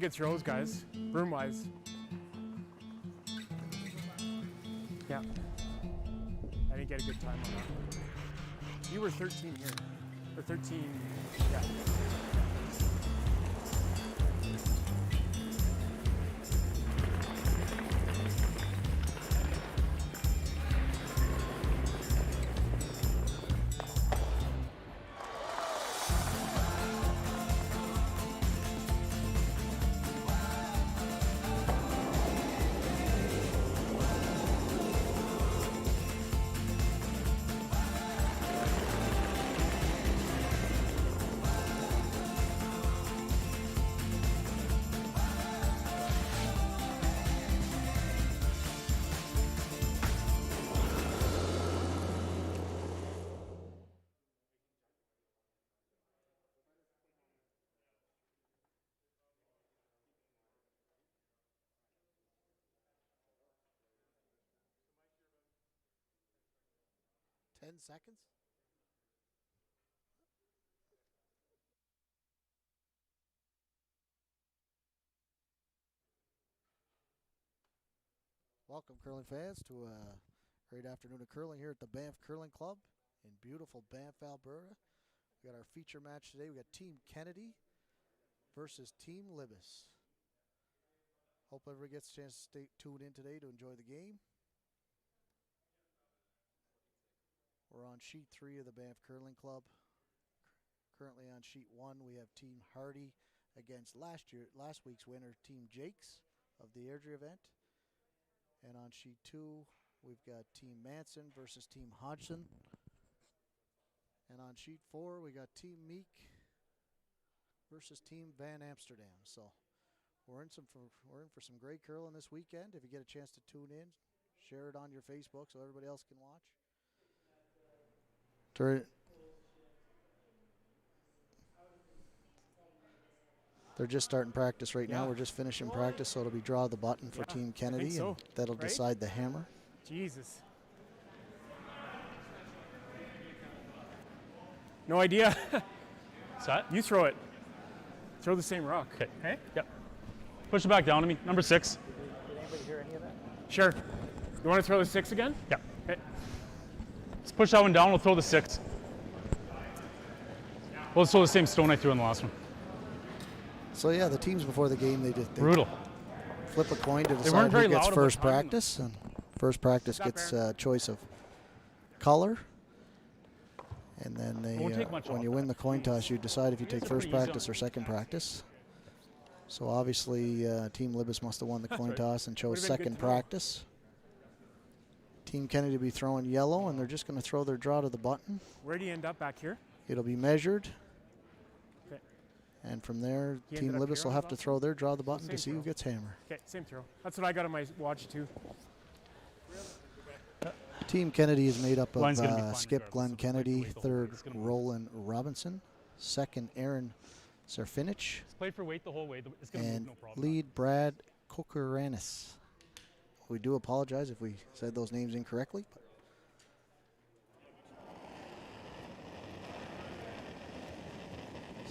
Good throws, guys, room-wise. Yeah. I didn't get a good time on that. You were 13 here. Or 13, yeah. 10 seconds. Welcome, curling fans, to a great afternoon of curling here at the Banff Curling Club in beautiful Banff, Alberta. We got our feature match today. We got Team Kennedy versus Team Libis. Hope everybody gets a chance to stay tuned in today to enjoy the game. We're on sheet 3 of the Banff Curling Club. Currently on sheet 1, we have Team Hardy against last week's winner, Team Jakes of the Airdrie event. And on sheet 2, we've got Team Manson versus Team Hodgson. And on sheet 4, we got Team Meek versus Team Van Amsterdam. So we're in for some great curling this weekend. If you get a chance to tune in, share it on your Facebook so everybody else can watch. They're just starting practice right now. We're just finishing practice, so it'll be draw the button for Team Kennedy, and that'll decide the hammer. Jesus. No idea. What's that? You throw it. Throw the same rock. Okay. Hey? Yep. Push it back down to me. Number 6. Did anybody hear any of that? Sure. You want to throw the 6 again? Yeah. Okay. Let's push that one down. We'll throw the 6. Well, let's throw the same stone I threw in the last one. So yeah, the teams before the game, they Brutal. Flip a coin to weren't decide very who gets loud first about timing. practice, and first practice gets a choice of color. And then they, Won't take much when off you win the coin toss, you decide if you guys take are first pretty easy practice on or second practice. So obviously, Team Libis must have won the coin toss and chose Would've been good second to know. practice. Team Kennedy will be throwing yellow, and they're just going to throw their draw to the button. Where do you end up back here? It'll be measured. Okay. And from there, He Team ended up Libis here will on have the to bottom? throw their draw the button same to see who throw. gets hammer. Okay, same throw. That's what I got on my watch too. Team Kennedy is made up of Line's gonna be fine Skip regardless Glenn of Kennedy, weight the whole third way. It's gonna move. Roland Robinson, second Aaron Serfinich, It's played for weight the whole way. It's going to move and no problem. lead Brad Kokuranis. We do apologize if we said those names incorrectly. But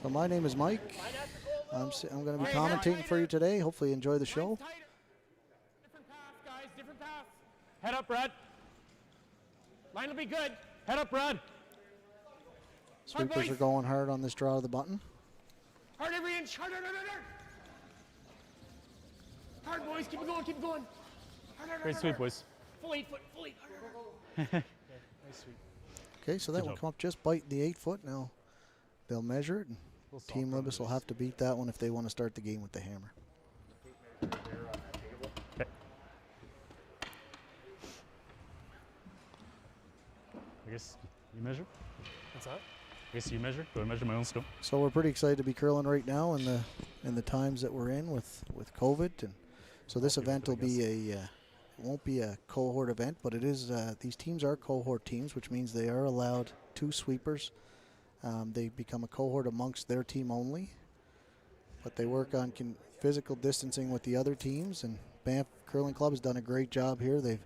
so my name is Mike. I'm going to be commentating for you today. Hopefully you enjoy the show. Different path, guys. Different path. Head up, Brad. Line will be good. Head up, Brad. Sweepers are going hard on this draw of the button. Hard every inch. Hard, hard, hard, hard, hard. Hard, boys. Keep it going. Keep it going. Hard, hard, Great hard, sweep, hard. boys. Full 8 foot. Full 8. Hard, hard. Nice sweep. Okay, so that will job. come up just biting the 8 foot. Now they'll measure it. And Little soft Team run Libis will this. have to beat that one if they want to start the game with the hammer. Okay. I guess you measure? What's that? I guess you measure? Do I measure my own stone? So we're pretty excited to be curling right now in the times that we're in with COVID, and so this event will be it won't be a cohort event, but it is these teams are cohort teams, which means they are allowed 2 sweepers. They become a cohort amongst their team only, but they work on physical distancing with the other teams, and Banff Curling Club has done a great job here. They've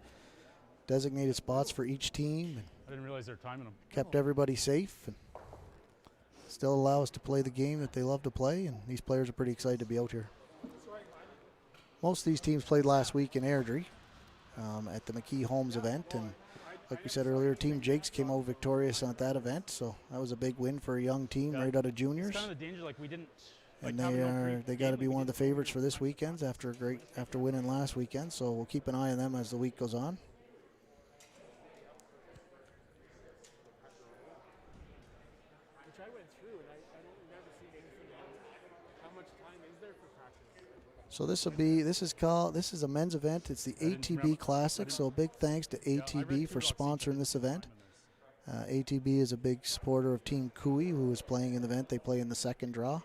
designated spots for each team and I didn't realize they're timing them. kept everybody safe and still allow us to play the game that they love to play, and these players are pretty excited to be out here. most of these teams played last week in Airdrie at the McKee Holmes event, and like we said earlier, Team Jakes came out victorious at that event, so that was a big win for a young team right out of juniors. It's kind of the danger, like we didn't. And they got to be one of the favorites for this weekend after winning last weekend. So we'll keep an eye on them as the week goes on. Which I went through, and I don't remember seeing anything about how much time is there for practice. So this is a men's event. It's the ATB Classic. So big thanks to ATB for sponsoring this event. ATB is a big supporter of Team Cooey, who is playing in the event. They play in the second draw.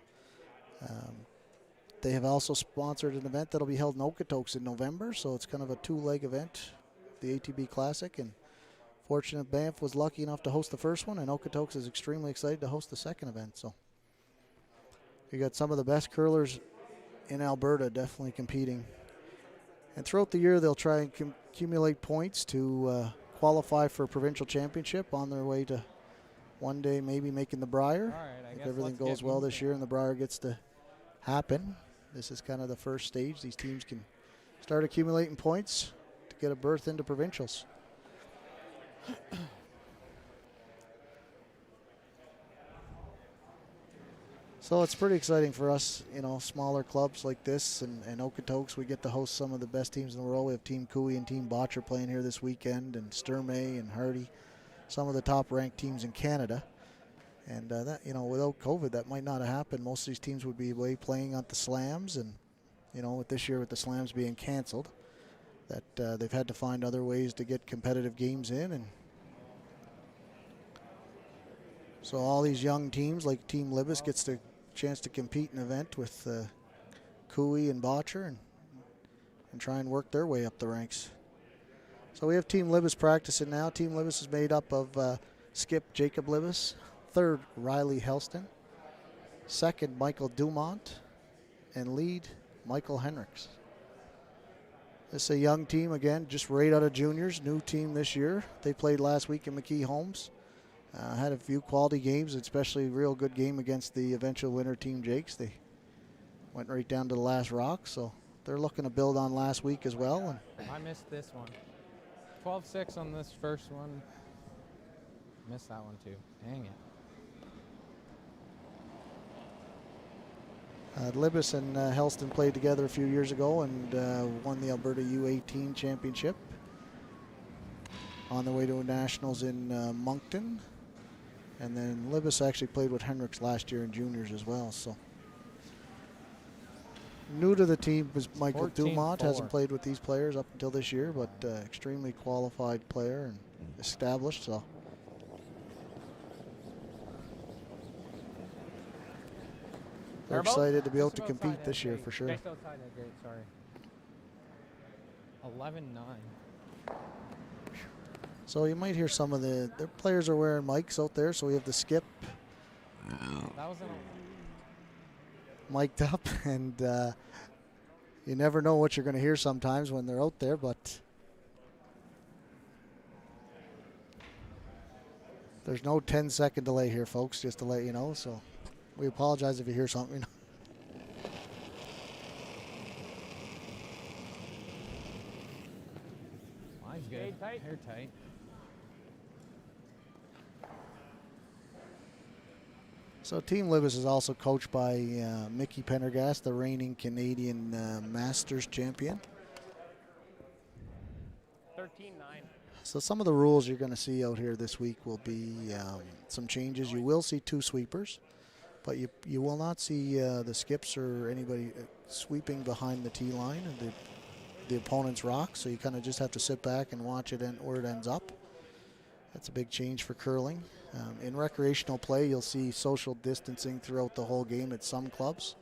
They have also sponsored an event that'll be held in Okotoks in November, so it's kind of a two-leg event, the ATB Classic. And fortunate Banff was lucky enough to host the first one, and Okotoks is extremely excited to host the second event. So we got some of the best curlers in Alberta definitely competing. And throughout the year, they'll try and accumulate points to qualify for a provincial championship on their way to one day maybe making the Brier. All right, if everything goes well this year and the Brier gets to happen, this is kind of the first stage. These teams can start accumulating points to get a berth into provincials. So it's pretty exciting for us, you know, smaller clubs like this and Okotoks. We get to host some of the best teams in the world. We have Team Cooey and Team Botcher playing here this weekend, and Sturmey and Hardy, some of the top-ranked teams in Canada. And that, you know, without COVID, that might not have happened. Most of these teams would be away playing at the slams, and you know, with this year with the slams being canceled, that they've had to find other ways to get competitive games in. And so all these young teams, like Team Libis, gets the chance to compete in an event with Cooey and Botcher and try and work their way up the ranks. So we have Team Libis practicing now. Team Libis is made up of skip Jacob Libis, third Riley Helston, second Michael Dumont, and lead Michael Henricks. This is a young team, again, just right out of juniors, new team this year. They played last week in McKee Holmes. Had a few quality games, especially a real good game against the eventual winner, Team Jakes. They went right down to the last rock, so they're looking to build on last week as well. And I missed this one. 12-6 on this first one. Missed that one too. Dang it. Libis and Helston played together a few years ago and won the Alberta U18 championship. On the way to nationals in Moncton. And then Libis actually played with Henricks last year in juniors as well. So new to the team was Michael Dumont. Hasn't played with these players up until this year, but extremely qualified player and established. So they're excited to be able to compete this year for sure. Just outside that gate, sorry. 11-9. So you might hear some of their players are wearing mics out there. So we have the skip That was mic'd up, and you never know what you're going to hear sometimes when they're out there, but there's no 10-second delay here, folks, just to let you know. So we apologize if you hear something. mine's good. Hair tight. So Team Libis is also coached by Mickey Pendergast, the reigning Canadian Masters champion. 13-9. So some of the rules you're going to see out here this week will be some changes. You will see two sweepers, but you will not see the skips or anybody sweeping behind the tee line and the opponent's rock. So you kind of just have to sit back and watch it and where it ends up. That's a big change for curling. In recreational play, you'll see social distancing throughout the whole game at some clubs.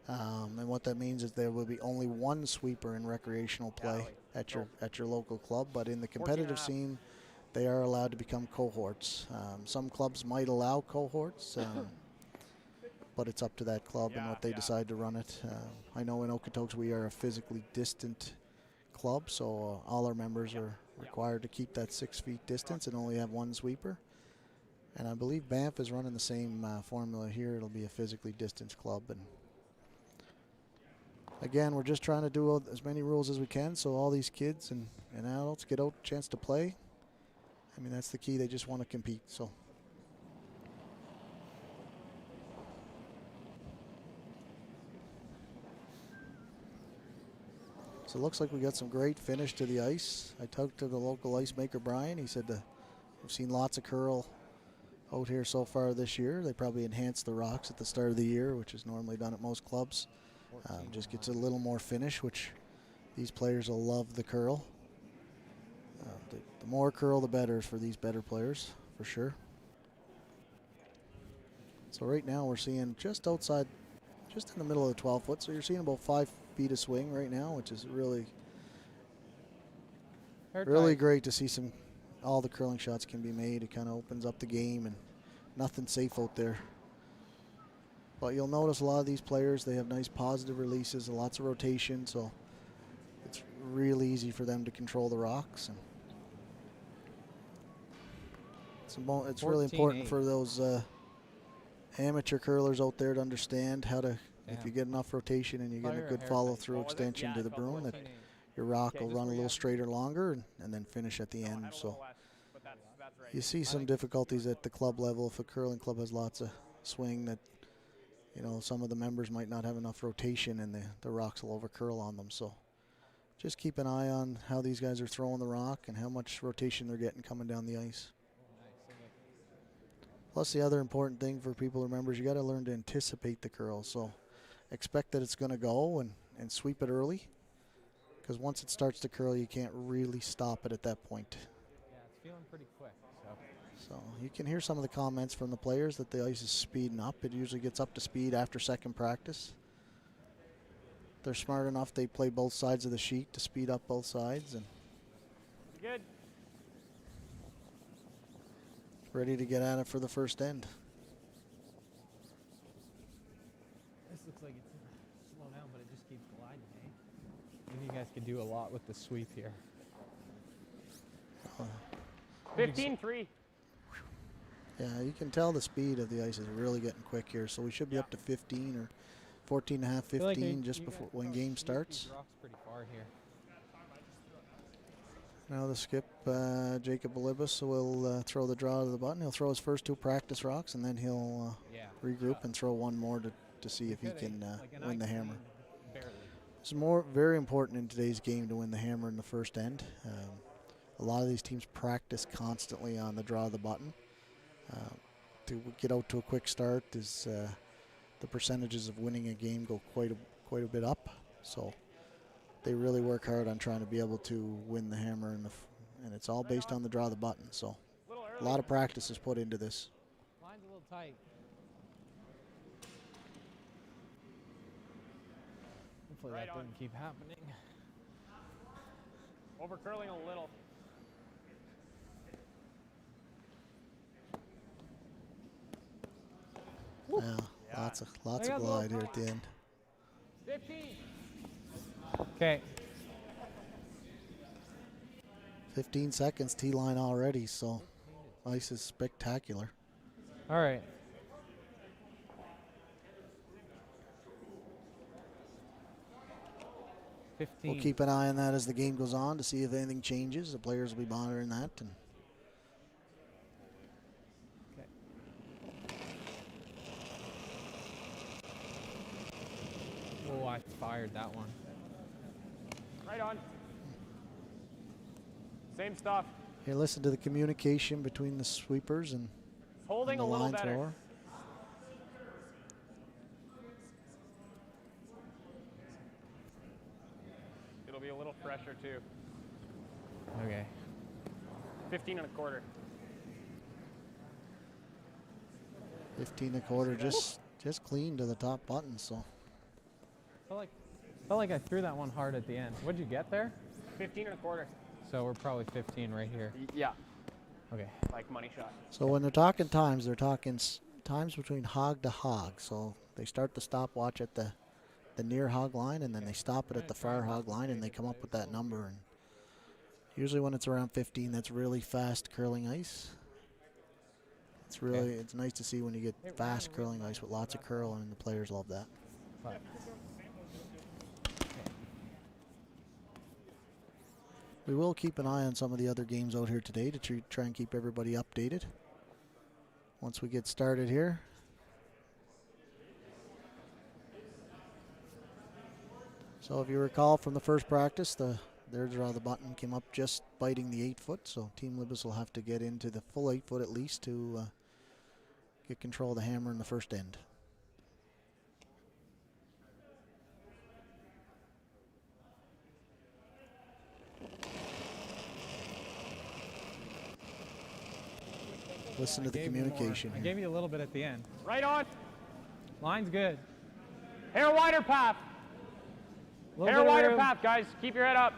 And what that means is there will be only one sweeper in recreational play at your local club. But in the competitive scene, they are allowed to become cohorts. Some clubs might allow cohorts, but it's up to that club and what they decide to run it. I know in Okotoks we are a physically distant club, so all our members are required to keep that 6 feet distance and only have one sweeper. And I believe Banff is running the same formula here. It'll be a physically distanced club. And Again, we're just trying to do as many rules as we can so all these kids and adults get out a chance to play. I mean, that's the key. They just want to compete. So it looks like we got some great finish to the ice. I talked to the local ice maker, Brian. He said we've seen lots of curl out here so far this year. They probably enhanced the rocks at the start of the year, which is normally done at most clubs. Just gets a little more finish, which these players will love the curl. The more curl, the better for these better players, for sure. So right now we're seeing just outside, just in the middle of the 12 foot. So you're seeing about 5 feet of swing right now, which is really great to see all the curling shots can be made. It kind of opens up the game and nothing safe out there. But you'll notice a lot of these players, they have nice positive releases and lots of rotation, so it's really easy for them to control the rocks. And it's really important for those amateur curlers out there to understand how to, if you get enough rotation and you get a good follow-through extension to the broom, that your rock will run a little straighter longer and then finish at the end. So you see some difficulties at the club level. If a curling club has lots of swing, that some of the members might not have enough rotation and the rocks will over curl on them. So just keep an eye on how these guys are throwing the rock and how much rotation they're getting coming down the ice. Plus, the other important thing for people to remember is you got to learn to anticipate the curl. So expect that it's going to go and sweep it early, because once it starts to curl, you can't really stop it at that point. Yeah, it's feeling pretty quick. So you can hear some of the comments from the players that the ice is speeding up. It usually gets up to speed after second practice. They're smart enough, they play both sides of the sheet to speed up both sides. And good. Ready to get at it for the first end. This looks like it's slow down, but it just keeps gliding, eh? Maybe you guys could do a lot with the sweep here. 15-3. Yeah, you can tell the speed of the ice is really getting quick here, so we should be up to 15 or 14 and a half, 15 just before when game starts. Pretty far here. Now the skip, Jacob Olibus, will throw the draw to the button. He'll throw his first 2 practice rocks, and then he'll regroup and throw one more to see if he can win the hammer. It's very important in today's game to win the hammer in the first end. A lot of these teams practice constantly on the draw of the button. To get out to a quick start is the percentages of winning a game go quite a bit up. So they really work hard on trying to be able to win the hammer, and it's all based on the draw of the button. So a lot of practice is put into this. Line's a little tight. Hopefully that doesn't keep happening. Over curling a little. Yeah, lots of glide here at the end. 15. Okay. 15 seconds, T-line already, so ice is spectacular. All right. We'll keep an eye on that as the game goes on to see if anything changes. The players will be monitoring that. And oh, I fired that one. Right on. Same stuff. here, listen to the communication between the sweepers and Holding the a little line better. thrower. It'll be a little fresher too. Okay. 15 and a quarter. 15 and a quarter, just clean to the top button. So Felt like I threw that one hard at the end. What'd you get there? 15 and a quarter. So we're probably 15 right here. Yeah, Okay. like money shot. So when they're talking times, they're talking times between hog to hog. So they start the stopwatch at the near hog line, and then they stop it at the far hog line, and they come up with that number. And usually when it's around 15, that's really fast curling ice. It's nice to see when you get fast curling ice with lots of curl, and the players love that. We will keep an eye on some of the other games out here today to try and keep everybody updated once we get started here. So if you recall from the first practice, there's how the button came up just biting the 8 foot. So Team Libas will have to get into the full 8 foot at least to get control of the hammer in the first end. Listen to the communication I here. gave you a little bit at the end. Right on. Line's good. Hair wider path. Hair wider path, guys. Keep your head up.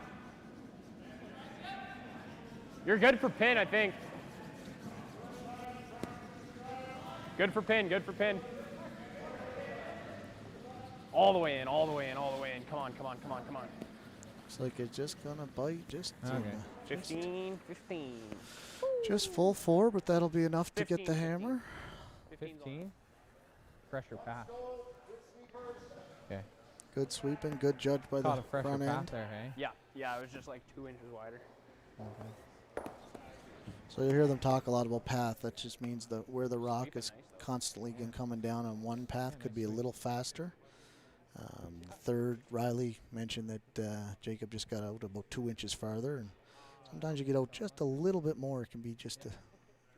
You're good for pin, I think. Good for pin, good for pin. All the way in, all the way in, all the way in. Come on, come on, come on, come on. Looks like it's just gonna bite just Okay. 15, 15. just full 4, but that'll be enough to get 15, the hammer. 15. Pressure pass. Okay. Good sweeping, good judge by Caught the a pressure front pass end. there, hey? Yeah, it was just like 2 inches wider. Okay. So you hear them talk a lot about path. That just means that where the rock Sweeping is nice. constantly coming down on one path could be a little faster. Third, Riley mentioned that Jacob just got out about 2 inches farther, and sometimes you get out just a little bit more. It can be just a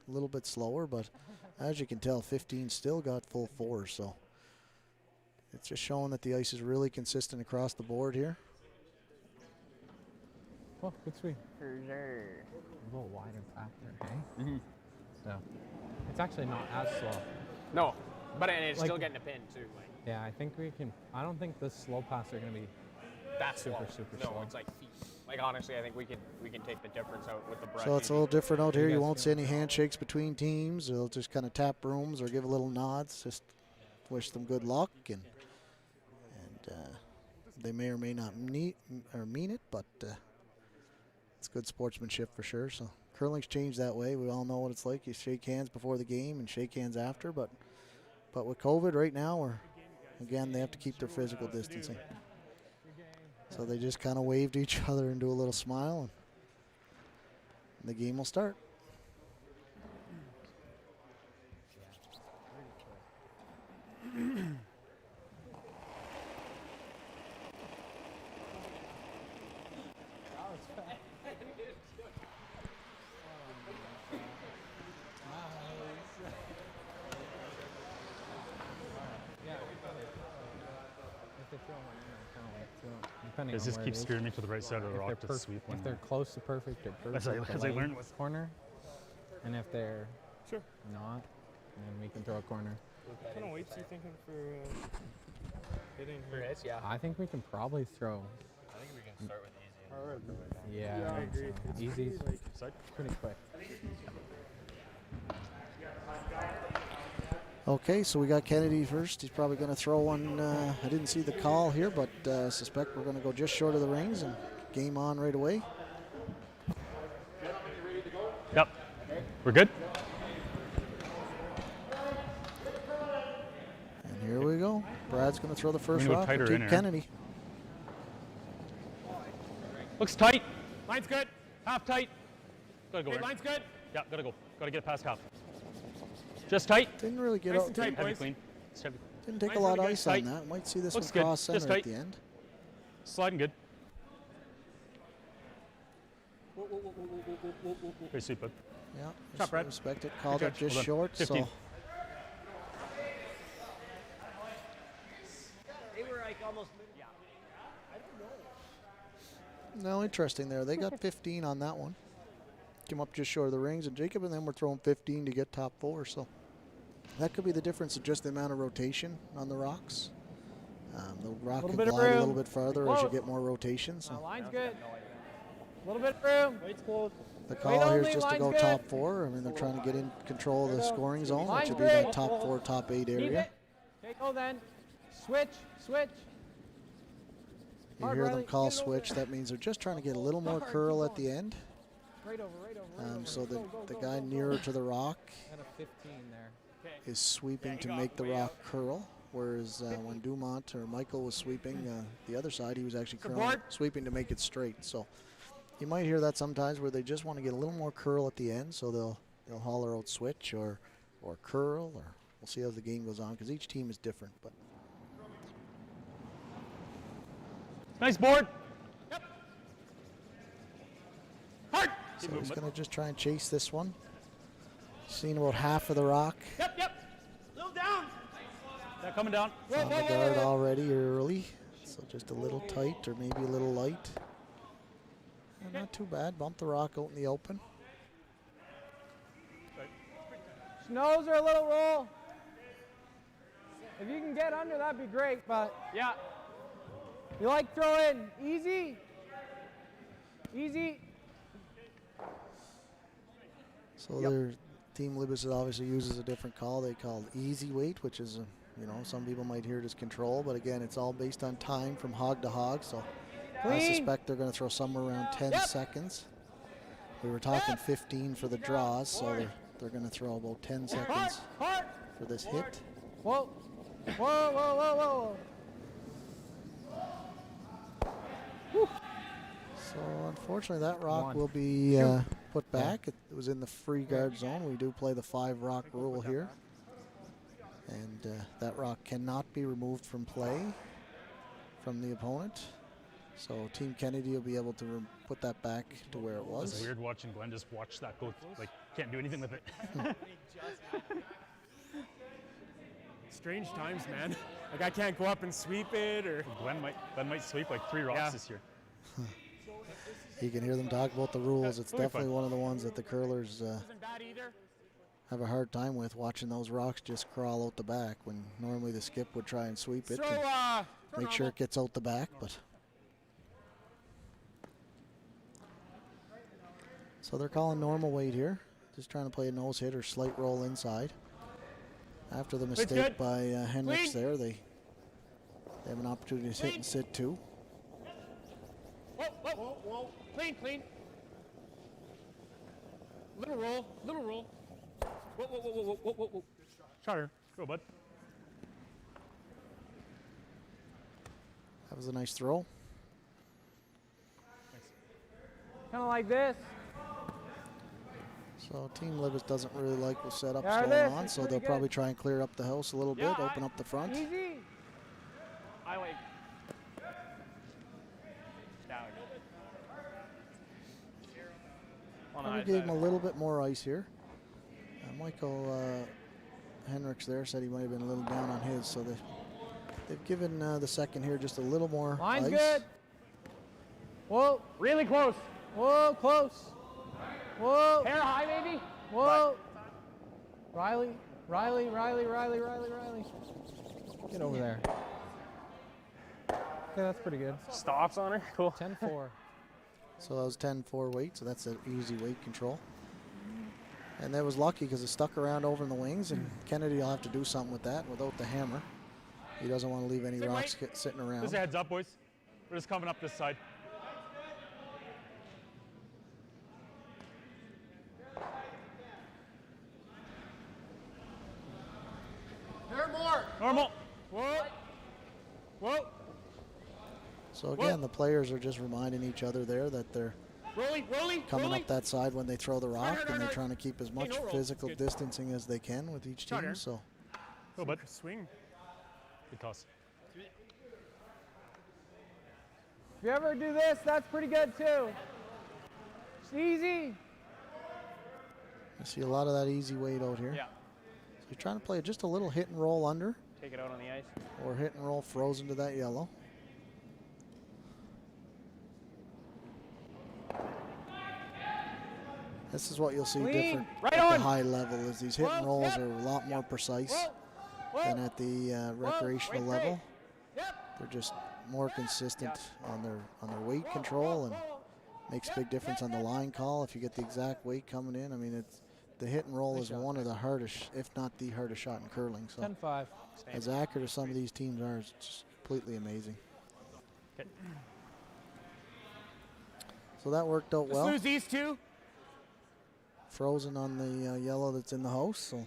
little bit slower, but as you can tell, 15 still got full 4, so it's just showing that the ice is really consistent across the board here. Oh, good sweep. For sure. A little wider path there, hey? So it's actually not as slow. No, but it's Like- still getting a pin too. Like Yeah, I think we can. I don't think the slow paths are going to be. that's Super, slow. super no, slow. it's like feet. Like honestly, I think we can take the difference out with the breath. So it's a little different out here. You guys won't see feel- any handshakes between teams. They'll just kind of tap brooms or give a little nods. Just wish them good luck, and they may or may not mean it, but it's good sportsmanship for sure. So curling's changed that way. We all know what it's like. You shake hands before the game and shake hands after, but with COVID right now, again they have to keep their physical distancing. So they just kind of wave to each other and do a little smile, and the game will start. Depending Guys, on just where keep it is. steering me to the right side of the If rock they're, to sweep when if they're close to perfect or perfect, As I delay learned with- corner, and if they're Sure. not, then we can throw a corner. What kind of weights are you thinking for hitting For here? hits, yeah. I think we can probably throw. I think we can start with easy. Alright. Yeah, Yeah, I think agree. so. It's Easy's pretty, pretty quick. Okay, so we got Kennedy first. He's probably going to throw one. I didn't see the call here, but suspect we're going to go just short of the rings and game on right away. Yep. We're good? And here we go. Brad's going to throw the first gonna go rock for tighter Team in here. Kennedy. Looks tight. Line's good. Half tight. Gotta go. Hey, Aaron. line's good. Yeah, gotta go. Gotta get it past half. Just tight. Didn't really get Nice out. and tight, Heavy boys. clean. It's heavy. Didn't take a Nice, lot of really good. ice on Tight. that. Might see this Looks one good. cross Just center at tight. the end. Sliding good. Very sweet, bud. Yeah, Chop, Brad. respect it. Called Good up catch. just Well done. short. 15. So They were like almost. Yeah. no, interesting there. They got 15 on that one. Came up just short of the rings, and Jacob and them were throwing 15 to get top 4. So that could be the difference of just the amount of rotation on the rocks. The rock Little can bit of glide a little room. bit farther as you Close. get more rotation. So Line's good. A little bit of room. Weight's close. the call here is only, just to go line's top good. 4. I mean, they're trying to get in control of the scoring zone, which Line's would be good. that top 4, top 8 Keep area. it. Okay, go then. Switch. Switch. You Hard, hear them Riley. call Get it over switch. there. That means they're just trying to get a little more Hard, curl keep at the end. Right over. Right over. Right over. So the, Go, go, the go, guy go, nearer go. to the rock And a 15 there. is sweeping Yeah, he to got make the way rock out. curl, whereas when Dumont or Michael was sweeping the other side, he was actually Support. sweeping to make it straight. So you might hear that sometimes where they just want to get a little more curl at the end, so they'll holler out switch or curl, or we'll see how the game goes on because each team is different. But Nice board. Yep. Hard. so he's going to just try and chase this one. Seen about half of the rock. Yep, yep. Little down. Yeah, coming down. On the guard already early, so just a little tight or maybe a little light. And not too bad. Bump the rock out in the open. Nose or a little roll. If you can get under, that'd be great, but Yeah. you like throw in easy. Easy. So their Team Libis obviously uses a different call. They call it easy weight, which is, you know, some people might hear it as control, but again, it's all based on time from hog to hog. So I Clean. suspect they're going to throw somewhere around 10 seconds. We were talking 15 for the draws, so they're going to throw about 10 seconds for this hit. Whoa. Whoa, whoa, whoa, whoa. So unfortunately, that rock will be put back. It was in the free guard zone. We do play the 5 rock rule here. And that rock cannot be removed from play from the opponent. So Team Kennedy will be able to put that back to where it was. It's weird watching Glenn just watch that go, like, can't do anything with it. Strange times, man. Like I can't go up and sweep it, or Glenn might sweep like 3 rocks this year. You can hear them talk about the rules. It's Totally definitely fine. one of the ones that the curlers isn't bad either. have a hard time with, watching those rocks just crawl out the back when normally the skip would try and sweep it and make sure it gets out the back. But so they're calling normal weight here. Just trying to play a nose hit or slight roll inside. After the mistake good. by Henricks Clean. there, they have an opportunity to hit and sit too. Whoa, whoa, whoa, whoa. Clean, clean. Little roll, little roll. Whoa, whoa, whoa, whoa, whoa, whoa, whoa. Shutter. Go, bud. That was a nice throw. Kind of like this. So Team Libis doesn't really like the setup Yeah, going this on, is so pretty they'll good. probably try and clear up the house a little bit, Yeah, open up the front. Easy. I like. Down. Probably gave him a little bit more ice here. Michael Henricks there said he might have been a little down on his, so they've given the second here just a little more Line's ice. good. Whoa. Really close. Whoa, close. Whoa. Hair high, maybe. Whoa. Riley. Get over there. Okay, that's pretty good. Stops on her. Cool. 10-4. So that was 10-4 weight, so that's an easy weight control. And that was lucky because it stuck around over in the wings, and Kennedy will have to do something with that without the hammer. He doesn't want to leave any rocks sitting around. Just a heads up, boys. We're just coming up this side. Normal. Whoa. Whoa. So again, the players are just reminding each other there that they're Rolling. coming up that side when they throw the rock, and they're trying to keep as much no roll. physical Good. distancing as they can with each team. Shutter. So Go, bud. Swing. Good toss. If you ever do this, that's pretty good too. It's easy. I see a lot of that easy weight out here. Yeah. So you're trying to play just a little hit and roll under, Take it out on the ice. or hit and roll frozen to that yellow. This is what you'll see Clean. different Right at the on. high level, is these hit and Whoa, rolls yep. are a lot more precise Whoa. than at the recreational Wait, level. Yep. They're just more consistent on their weight control, and makes a big difference on the line call if you get the exact weight coming in. I mean, it's the hit and roll is one of the hardest, if not the hardest shot in curling. So 10-5. as accurate as some of these teams are, it's just completely amazing. Okay. So that worked out Let's well. lose these two. Frozen on the yellow that's in the house. So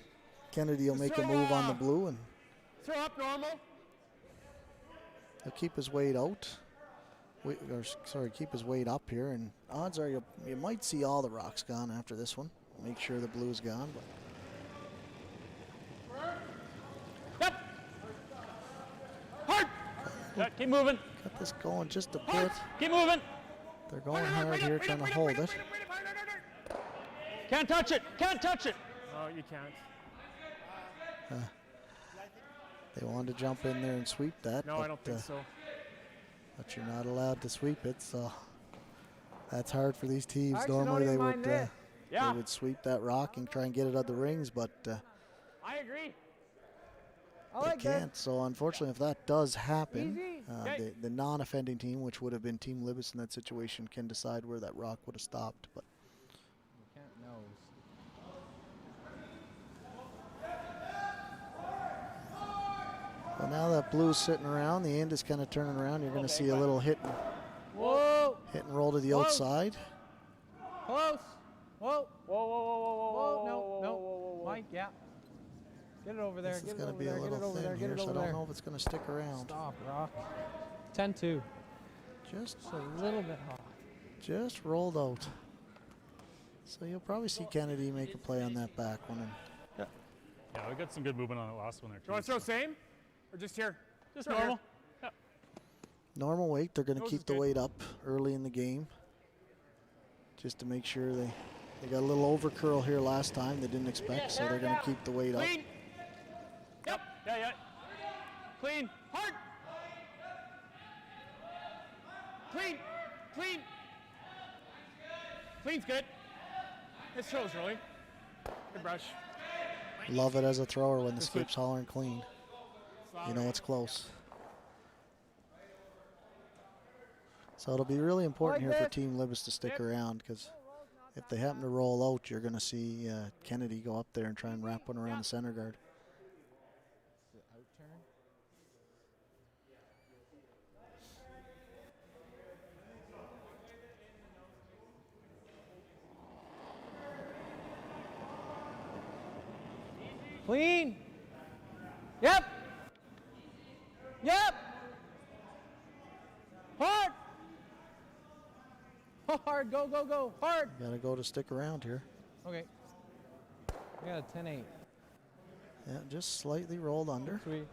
Kennedy will Let's make a throw, move on the blue, and Throw up normal. he'll keep his weight out. keep his weight up here, and odds are you might see all the rocks gone after this one. Make sure the blue's gone, but Yep. Hard. Yeah, keep moving. got this going just a bit. Keep moving. They're going hard here, trying to hold it. Can't touch it. Can't touch it. Oh, you can't. They wanted to jump in there and sweep that, No, but, I don't think so. but you're not allowed to sweep it, so that's hard for these teams. I actually Normally don't they even would mind this. Yeah. they would sweep that rock and try and get it out the rings, but I agree. I they like that. can't. So unfortunately, if that does happen, Easy. Okay. the non-offending team, which would have been Team Libis in that situation, can decide where that rock would have stopped. But You can't nose. well, now that blue's sitting around, the end is kind of turning around. You're going to see a little Whoa. hit and roll to the Whoa. outside. Close. Whoa. Whoa, whoa, whoa, whoa, whoa, Whoa. whoa, No. whoa, No. whoa, whoa, whoa. Mike. Yeah. Get it over there. This is Get it going to over be there. a Get it little over there. thin Get here, it so I over don't there. know if it's going to stick around. Stop, Rock. 10-2. Just A little bit hot. just rolled out. So you'll probably see Kennedy make a play on that back one. And Yeah, we got some good movement on the last one there, Do you want to throw same? Or just here? Just Throw here. normal. normal weight, they're going to Nose keep is the good. weight up early in the game, just to make sure they got a little over curl here last time. They didn't expect, so they're going to keep the weight up. Clean. Yep. Yeah, yeah. Clean. Hard. Clean. Clean. Clean's good. His throws, really. Good brush. Love it as a thrower when the skip's hollering clean. You know it's close. So it'll be really important Like here for this. Team Libis to stick around, because if they happen to roll out, you're going to see Kennedy go up there and try and wrap one around the center guard. Out turn. Clean. Yep. Yep. Hard. Hard. Go, go, go. Hard. Got to go to stick around here. Okay. We got a 10-8. Yeah, just slightly rolled under. Sweet.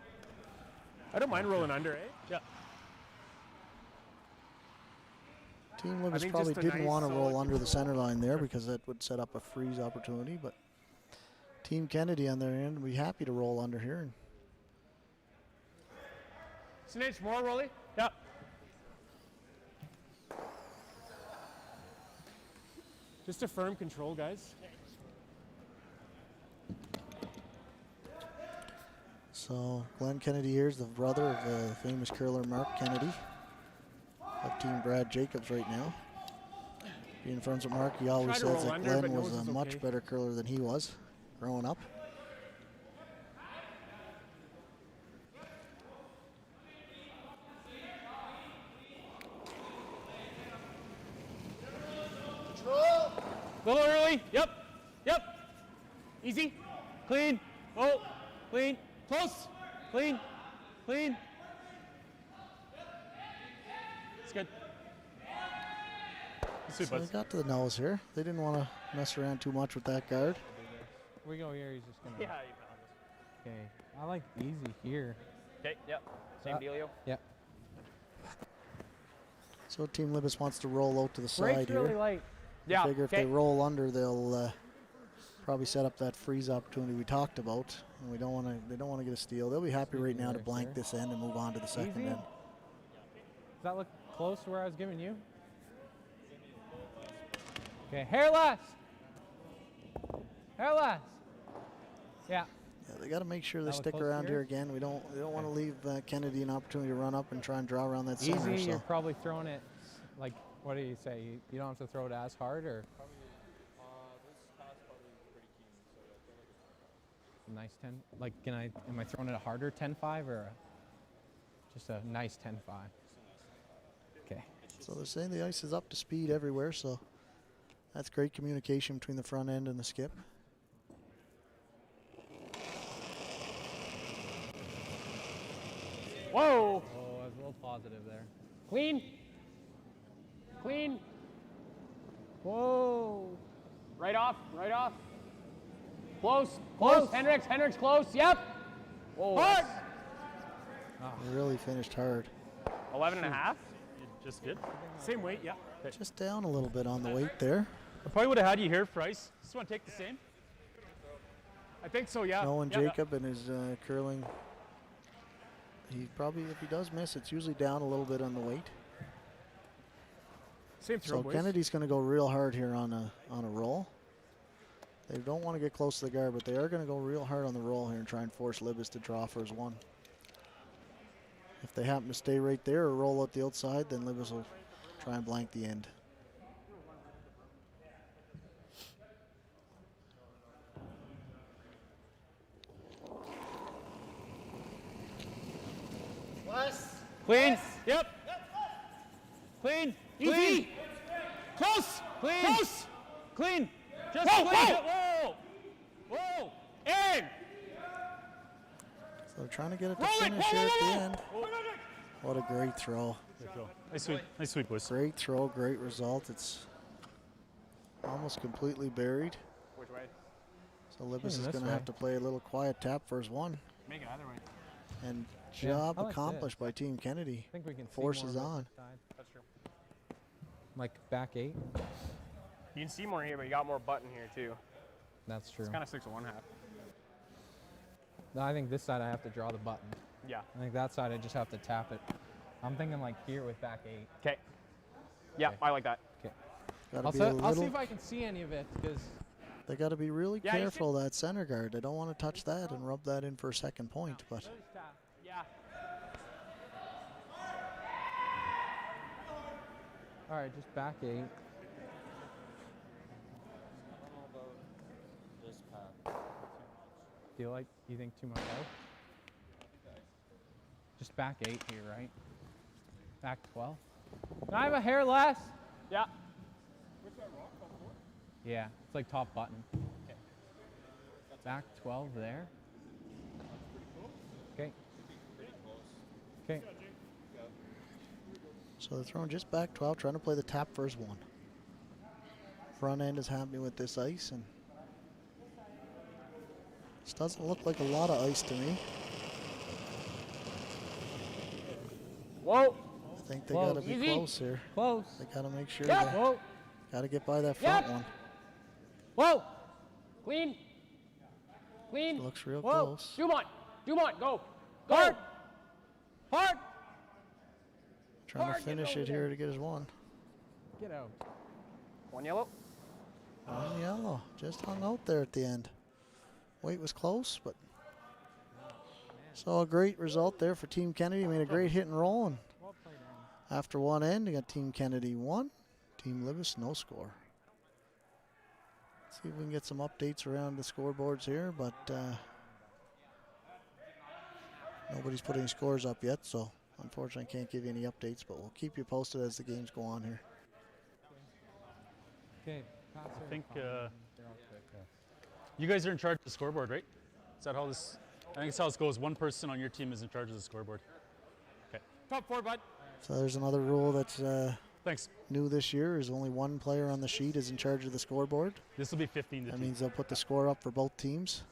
I don't mind rolling under, eh? Yeah. Team Libis think probably just a didn't nice want to roll solid under the center line there, because that would set up a freeze opportunity. But Team Kennedy on their end would be happy to roll under here. And It's an inch more, Rolly. Yep. Just a firm control, guys. so Glenn Kennedy here is the brother of the famous curler Mark Kennedy of Team Brad Jacobs right now. Being friends with Mark, he always Try to says roll that under, Glenn but was nose a is much okay. better curler than he was growing up. Little early. Yep. Yep. Easy. Clean. Oh. Clean. Close. Clean. Clean. It's good. Sweet, So they buds. got to the nose here. They didn't want to mess around too much with that guard. We go here. He's just gonna. Yeah, you found this. Okay. I like easy here. Okay. Yep. Same dealio. Yep. So Team Libis wants to roll out to the Break's side really here. light. Yeah. Figure if they roll under, they'll probably set up that freeze opportunity we talked about, and we don't want to. They don't want to get a steal. They'll be happy right now to there, blank sir. this end and move on to the second Easy. end. Does that look close to where I was giving you? Okay, hair less. Hair less. Yeah. Yeah, they got to make sure they That look stick close to around here yours? again. They don't want to leave Kennedy an opportunity to run up and try and draw around that center. Easy. So You're probably throwing it. Like, what do you say? You don't have to throw it as hard, or nice 10. Like, am I throwing it a harder 10-5 or just a nice 10-5? Okay. So they're saying the ice is up to speed everywhere. So that's great communication between the front end and the skip. Whoa. Oh, I was a little positive there. Clean. Clean. Whoa. Right off. Close. Hendricks, close. Yep. Whoa. Hard. He really finished hard. 11 and a half. You just did. Same weight, yeah. Just down a little bit on the weight there. I probably would have had you here for ice. Just want to take the same. I think so, yeah. Knowing Yeah. Jacob and his curling, he probably, if he does miss, it's usually down a little bit on the weight. Same throw, So boys. Kennedy's going to go real hard here on a roll. They don't want to get close to the guard, but they are going to go real hard on the roll here and try and force Libas to draw for his one. If they happen to stay right there or roll out the outside, then Libas will try and blank the end. Clean. Yep. Clean. Easy. Close. Clean. Close. Clean. Just clean. Whoa. In. So they're trying to get it to finish here at the end. What a great throw. Nice sweep, boys. Great throw, great result. It's almost completely buried. Which way? So Libas is going to have to play a little quiet tap for his one. Make it either way. And Yeah, job I like accomplished by Team Kennedy. I think we can see Forces more of it on. this side. That's true. Like back 8. You can see more here, but you got more button here too. That's true. It's kind of 6 of 1 half. No, I think this side I have to draw the button. Yeah. I think that side I just have to tap it. I'm thinking like here with back 8. Okay. Yeah, Okay. I like that. Okay. Gotta I'll, be a I'll see little, if I can see any of it because they got to be really Yeah, you careful that center guard. They don't want to touch that and rub that in for a second point. But Yeah. all right, just back 8. You think too much out? Just back 8 here, right? Back 12. Can I have a hair less? Yeah. Yeah, it's like top button. Back 12 there. Okay. Okay. so they're throwing just back 12, trying to play the tap for his one. Front end is happy with this ice, and this doesn't look like a lot of ice to me. Whoa. I think they Whoa, got to be easy. close here. Close. They got to make sure Yep. they Whoa. got to get by that front Yep. one. Whoa. Clean. Clean. Looks real Whoa. close. Dumont, go. Hard. Hard. Trying Hard, to get finish over it here to get his one. Get out. One yellow. One yellow. Just hung out there at the end. Weight was close, but so a great result there for Team Kennedy. Made a great hit and roll, and after one end, you got Team Kennedy 1, Team Libas no score. See if we can get some updates around the scoreboards here, but nobody's putting scores up yet, so unfortunately I can't give you any updates, but we'll keep you posted as the games go on here. Okay. I think you guys are in charge of the scoreboard, right? Is that how this? I think it's how this goes. One person on your team is in charge of the scoreboard. Okay. Top 4, bud. So there's another rule that's Thanks. new this year, is only one player on the sheet is in charge of the scoreboard. This will be 15 to That 2. means they'll put the score up for both teams.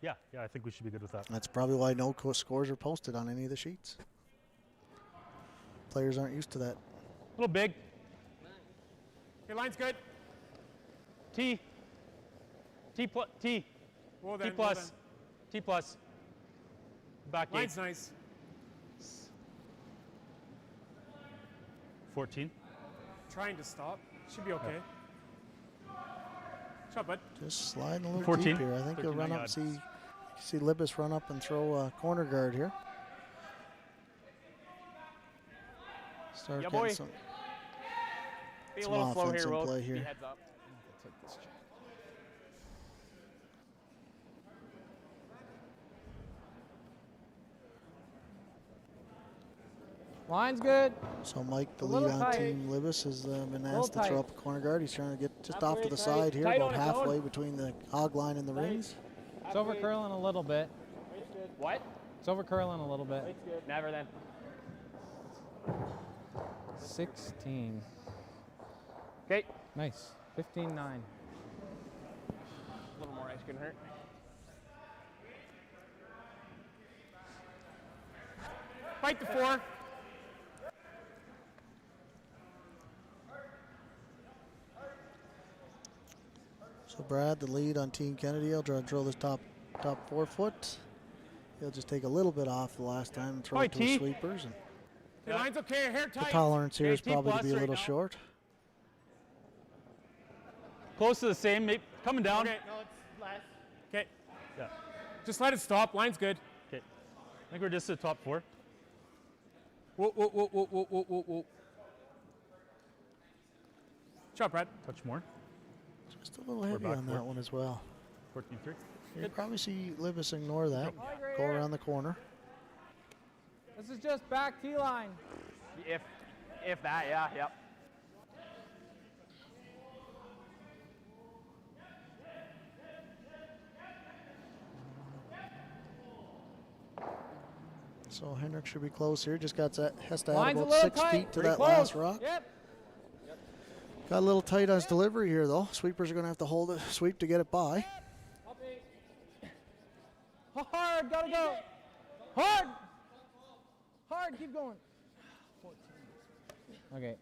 Yeah, I think we should be good with that. That's probably why no scores are posted on any of the sheets. Players aren't used to that. A little big. Your line's good. T. Well T then, plus. T plus. Back 8. Line's nice. 14. Trying to stop. Should be okay. Shot, bud. Just sliding a little 14. deep here. I think he'll 13 run up. yards. See Libas run up and throw a corner guard here. Start Yeah, getting boy. some. Be a Some little slow offense here, in Will. play Be here. heads up. Line's good. So Mike, the A little lead on tight. Team Libas, has been Little asked to throw tight. up a corner guard. He's trying to get just off to Halfway the tight. side here, Tight about on its own. halfway between the hog line and the rings. It's over curling a little bit. What? It's over curling a little bit. Never then. 16. Okay. Nice. 15-9. A little more ice couldn't hurt. Fight the 4. So Brad, the lead on Team Kennedy. He'll try to drill this top 4 foot. He'll just take a little bit off the last time and throw it to his sweepers. And Your line's okay, hair the tight. tolerance here is T probably to plus be a right little now. short. Close to the same, maybe coming down. Okay, no, it's less. Okay, Yeah. just let it stop. Line's good. Okay. I think we're just at top 4. Whoa, whoa, whoa, whoa, whoa, whoa, whoa, whoa. Shot, Brad. Touch more. Just a little heavy back on four. that one as well. 14-3. You probably see Libis ignore that. Go around the corner. This is just back T line. If that, yeah, yep. So Hendrick should be close here. Just has to add Line's a about little 6 tight. feet to Pretty that close. last rock. Yep. Got a little tight on his delivery here, though. Sweepers are going to have to hold it, sweep to get it by. Hard, gotta go. Hard. Hard, keep going. 14. Okay.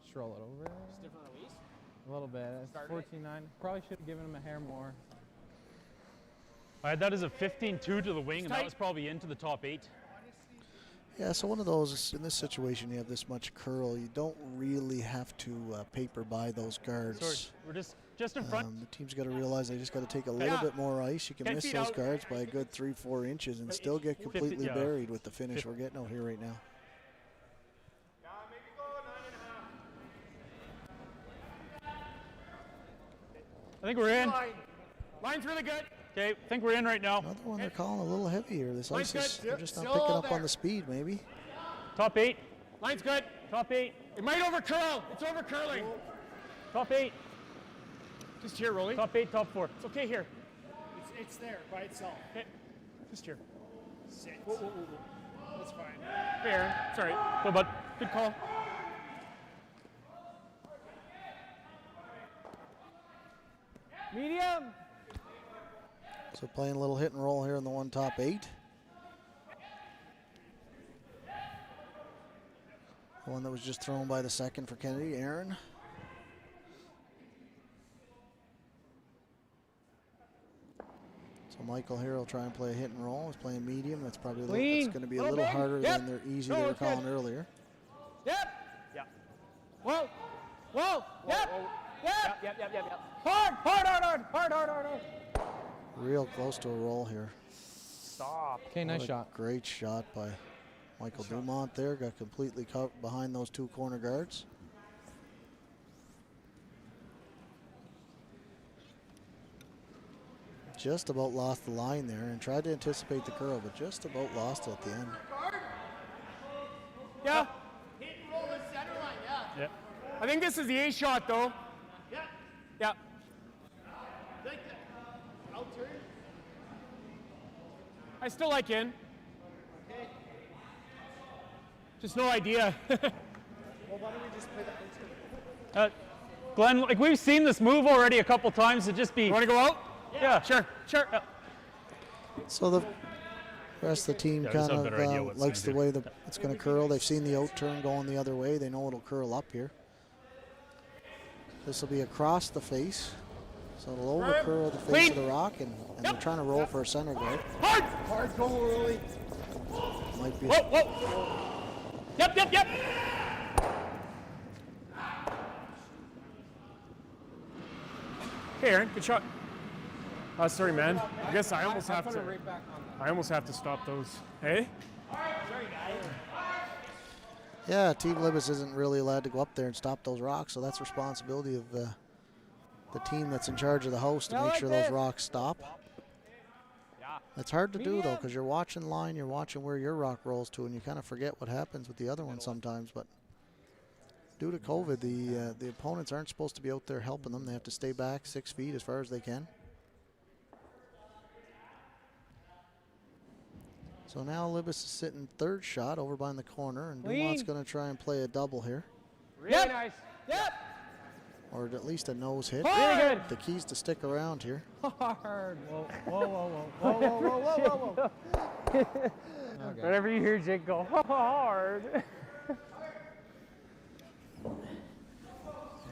Just roll it over. Just different release. A little bit. It's 14-9. Probably should have given him a hair more. I had that as a 15-2 to the wing, and that tight. was probably into the top 8. Yeah, so one of those, in this situation, you have this much curl. You don't really have to paper by those guards. Sorry, we're just in front. The team's got to realize they just got to take a little bit more ice. You can 10 miss feet those out. guards by a good 3-4 inches and still get 50, completely yeah. buried with the finish we're getting out here right now. I think we're in. Line's really good. Okay, I think we're in right now. Another one they're calling a little heavy here. This ice is, good. they're just not Still picking up there. on the speed, maybe. Top 8. Line's good. Top 8. It might over curl. It's over curling. Top 8. Just here, Rolly. Top 8, top 4. It's okay here. It's there by itself. Okay. Just here. Sit. Whoa, whoa, whoa, whoa. That's fine. Hey, Aaron. Sorry. Go, bud. Good call. Medium. So playing a little hit and roll here in the one top 8. The one that was just thrown by the second for Kennedy, Aaron. So Michael here will try and play a hit and roll. He's playing medium. That's probably that's going to be a little harder than their easy they were calling earlier. Yep. Yeah. Whoa. Whoa. Yep. Yep. Yep. Hard. Real close to a roll here. Stop. Okay, nice What a shot. Great shot by Michael Dumont there. Got completely covered behind those 2 corner guards. Just about lost the line there and tried to anticipate the curl, but just about lost it at the end. Yeah. Hit and roll the center line, yeah. Yeah. I think this is the A shot, though. Yeah. Yeah. Like that. Out turn. I still like in. Okay. Just no idea. Well, why don't we just play the first one? Glenn, like we've seen this move already a couple times. It'd just be. You want to go out? Yeah. Sure. Yeah. So the rest of the team Yeah, just kind have a better idea of what's likes the gonna way it's going to curl. They've seen the out turn going the other way. They know it'll curl up here. This will be across the face. So it'll over curl the face of the rock, and they're trying to roll for a center guard. Hard. Hard goal early. Might be Whoa. Yep. Hey, Aaron. Good shot. Sorry, man. I guess I almost have to. I almost have to stop those. Hey. Yeah, Team Libis isn't really allowed to go up there and stop those rocks, so that's responsibility of the team that's in charge of the host to make sure those rocks stop. It's hard to do, though, because you're watching line, you're watching where your rock rolls to, and you kind of forget what happens with the other one sometimes. But due to COVID, the opponents aren't supposed to be out there helping them. They have to stay back 6 feet as far as they can. So now Libis is sitting third shot over behind the corner, and Clean. Dumont's going to try and play a double here, Really nice. Yep. or at least a nose hit. Really good. The key's to stick around here. Hard. Whoa, whoa, whoa, whoa, whoa, whoa, whoa, whoa, whoa. Okay. Whenever you hear Jake go hard.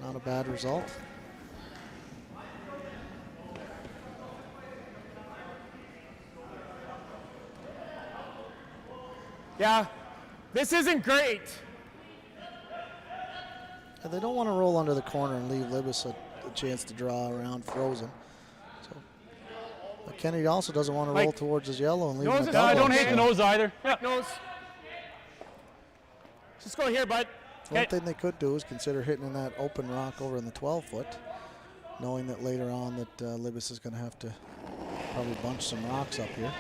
Not a bad result. Yeah, this isn't great. And they don't want to roll under the corner and leave Libis a chance to draw around frozen. So but Kennedy also doesn't want to roll Like, towards his yellow and leave him nose a is- No, I double. don't hate the nose either. Yeah, nose. Just go here, bud. One thing they could do is consider hitting in that open rock over in the 12-foot, knowing that later on that Libis is going to have to probably bunch some rocks up here.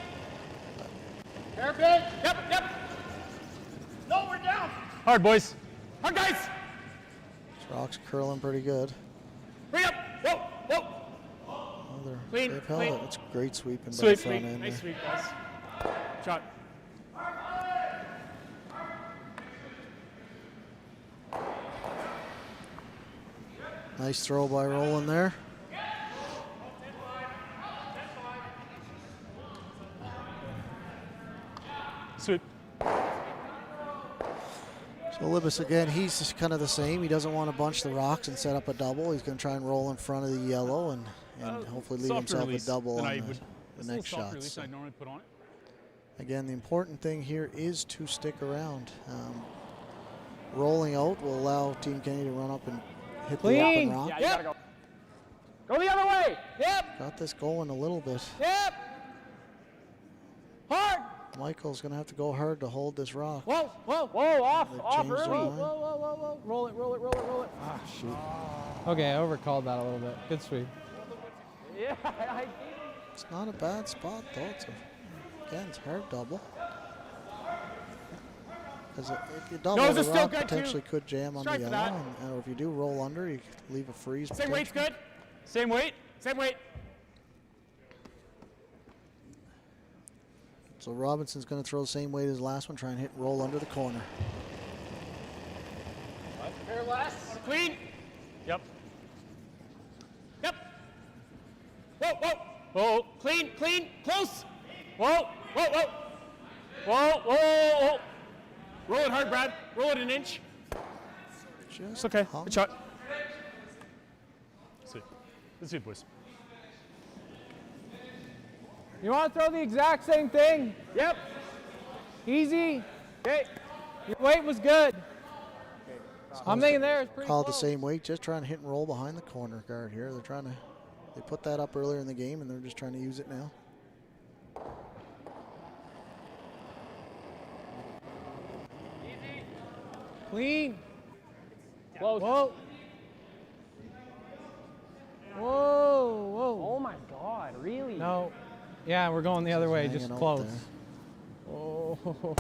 Hairpin. Yep, yep. No, we're down. Hard, boys. Hard, guys. This rock's curling pretty good. Bring up. Whoa, whoa. Oh, Clean, they've held clean. it. It's great sweeping by the Sweep. front end. Nice there. sweep, guys. Shot. Nice throw by Roland there. Sweep. So Libis again, he's just kind of the same. He doesn't want to bunch the rocks and set up a double. He's going to try and roll in front of the yellow and hopefully leave Softer himself release a double than on I would- the it's a little next softer shot. release So than I normally put on it. again, the important thing here is to stick around. Rolling out will allow Team Kennedy to run up and hit the Clean. open rock. Yeah, you gotta go. Go the other way. Yep, Got this going a little bit. yep. Hard. Michael's going to have to go hard to hold this rock. Whoa, whoa, whoa, off, They've off changed their early. mind. Whoa, whoa, whoa, whoa. Roll it, roll it, roll it, roll it. Ah, shoot. Okay, I overcalled that a little bit. Good sweep. Yeah, I It's not a bad spot, though. Again, it's hard double. Because if you double, Nose the is still rock good, too. potentially could jam on Strike the for yellow. that. Or if you do roll under, you could leave a freeze. Same weight's potentially. good. Same weight. Same weight. So Robinson's going to throw the same weight as last one, try and hit and roll under the corner. Here last. Clean. Yep. Yep. Whoa, whoa. Oh, Clean, clean, close. Whoa, whoa, whoa. Whoa, whoa, whoa. Roll it hard, Brad. Roll it an inch. Just It's okay. hung. Good shot. sweep. Good sweep, boys. You want to throw the exact same thing? Yep. Easy. Okay. Your weight was good. I'm thinking there is pretty Called the close. same weight, just trying to hit and roll behind the corner guard here. They're trying to, they put that up earlier in the game and they're just trying to use it now. Clean. Close. Whoa. Whoa, whoa. Oh my God, really? No. Yeah, we're going the other way. Hanging Just out close. there. Oh,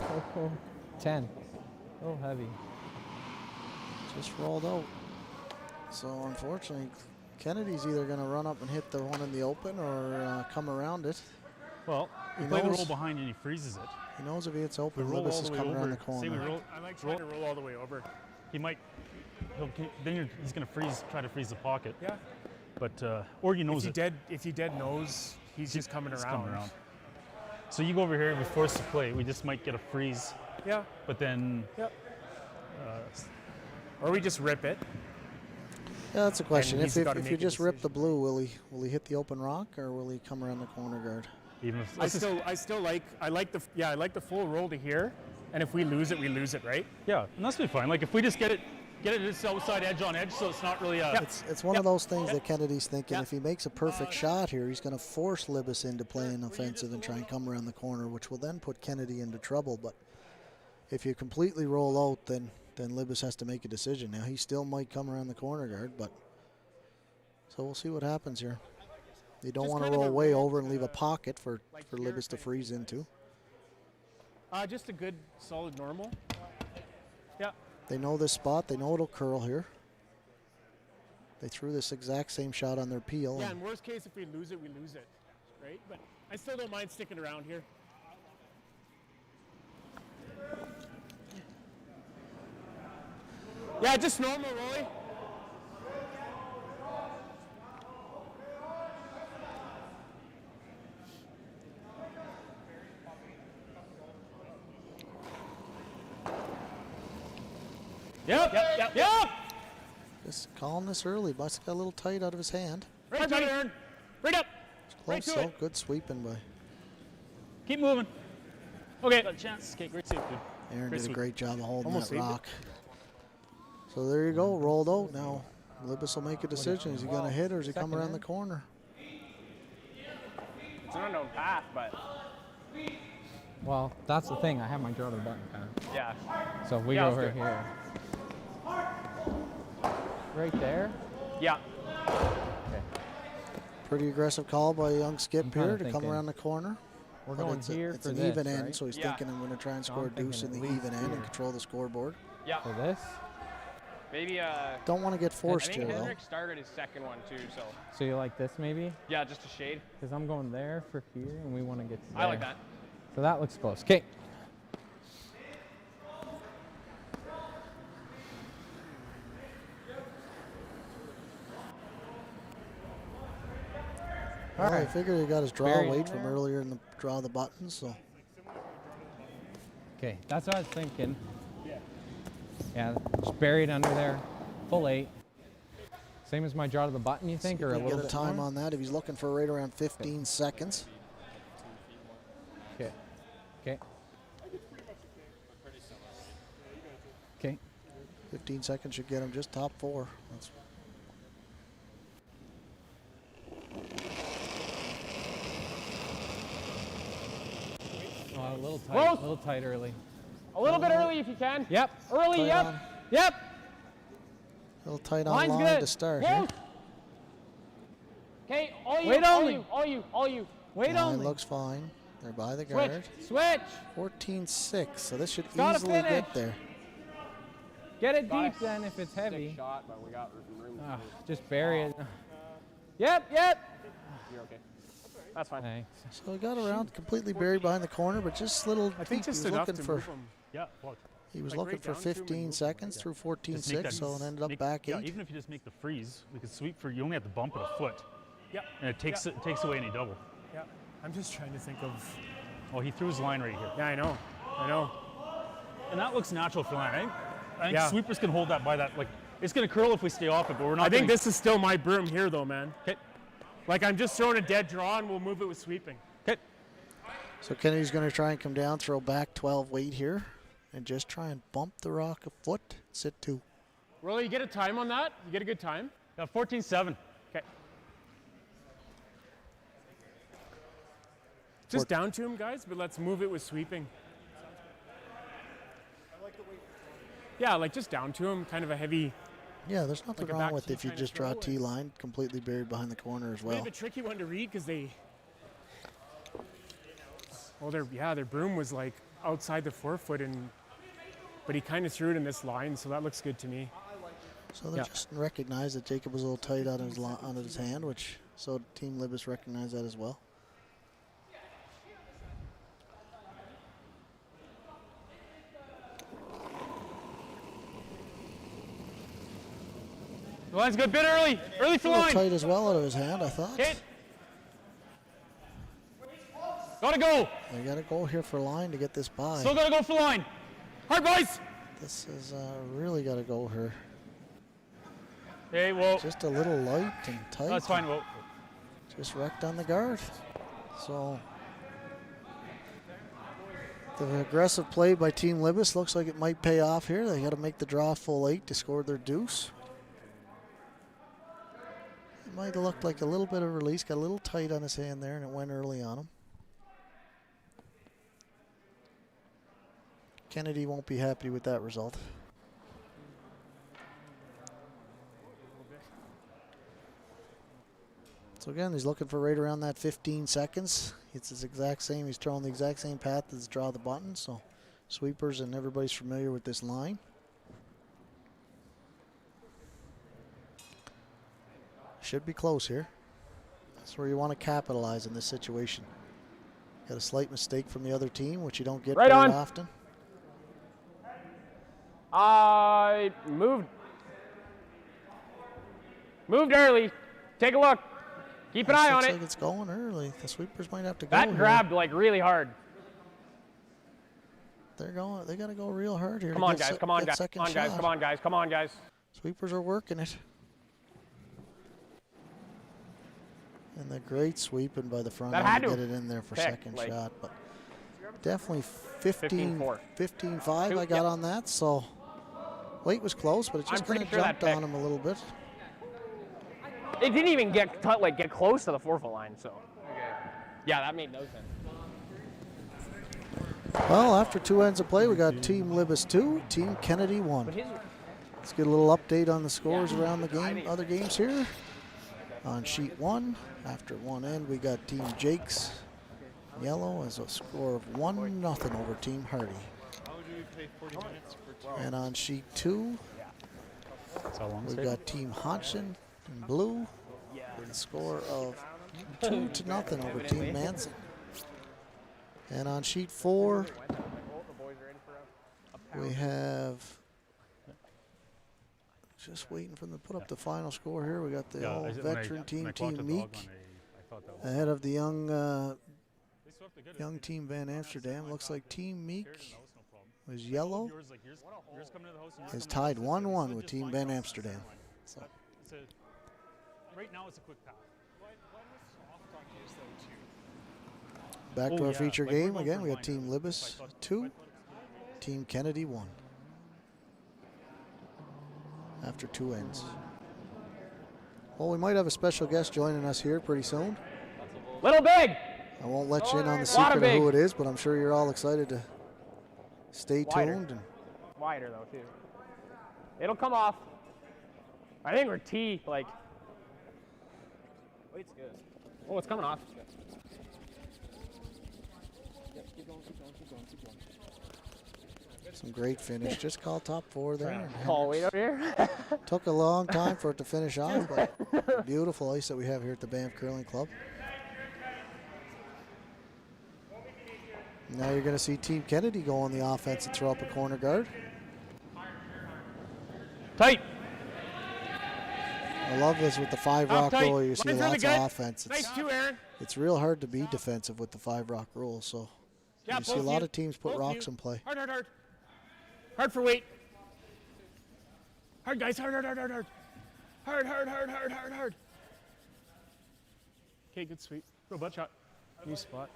10. Oh, heavy. Just rolled out. So unfortunately, Kennedy's either going to run up and hit the one in the open or come around it. Well, we He play the knows- roll behind and he freezes it. He knows if he hits We open, roll Libis all is the way coming over. around the Say we corner. roll. I like trying to roll all the way over. He might. He's going to freeze. Try to freeze the pocket. Yeah. But or he knows it. If you dead knows, he's just coming It's around. coming around. So you go over here and we force the play. We just might get a freeze, Yeah. but then Yep. Or we just rip it. Yeah, that's a question. he's If gotta you make a just rip the decision. blue, will he hit the open rock or will he come around the corner guard? even if I like the full roll to here, and if we lose it, right? yeah, and that's be fine. Like if we just get it this outside edge on edge, so it's not really a. It's one of those things that Kennedy's thinking if he makes a perfect shot here, he's going to force Libis into playing offensive and try and come around the corner, which will then put Kennedy into trouble. But if you completely roll out, then Libis has to make a decision. Now he still might come around the corner guard, but so we'll see what happens here. You don't Just want to kind of roll a way red, over and leave a pocket for like Libis to here, freeze into. Just a good, solid normal. Yeah. They know this spot. They know it'll curl here. They threw this exact same shot on their peel. Yeah, and in worst case, if we lose it, right? But I still don't mind sticking around here. So we'll see what happens here. The don't want to roll way over and leave a pocket for Libis to freeze into. They know this spot. They know it'll curl here. They threw this exact same shot on their peel. Yeah, in worst case, if we lose it, we lose it. Right? But I still don't mind sticking around here. Yeah, just normal, Rolly. Yep. Just calling this early. Must have got a little tight out of his hand. Right, buddy. Aaron. Right up. Right Close to though. it. Good sweeping by Keep moving. Okay. Got a chance. Okay, great sweep, dude. Aaron. Great Did a sweep. great job of holding Almost that saved it. rock. So there you go. Rolled out. Now Libas will make a decision. Is he going to hit or is he coming around the corner? It's an unknown path, but Well, that's the thing. I have my draw to the button pad. yeah. So if we Yeah, go let's over do it. here. Right there. Yeah. Okay. Pretty aggressive call by young Skip I'm kinda here to come thinking around the corner. We're But going it's here it's for an this, even end, right? so he's Yeah. thinking I'm going to try and So score a I'm thinking deuce in at the least even end and here. control the scoreboard. Yeah. For this. Maybe Don't want to get I forced think here though. Hendrick started his second one too, so So you like this maybe? yeah, just a shade. Because I'm going there for here, and we want to get to there. I like that. So that looks close. Okay. Well, I figured he got his draw Buried weight in from there. earlier in the draw of the buttons, so Okay, that's what I was thinking. Yeah, just buried under there. Full 8. Same as my draw to the button, you think, see if or we a can little get a bit time more? on that. If he's looking for right around 15 seconds. Okay. Okay. Okay. 15 seconds should get him just top 4. That's Oh, a little tight. Close. A little tight early. A little bit early if you can. Yep. Early, tight yep. on, Yep. a little tight on Line's line good. to start here. Close. Okay, all you, Wait all only. you, all you, all you. Wait Line only. looks fine. They're by the Switch. guard. Switch. 14-6, so this should Gotta easily finish. get there. Get it Got deep it. then if it's heavy. Sick shot, but we got room. Ah, just bury it. Yep, yep. You're okay. That's fine. Thanks. So he got around completely buried behind the corner, but just little I think deep. just He was enough looking to for move him. Yeah. Well, he was like looking right for down to him and 15 move him. seconds through just make 14-6, that- so it ended up make- back 8. Yeah, even if you just make the freeze, we could sweep for. You only have to bump it a foot, Yeah. and it takes it takes away any double. Yeah. I'm just trying to think of. Oh, he threw his line right here, Yeah, I know. I know. and that looks natural for line. I think Yeah. sweepers can hold that by that. Like it's gonna curl if we stay off it, but we're not. I think gonna- this is still my broom here, though, man. Okay. Like I'm just throwing a dead draw, and we'll move it with sweeping. Okay. So Kennedy's going to try and come down, throw back 12 weight here, and just try and bump the rock a foot, sit 2. Rolly, you get a time on that? You get a good time? Yeah, 14-7. Okay. Just down to him, guys, but let's move it with sweeping. Yeah, like just down to him, kind of a heavy. Yeah, there's nothing Like a wrong back with tee if you kinda just draw throw, T-line, completely buried behind the corner as Bit of well. a tricky one to read because they. Well, their broom was like outside the 4-foot, but he kind of threw it in this line, so that looks good to me. So they Yeah. just recognized that Jacob was a little tight out of his hand, which so Team Libas recognized that as well. The line's good. Bit early. Early A for little line. tight as well out of his hand, I thought. Okay. Gotta go. They got to go here for line to get this by. Still gotta go for line. Hard boys. This is really got to go here. Hey, well, Just a little light and tight. that's fine. Well, Just wrecked on the guard. So the aggressive play by Team Libas looks like it might pay off here. They got to make the draw full 8 to score their deuce. It might have looked like a little bit of release, got a little tight on his hand there, and it went early on him. Kennedy won't be happy with that result. So again, he's looking for right around that 15 seconds. It's his exact same. He's throwing the exact same path as draw the button. So sweepers and everybody's familiar with this line. Should be close here. That's where you want to capitalize in this situation. Got a slight mistake from the other team, which you don't get Right very on. often. Moved early. Take a look. Keep an eye on Looks it. like it's going early. The sweepers might have to go. That here. grabbed like really hard. They're going. They got to go real hard here. Come to on, get guys. Come on, get guys. second Come on, guys. shot. Come on, guys. Come on, guys. Sweepers are working it. And the great sweeping by the front That end had to to get it in there for pick, second like- shot. But definitely 15-5 Two, I got yep. on that. So weight was close, but it just I'm kind pretty of sure that jumped on pick. him a little bit. It didn't even get close to the 4-foot line, so. Yeah, that made no sense. Well, after 2 ends of play, we got Team Libis 2, Team Kennedy 1. Let's get a little update on the scores around the game, other games here. On sheet 1, after 1 end, we got Team Jakes yellow as a score of 1-0 over Team Hardy. And on sheet 2, That's how long we it's got Team Hodgson in blue with a score of 2-0 over Team Manson. And on sheet 4, we have, just waiting for them to put up the final score here. We got the old veteran team, Team Meek, ahead of the young team Van Amsterdam. Looks like Team Meek was yellow, is tied 1-1 with Team Van Amsterdam. So. Right now it's a quick pass. Back to our feature game again. We got Team Libis 2, Team Kennedy 1. After 2 ends. Well, we might have a special guest joining us here pretty soon. Little big. I won't let you in on the secret of who it is, but I'm sure you're all excited to stay tuned. And Wider though too. It'll come off. I think we're T like. Weight's good. Oh, it's coming off. some great finish. Just called top 4 there. Call weight up here. Took a long time for it to finish off, but beautiful ice that we have here at the Banff Curling Club. Now you're going to see Team Kennedy go on the offense and throw up a corner guard. Tight. I love this with the 5-rock tight. rule. You see Line's really lots good. of offense. Nice too, Aaron. It's real hard to be defensive with the 5-rock rule. So Yeah, you see a both lot you. of teams put Both rocks you. in play. Hard, hard, hard. Hard for weight. Hard, guys. Hard, hard, hard, hard, hard. Hard, hard, hard, hard, hard, hard. Okay, good sweep. Go butt shot. New spot.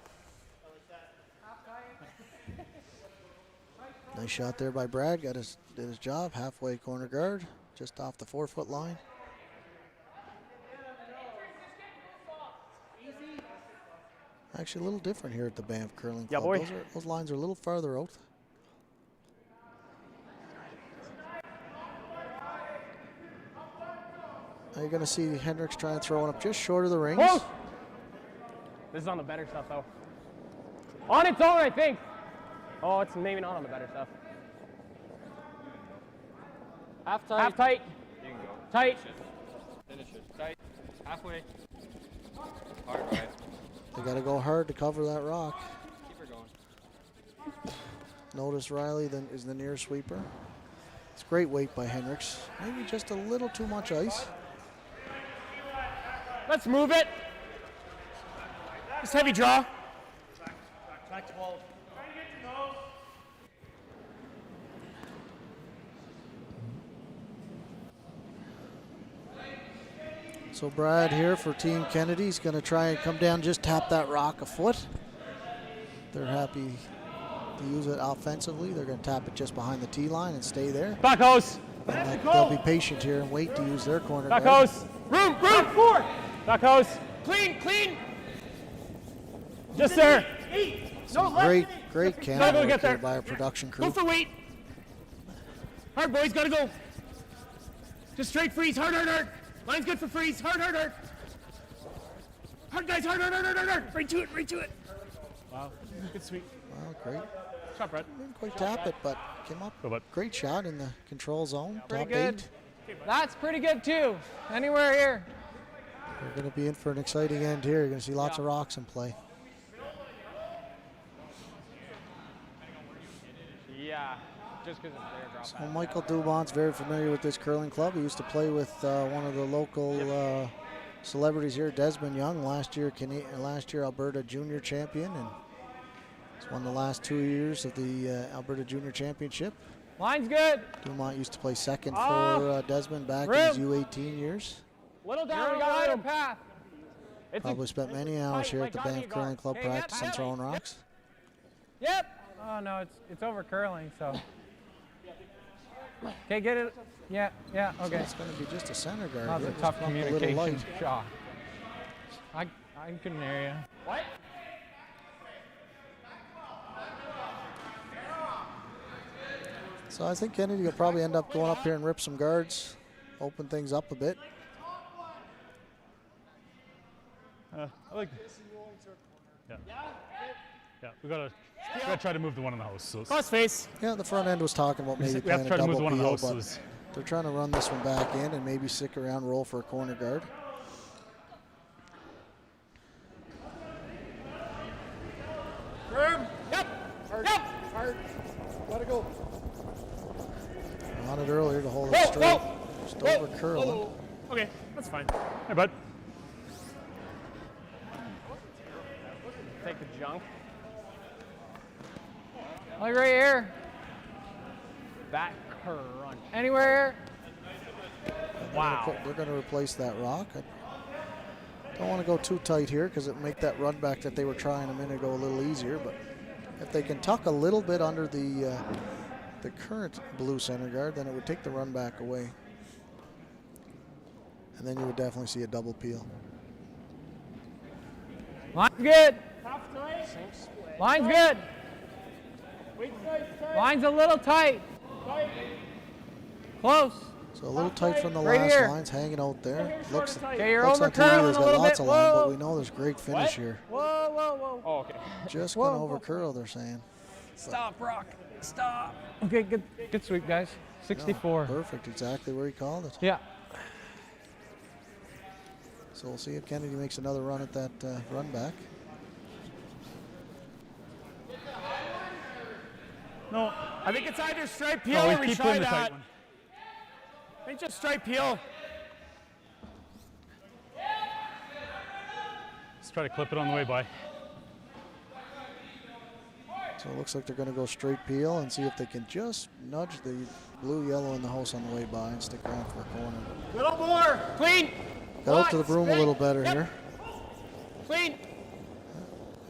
Nice shot there by Brad. Did his job. Halfway corner guard, just off the 4-foot line. Actually, a little different here at the Banff Curling Club. Yeah, boy. Those lines are a little farther out. Now you're going to see Hendricks try and throw it up just short of the rings. Close. This is on the better stuff, though. On its own, I think. Oh, it's maybe not on the better stuff. Half tight. Half tight. You can go. Tight. Finish it. Tight. Halfway. Hard right. They got to go hard to cover that rock. Keep her going. Notice Riley then is the near sweeper. It's great weight by Hendricks. Maybe just a little too much ice. Let's move it. Just heavy draw. So Brad here for Team Kennedy is going to try and come down, just tap that rock a foot. They're happy to use it offensively. They're going to tap it just behind the tee line and stay there. Back hose. And they'll be patient here and wait to use their corner Back guard. hose. Room. Four. Back hose. Clean. Just there. Some great camera Gotta go work get here there. by our production crew. Go for weight. Hard, boys. Gotta go. Just straight freeze. Hard. Line's good for freeze. Hard. Hard, guys. Hard. Right to it. Wow. Good sweep. Well, great. Shot, Brett. Didn't quite tap it, but came up. Go, bud. Great shot in the control zone. Pretty Top good. 8. That's pretty good too. Anywhere here. We're going to be in for an exciting end here. You're going to see lots of rocks in play. Yeah. just because it's their drop So pass. Michael Dubon's very familiar with this curling club. He used to play with one of the local celebrities here, Desmond Young, last year Alberta Junior Champion, and he's won the last 2 years of the Alberta Junior Championship. Line's good. Dumont used to play second for Desmond back in his U18 years. Little down, we got wider path. Probably spent many hours here at the Banff Curling Club Hey, yep, practicing yep. throwing rocks. Yep. Oh no, it's over curling, so. Okay, get it. Yeah, okay. It's going to be just a center guard. That was here, a just tough up a little communication light. shot. I couldn't hear you. What? So I think Kennedy will probably end up going up here and rip some guards, open things up a bit. I like. Yeah. Yeah, we gotta try to move the one in the house. So Cross face. Yeah, the front end was talking about maybe we have playing to a try to move double the one in the peel, house. but So it's- they're trying to run this one back in and maybe stick around, roll for a corner guard. Yep. Hard. Let it go. On it earlier to hold it straight. Just over curling. Okay, that's fine. Hey, bud. Take the junk. Like right here. That crunch. Anywhere. Wow. They're going to replace that rock. I don't want to go too tight here because it'll make that run back that they were trying a minute ago a little easier. But if they can tuck a little bit under the current blue center guard, then it would take the run back away. And then you would definitely see a double peel. Line's good. Line's good. Line's a little tight. Close. So a little tight from the Right last here. lines, hanging out there. Looks Okay, you're looks over on TV there's curling a got little lots bit. of line, but Whoa. we know there's great finish here. Whoa. Oh, okay. Just Whoa, going to whoa. over curl, they're saying. Stop, Rock. Stop. Okay, good sweep, guys. 64. Perfect, exactly where he called it. Yeah. So we'll see if Kennedy makes another run at that run back. No, I think it's either straight peel no, or we we keep try doing the that. tight one. I think just straight peel. Let's try to clip it on the way by. So it looks like they're going to go straight peel and see if they can just nudge the blue yellow in the house on the way by and stick around for a corner. Little more. Clean. Got out to the broom a little better Yep. here. Clean.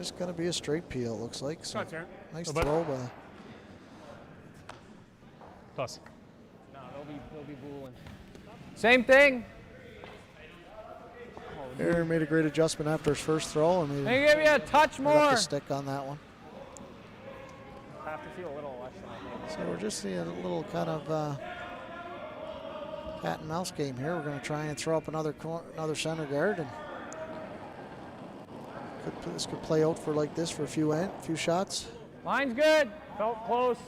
It's going to be a straight peel, it looks like. So Shot turn. nice Oh, bud. throw by. Toss. No, they'll be booling. Same thing. Aaron made a great adjustment after his first throw and They he give you a touch put up more. the stick on that one. I have to feel a little less than I think. So we're just seeing a little kind of cat and mouse game here. We're going to try and throw up another center guard, and this could play out for like this for a few shots. Line's good. Felt close.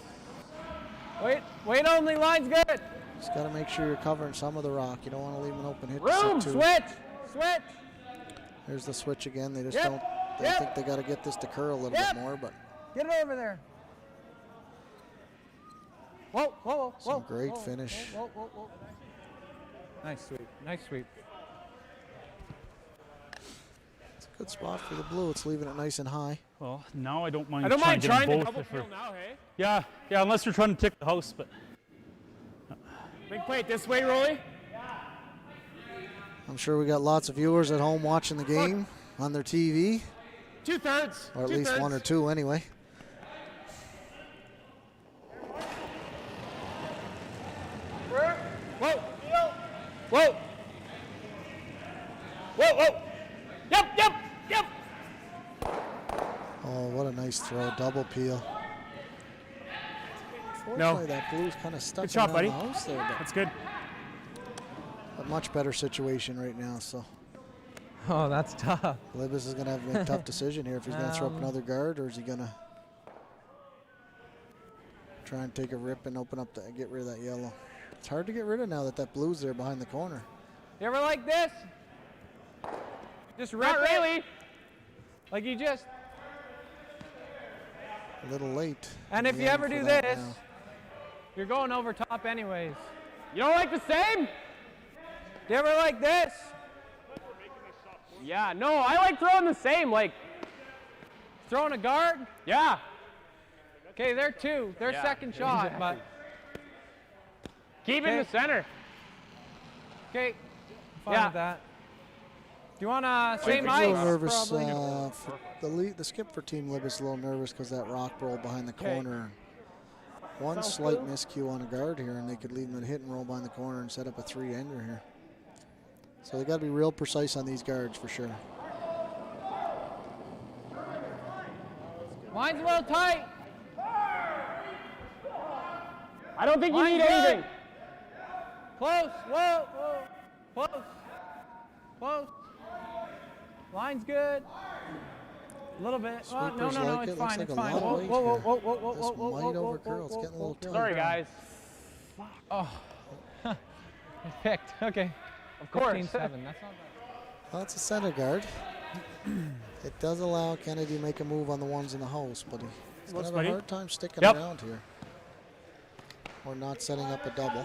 Wait only. Line's good. Just got to make sure you're covering some of the rock. You don't want to leave an open hit Room. to sit to. Switch. There's the switch again. They just Yep. don't. They Yep. think they got to get this to curl a little Yep. bit more, but Get it over there. Whoa. some great finish. Whoa. Nice sweep. It's a good spot for the blue. It's leaving it nice and high. Well, now I don't mind. I don't mind trying trying to to get them double both. If peel we're, now, hey? yeah, unless you're trying to tick the house, but Big plate this way, Rolly. I'm sure we got lots of viewers at home watching the game on their TV, 2/3. or at least one or two anyway. Whoa. Yep. Oh, what a nice throw. Double peel. Unfortunately, that blue's kind of stuck Good shot, around buddy. the house there, but That's good. a much better situation right now. So Oh, that's tough. Libas is going to have to make a tough decision here if he's going to throw up another guard, or is he going to try and take a rip and open up get rid of that yellow. It's hard to get rid of now that blue's there behind the corner. You ever like this? Just rip Not it. really. Like you just. A little late. And in if the you end ever for do that this, now. You're going over top anyways. You don't like the same? Do you ever like this? Yeah, no, I like throwing the same. Like, Throwing a guard? yeah. Okay, they're two. Their Yeah, second shot, exactly. but Keep it in the Okay. center. okay. Fine Yeah. with that. Do you want to He's same a ice? little nervous. Probably. For the skip for Team Lib is a little nervous because that rock roll behind the Okay. corner. One slight miscue on a guard here, and they could leave him a hit and roll behind the corner and set up a 3-ender here. So they got to be real precise on these guards for sure. Line's a little tight. I don't think you Line's need good. anything. Close. Whoa, whoa. Close. Close. Line's good. A little bit. Oh, no, Sweepers no, no, like it's it. Looks fine, like it's a fine. lot of Whoa, weight whoa, whoa, here. whoa, whoa, whoa, This whoa, whoa, might whoa, overcurl. It's whoa, getting a little tight. Sorry, guys. Oh. It picked. Okay. Of course. 15-7. That's not bad. Well, it's a center guard. It does allow Kennedy to make a move on the ones in the house, but he's going to have a hard time sticking Yep. around here. Or not setting up a double.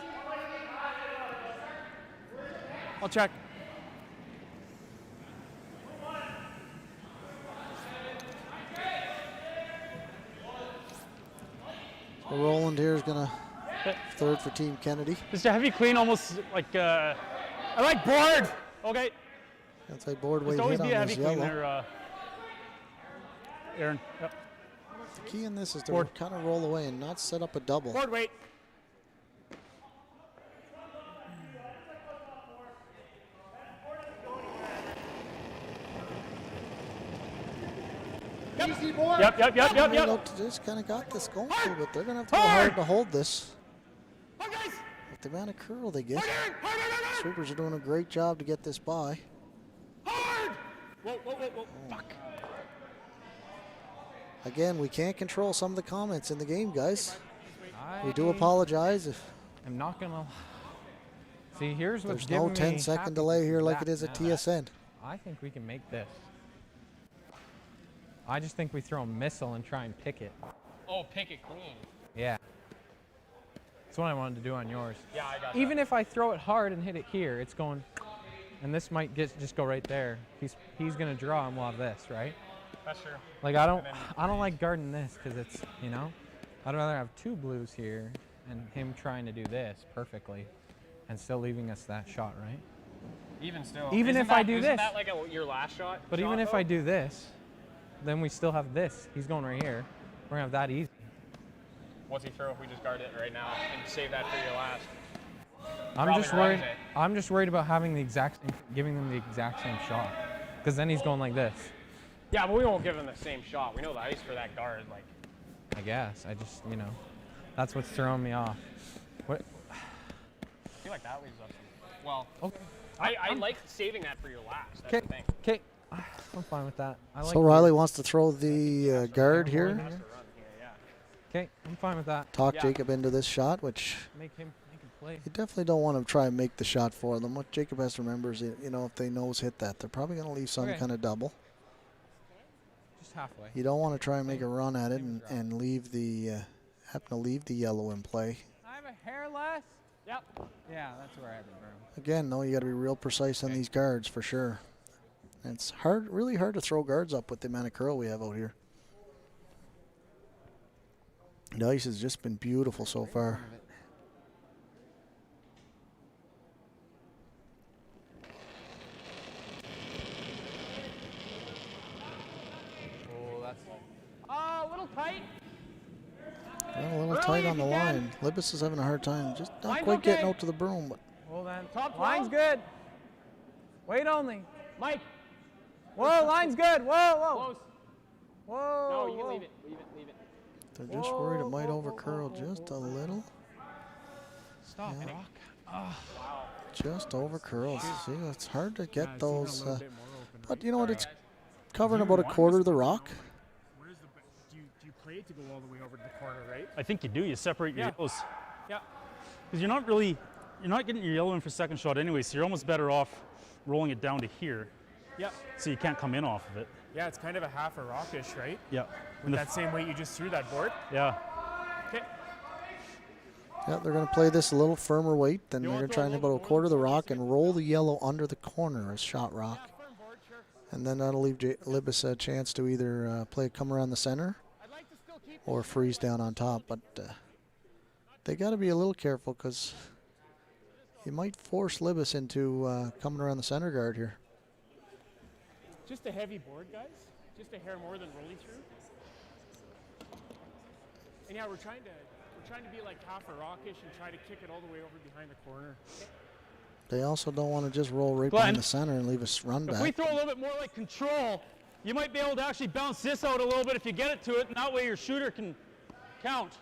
I'll check. So Roland here is going to third for Team Kennedy. Just to have you clean almost like, I like board. okay. Outside board weight Just always hit be a on heavy this clean yellow. there, Aaron. Yep. The key in this is to Board. kind of roll away and not set up a double. Board weight. Yep. Look, just kind of got this going, but they're going to have to go hard to hold this. With the amount of curl they get, Sweepers are doing a great job to get this by. Fuck. Again, we can't control some of the comments in the game, guys. We do I apologize if am not gonna. See, here's what's there's no giving me 10-second happy delay here is like that it is at now. TSN. I think we can make this. I just think we throw a missile and try and pick it. Oh, pick it clean. Yeah. That's what I wanted to do on yours. Yeah, I got Even if I throw it hard and hit it here, it's going, and this might just go right there. He's gonna draw and we'll have this, right? That's true. Like I don't like guarding this because it's, you know, I'd rather have two blues here and him trying to do this perfectly, and still leaving us that shot, right? Even still. Even Isn't if I that- do isn't this. that like your last shot? But even if I do this, then we still have this. He's going right here. We're gonna have that easy. What's he throw if we just guard it right now and save that for your last? I'm Probably just right, worried. isn't it? I'm just worried about having the exact same, giving them the exact same shot, because then he's going like this. Yeah, but we won't give him the same shot. We know the ice for that guard. Like, I guess I just, you know, that's what's throwing me off. What? I feel like that leaves us. Well, Okay. I like saving that for your last. That's Okay. the thing. Okay. I'm fine with that. I like So Riley wants to throw the guard here. Has to run here, yeah. Okay, I'm fine with that. Talk Yeah. Jacob into this shot, which Make him play. you definitely don't want to try and make the shot for them. What Jacob has to remember is, you know, if they nose hit that, they're probably going to leave some Okay. kind of double. Just halfway. You don't want to try and make a run at it and leave the happen to leave the yellow in play. I have a hair less. Yep. Yeah, that's where I have it, bro. Again, though, you got to be real precise on these guards for sure. And it's hard, really hard to throw guards up with the amount of curl we have out here. The ice has just been beautiful so far. Oh, that's. Oh, a little tight. Well, a little tight on the line. Libis is having a hard time, just not Line's quite getting okay. out to the broom. But Hold on. Top 12. Line's good. Wait only. Mike. Whoa, line's good. Whoa, whoa. Close. Whoa. No, you whoa. leave it. Leave it. they're just worried it might overcurl just a little. Stop, Yeah. Rock. Just overcurls. See, it's hard to get Yeah, those. it's even a little bit more open, But right? you know what? It's covering about a quarter of the rock. Where's the? Do you play it to go all the way over to the corner, right? I think you do. You separate your Yeah. yellows. Yeah. Because you're not getting your yellow in for second shot anyway, so you're almost better off rolling it down to here, Yeah. so you can't come in off of it. Yeah, it's kind of a half a rockish, right? Yeah. With that same weight you just threw that board. Yeah. Okay. Yeah, they're going to play this a little firmer weight. Then they're going to try and about a quarter of the rock and roll the yellow under the corner as shot rock. And then that'll leave Libis a chance to either play come around the center or freeze down on top. But they got to be a little careful because you might force Libis into coming around the center guard here. Just a heavy board, guys. Just a hair more than rolling through. And yeah, we're trying to be like half a rockish and try to kick it all the way over behind the corner. They also don't want to just roll right Glenn, behind the center and leave us run If back. we throw a little bit more like control, you might be able to actually bounce this out a little bit if you get it to it, and that way your shooter can count.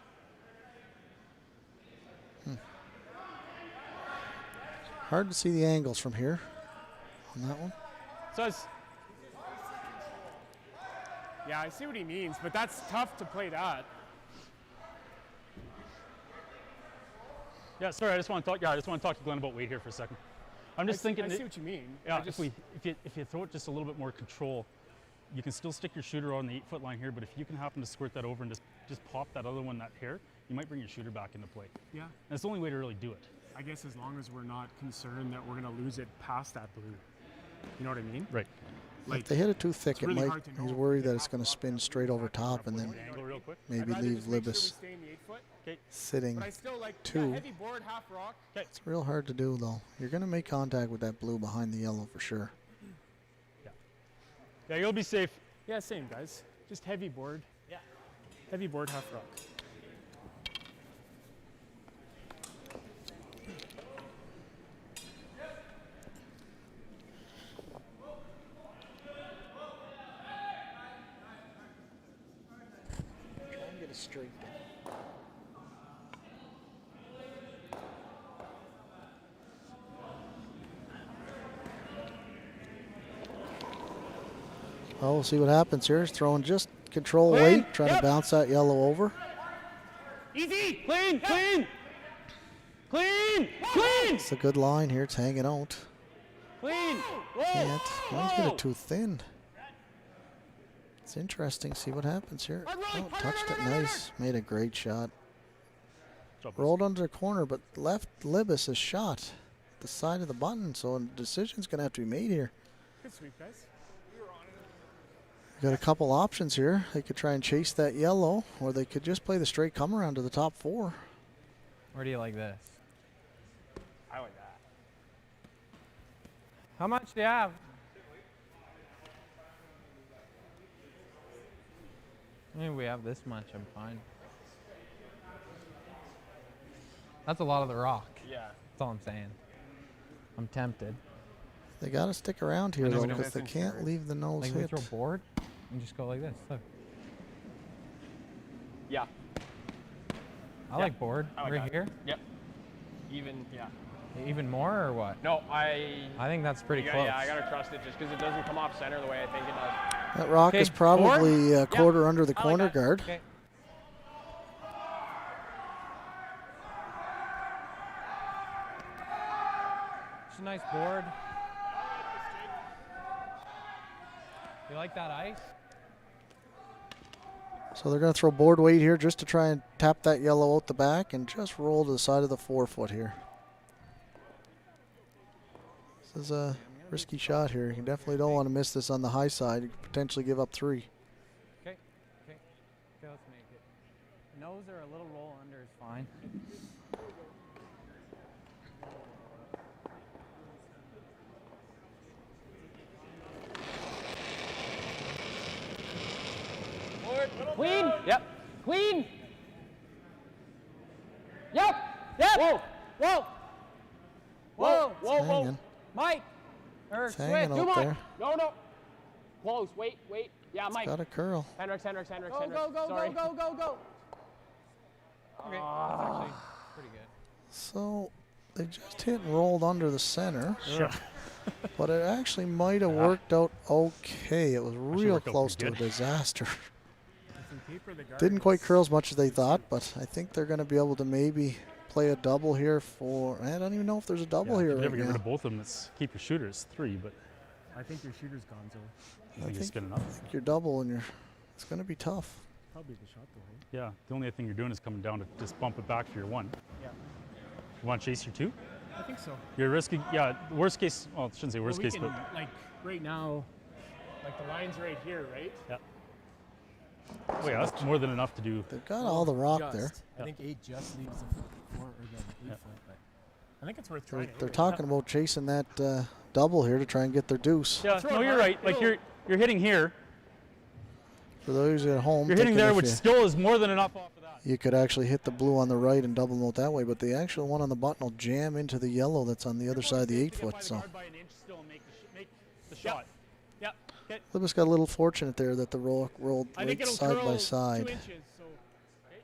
Hard to see the angles from here on that one. So it's, Yeah, I see what he means, but that's tough to play that. yeah, sorry, I just want to talk to Glenn about weight here for a second. I'm just thinking. I that- see what you mean. Yeah, I just, if you throw it just a little bit more control, you can still stick your shooter on the 8-foot line here, but if you can happen to squirt that over and just pop that other one, that hair, you might bring your shooter back into play. yeah, And that's the only way to really do it. I guess as long as we're not concerned that we're going to lose it past that blue. You know what I mean? Right. Like, If they hit it too thick, it really might. hard to He's know worried if that they it's have going to to spin straight over top and then Angle real quick. I'd maybe rather leave just make sure we Libis stay in the 8-foot, sitting. but I still like two. heavy board, half rock. It's real hard to do though. You're going to make contact with that blue behind the yellow for sure. Yeah, you'll be safe. Yeah, same guys. Just heavy board. Yeah. Heavy board, half rock. Try and get it straight down. Well, we'll see what happens here. He's throwing just control weight, trying to bounce that yellow over. Easy! Clean! Clean! Clean! Clean! It's a good line here. It's hanging out. Clean! Can't. Mine's get it too thin. It's interesting. See what happens here. Oh, touched it nice. Made a great shot. Rolled under the corner, but left Libis a shot at the side of the button, so a decision's going to have to be made here. Good sweep, guys. Got a couple options here. They could try and chase that yellow, or they could just play the straight come around to the top four. Or do you like this? I like that. How much do you have? Maybe we have this much. I'm fine. That's a lot of the rock. Yeah. That's all I'm saying. I'm tempted. They got to stick around here, I know though, we don't because they have can't insurance. leave the nose Like we hit. throw board and just go like this. Look. Yeah. I like board. I like right that. here. Yep. Even, yeah. Even more or what? No, I think that's pretty yeah, close. Yeah, I gotta trust it just because it doesn't come off center the way I think it does. That rock is Okay, probably a quarter under the I like corner that. guard. Okay. It's a nice board. You like that ice? So they're going to throw board weight here just to try and tap that yellow out the back and just roll to the side of the 4-foot here. This is a risky shot here. You definitely don't want to miss this on the high side. You could potentially give up 3. Okay. Okay. Okay, let's make it. Nose or a little roll under is fine. Clean. Yep. Clean. Yep. Yep. Whoa. Whoa. Whoa. Whoa. It's Whoa. hanging. Mike! Or It's Swift! hanging Come out on. there. No, no. Close. Wait, wait. Yeah, Mike. Got a curl. Hendricks. Go, go, Sorry. go, go, go, go! Okay, that's actually pretty good. So they just hit and rolled under the center. But it actually might have worked out okay. It was real worked out close to pretty a good. disaster. Some paper, the guard Didn't quite is- curl as much as they thought, but I think they're going to be able to maybe play a double here for. I don't even know if there's a double Yeah, here if you right ever get rid now. of both of them, it's keep your shooters 3, but I think your shooter's gone, so. I think it's good enough. You're double and it's going to be tough. probably the shot though, right? Yeah, the only thing you're doing is coming down to just bump it back for your 1. Yeah. You want to chase your 2? I think so. You're risking, yeah, worst case, well, I shouldn't say worst Well, we case, can, but like right now, like the line's right here, right? yeah. Oh yeah, that's more than enough to do. They've got all the rock there. I think 8 just leaves the 4 or the 8 foot, but I think it's worth trying. They're talking about chasing that double here to try and get their deuce. Yeah, Throw no, it you're hard. right. Like you're hitting here. For those at home, You're hitting thinking there, if which still is more than enough off of that. you could actually hit the blue on the right and double note that way, but the actual one on the button will jam into the yellow that's on the other side of the 8 foot. So By an inch still and make the shot. Yeah. Okay. Libus got a little fortunate there that the roll rolled I think right it'll side curl by 2 side. inches. So. Okay.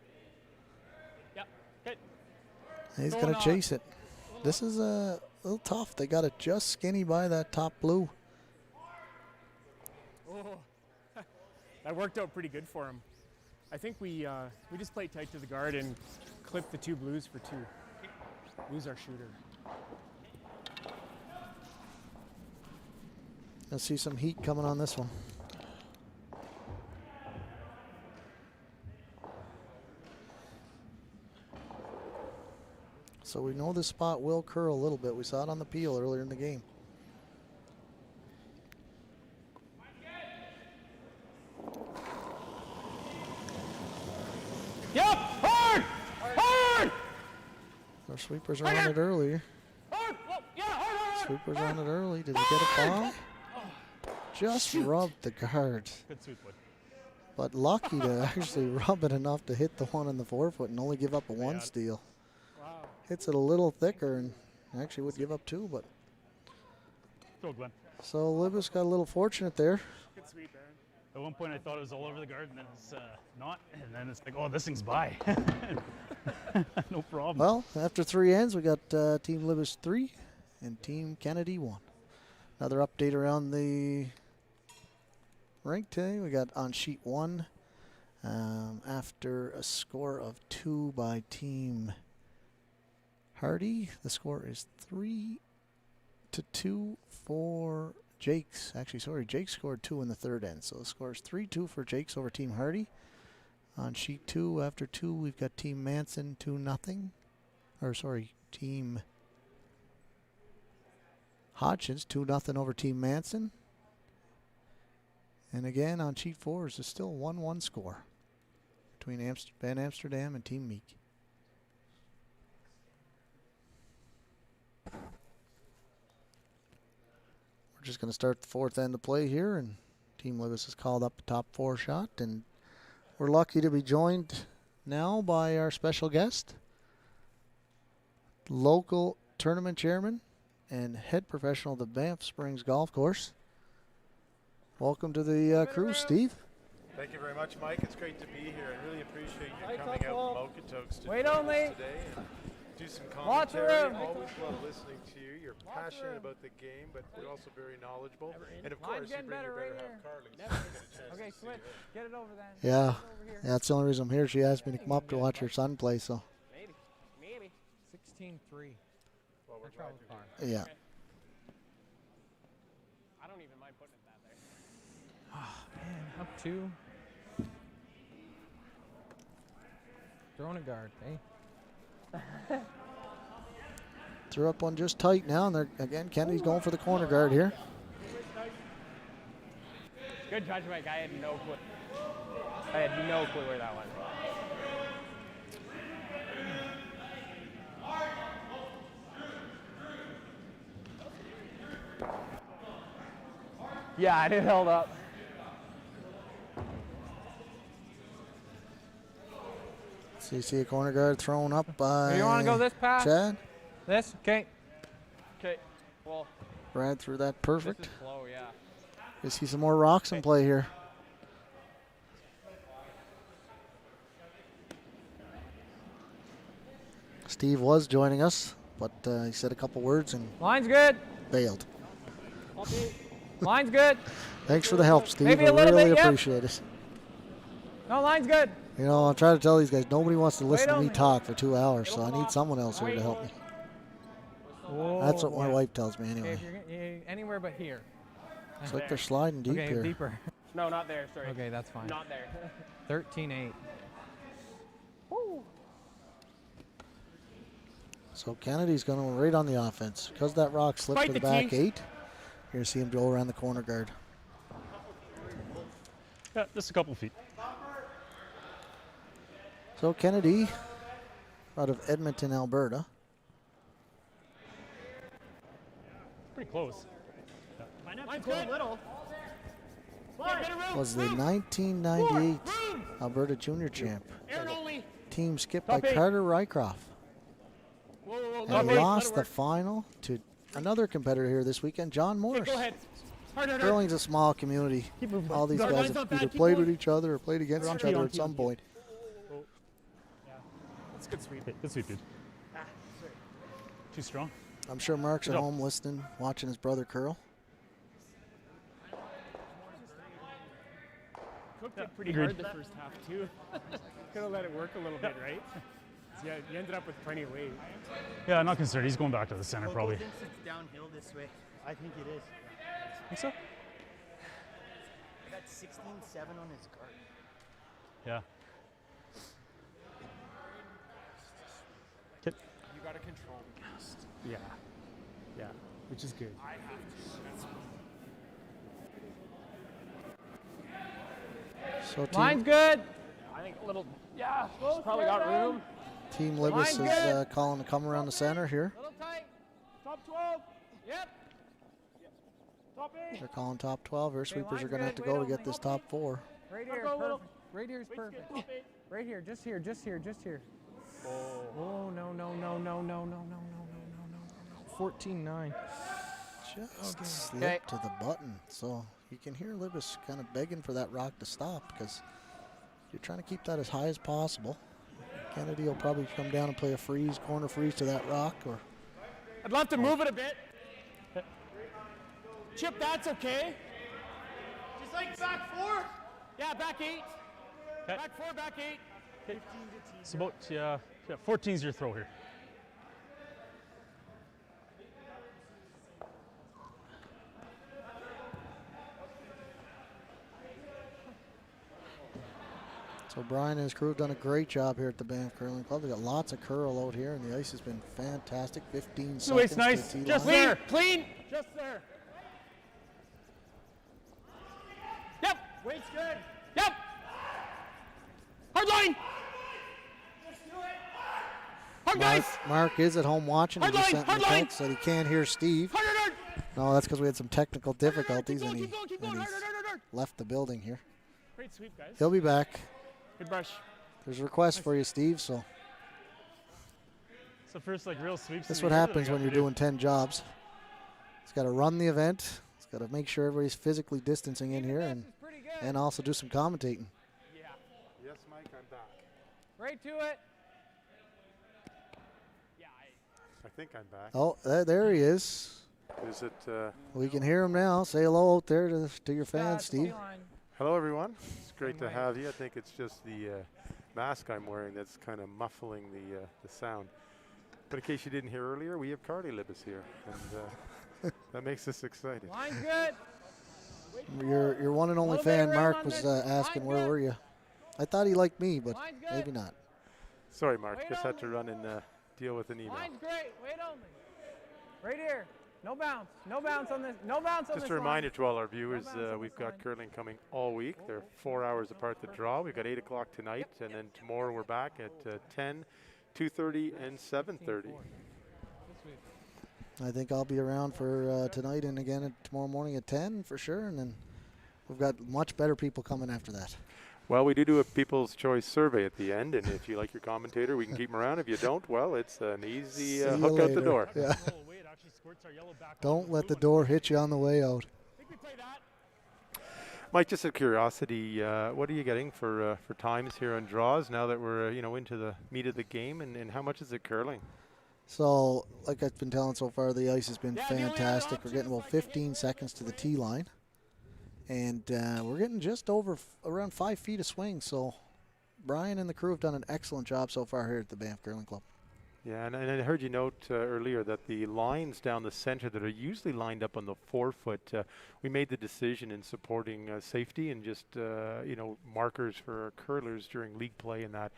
Yeah. Okay. He's Going gonna on. chase it. This is a little tough. They got it just skinny by that top blue. Oh, that worked out pretty good for him. I think we just played tight to the guard and clipped the 2 blues for 2. Lose our shooter. You'll see some heat coming on this one. So we know this spot will curl a little bit. We saw it on the peel earlier in the game. Yep. Hard. Hard. Our sweepers are on it earlier. Hard. Oh, yeah. Hard. Sweepers on it early. Did he get a ball? Just rubbed the guard. Good sweep, bud. But lucky to actually rub it enough to hit the one in the 4 foot and only give up a 1 Yeah. steal. Wow. Hits it a little thicker and actually would give up 2, but Go, Glenn. so Libus got a little fortunate there. Good sweep, Aaron. At one point, I thought it was all over the guard, and then it's not. And then it's like, oh, this thing's by. No problem. Well, after 3 ends, we got Team Libus 3 and Team Kennedy 1. Another update around the rink today. We got on sheet 1, after a score of 2 by Team Hardy, the score is 3-2 for Jake's. Actually, sorry, Jake scored 2 in the 3rd end. So the score is 3-2 for Jake's over Team Hardy. On sheet 2, after 2, we've got Team Manson 2-0. Or sorry, Team Hodgins 2-0 over Team Manson. And again, on sheet 4 is still 1-1 score between Van Amsterdam and Team Meek. We're just going to start the 4th end of play here, and Team Libus has called up the top 4 shot, and we're lucky to be joined now by our special guest, local tournament chairman and head professional of the Banff Springs Golf Course. Welcome to the crew, Steve. Thank you very much, Mike. It's great to be here. I really appreciate you coming out from Okotoks to Wait join only. us today and do some Lots of commentary. room. Always love listening to you. You're passionate about the game, but you're also very knowledgeable. And of course, you getting bring better your better right half, Carly. Never. So we get a chance Okay, to see switch. her. Get it over then. Yeah, Over here. that's the only reason I'm here. She asked me to come up to watch her son play, so Maybe. Maybe. 16-3. Well, we're I glad traveled you're far. here. yeah. I don't even mind putting it that there. Man, up 2. Throwing a guard, eh? Threw up one just tight now, and they're again, Kennedy's going for the corner guard here. Good judgment. I had no clue. I had no clue where that went. Yeah, it held up. So you see a corner guard thrown up by You want to go this path? Chad. This? Okay. Okay. Well, Brad threw that this perfect. is slow, yeah. You see some more rocks in play here. Steve was joining us, but he said a couple words and Line's good. bailed. Line's good. Thanks for the help, Steve. Maybe I a little really bit, yep. appreciate it. No, line's good. You know, I'm trying to tell these guys, nobody wants to listen to me only. talk for 2 hours, so I need someone else here to help me. That's what my wife tells me Okay, anyway. if you're anywhere but here. It's like they're sliding deep Okay, here. deeper. No, not there. Sorry. Okay, that's fine. Not there. 13-8. So Kennedy's going to right on the offense. Because that rock slipped Fight to the the back key. 8, you're going to see him go around the corner guard. Yeah, just a couple feet. So Kennedy out of Edmonton, Alberta. Pretty close. Mine's good. Little. Was the 1998 Alberta Junior Champ. Aaron only. Team skipped Top by 8. Carter Rycroft. Whoa, whoa, whoa. And Top he 8. lost Let it the work. final to another competitor here this weekend, John Okay, Morris. go ahead. Hard, hard, hard. Curling's a small community. Keep moving. All these No, guys line's have not bad. either Keep played going. with each other or played against On each key, other on at key, some on key. point. That's a good sweep. Okay, good sweep, dude. Too strong. I'm sure Mark's Good at job. home listening, watching his brother curl. Cook did pretty agreed. hard the first half, too. Could have let it work a little bit, right? So yeah, you ended up with plenty of weight. Yeah, not concerned. He's going back to the center probably. thinks it's downhill this way. I think it is. Think so? I got 16-7 on his card. Yeah. Okay. You got to control the cast. Yeah. Yeah, which is good. So Line's good. I think a little, yeah, she's probably got room. Team Libis is calling to come around the center here. Little tight. Top 12. Yep. Top 8. They're calling top 12. Our sweepers are line's going to have good. to go Wait to get this top 4. Right here, go, Will. perfect. Right here is perfect. Top 8. Right here, just here, just here, just here. Oh, no, no, no, no, no, no, no, no, no, no, no, no. 14-9. Just slipped to the button. So you can hear Libis kind of begging for that rock to stop because you're trying to keep that as high as possible. Kennedy will probably come down and play a freeze, corner freeze to that rock. Or I'd love to move it a bit. Chip, that's okay. Just like back 4? Yeah, back 8. Okay. Back 4, back 8. It's about, yeah, 14 is your throw here. so Brian and his crew have done a great job here at the Banff Curling Club. They got lots of curl out here, and the ice has been fantastic. 15 The weight's seconds nice. to the Just T-line. there. Clean. Just there. Yep. Weight's good. Yep. Hard line. Hard guys. Mark is at home watching. He Hard just line, sent me a hard line. text that he can't hear Steve. Hard, hard, hard. No, that's because we had some technical difficulties and Keep going, keep going. he's Hard, hard, hard, hard. left the building here. Great sweep, guys. He'll be back. Good brush. There's a request for you, Steve. So It's the first like real sweeps. that's in what the year that happens I when got you're to do. doing 10 jobs. He's got to run the event. He's got to make sure everybody's physically distancing in here and also do some commentating. Yeah. Yes, Mike, I'm back. Right to it. Yeah. I think I'm back. Oh, there he is. Is it? We can hear him now. Say hello out there to your fans, Steve. T-line. Hello, everyone. It's great to have you. I think it's just the mask I'm wearing that's kind of muffling the sound. But in case you didn't hear earlier, we have Carly Libis here, and that makes us excited. Line's good. Your one and only Little bit fan, of Mark, room on was this. asking Line's where good. were you. I thought he liked me, but Line's good. maybe not. Sorry, Mark. Wait Just had to only. run and deal with an email. Line's great. Wait only. Right here. No bounce. No bounce on this. No bounce on this. Just a reminder line. to all our viewers, bounce on we've this got line. curling coming all week. They're 4 hours apart the draw. We've got 8 o'clock tonight, and then tomorrow we're back at 10, 2:30, and 7:30. I think I'll be around for tonight and again tomorrow morning at 10 for sure. And then we've got much better people coming after that. Well, we do a People's Choice survey at the end, and if you like your commentator, we can keep him around. If you don't, well, it's an easy See you hook out the later. door. Yeah. Roll away, it actually squirts our yellow back Don't onto let the blue door hit you on the way out. I think we play that. Mike, just out of curiosity, what are you getting for times here on draws now that we're into the meat of the game, and how much is it curling? So, like I've been telling so far, the ice has been Yeah, the only other fantastic. We're option getting is about like to hit 15 it seconds to the tee line. And we're getting just over around 5 feet of swing. So, Brian and the crew have done an excellent job so far here at the Banff Curling Club. Yeah, and I heard you note earlier that the lines down the center that are usually lined up on the forefoot, we made the decision in supporting safety and just, markers for our curlers during league play and that,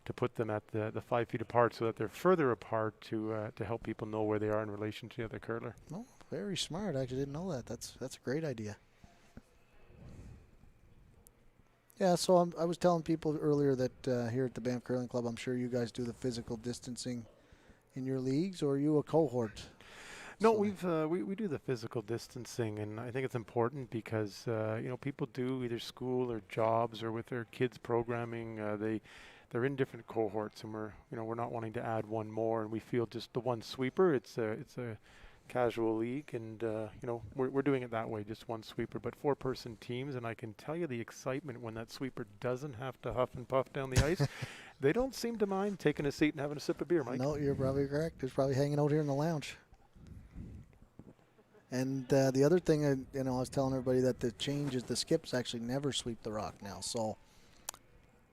to put them at the 5 feet apart so that they're further apart to help people know where they are in relation to the other curler. Oh, very smart. I actually didn't know that. That's a great idea. Yeah, so I was telling people earlier that here at the Banff Curling Club, I'm sure you guys do the physical distancing in your leagues, or are you a cohort? No, we do the physical distancing, and I think it's important because people do either school or jobs or with their kids programming. They're in different cohorts, and we're not wanting to add one more, and we feel just the one sweeper. It's a casual league, and we're doing it that way, just one sweeper, but 4-person teams. And I can tell you the excitement when that sweeper doesn't have to huff and puff down the ice. They don't seem to mind taking a seat and having a sip of beer, Mike. No, you're probably correct. There's probably hanging out here in the lounge. And the other thing, I was telling everybody that the change is the skips actually never sweep the rock now. So,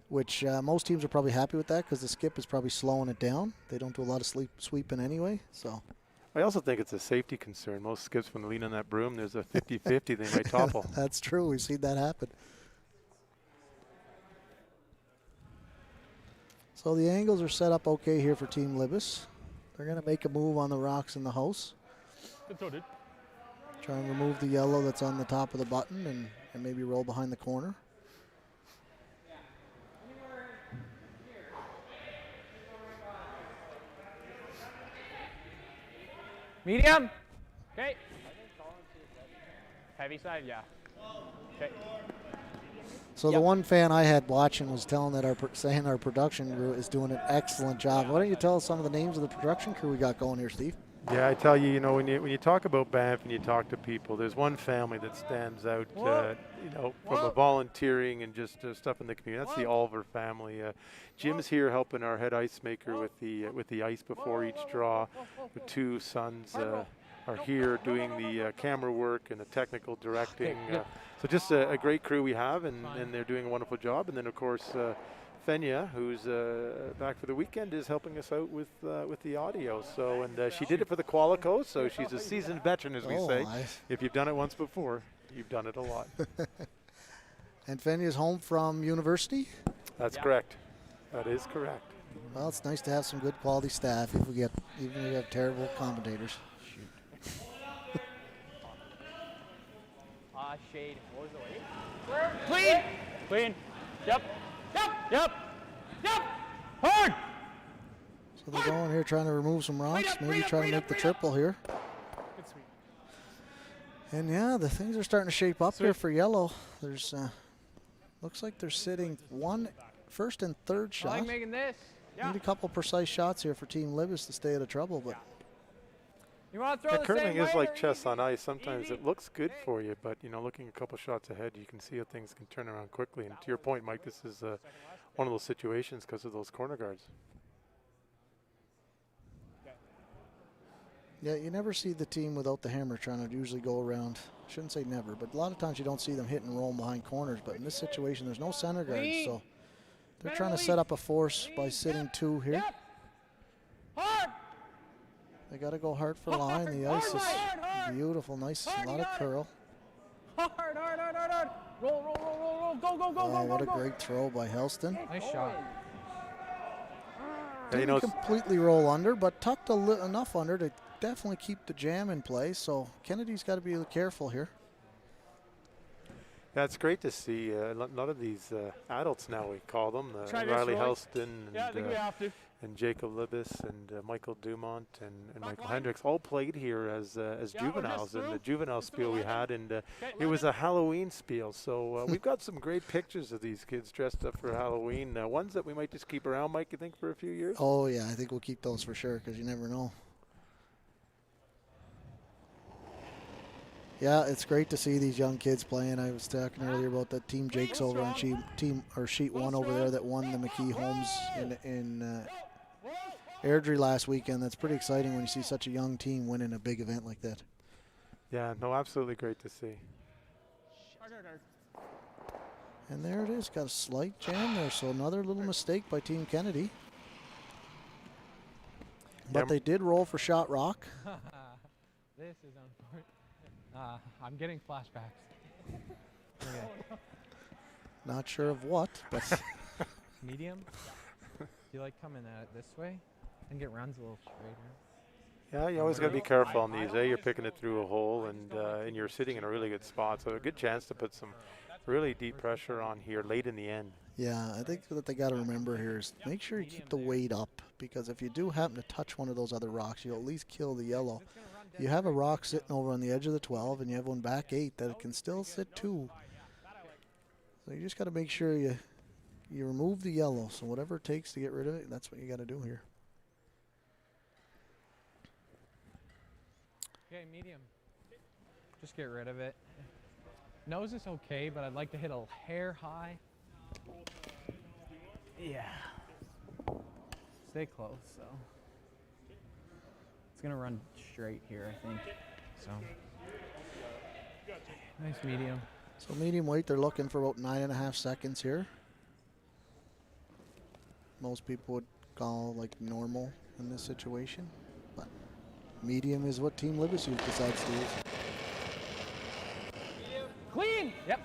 which most teams are probably happy with that because the skip is probably slowing it down. They don't do a lot of sweeping anyway. So, I also think it's a safety concern. Most skips, when they lean on that broom, there's a 50-50 they might topple. That's true. We've seen that happen. So the angles are set up okay here for Team Libis. They're going to make a move on the rocks in the house. Good throw, dude. Try and remove the yellow that's on the top of the button and maybe roll behind the corner. Medium. Okay. Heavy side, yeah. Okay. So the one fan I had watching was telling that saying our production crew is doing an excellent job. Why don't you tell us some of the names of the production crew we got going here, Steve? Yeah, I tell you, when you talk about Banff and you talk to people, there's one family that stands out, from a volunteering and just stuff in the community. That's the Oliver family. Jim's here helping our head ice maker with the ice before each draw. The 2 sons are here doing the camera work and the technical directing. So just a great crew we have, and they're doing a wonderful job. And then, of course, Fenya, who's back for the weekend, is helping us out with the audio. So, and she did it for the Qualico, so she's a seasoned veteran, as we say. Nice. If you've done it once before, you've done it a lot. And Fenya's home from university? That's correct. That is correct. Well, it's nice to have some good quality staff, even if we have terrible commentators. Shade. What was the weight? Clean. Clean. Yep. Hard. So they're going here trying to remove some rocks, maybe trying to make the triple here. Good sweep. And yeah, the things are starting to shape up here for yellow. There's looks like they're sitting first and third shot. I like making this. Need a couple precise shots here for Team Libis to stay out of trouble, but You want to throw the curling same is way like or chess easy? on ice. Sometimes Easy. it looks good for you, but looking a couple shots ahead, you can see how things can turn around quickly. And to your point, Mike, this is one of those situations because of those corner guards. yeah, you never see the team without the hammer trying to usually go around. Shouldn't say never, but a lot of times you don't see them hit and roll behind corners. But in this situation, there's no center guards, so they're trying to set up a force by sitting 2 here. Hard. They got to go hard for line. The ice is beautiful, nice, a lot of curl. Hard. Roll. Go. What a great throw by Helston. Nice shot. Didn't completely roll under, but tucked enough under to definitely keep the jam in place. So Kennedy's got to be careful here. Yeah, it's great to see a lot of these adults now, we call them, Try this, Riley Roy. Helston Yeah, I think we have to. and Jacob Libis and Michael Dumont and Michael Hendricks all played here as juveniles in the juvenile spiel we had, and it was a Halloween spiel. So we've got some great pictures of these kids dressed up for Halloween. Ones that we might just keep around, Mike, you think, for a few years? Oh, yeah, I think we'll keep those for sure because you never know. Yeah, it's great to see these young kids playing. I was talking earlier about the Team Jakes over on sheet 1 over there that won the McKee Homes in Airdrie last weekend. That's pretty exciting when you see such a young team winning a big event like that. Yeah, no, absolutely great to see. And there it is, got a slight jam there, so another little mistake by Team Kennedy. But they did roll for shot rock. This is unfortunate. I'm getting flashbacks. Okay. Not sure of what, but Medium? Do you like coming at it this way? I think it runs a little straighter. Yeah, you always got to be careful on these. You're picking it through a hole, and you're sitting in a really good spot. So a good chance to put some really deep pressure on here late in the end. yeah, I think what they got to remember here is make sure you keep the weight up, because if you do happen to touch one of those other rocks, you'll at least kill the yellow. You have a rock sitting over on the edge of the 12, and you have one back 8 that it can still sit 2. So you just got to make sure you remove the yellow. So whatever it takes to get rid of it, that's what you got to do here. Okay, medium. Just get rid of it. Nose is okay, but I'd like to hit a hair high. Yeah. Stay close, so. It's gonna run straight here, I think. So. Nice medium. So medium weight, they're looking for about 9.5 seconds here. Most people would call like normal in this situation, but medium is what Team Liverpool decides to use. Clean. Yep.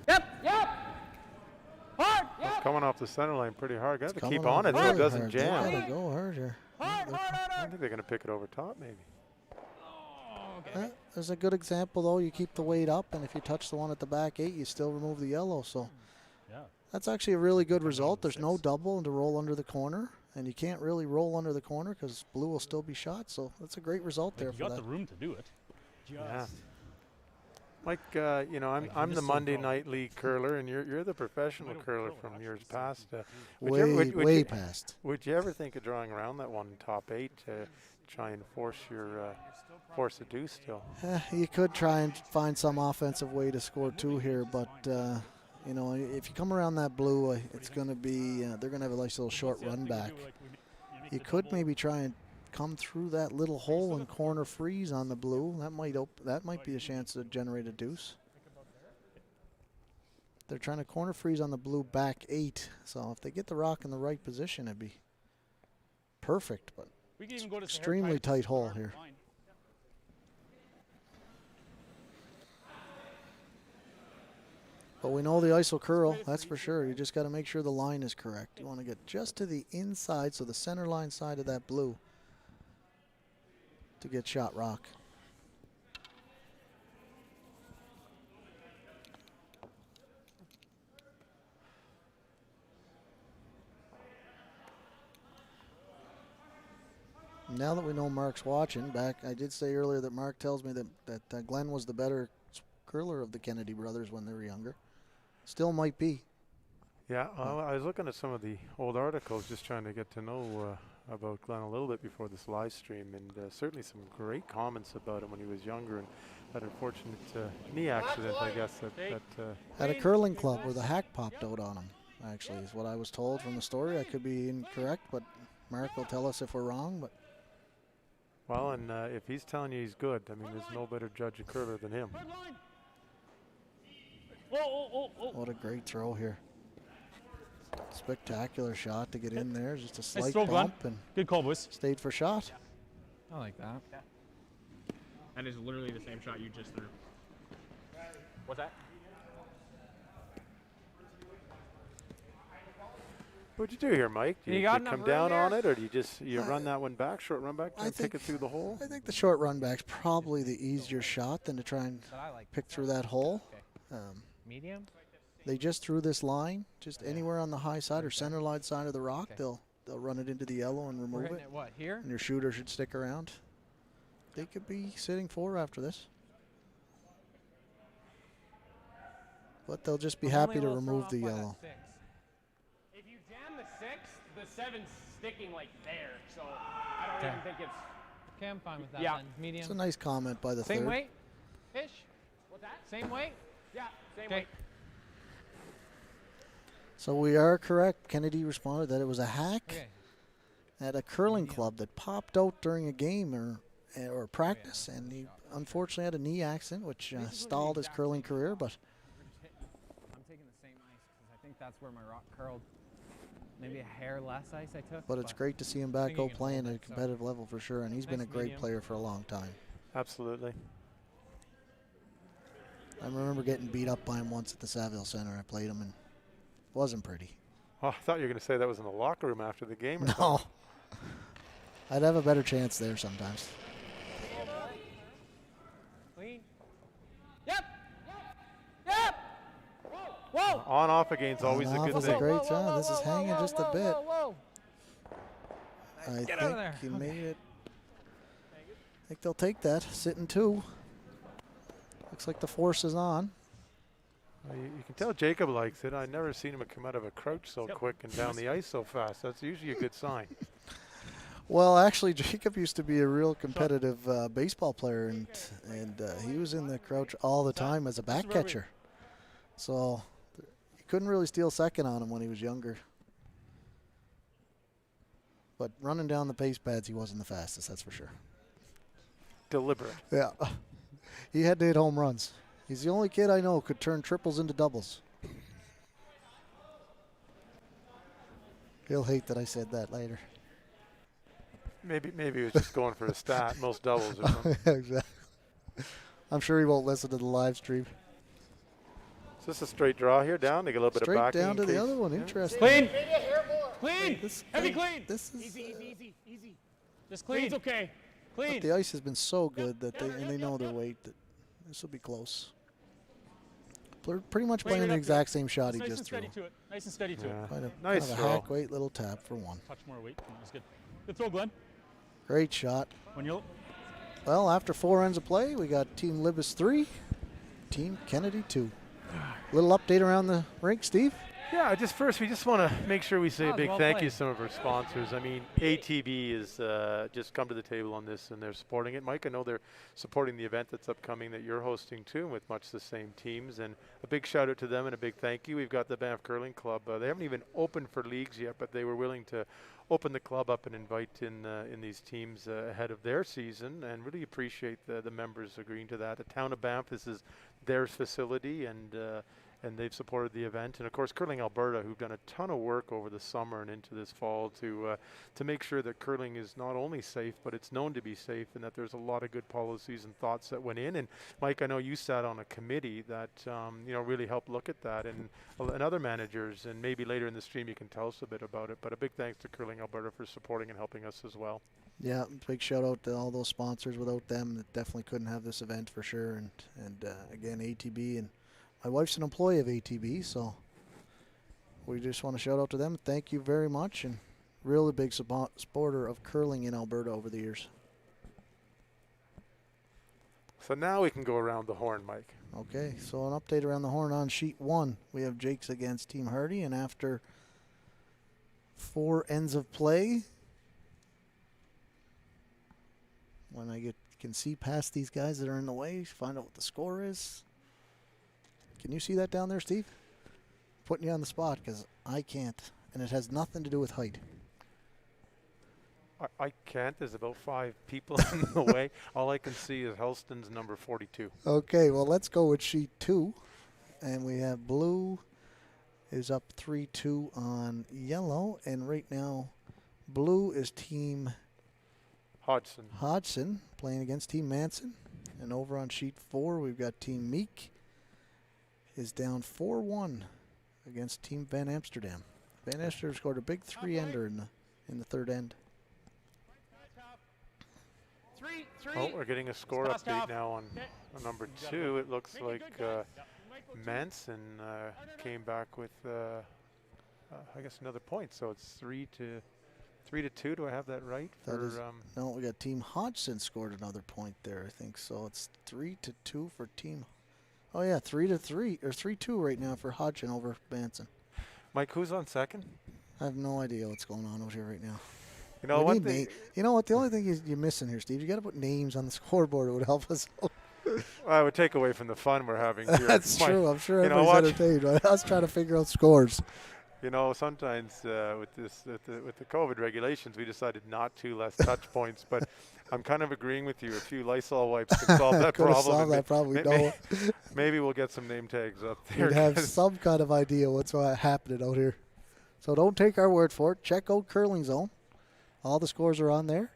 Yep. Yep. Hard. It's Yep. coming off the center line pretty hard. Got to Coming keep on off it so it really doesn't hard. They jam. gotta go hard here. Hard. Hard. Hard. I Hard. think they're going to pick it over top, maybe. There's a good example though. You keep the weight up, and if you touch the one at the back 8, you still remove the yellow. So Yeah. that's actually a really good result. There's no double to roll under the corner, and you can't really roll under the corner because blue will still be shot. So that's a great result there You for got that. the room to do it. Yeah. Mike, you know, I'm the Monday night league curler, and you're the professional curler from years past. Way past. Would you ever think of drawing around that one top 8 to try and force a deuce still? You could try and find some offensive way to score 2 here, but you know, if you come around that blue, it's going to be they're going to have a nice little short run back. You could maybe try and come through that little hole and corner freeze on the blue. That might be a chance to generate a deuce. They're trying to corner freeze on the blue back 8, so if they get the rock in the right position, it'd be perfect. But We can even go to extremely tight hole here. But we know the ISO curl, that's for sure. You just got to make sure the line is correct. You want to get just to the inside, so the center line side of that blue, to get shot rock. Now that we know Mark's watching, I did say earlier that Mark tells me that Glenn was the better curler of the Kennedy brothers when they were younger. Still might be. Yeah, well, I was looking at some of the old articles, just trying to get to know about Glenn a little bit before this live stream, and certainly some great comments about him when he was younger, and that unfortunate knee accident, I guess. At a curling club where the hack popped out on him, actually, is what I was told from the story. I could be incorrect, but Mark will tell us if we're wrong. But well, and if he's telling you he's good, I mean, there's no better judge of curler than him. What a great throw here. Spectacular shot to get in there. Just a Nice slight throw, Glenn. bump and Good call, boys. stayed for shot. I like that. That is literally the same shot you just threw. What's that? What'd you do here, Mike? Do You you got come enough down room on here? it, or do you just run that one back, short run back, and pick it through the hole? I think the short run back's probably the easier shot than to try and But I like pick through that hole. medium. They just threw this line, just anywhere on the high side or center line side of the rock, Okay. they'll run it into the yellow and We're remove hitting it. it what, here? And your shooter should stick around. They could be sitting 4 after this. But they'll just be I'm happy only a to little thrown remove off the by that yellow. 6. If you jam the 6, the 7's sticking like there, so I don't even think it's. Okay, I'm fine with that Yeah. then. Medium. It's a nice comment by the Same third. weight? Ish? What's that? Same weight? Yeah, same Okay. weight. So we are correct. Kennedy responded that it was a hack Okay. at a curling club that popped out during a game or practice, and he unfortunately had a knee accident, which stalled his curling career. But I'm taking the same ice because I think that's where my rock curled. maybe a hair less ice I took. But it's great to see him back think he out can playing hold at a it, so. competitive level for sure, and he's been a Nice great medium. player for a long time. Absolutely. I remember getting beat up by him once at the Saville Center. I played him, and it wasn't pretty. Oh, I thought you were going to say that was in the locker room after the game. Or No. I'd have a better chance there sometimes. Clean. Yep. Yep. Whoa. On off again's always a On-off good is a thing. great job. This is hanging just a bit. Whoa. I Get out of think there. he made it. I think they'll take that. Sitting 2. Looks like the force is on. Well, you can tell Jacob likes it. I've never seen him come out of a crouch so quick and down the ice so fast. That's usually a good sign. Well, actually, Jacob used to be a real competitive baseball player, and he was in the crouch all the time as a back catcher. So you couldn't really steal second on him when he was younger. But running down the pace pads, he wasn't the fastest, that's for sure. Deliberate. Yeah. He had to hit home runs. He's the only kid I know who could turn triples into doubles. He'll hate that I said that later. Maybe he was just going for a stat, most doubles or something. Exactly. I'm sure he won't listen to the live stream. Is this a straight draw here down? They get a little bit Straight of backing. down in to the case- other one. yeah. Interesting. Clean. Clean. This Heavy guy- clean. This is Easy. Just clean. Clean's okay. but Clean. the ice has been so good that they know their weight that this will be close. Pretty much playing the exact same shot he Nice just and threw. steady to it. Nice and steady to it. Yeah. Kind of Nice a throw. hack weight little tap for 1. Touch more weight. That was good. Good throw, Glenn. Great shot. When you Well, after 4 ends of play, we got Team Libis 3, Team Kennedy 2. Little update around the rink, Steve. Yeah, we just want to make sure we say That a was big well thank you played. to some of our sponsors. I mean, ATB is just come to the table on this, and they're supporting it. Mike, I know they're supporting the event that's upcoming that you're hosting too, with much the same teams. And a big shout out to them and a big thank you. We've got the Banff Curling Club. They haven't even opened for leagues yet, but they were willing to open the club up and invite in these teams ahead of their season, and really appreciate the members agreeing to that. The town of Banff, this is their facility, and they've supported the event. And of course, Curling Alberta, who've done a ton of work over the summer and into this fall to make sure that curling is not only safe, but it's known to be safe, and that there's a lot of good policies and thoughts that went in. And Mike, I know you sat on a committee that really helped look at that, and other managers, and maybe later in the stream you can tell us a bit about it. But a big thanks to Curling Alberta for supporting and helping us as well. Yeah, big shout out to all those sponsors. Without them, it definitely couldn't have this event for sure. And again, ATB, and my wife's an employee of ATB, so we just want to shout out to them. Thank you very much, and really big supporter of curling in Alberta over the years. So now we can go around the horn, Mike. Okay, so an update around the horn on sheet 1. We have Jakes against Team Hardy, and after 4 ends of play, when I can see past these guys that are in the way, find out what the score is. Can you see that down there, Steve? Putting you on the spot because I can't, and it has nothing to do with height. I can't. There's about 5 people in the way. All I can see is Helston's number 42. Okay, well, let's go with sheet 2. And we have blue is up 3-2 on yellow. And right now, blue is Team Hodgson playing against Team Manson. And over on sheet 4, we've got Team Meek is down 4-1 against Team Van Amsterdam. Van Amsterdam scored a big 3-ender in the third end. Oh, we're getting a score update now on number 2. It looks like Manson came back with, I guess, another point. So it's 3-2. Do I have that right? No, we got Team Hodgson scored another point there, I think. So it's 3-2 for Team. Oh yeah, 3-3 or 3-2 right now for Hodgson over Manson. Mike, who's on second? I have no idea what's going on over here right now. You know what? You know what? The only thing you're missing here, Steve, you got to put names on the scoreboard. It would help us out. I would take away from the fun we're having here. That's Mike, true. I'm sure you know everybody's what? entertained. Right? I was trying to figure out scores. You know, sometimes with the COVID regulations, we decided not to less touch points. But I'm kind of agreeing with you. A few Lysol wipes can solve that problem. Solve that problem. We know. Maybe we'll get some name tags up there. We'd have some kind of idea what's happening out here. So don't take our word for it. Check out Curling Zone. All the scores are on there.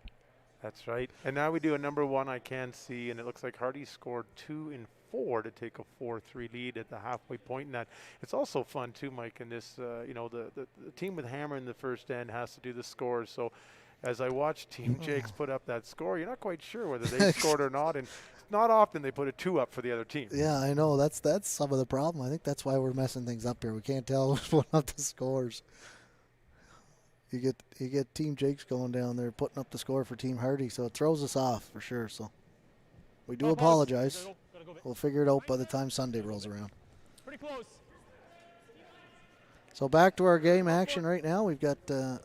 That's right. And now we do a number one I can see, and it looks like Hardy scored 2 in 4 to take a 4-3 lead at the halfway point. And that it's also fun too, Mike. And this, you know, the team with Hammer in the first end has to do the scores. So as I watch Team Jakes put up that score, you're not quite sure whether they scored or not. And not often they put a 2 up for the other team. Yeah, I know. That's some of the problem. I think that's why we're messing things up here. We can't tell who's putting up the scores. You get Team Jakes going down there putting up the score for Team Hardy, so it throws us off for sure. So we do apologize. We'll figure it out by the time Sunday rolls around. Pretty close. So back to our game action right now. We've got a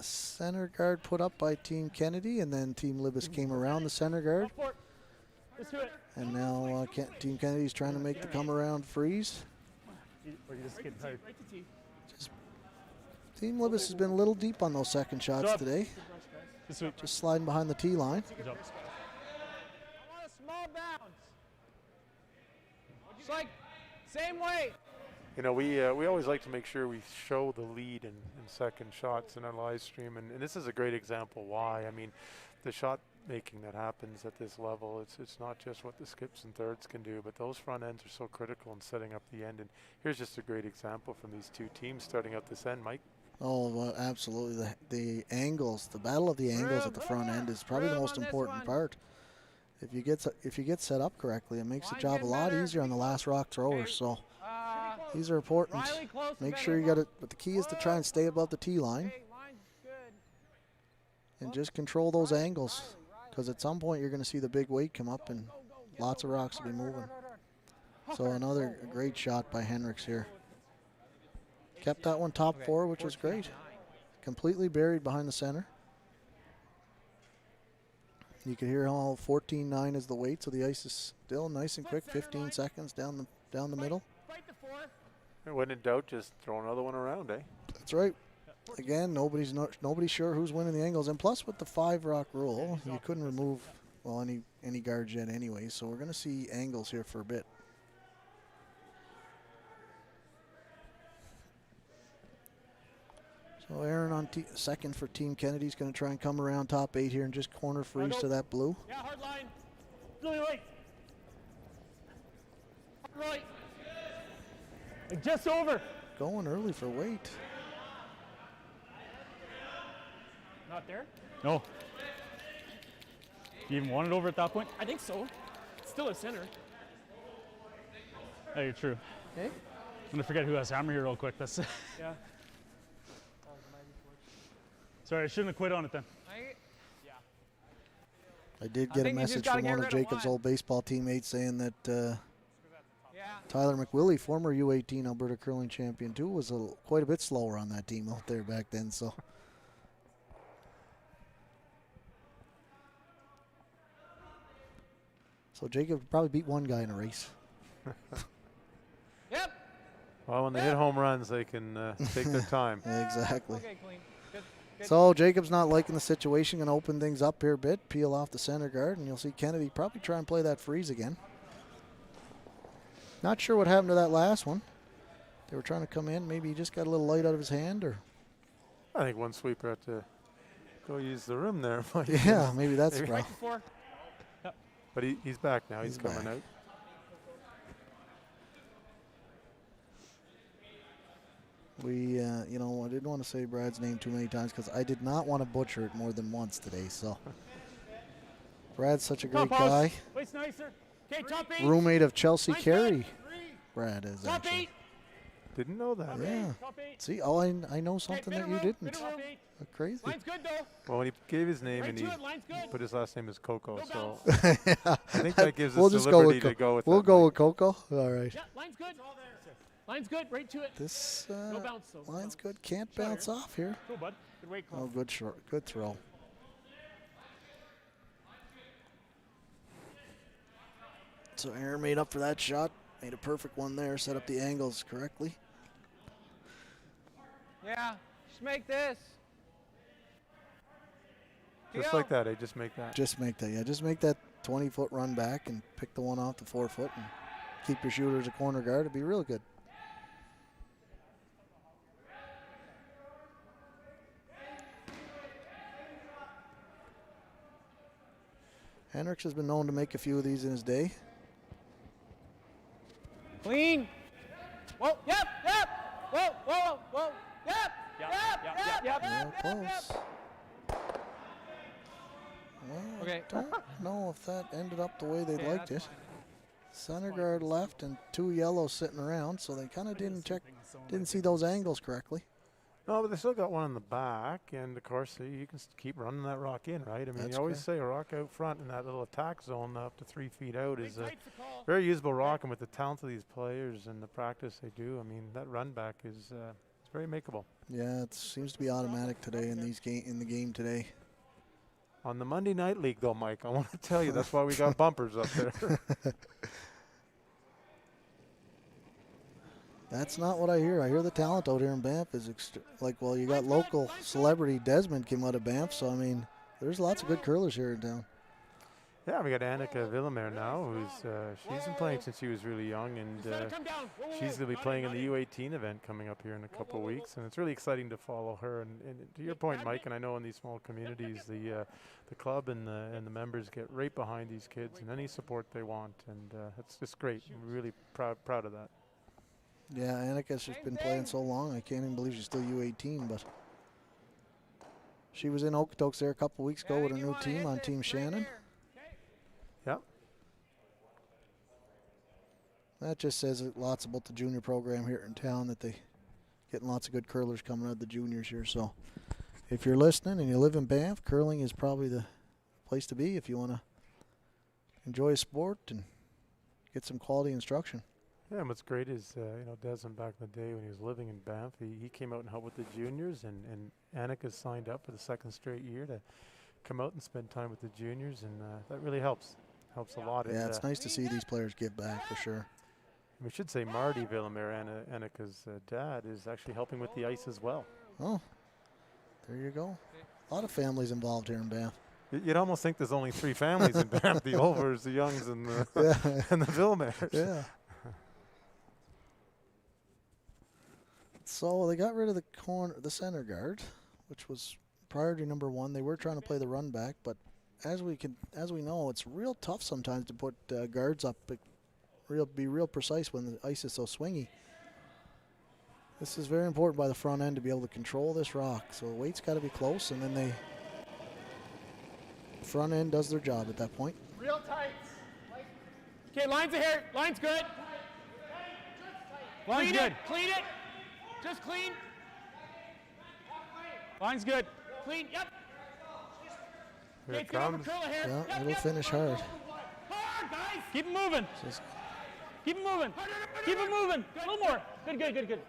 center guard put up by Team Kennedy, and then Team Libis came around the center guard. Let's do it. And now Team Kennedy's trying to make the come around freeze. Or you just getting tired. Team Libis has been a little deep on those second shots today. Just sliding behind the tee line. Good job. I want a small bounce. Just like same way. You know, we always like to make sure we show the lead in second shots in our live stream, and this is a great example why. I mean, the shot making that happens at this level, it's not just what the skips and thirds can do, but those front ends are so critical in setting up the end. And here's just a great example from these two teams starting out this end, Mike. Oh, well, absolutely. The angles, the battle of the angles at the front end is probably the most important part. If you get set up correctly, it makes the job a lot easier on the last rock throwers. So these are important. Make sure you got it. But the key is to try and stay above the tee line and just control those angles, because at some point you're going to see the big weight come up and lots of rocks will be moving. So another great shot by Henricks here. Kept that one top 4, which was great. Completely buried behind the center. You can hear how 14.9 is the weight, so the ice is still nice and quick. 15 seconds down the middle. When in doubt, just throw another one around, eh? That's right. Again, nobody's sure who's winning the angles, and plus with the 5 rock rule, you couldn't remove any guards yet anyway. So we're going to see angles here for a bit. So Aaron on second for Team Kennedy is going to try and come around top 8 here and just corner freeze to that blue. Yeah, hard line. Really right. Hard right. Like just over. Going early for weight. Not there? No. You even want it over at that point? I think so. It's still a center. Oh, you're true. Okay. I'm going to forget who has hammer here real quick. That's Yeah. Sorry, I shouldn't have quit on it then. I did get a message from one of Jacob's old baseball teammates saying that Tyler McWillie, former U18 Alberta curling champion too, was quite a bit slower on that team out there back then. So Jacob probably beat one guy in a race. Yep. Well, when they hit home runs, they can take their time. Exactly. Okay, clean. Good. So Jacob's not liking the situation, going to open things up here a bit, peel off the center guard, and you'll see Kennedy probably try and play that freeze again. Not sure what happened to that last one. They were trying to come in. Maybe he just got a little light out of his hand, or I think one sweeper had to go use the room there. yeah, maybe that's the problem. Before. Yep. But he's back now. He's coming back out. We, I didn't want to say Brad's name too many times because I did not want to butcher it more than once today. So Brad's such a great guy. Wait's nicer. Okay, top 8. Roommate of Chelsea Nice Carey. Brad is Top actually. 8. Didn't know that. Yeah. Top 8. See, I know something that you didn't. Top 8. Crazy. Line's good though. Well, when he gave his name Right and to he it, line's good. put his last name as Coco, No so bounce. I think that gives We'll us just the go liberty with to go with We'll that. go Mike. with Coco. All right. Yeah, line's good. Line's good. Right to it. This No bounce though. No line's bounce. good. Can't bounce off here. Go, bud. Good weight Oh, call. good throw. So Aaron made up for that shot. Made a perfect one there. Set up the angles correctly. Yeah, just make this. Just like that, just make that. Just make that. Yeah, just make that 20-foot run back and pick the one off the 4-foot and keep your shooter as a corner guard. It'd be real good. Hendricks has been known to make a few of these in his day. Clean. Whoa, yep, yep. Whoa, whoa, whoa, yep, yep, yep, Real close. Well, Okay. I don't know if that ended up the way they Okay, liked it. that's fine. Center guard left and 2 yellows sitting around, so they kind of didn't see those angles correctly. No, but they still got one in the back, and of course you can keep running that rock in, right? I mean, That's you always correct. say a rock out front in that little attack zone up to 3 feet out is a very usable rock, and with the talent of these players and the practice they do, I mean, that run back is it's very makeable. Yeah, it seems to be automatic today in the game today. On the Monday Night League, though, Mike, I want to tell you that's why we got bumpers up there. That's not what I hear. I hear the talent out here in Banff is well, you got local celebrity Desmond came out of Banff, so I mean, there's lots of good curlers here in town. Yeah, we got Annika Villemer now, who's she's been playing since she was really young, and she's going to be playing in the U18 event coming up here in a couple of weeks, and it's really exciting to follow her. And to your point, Mike, and I know in these small communities, the club and the members get right behind these kids and any support they want, and it's just great. I'm really proud of that. Yeah, Annika's just been playing so long. I can't even believe she's still U18, but she was in Okotoks there a couple weeks ago with her new team on Team Shannon. Yep. That just says lots about the junior program here in town, that they getting lots of good curlers coming out of the juniors here. So if you're listening and you live in Banff, curling is probably the place to be if you want to enjoy a sport and get some quality instruction. Yeah, and what's great is, Desmond back in the day when he was living in Banff, he came out and helped with the juniors, and Annika signed up for the 2nd straight year to come out and spend time with the juniors, and that really helps a lot. Yeah, it's nice to see these players give back for sure. We should say Marty Villemer, Annika's dad, is actually helping with the ice as well. Oh, there you go. A lot of families involved here in Banff. You'd almost think there's only 3 families in Banff, the Olvers, the Youngs, and the, and the Villemers. Yeah. So they got rid of the center guard, which was priority number 1. They were trying to play the run back, but as we know, it's real tough sometimes to put guards up, be real precise when the ice is so swingy. This is very important by the front end to be able to control this rock. So the weight's got to be close, and then the front end does their job at that point. Real tight. Okay, lines are here. Line's good. Line's good. Clean it. Just clean. Line's good. Clean. Yep. Here it comes. Yeah, it'll finish hard. Hard, guys. Keep it moving. Just Keep it moving. Keep it moving. A little more. Good.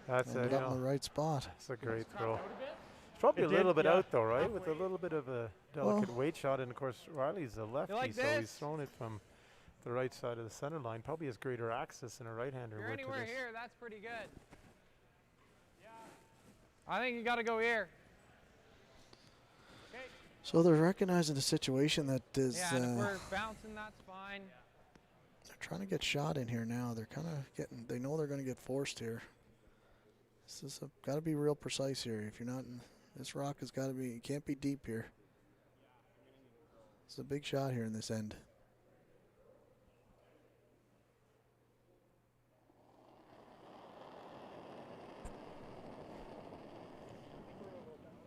That's ended up in the right spot. That's a great throw. It's probably a little bit out though, right? With a little bit of a delicate weight shot, and of course Riley's a lefty, so he's thrown it from the right side of the center line. Probably has greater access than a right-hander would to Anywhere this. here, that's pretty good. I think you got to go here. So they're recognizing the situation that is. Yeah, and if we're bouncing, that's fine. They're trying to get shot in here now. They're kind of getting. They know they're going to get forced here. This is got to be real precise here. If you're not, this rock has got to be. You can't be deep here. It's a big shot here in this end.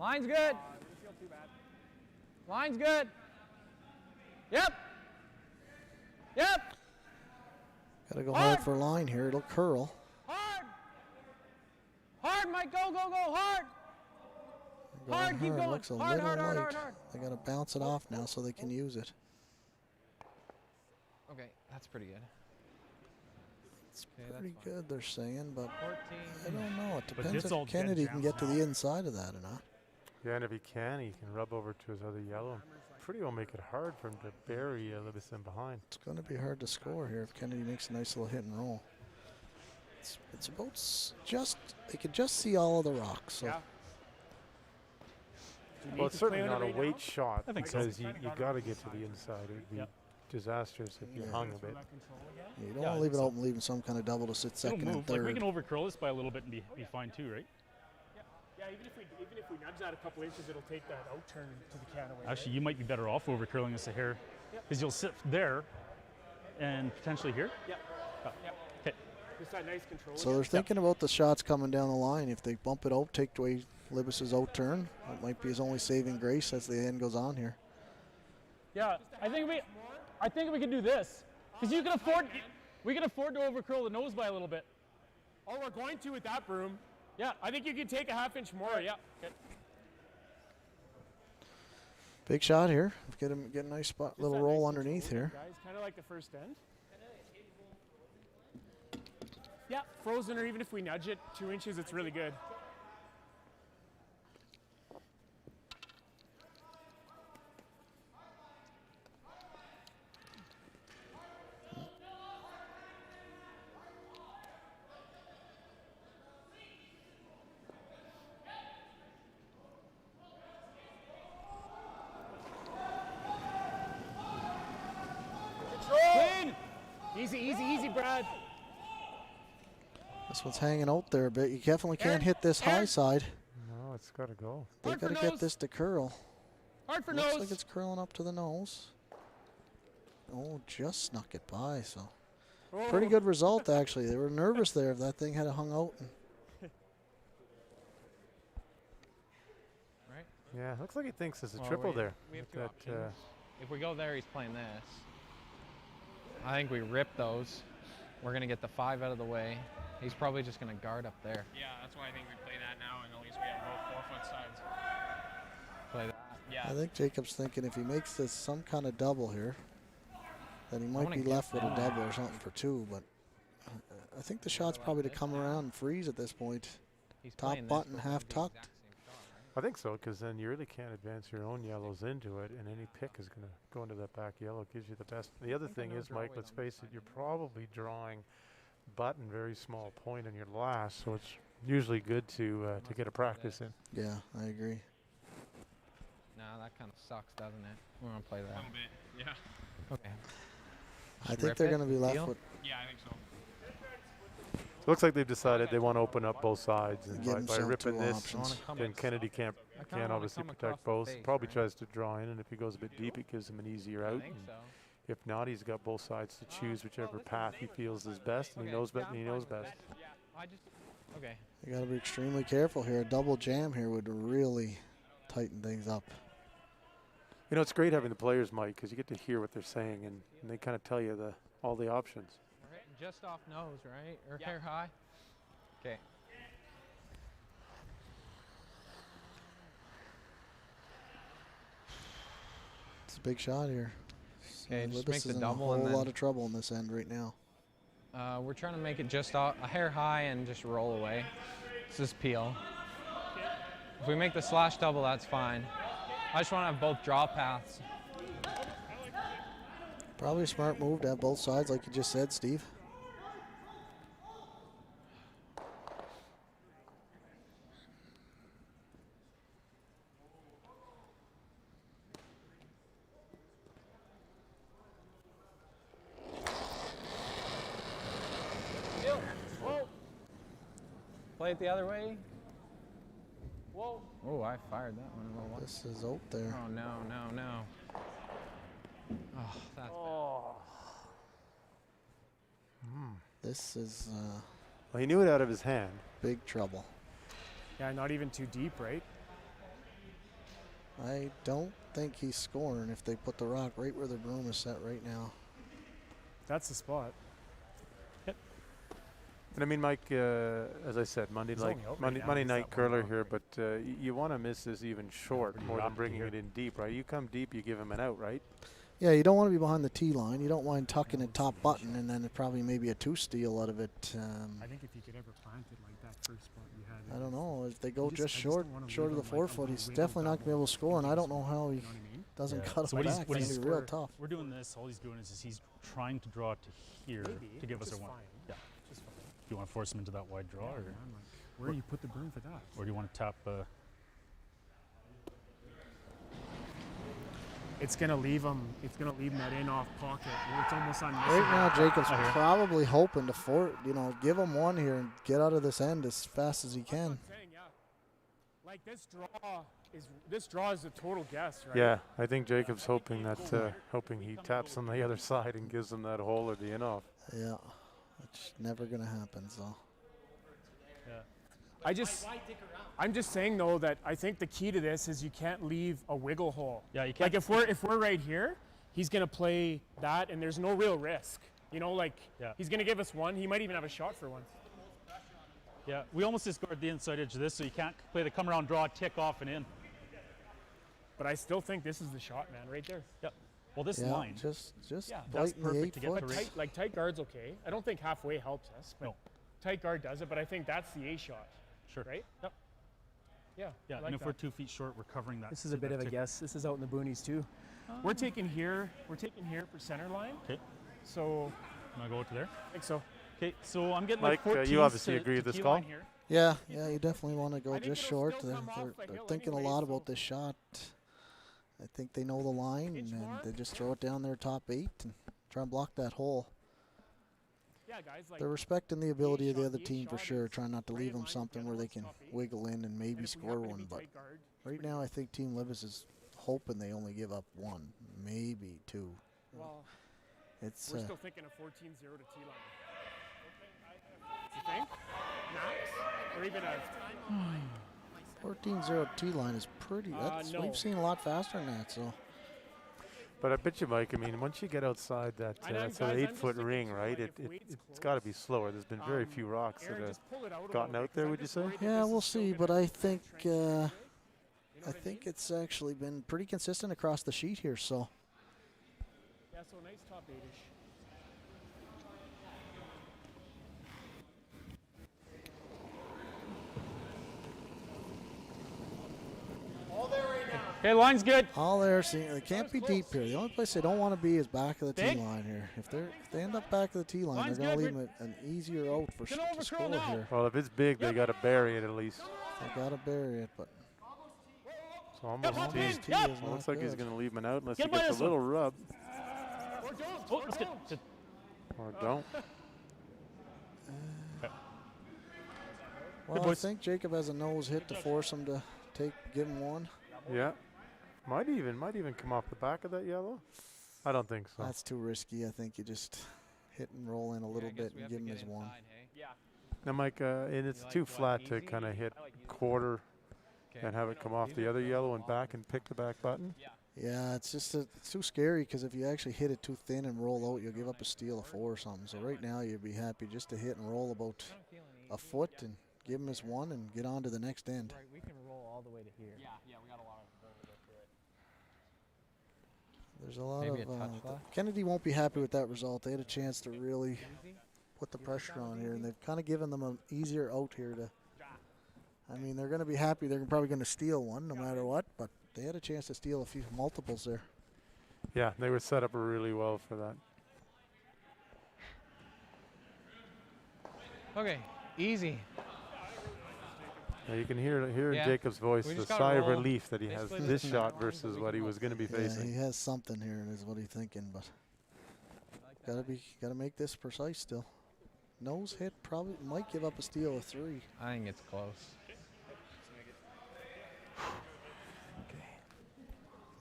Line's good. Line's good. Yep. Got to go hard for line here. It'll curl. Hard, Mike. Go. Hard. Going Hard, keep going. Looks a Hard, little hard. light. They got to bounce it off now so they can use it. Okay, that's pretty good. It's pretty good, they're saying, but 14. I don't know. It But depends this all if Kennedy dead can get to jams the now. inside of that or not. Yeah, and if he can rub over to his other yellow. And pretty well make it hard for him to bury Libison behind. It's going to be hard to score here if Kennedy makes a nice little hit and roll. It's about they can just see all of the rocks. So. Well, it's certainly not a weight shot I think so. because you got to get to the inside. It would be disastrous if you hung a bit. You don't want to leave it open, leaving some kind of double to sit It'll second and move. Like we third. can overcurl this by a little bit and be fine too, right? Yeah, even if we nudge that a couple inches, it'll take that out turn to the can away. Actually, you might be better off overcurling this a hair Because you'll sit there and potentially here. Yep. Yep. Okay. Just that nice control. So they're thinking about the shots coming down the line. If they bump it out, take away Libus's out turn, it might be his only saving grace as the end goes on here. Yeah, I think we can do this. Because you can afford, we can afford to overcurl the nose by a little bit. Oh, we're going to with that broom. Yeah. I think you can take a half-inch more. Yeah. Okay. Big shot here. Get a nice spot, little roll underneath here. Guys, kind of like the first end. Yeah, frozen, or even if we nudge it 2 inches, it's really good. Clean! Easy, easy, easy, Brad. This one's hanging out there a bit. You definitely can't hit this high side. No, it's got to go. They got to get this to curl. Hard for Looks nose. like it's curling up to the nose. Oh, just snuck it by. So pretty good result actually. They were nervous there if that thing had hung out. Right? Yeah, looks like he thinks there's a Well, triple there. We have with two that, options. If we go there, he's playing this. I think we rip those. We're going to get the 5 out of the way. He's probably just going to guard up there. Yeah, that's why I think we play that now, and at least we have both 4-foot sides. Play that. Yeah. I think Jacob's thinking if he makes this some kind of double here, then he might wanna be get left with a that. double or something for 2. But I think the shot's probably to come around and freeze at this point. He's Top playing this button, for half the tucked. exact same shot, right? I think so, because then you really can't advance your own yellows into it, and any pick is going to go into that back yellow. It gives you the best. The other thing is, Mike, let's face it, you're probably drawing button very small point in your last, so it's usually good to get a practice in. Yeah, I agree. Nah, that kind of sucks, doesn't it? We're going to play A that. little bit. Yeah. Okay. I Just think rip they're it, going to be left deal? with Yeah, I think so. Looks like they've decided they want to open up both sides, and Give by himself ripping 2 this, options. then Kennedy can't obviously protect both. Probably tries to draw in, and if he goes a bit deep, it gives him an easier I out. think and so. If not, he's got both sides to choose whichever path he feels is best, and he knows best. I just, okay. You got to be extremely careful here. A double jam here would really tighten things up. You know, it's great having the players, Mike, because you get to hear what they're saying, and they kind of tell you all the options. Right, just off nose, right? Or hair high? Okay. It's a big shot here. Okay, just Libus make is the in a double whole and then lot of trouble in this end right now. we're trying to make it just a hair high and just roll away. This is peel. If we make the slash double, that's fine. I just want to have both draw paths. Probably a smart move to have both sides, like you just said, Steve. Play it the other way. Whoa. Oh, I fired that one a little once. This is out there. Oh, no, no, no. Oh, that's This is Well, he knew it out of his hand. big trouble. Yeah, not even too deep, right? I don't think he's scoring if they put the rock right where the broom is set right now. That's the spot. And I mean, Mike, as I said, Monday He's night, only out right Monday, now, Monday he's night that one curler wrong. here, but you want to miss this even short pretty more than rapid bringing here. it in deep, right? You come deep, you give him an out, right? Yeah, you don't want to be behind the tee line. You don't mind tucking it top button and then it probably maybe a 2 steal out of it. I think if you could ever plant it like that first spot you had. I don't know. If they go I just just short don't wanna short of leave the him like 4 foot, a he's little definitely not going to be able to score. And I don't know how he You know what I mean? doesn't Yeah. cut So it what he's- back. what It's he's- gonna be real tough. We're doing this. All he's doing is he's trying to draw to here Maybe, to give us which a is one. fine. Yeah. Just fine. Do you want to force him into that wide draw, Yeah, or, man, like, where do you put the broom for that? or do you want to tap? It's gonna leave him. It's gonna leave him that in off pocket. Where it's almost on. Right now, Jacob's Okay. probably hoping to give him one here and get out of this end as fast as he That's what can. I'm saying, yeah. Like this draw is a total guess, right? Yeah, I think Jacob's hoping that hoping he taps on the other side and gives them that hole or the in off. Yeah, it's never gonna happen. So I'm just saying though that I think the key to this is you can't leave a wiggle hole. Yeah, you can't. Like if we're right here, he's gonna play that, and there's no real risk. You know, like he's gonna give us one. He might even have a shot for one. Yeah, we almost discard the inside edge of this, so you can't play the come around draw, tick off and in. But I still think this is the shot, man, right there. Yep. Well, this yeah, line. just that's biting the perfect 8 to get foot. the But race. tight guard's okay. I don't think halfway helps us, but No. tight guard does it. But I think that's the A shot. Sure. Right? Yep. Yeah. Yeah, I like and if that. we're 2 feet short, we're covering that. This is a bit of a guess. This is out in the boonies too. We're taking here. We're taking here for center line. Okay. So Can I go to there? I think so. Okay, so I'm getting Mike, like 14 you obviously agree with this tee call? line here. Yeah, you definitely want to go I think just it'll short. still They're, come off they're, the they're hill thinking a anyways, lot so- about this shot. I think they know the line, and they just throw it down their top 8 and try and block that hole. Yeah, guys. Like They're respecting the ability of the shot- other the team for shot sure, is trying not to right leave in them line something together where they with can top 8. wiggle in and And maybe if we score happen to one. be But tight guard, it's right pretty now, good. I think Team Libis is hoping they only give up 1, maybe 2. Well, It's we're still thinking a 14-0 to T line. You think? Max? Or even a 14-0 T line is pretty. That's, no. We've seen a lot faster than that. So But I bet you, Mike, I mean, once you get outside that And I'm- sort of guys, I'm just 8-foot thinking ring, too, right, like, if Wade's it's got to be close, slower. There's been very few rocks that Aaron, have just pull it out a gotten little out bit, 'cause there, I'm would you just say? worried that yeah, this we'll is still see. gonna But I be think translate. You know I what think mean? it's actually been pretty consistent across the sheet here. So Yeah, so nice top 8-ish. Okay, line's good. all they're seeing, they can't be deep here. The only place they don't want to be is back of the Big. tee line here. If they end up back of the tee line, Line's they're going to good. leave them an easier out for Get to over, score curl now. here. Well, if it's big, they got to bury it at least. They got to bury it, but So almost hop tee. in, tee yep. is Well, not looks like he's good. going to leave him out unless Get he by gets this a little rub Or don't. Oh, or let's don't. get. or don't. Well, I boys. think Jacob has a nose hit to force him to give him 1. Yeah. Might even come off the back of that yellow. I don't think so. That's too risky. I think you just hit and roll in a little bit and give him his 1. Now, Mike, and it's too flat to kind of hit quarter and have it come off the other yellow and back and pick the back button. Yeah, it's just it's too scary because if you actually hit it too thin and roll out, you'll give up a steal of 4 or something. So right now, you'd be happy just to hit and roll about a foot and give him his 1 and get on to the next end. Right, we can roll all the way to here. Yeah, we got a lot of room to go through it. There's a lot Maybe of a touch left? Kennedy won't be happy with that result. They had a chance to really put the pressure on here, and they've kind of given them an easier out here to. I mean, they're going to be happy. They're probably going to steal one no matter what, but they had a chance to steal a few multiples there. Yeah, they were set up really well for that. Okay, easy. Now you can hear in Yeah. Jacob's voice We the just gotta sigh of roll. relief that he has Basically this just shot keep versus rolling, what he but we was going to be Yeah, facing. he has something here, is what he's thinking, but gotta make this precise still. Nose hit probably might give up a steal of 3. I think it's close.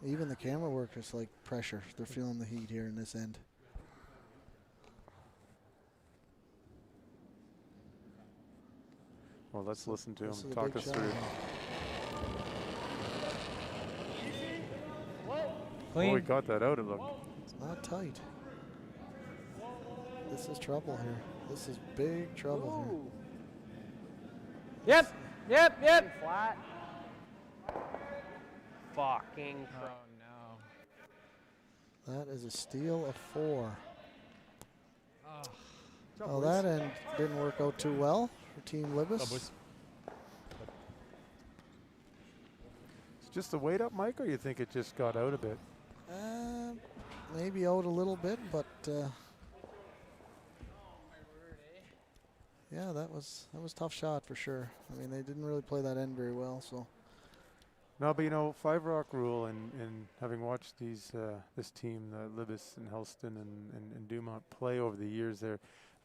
Even the camera work is like pressure. They're feeling the heat here in this end. Well, let's listen to This is him a talk big us shot. through. Oh, he Clean. got that out, it looked. It's not tight. This is trouble here. This is big trouble here. Yep. Flat. Fucking Oh no. That is a steal of 4. Well, that end didn't work out too well for Team Libis. boys. It's just the weight up, Mike, or you think it just got out a bit? Maybe out a little bit, but yeah, that was a tough shot for sure. I mean, they didn't really play that end very well, so. No, but you know, 5 Rock rule, and having watched these this team, Libis and Helston and Dumont play over the years,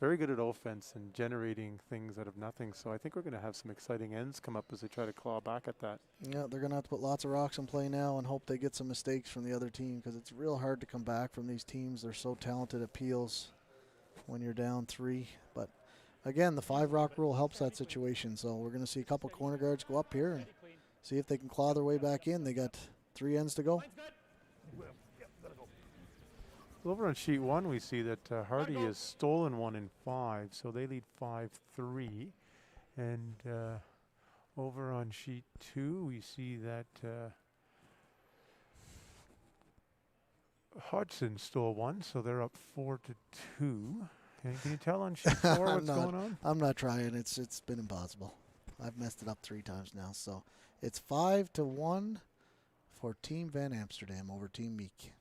very good at offense and generating things out of nothing. So I think we're going to have some exciting ends come up as they try to claw back at that. Yeah, they're going to have to put lots of rocks in play now and hope they get some mistakes from the other team, because it's real hard to come back from these teams. They're so talented at peels when you're down 3. But again, the 5 rock rule helps that situation. So we're going to see a couple corner guards go up here and see if they can claw their way back in. They got 3 ends to go. Over on sheet 1, we see that Hardy has stolen 1 in 5, so they lead 5-3. And over on sheet 2, we see that Hodgson stole 1, so they're up 4-2. And can you tell on sheet 4 what's going on? I'm not trying. It's been impossible. I've messed it up 3 times now. So it's 5-1 for Team Van Amsterdam over Team Meek.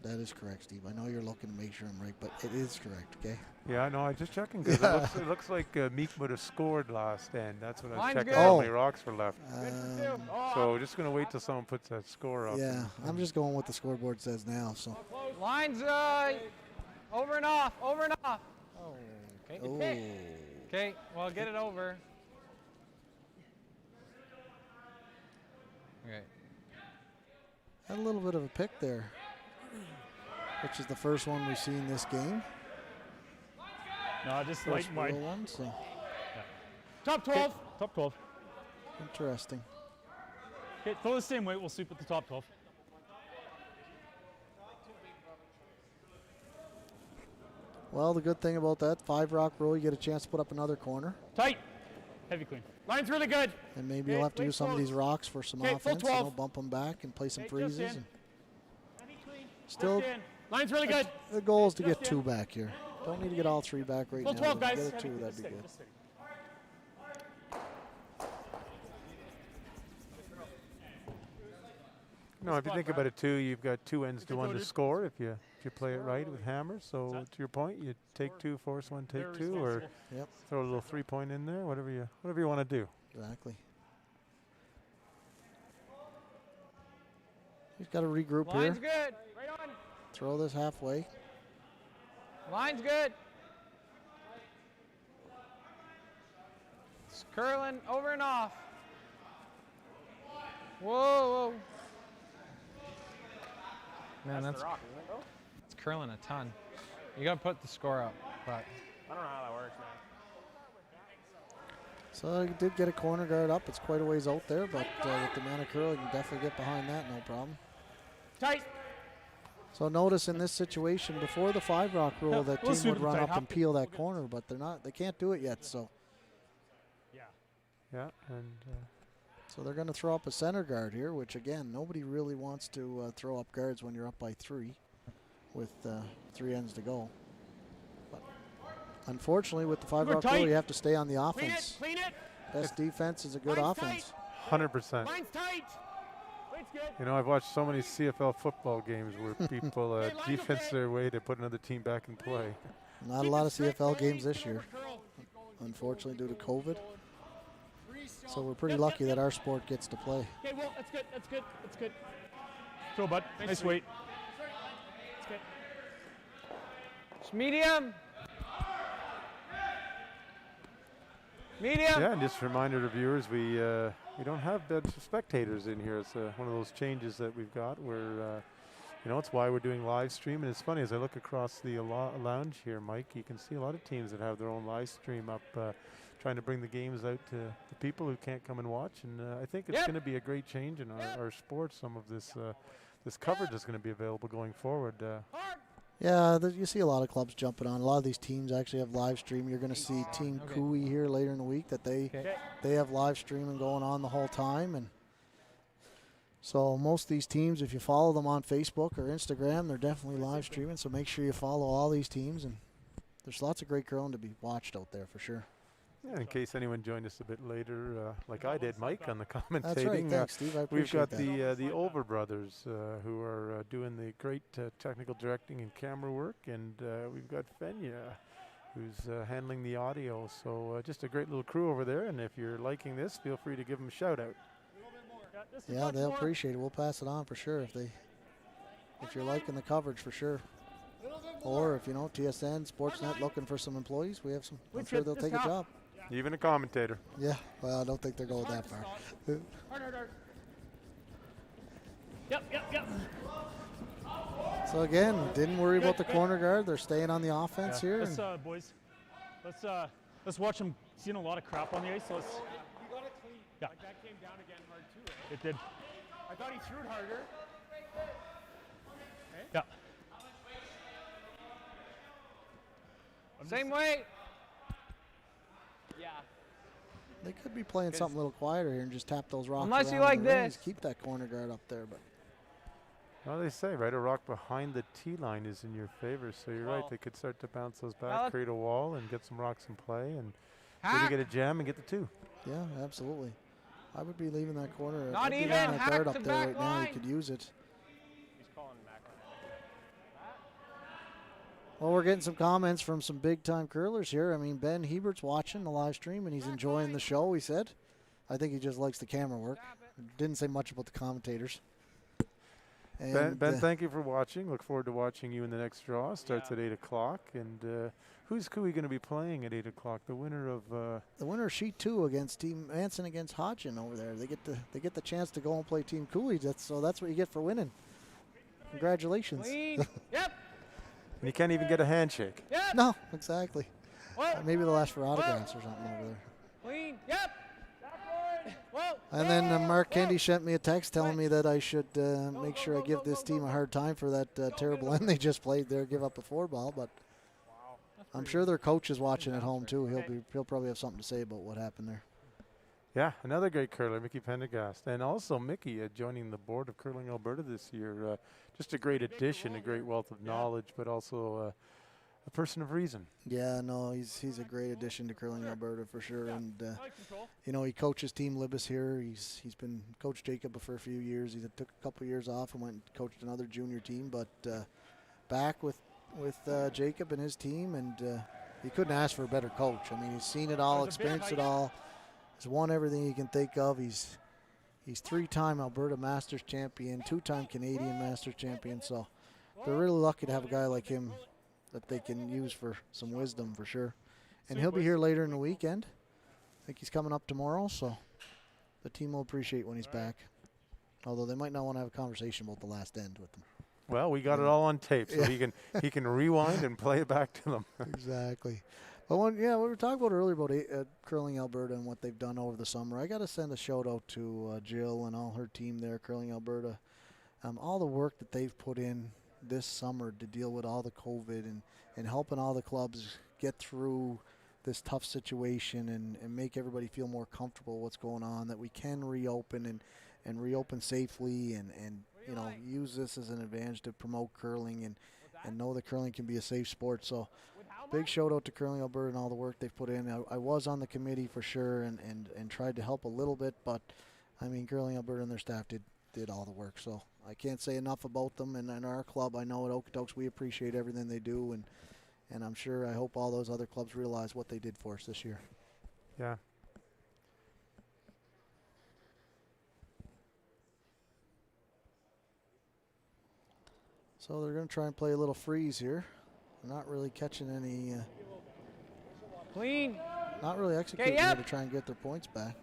That is correct, Steve. I know you're looking to make sure I'm right, but it is correct, okay? Yeah, no, I'm just checking because it looks like Meek would have scored last end. That's what I was checking. good. How many rocks were left. Oh. So just going to wait till someone puts that score up. Yeah, I'm just going what the scoreboard says now. So. Lines over and off, over and off. Oh, okay. Oh. Okay, well, get it over. Okay. Had a little bit of a pick there, which is the first one we've seen this game. No, just First like real one, so. Top 12. Top 12. Interesting. Okay, throw the same weight. We'll sweep with the top 12. Well, the good thing about that 5 rock roll, you get a chance to put up another corner. Tight. Heavy clean. Line's really good. And maybe you'll have to use some of these rocks for some offense. You know, bump them back and play some freezes. And still, line's really good. The goal is to get 2 back here. Don't need to get all 3 back right now. 12, guys. Get a 2, that'd be good. No, if you think about it too, you've got 2 ends to 1 to score if you play it right with hammers. So to your point, you take 2, force 1, take 2, or throw a little 3-point in there, whatever you want to do. Exactly. He's got to regroup Line's here. good. Right on. Throw this halfway. Line's good. It's curling over and off. Whoa, whoa. Man, that's the rock, isn't it, though? it's curling a ton. You gotta put the score up, but I don't know how that works, man. So he did get a corner guard up. It's quite a ways out there, but with the amount of curl, you can definitely get behind that, no problem. Tight. So notice in this situation, before the 5 rock rule, that team would run up and peel that corner, but they're not. They can't do it yet. So. Yeah, and. So they're going to throw up a center guard here, which again, nobody really wants to throw up guards when you're up by 3 with 3 ends to go. But unfortunately, with the 5 rock rule, you have to stay on the offense. Clean it. Best defense is a good offense. 100%. Line's tight. Weight's good. You know, I've watched so many CFL football games where people defense their way to put another team back in play. Not a lot of CFL games this year, unfortunately, due to COVID. So we're pretty lucky that our sport gets to play. Okay, well, that's good. That's good. That's good. Throw, bud. Nice weight. That's good. it's medium. Medium. Yeah, and just a reminder to viewers, we don't have bed spectators in here. It's one of those changes that we've got where, you know, it's why we're doing live stream. And it's funny, as I look across the lounge here, Mike, you can see a lot of teams that have their own live stream up, trying to bring the games out to the people who can't come and watch. And I think it's going to be a great change in our sport. Some of this this coverage is going to be available going forward. Yeah, you see a lot of clubs jumping on. A lot of these teams actually have live stream. You're going to see Team Cooey here later in the week that they have live streaming going on the whole time. And so most of these teams, if you follow them on Facebook or Instagram, they're definitely live streaming. So make sure you follow all these teams. And there's lots of great curling to be watched out there for sure. Yeah, in case anyone joined us a bit later, like I did, Mike, on the commentating. That's right. Thanks, Steve. I We've appreciate got the Over brothers who are doing the great technical directing and camera work, and we've got Fenya, who's handling the audio. So just a great little crew over there. And if you're liking this, feel free to give them a shout out. Yeah, they'll appreciate it. We'll pass it on for sure if they if you're liking the coverage for sure. Or if, you know, TSN, Sportsnet looking for some employees, we have some. I'm sure they'll take a job. Even a commentator. Yeah, well, I don't think they're going that far. Hard, hard, hard. Yep, yep, yep. So again, didn't worry about the corner guard. They're staying on the offense here. Let's, and boys, let's watch them. Seeing a lot of crap on the ice. So let's. You got it clean. Yeah. Like that came down again hard too, right? It did. I thought he threw it harder. Yeah. Same way. Yeah. they could be playing something a little quieter here and just tap those rocks Unless you around like the rings, this. keep that corner guard up there. But Well, they say, right, a rock behind the tee line is in your favor. So you're right, they could start to bounce those back, create a wall, and get some rocks in play, and maybe get a jam and get the 2. yeah, absolutely. I would be leaving that corner. Not I'd be even leaving that hack guard to up there back right now. You line. could use it. He's calling back on that. Well, we're getting some comments from some big-time curlers here. I mean, Ben Hebert's watching the live stream, and he's enjoying the show, he said. I think he just likes the camera work. Didn't say much about the commentators. And, Ben, thank you for watching. Look forward to watching you in the next draw. Starts at 8 o'clock. And who's Cooey going to be playing at 8 o'clock? The winner of the winner of Sheet 2 against Team Manson against Hodgin over there. They get the chance to go and play Team Cooley. That's what you get for winning. Congratulations. Clean. Yep. and you can't even get a handshake. Yep. No, exactly. Whoa. Maybe they'll ask for autographs or something over there. Clean. Yep. Whoa. And then Mark Kendi sent me a text telling me that I should make sure I give this team a hard time for that terrible end they just played there, give up a 4-ball. But I'm sure their coach is watching at home too. He'll probably have something to say about what happened there. Yeah, another great curler, Mickey Pendergast. And also Mickey joining the board of Curling Alberta this year. Just a great addition, a great wealth of knowledge, but also a person of reason. Yeah, no, he's a great addition to Curling Alberta for sure. And you know, he coaches Team Libis here. He's been Coach Jacob for a few years. He took a couple of years off and went and coached another junior team, but back with Jacob and his team, and he couldn't ask for a better coach. I mean, he's seen it all, experienced it all. He's won everything he can think of. He's 3-time Alberta Masters champion, 2-time Canadian Masters champion. So they're really lucky to have a guy like him that they can use for some wisdom for sure. And he'll be here later in the weekend. I think he's coming up tomorrow, so the team will appreciate when he's back. Although they might not want to have a conversation about the last end with him. Well, we got it all on tape, so he can rewind and play it back to them. Exactly. But we were talking about earlier about Curling Alberta and what they've done over the summer. I got to send a shout out to Jill and all her team there, Curling Alberta. All the work that they've put in this summer to deal with all the COVID and helping all the clubs get through this tough situation and make everybody feel more comfortable what's going on, that we can reopen and reopen safely and you know, use this as an advantage to promote curling and know that curling can be a safe sport. So big shout out to Curling Alberta and all the work they've put in. I was on the committee for sure and tried to help a little bit, but I mean, Curling Alberta and their staff did all the work. So I can't say enough about them, and our club, I know at Okotoks we appreciate everything they do, and I'm sure, I hope all those other clubs realize what they did for us this year. Yeah. So they're going to try and play a little freeze here. They're not really catching any, Clean. not really executing here to try and get their points back.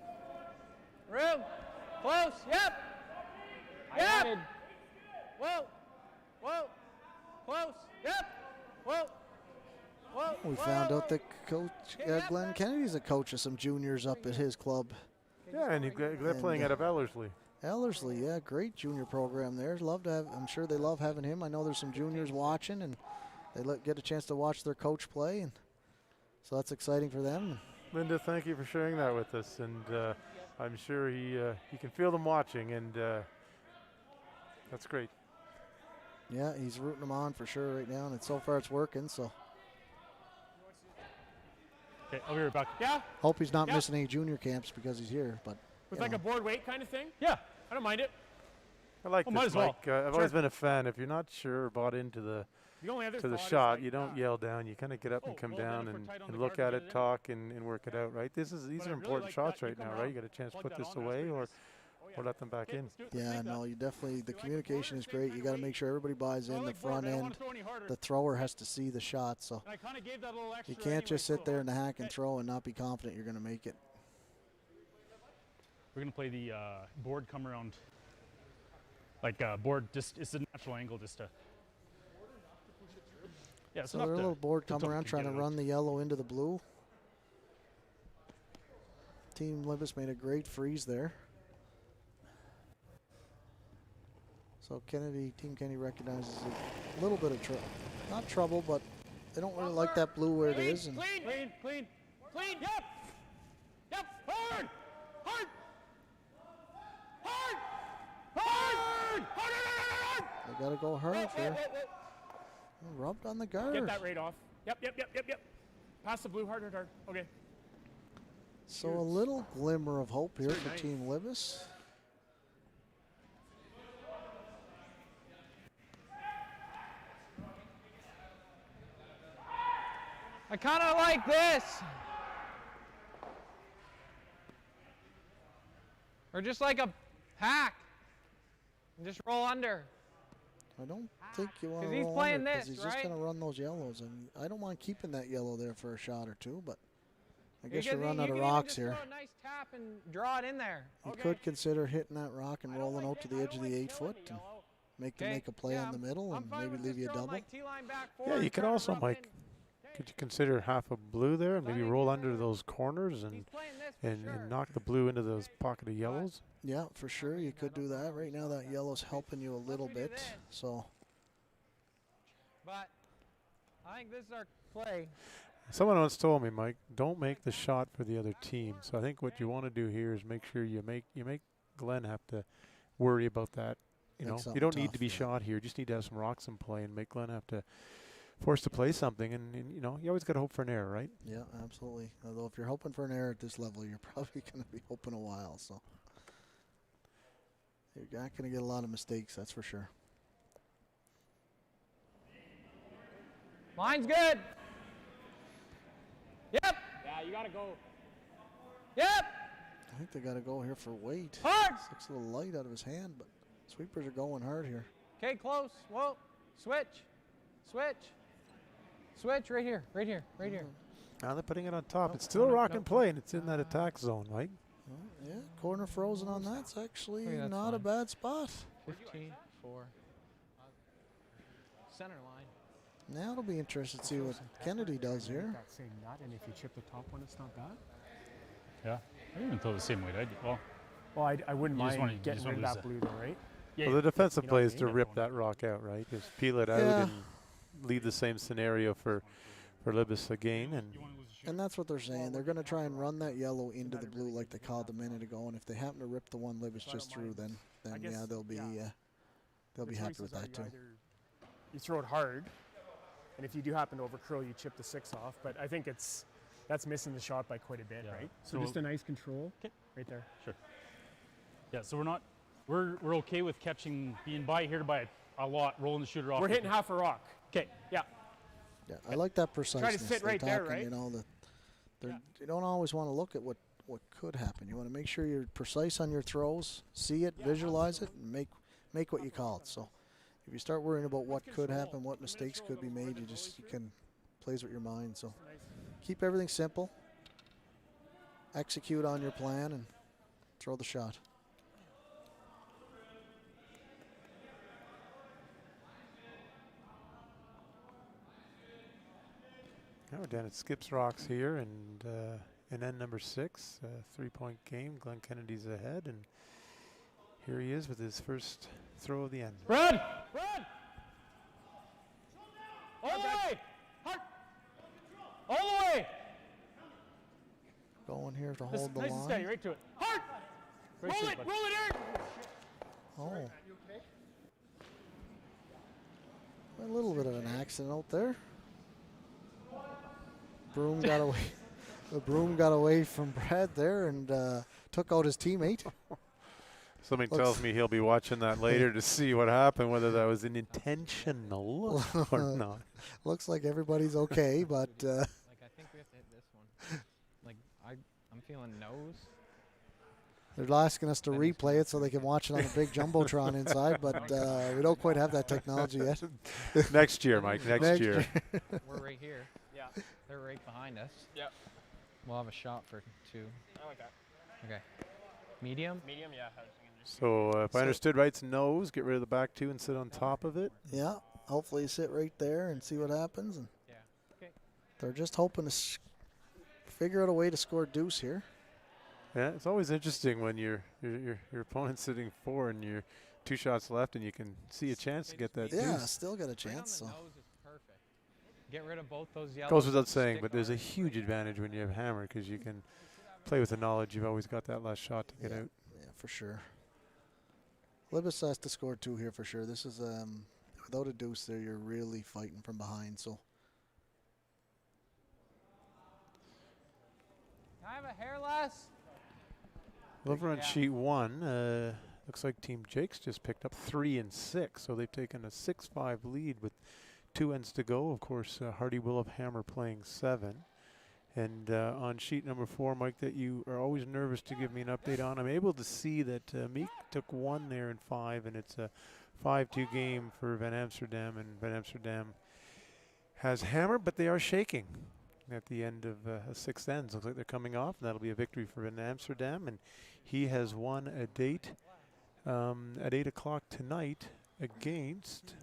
Room. Close. Yep. Yep. Whoa. Whoa. Close. Yep. Whoa. Whoa. We found out that Coach Glenn Kennedy's a coach of some juniors up at his club. Yeah, and they're playing out of Ellerslie. Ellerslie, yeah, great junior program there. Love to have. I'm sure they love having him. I know there's some juniors watching, and they get a chance to watch their coach play, and so that's exciting for them. Linda, thank you for sharing that with us, and I'm sure he can feel them watching, and that's great. Yeah, he's rooting them on for sure right now, and so far it's working. So. Okay, I'll be right back. Yeah? Hope he's not missing any junior camps because he's here, but. With like a board weight kind of thing? Yeah. I don't mind it. I like might this, as well. Mike. I've always been a fan. If you're not sure or bought into the only other to the thought is shot, like, you don't yell down. You kind of get up and come well, then down if we're tight on and the look guard, at get it, it in. talk, and work it out, right? These But are I really important like shots that. You right come now, out, right? You got a chance to plug put that this on, that's away, pretty or nice. or let them back in. Yeah, no, you definitely, the communication is great. You got to make sure everybody buys in the front end. The thrower has to see the shot, so you can't just sit there in the hack and throw and not be confident you're going to make it. We're going to play the board come around. Like board, just it's a natural angle just to. Yeah, So their little board come around trying to run the yellow into the blue. Team Libis made a great freeze there. So Kennedy, Team Kennedy recognizes a little bit of trouble. Not trouble, but they don't really like that blue where it is. And Clean, yep! Yep, hard! Hard! Hard! Hard! Hard! they got to go hard here. Rubbed on the guard. Get that right off. Yep. Pass the blue hard. Okay. So a little glimmer of hope here for Team Libis. I kind of like this. Or just like a hack. And just roll under. I don't think you want to 'Cause he's roll playing under, 'cause this, he's just right? going to run those yellows. And I don't mind keeping that yellow there for a shot or two, but I You guess you can- run you out of can even rocks just here. throw a nice tap and draw it in there. You could consider hitting that rock and rolling out to the edge of the 8 foot and make them make a play on the middle and maybe leave you a double. Yeah, you could also, Mike, could you consider half a blue there and maybe roll under those corners and knock the blue into those pocket of yellows? Yeah, for sure. You could do that. Right now that yellow's helping you a little bit. So But I think this is our play. Someone once told me, Mike, don't make the shot for the other team. So I think what you want to do here is make sure you make Glenn have to worry about that. You know, you don't need to be shot here. You just need to have some rocks in play and make Glenn have to force to play something. And you know, you always got to hope for an error, right? yeah, absolutely. Although if you're hoping for an error at this level, you're probably going to be hoping a while. So you're not going to get a lot of mistakes, that's for sure. Line's good. Yep. Yeah, you gotta go. Yep. I think they got to go here for weight. Hard. Looks a little light out of his hand, but sweepers are going hard here. Okay, close. Whoa. Switch. Switch right here. Now they're putting it on top. It's still rock and play, and it's in that attack zone, Mike. Yeah, corner frozen on that's actually Okay, that's not a fine. bad spot. 15, 4. Center line. Now it'll be interesting to see what Kennedy does here. That same nut, and if you chip the top one, it's not bad. Yeah, I didn't even throw the same weight. Well, I wouldn't You just mind wanna- you getting just rid of wanna that lose blue, though, right? Yeah, Well, the defensive You know play what is I to mean? rip that rock out, right? Just peel it out Yeah. and leave the same scenario for Libis again. And that's what they're saying. They're going to try and run that yellow into the blue like they called a minute ago. And if they happen to rip the one Libis just through, then guess, yeah, they'll be The happy choices with are that too. You throw it hard, and if you do happen to overcurl, you chip the 6 off. But I think that's missing the shot by quite a bit, Yeah. right? So So- just a nice control right there. Sure. Yeah, so we're okay with being by here by a lot, rolling the shooter off. We're hitting half a rock. Okay. Yeah. Yeah, I like that preciseness. sit They're right there, talking, right? You know, you don't always want to look at what could happen. You want to make sure you're precise on your throws, see it, visualize it, and make what you call it. So if you start worrying about what could happen, what mistakes could be made, you can plays with your mind. So keep everything simple, execute on your plan, and throw the shot. Now we're down at Skips Rocks here, and in end number 6, 3-point game. Glenn Kennedy's ahead, and here he is with his first throw of the end. Run! All the way! Hard! All the way! Going here to hold the Nice and line. steady, right to it. Hard! Great Roll shoot, it, bud. roll it, Eric! Oh. A little bit of an accident out there. Broom got away. The broom got away from Brad there and took out his teammate. Something tells me he'll be watching that later to see what happened, whether that was an intentional or not. Looks like everybody's okay, but Like, I think we have to hit this one. Like, I'm feeling nose. They're asking us to replay it so they can watch it on a big jumbotron inside, but we don't quite have that technology yet. Next year, Mike. Next year. We're right here. Yeah. They're right behind us. Yep. We'll have a shot for 2. I like that. Okay. Medium? Medium, yeah. I was thinking just So if I understood right, it's nose. Get rid of the back 2 and sit on top of it. Yeah, hopefully you sit right there and see what happens. And Yeah. Okay. they're just hoping to figure out a way to score deuce here. Yeah, it's always interesting when your opponent's sitting 4 and you're 2 shots left and you can see a chance to get that Yeah, deuce. still got a Right on chance. the So nose is perfect. Get rid of both those yellows. Goes without and saying, stick but there's on a it. huge advantage when you have hammer because you can play with the knowledge you've always got that last shot to get out. yeah, for sure. Libas has to score 2 here for sure. This is without a deuce there, you're really fighting from behind. So Can I have a hair less? Over on Yeah. sheet 1, looks like Team Jake's just picked up 3 and 6, so they've taken a 6-5 lead with 2 ends to go. Of course, Hardy will have hammer playing 7. And on sheet number 4, Mike, that you are always nervous to give me an update on, I'm able to see that Meek took 1 there in 5, and it's a 5-2 game for Van Amsterdam, and Van Amsterdam has hammer, but they are shaking at the end of 6 ends. Looks like they're coming off, and that'll be a victory for Van Amsterdam, and he has won a date at 8 o'clock tonight against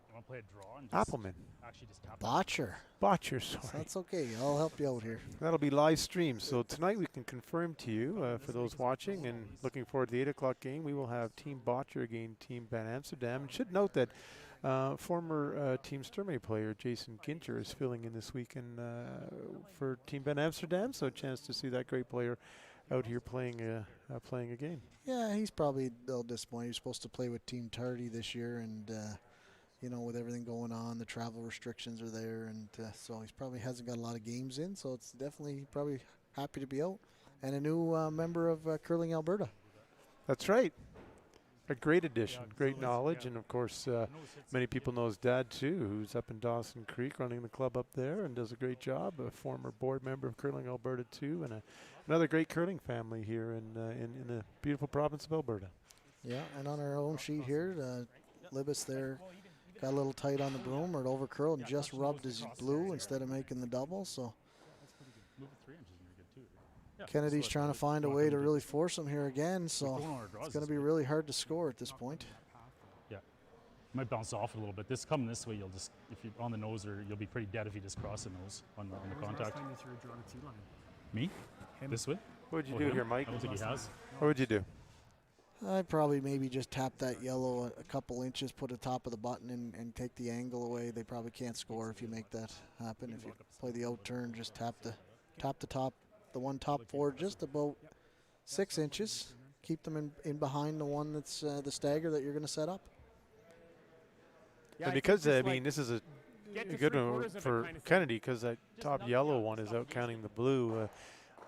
You want to play a draw and just Appleman. actually just tap it? Botcher. Botcher, sorry. That's okay. I'll help you out here. That'll be live stream. So tonight we can confirm to you, for those watching and looking forward to the 8 o'clock game, we will have Team Botcher against Team Van Amsterdam. And should note that former Team Sturmey player Jason Ginter is filling in this weekend for Team Van Amsterdam. So a chance to see that great player out here playing a game. Yeah, he's probably a little disappointed. He was supposed to play with Team Tardy this year, and you know, with everything going on, the travel restrictions are there, and so he's probably hasn't got a lot of games in. So it's definitely probably happy to be out, and a new member of Curling Alberta. That's right. A great addition, great knowledge, and of course, many people know his dad too, who's up in Dawson Creek running the club up there and does a great job. A former board member of Curling Alberta too, and another great curling family here in the beautiful province of Alberta. Yeah, and on our own sheet here, Libas there got a little tight on the broom, or it overcurled and just rubbed his blue instead of making the double. So Move it 3 inches and you're good too. Yeah, Kennedy's so trying to find a way to really force him here again. So going on our draws it's going to this be way. really hard to score at this point. Yeah. Might bounce off a little bit. This coming this way, you'll just, if you're on the nose, or you'll be pretty dead if you just cross the nose on the contact. Last time you threw a draw on the tee line. Me? Him. This way? What would you Oh, do him? here, Mike? I don't think he has. What would you do? I'd probably maybe just tap that yellow a couple inches, put the top of the button, and take the angle away. They probably can't score if you make that happen. If you play the out turn, just tap the top, the one top forward just about 6 inches. Keep them in behind the one that's the stagger that you're going to set up. Yeah, And because, I I think mean, this is a get to good one three-quarters of it for kind of thing. Kennedy because that top yellow one is out counting the blue. A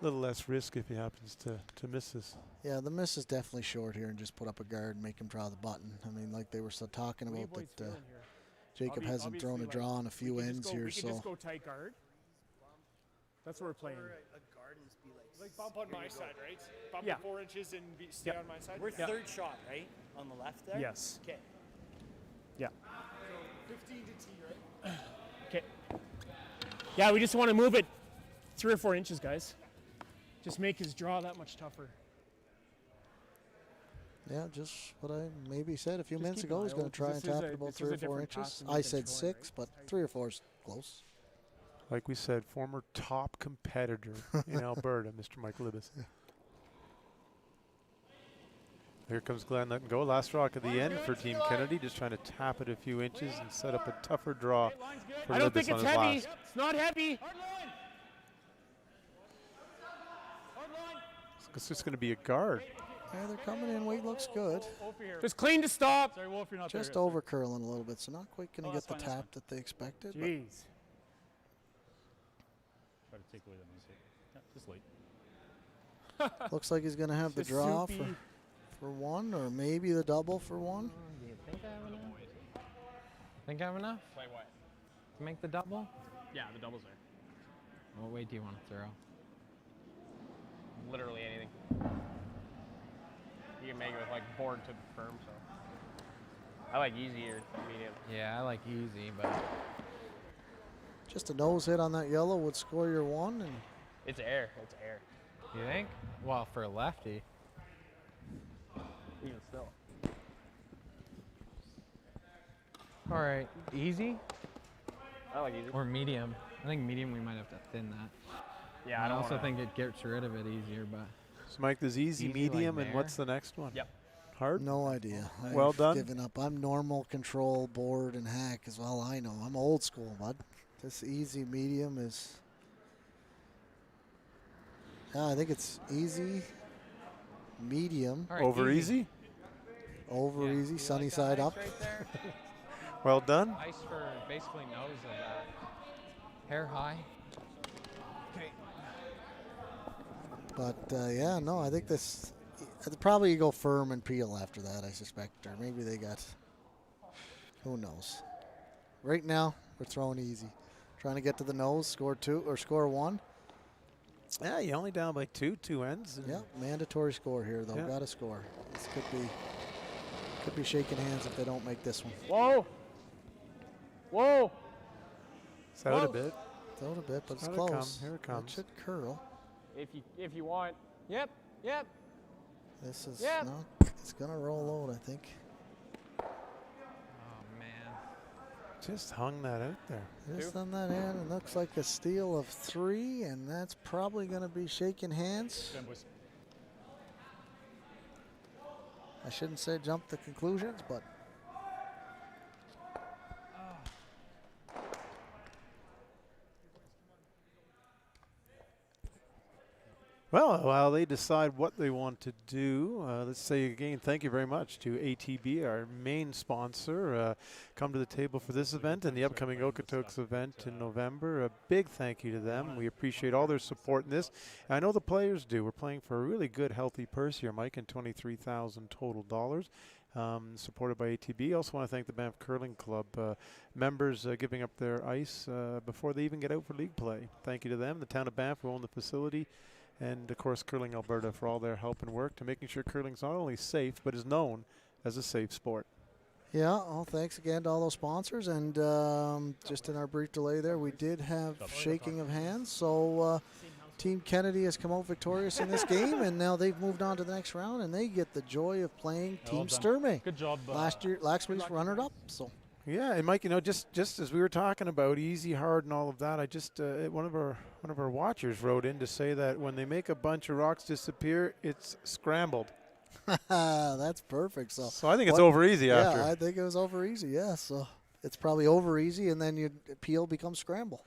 little less risk if he happens to miss this. Yeah, the miss is definitely short here, and just put up a guard and make him draw the button. I mean, like they were still talking What are you about boys that feeling here? Jacob hasn't thrown a Obviously, draw on a few we can ends just go, here, we can so just go tight guard. That's what we're playing. Like bump on my side, right? Bump Yeah. it 4 inches and stay on my side. We're Yeah. third shot, right? On the left there? Yes. Okay. Yeah. 15 to tee, right? Okay. Yeah, we just want to move it 3 or 4 inches, guys. Just make his draw that much tougher. yeah, just what I maybe said a few Just minutes keep an ago. eye He's going out, to try 'cause and this is tap a- it about this is 3 a or 4 different path inches. than I we've been said showing, 6, right? but 3 or 4 is close. Like we said, former top competitor in Alberta, Mr. Mike Libas. Here comes Glenn letting go. Last rock at the end for Team Kennedy, just trying to tap it a few inches and set up a tougher draw for I don't Libas think on it's his heavy. last. It's not heavy. It's just going to be a guard. Yeah, they're coming in. Weight looks good. Just clean to stop. Sorry, Wolf, you're not Just there. over curling a little bit, so not quite going Oh, to get that's the fine, that's tap that they expected. But Jeez. Try to take away that mistake. Yeah, just late. looks like he's going to have the Just draw soupy. for one, or maybe the double for one. Do you think I have enough? Think I have enough Play what? to make the double? Yeah, the double's there. What weight do you want to throw? literally anything. You can make it with like board to firm, so. I like easy or medium. Yeah, I like easy, but Just a nose hit on that yellow would score your one, and It's air. It's air. you think? Well, for a lefty. Even still. All right, easy I like easy. or medium? I think medium we might have to thin that. Yeah, I don't also wanna- think it gets rid of it easier, but So Mike, there's easy, Easy like medium, and there? what's the next one? Yep. Hard? no idea. Well I've done. given up. I'm normal, control, board, and hack as well. I know. I'm old school, bud. This easy medium is. Yeah, I think it's easy, medium, all right, Over easy? over Yeah. easy, You sunny like that side ice up. Right there? Well done. Ice for basically nose of that. Hair high. But yeah, no, I think this. Probably you go firm and peel after that, I suspect, or maybe they got. Who knows? Right now, we're throwing easy, trying to get to the nose, score two or score one. Yeah, you're only down by two ends. and- Yeah, mandatory score here though. Yeah. Got to score. This could be shaking hands if they don't make this one. Whoa! Whoa! It's out a Whoa. bit. It's out a bit, but it's Here it come, close. here it comes. It should curl. If you want. Yep. Yep. This is Yeah. no. It's gonna roll out, I think. Oh man. Just hung that out there. Just on that end, it looks like a steal of 3, and that's probably gonna be shaking hands. Good, boys. I shouldn't say jump to conclusions, but Well, while they decide what they want to do, let's say again, thank you very much to ATB, our main sponsor. Come to the table for this event and the upcoming Okotoks event in November. A big thank you to them. We appreciate all their support in this. And I know the players do. We're playing for a really good, healthy purse here, Mike, and $23,000 total dollars. Supported by ATB. Also want to thank the Banff Curling Club members giving up their ice before they even get out for league play. Thank you to them. The town of Banff who own the facility. And, of course, Curling Alberta for all their help and work to making sure curling's not only safe, but is known as a safe sport. yeah. Well, thanks again to all those sponsors, and just in our brief delay there, we did have shaking of hands. So Team Kennedy has come out victorious in this game, and now they've moved on to the next round, and they get the joy of playing Well Team done. Sturmey. Good job. Last week's runner-up. So. Yeah, and Mike, just as we were talking about easy, hard, and all of that, I just one of our watchers wrote in to say that when they make a bunch of rocks disappear, it's scrambled. That's perfect. So I think it's over easy after. Yeah, I think it was over easy. Yeah, so it's probably over easy, and then your peel becomes scramble.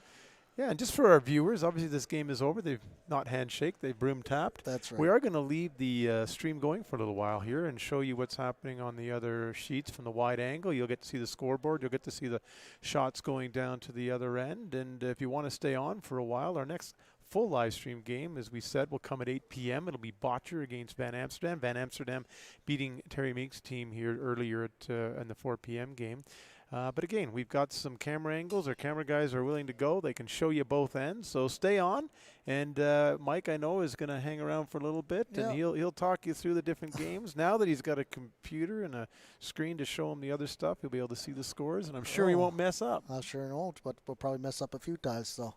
Yeah, and just for our viewers, obviously this game is over. They've not handshake, they've broom tapped. That's right. We are going to leave the stream going for a little while here and show you what's happening on the other sheets from the wide angle. You'll get to see the scoreboard. You'll get to see the shots going down to the other end. And if you want to stay on for a while, our next full live stream game, as we said, will come at 8 p.m. It'll be Botcher against Van Amsterdam. Van Amsterdam beating Terry Meek's team here earlier in the 4 p.m. game. But again, we've got some camera angles. Our camera guys are willing to go. They can show you both ends. So stay on. And Mike, I know, is going to hang around for a little bit, and he'll talk you through the different games. Now that he's got a computer and a screen to show him the other stuff, he'll be able to see the scores, and I'm sure he won't mess up. I sure won't, but we'll probably mess up a few times. So,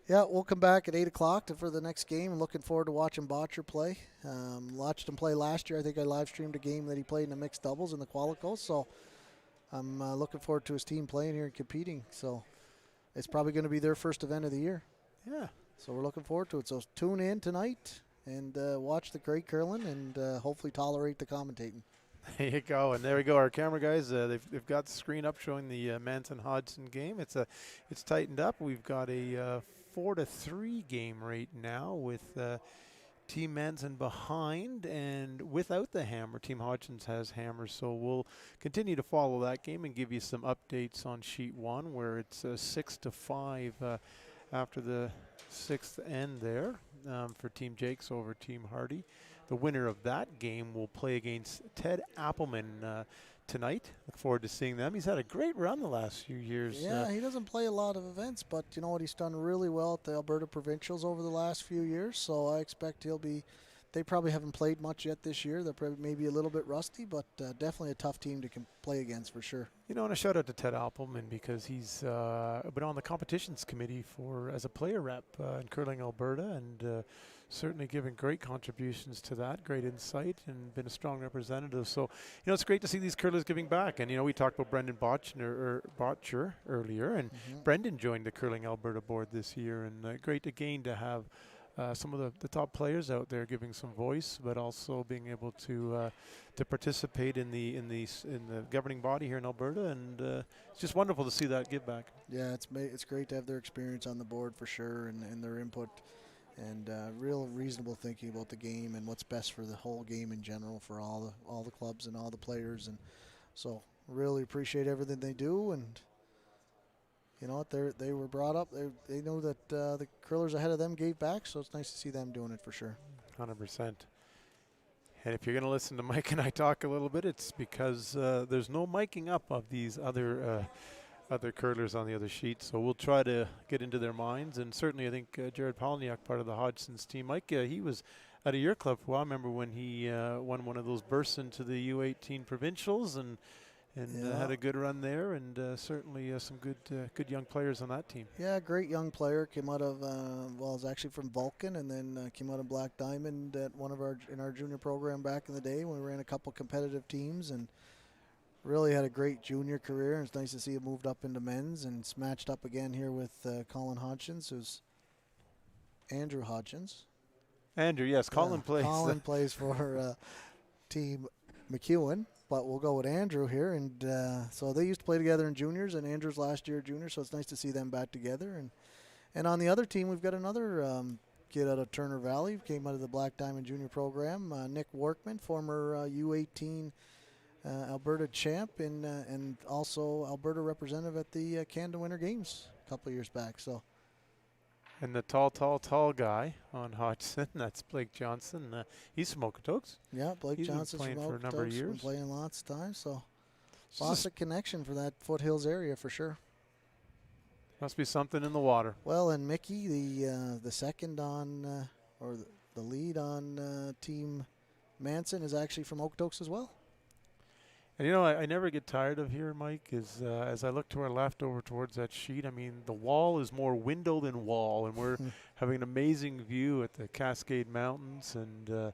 yeah, we'll come back at 8 o'clock for the next game. Looking forward to watching Botcher play. Watched him play last year. I think I live streamed a game that he played in the mixed doubles in the Qualico. So I'm looking forward to his team playing here and competing. So it's probably going to be their first event of the year. Yeah. So we're looking forward to it. So tune in tonight and watch the great curling and hopefully tolerate the commentating. There you go, and there we go. Our camera guys, they've got the screen up showing the Manson-Hodgson game. It's tightened up. We've got a 4-3 game right now with Team Manson behind, and without the hammer, Team Hodgson's has hammers. So we'll continue to follow that game and give you some updates on sheet 1, where it's 6-5 after the 6th end there for Team Jakes over Team Hardy. the winner of that game will play against Ted Appelman tonight. Look forward to seeing them. He's had a great run the last few years. Yeah, he doesn't play a lot of events, but you know what? He's done really well at the Alberta Provincials over the last few years, so I expect he'll be. They probably haven't played much yet this year. They're probably maybe a little bit rusty, but definitely a tough team to play against for sure. You know, and a shout out to Ted Appelman because he's been on the competitions committee as a player rep in Curling Alberta, and certainly given great contributions to that, great insight, and been a strong representative. So, you know, it's great to see these curlers giving back. And, you know, we talked about Brendan Botcher earlier, and Brendan joined the Curling Alberta board this year, and great again to have some of the top players out there giving some voice, but also being able to participate in the governing body here in Alberta, and it's just wonderful to see that give back. Yeah, it's great to have their experience on the board for sure, and their input, and real reasonable thinking about the game and what's best for the whole game in general for all the clubs and all the players, and so really appreciate everything they do. And you know what, they were brought up. They know that the curlers ahead of them gave back, so it's nice to see them doing it for sure. 100%. And if you're going to listen to Mike and I talk a little bit, it's because there's no miking up of these other curlers on the other sheet. So we'll try to get into their minds. And certainly I think Jared Polniak, part of the Hodgson's team, Mike, he was out of your club for a while. I remember when he won one of those bursts into the U18 provincials, and had a good run there, and certainly some good young players on that team. Yeah, great young player. Came out of was actually from Vulcan, and then came out of Black Diamond at in our junior program back in the day when we ran a couple competitive teams, and really had a great junior career. And it's nice to see him moved up into men's, and it's matched up again here with Colin Hodgins, who's Andrew Hodgins. Andrew, yes, Colin plays. Colin plays for Team McEwen. But we'll go with Andrew here, and so they used to play together in juniors, and Andrew's last year junior, so it's nice to see them back together. And on the other team, we've got another kid out of Turner Valley, came out of the Black Diamond Junior program, Nick Workman, former U18 Alberta champ, and also Alberta representative at the Canada Winter Games a couple of years back. So. And the tall guy on Hodgson, that's Blake Johnson. He's from Okotoks. Yeah, Blake Johnson's playing from for a number of years. Been playing lots of times, so lots of connection for that foothills area for sure. Must be something in the water. Well, and Mickey, the second on, or the lead on Team Manson, is actually from Okotoks as well. And you know, I never get tired of here, Mike, is as I look to our left over towards that sheet, I mean, the wall is more window than wall, and we're having an amazing view at the Cascade Mountains, and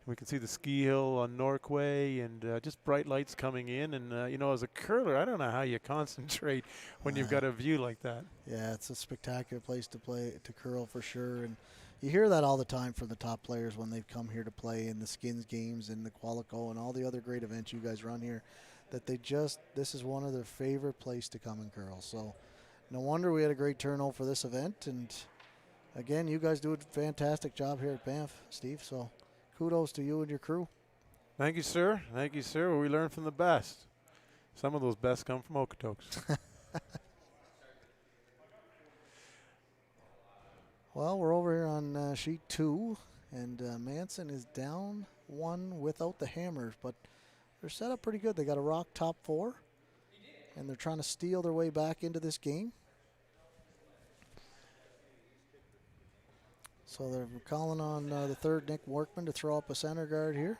we can see the ski hill on Norquay, and just bright lights coming in. And, you know, as a curler, I don't know how you concentrate when you've got a view like that. Yeah, it's a spectacular place to curl for sure. And you hear that all the time from the top players when they've come here to play in the Skins games and the Qualico and all the other great events you guys run here, that this is one of their favorite place to come and curl. So no wonder we had a great turnout for this event. And again, you guys do a fantastic job here at Banff, Steve. So kudos to you and your crew. Thank you, sir. Thank you, sir. Well, we learn from the best. Some of those best come from Okotoks. Well, we're over here on sheet 2, and Manson is down 1 without the hammers, but they're set up pretty good. They got a rock top 4, and they're trying to steal their way back into this game. So they're calling on the third, Nick Workman, to throw up a center guard here.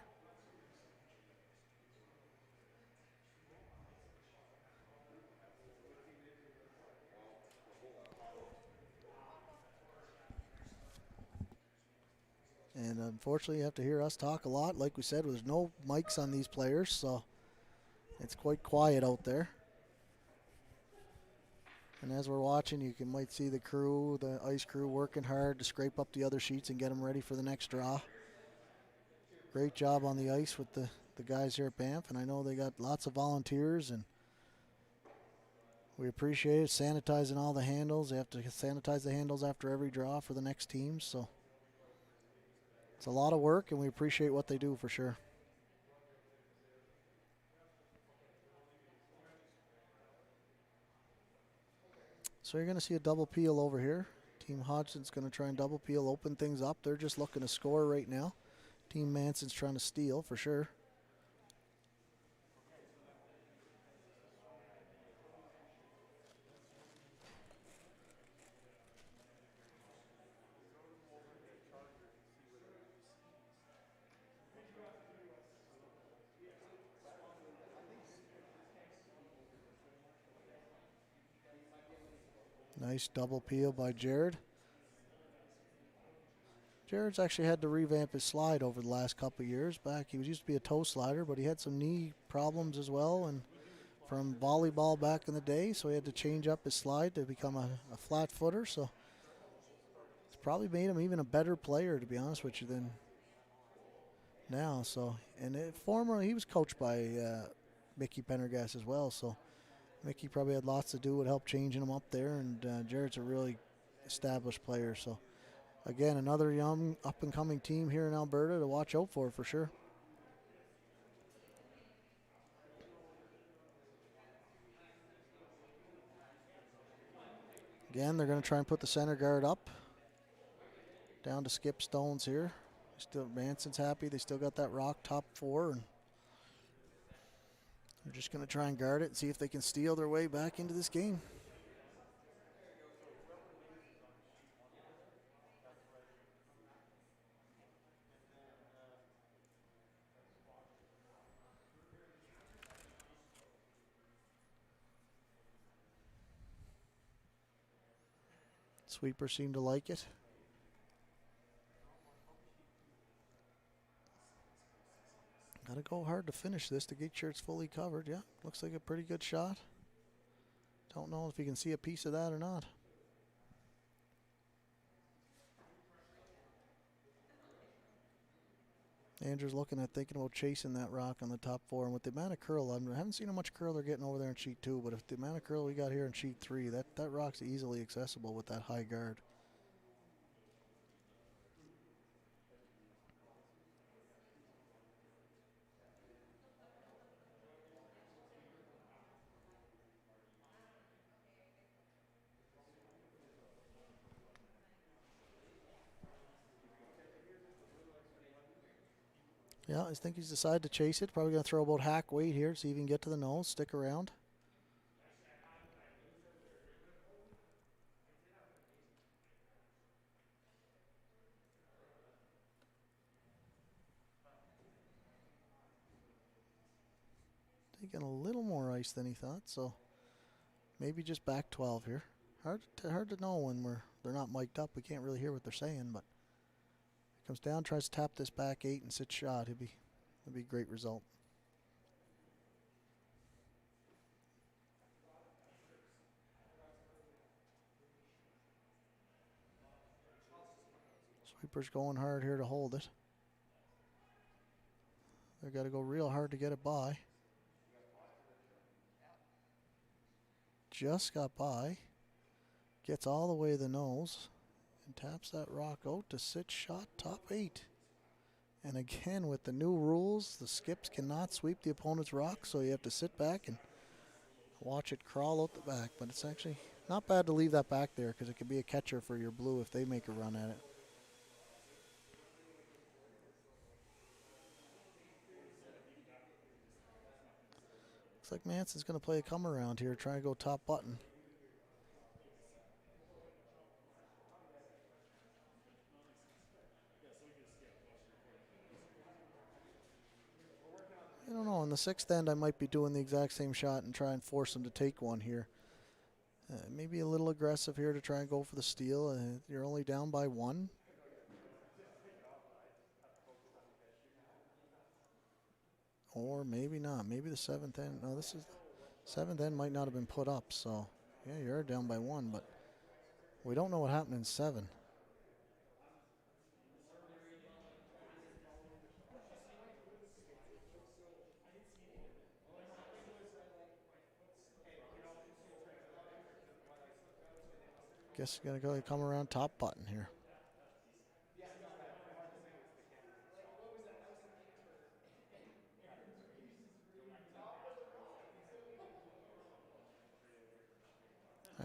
And unfortunately, you have to hear us talk a lot. Like we said, there's no mics on these players, so it's quite quiet out there. And as we're watching, you might see the crew, the ice crew, working hard to scrape up the other sheets and get them ready for the next draw. Great job on the ice with the guys here at Banff, and I know they got lots of volunteers, and we appreciate it. Sanitizing all the handles. They have to sanitize the handles after every draw for the next team, so it's a lot of work, and we appreciate what they do for sure. So you're going to see a double peel over here. Team Hodgson's going to try and double peel, open things up. They're just looking to score right now. Team Manson's trying to steal for sure. Nice double peel by Jared. Jared's actually had to revamp his slide over the last couple of years back. He used to be a toe slider, but he had some knee problems as well, and from volleyball back in the day, so he had to change up his slide to become a flat footer. So it's probably made him even a better player, to be honest with you, than now. So, and formerly he was coached by Mickey Pendergast as well. So Mickey probably had lots to do with help changing him up there, and Jared's a really established player. So again, another young up-and-coming team here in Alberta to watch out for sure. Again, they're going to try and put the center guard up. Down to Skip Stones here. Still, Manson's happy. They still got that rock top 4, and they're just going to try and guard it and see if they can steal their way back into this game. Sweepers seem to like it. Got to go hard to finish this to get sure it's fully covered. Yeah, looks like a pretty good shot. Don't know if you can see a piece of that or not. Andrew's looking at thinking about chasing that rock on the top 4. And with the amount of curl, I haven't seen how much curl they're getting over there in sheet 2, but if the amount of curl we got here in sheet 3, that rock's easily accessible with that high guard. Yeah, I think he's decided to chase it. Probably going to throw about hack weight here, see if he can get to the nose. Stick around. Taking a little more ice than he thought, so maybe just back 12 here. Hard to know when they're not mic'd up. We can't really hear what they're saying, but comes down, tries to tap this back 8 and sit shot. It'd be a great result. Sweeper's going hard here to hold it. They've got to go real hard to get it by. Just got by. Gets all the way to the nose. And taps that rock out to sit shot top 8. And again, with the new rules, the skips cannot sweep the opponent's rock, so you have to sit back and watch it crawl out the back. But it's actually not bad to leave that back there because it could be a catcher for your blue if they make a run at it. Looks like Manson's going to play a come around here, try to go top button. I don't know, on the 6th end I might be doing the exact same shot and try and force him to take one here. Maybe a little aggressive here to try and go for the steal. You're only down by 1. Or maybe not. Maybe the 7th end. No, this is 7th end might not have been put up. So, yeah, you're down by 1, but we don't know what happened in 7. Guess you're going to come around top button here.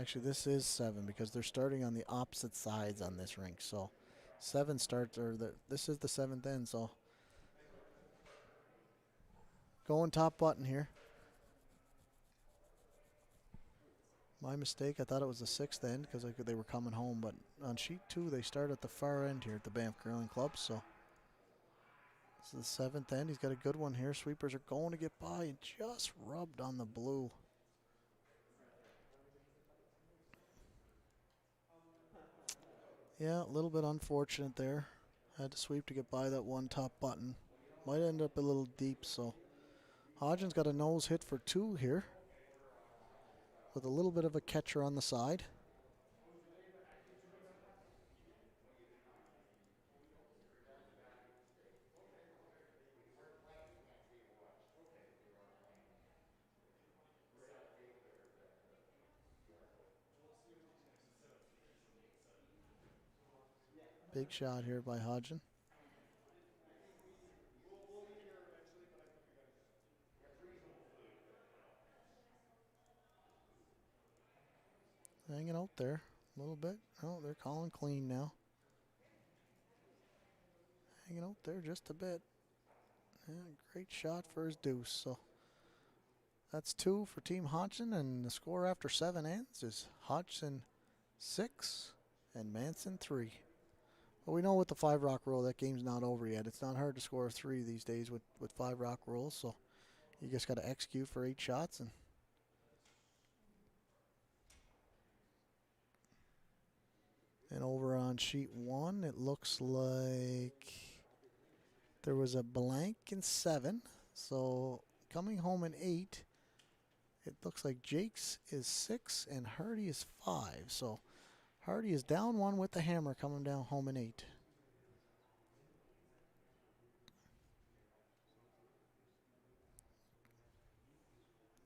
Actually, this is 7 because they're starting on the opposite sides on this rink. So 7 starts, or this is the 7th end. So Going top button here. My mistake. I thought it was the 6th end because they were coming home. But on sheet 2, they start at the far end here at the Banff Curling Club. So this is the 7th end. He's got a good one here. Sweepers are going to get by and just rubbed on the blue. Yeah, a little bit unfortunate there. Had to sweep to get by that one top button. Might end up a little deep, so Hodgen's got a nose hit for 2 here with a little bit of a catcher on the side. Big shot here by Hodgen. Hanging out there a little bit. Oh, they're calling clean now. Hanging out there just a bit. Yeah, great shot for his deuce. So that's 2 for Team Hodgson, and the score after 7 ends is Hodgson 6 and Manson 3. But we know with the 5 rock rule that game's not over yet. It's not hard to score a 3 these days with 5 rock rules, so you just got to execute for 8 shots. And over on sheet 1, it looks like there was a blank in 7. So coming home in 8, it looks like Jakes is 6 and Hardy is 5. So Hardy is down 1 with the hammer coming down home in 8.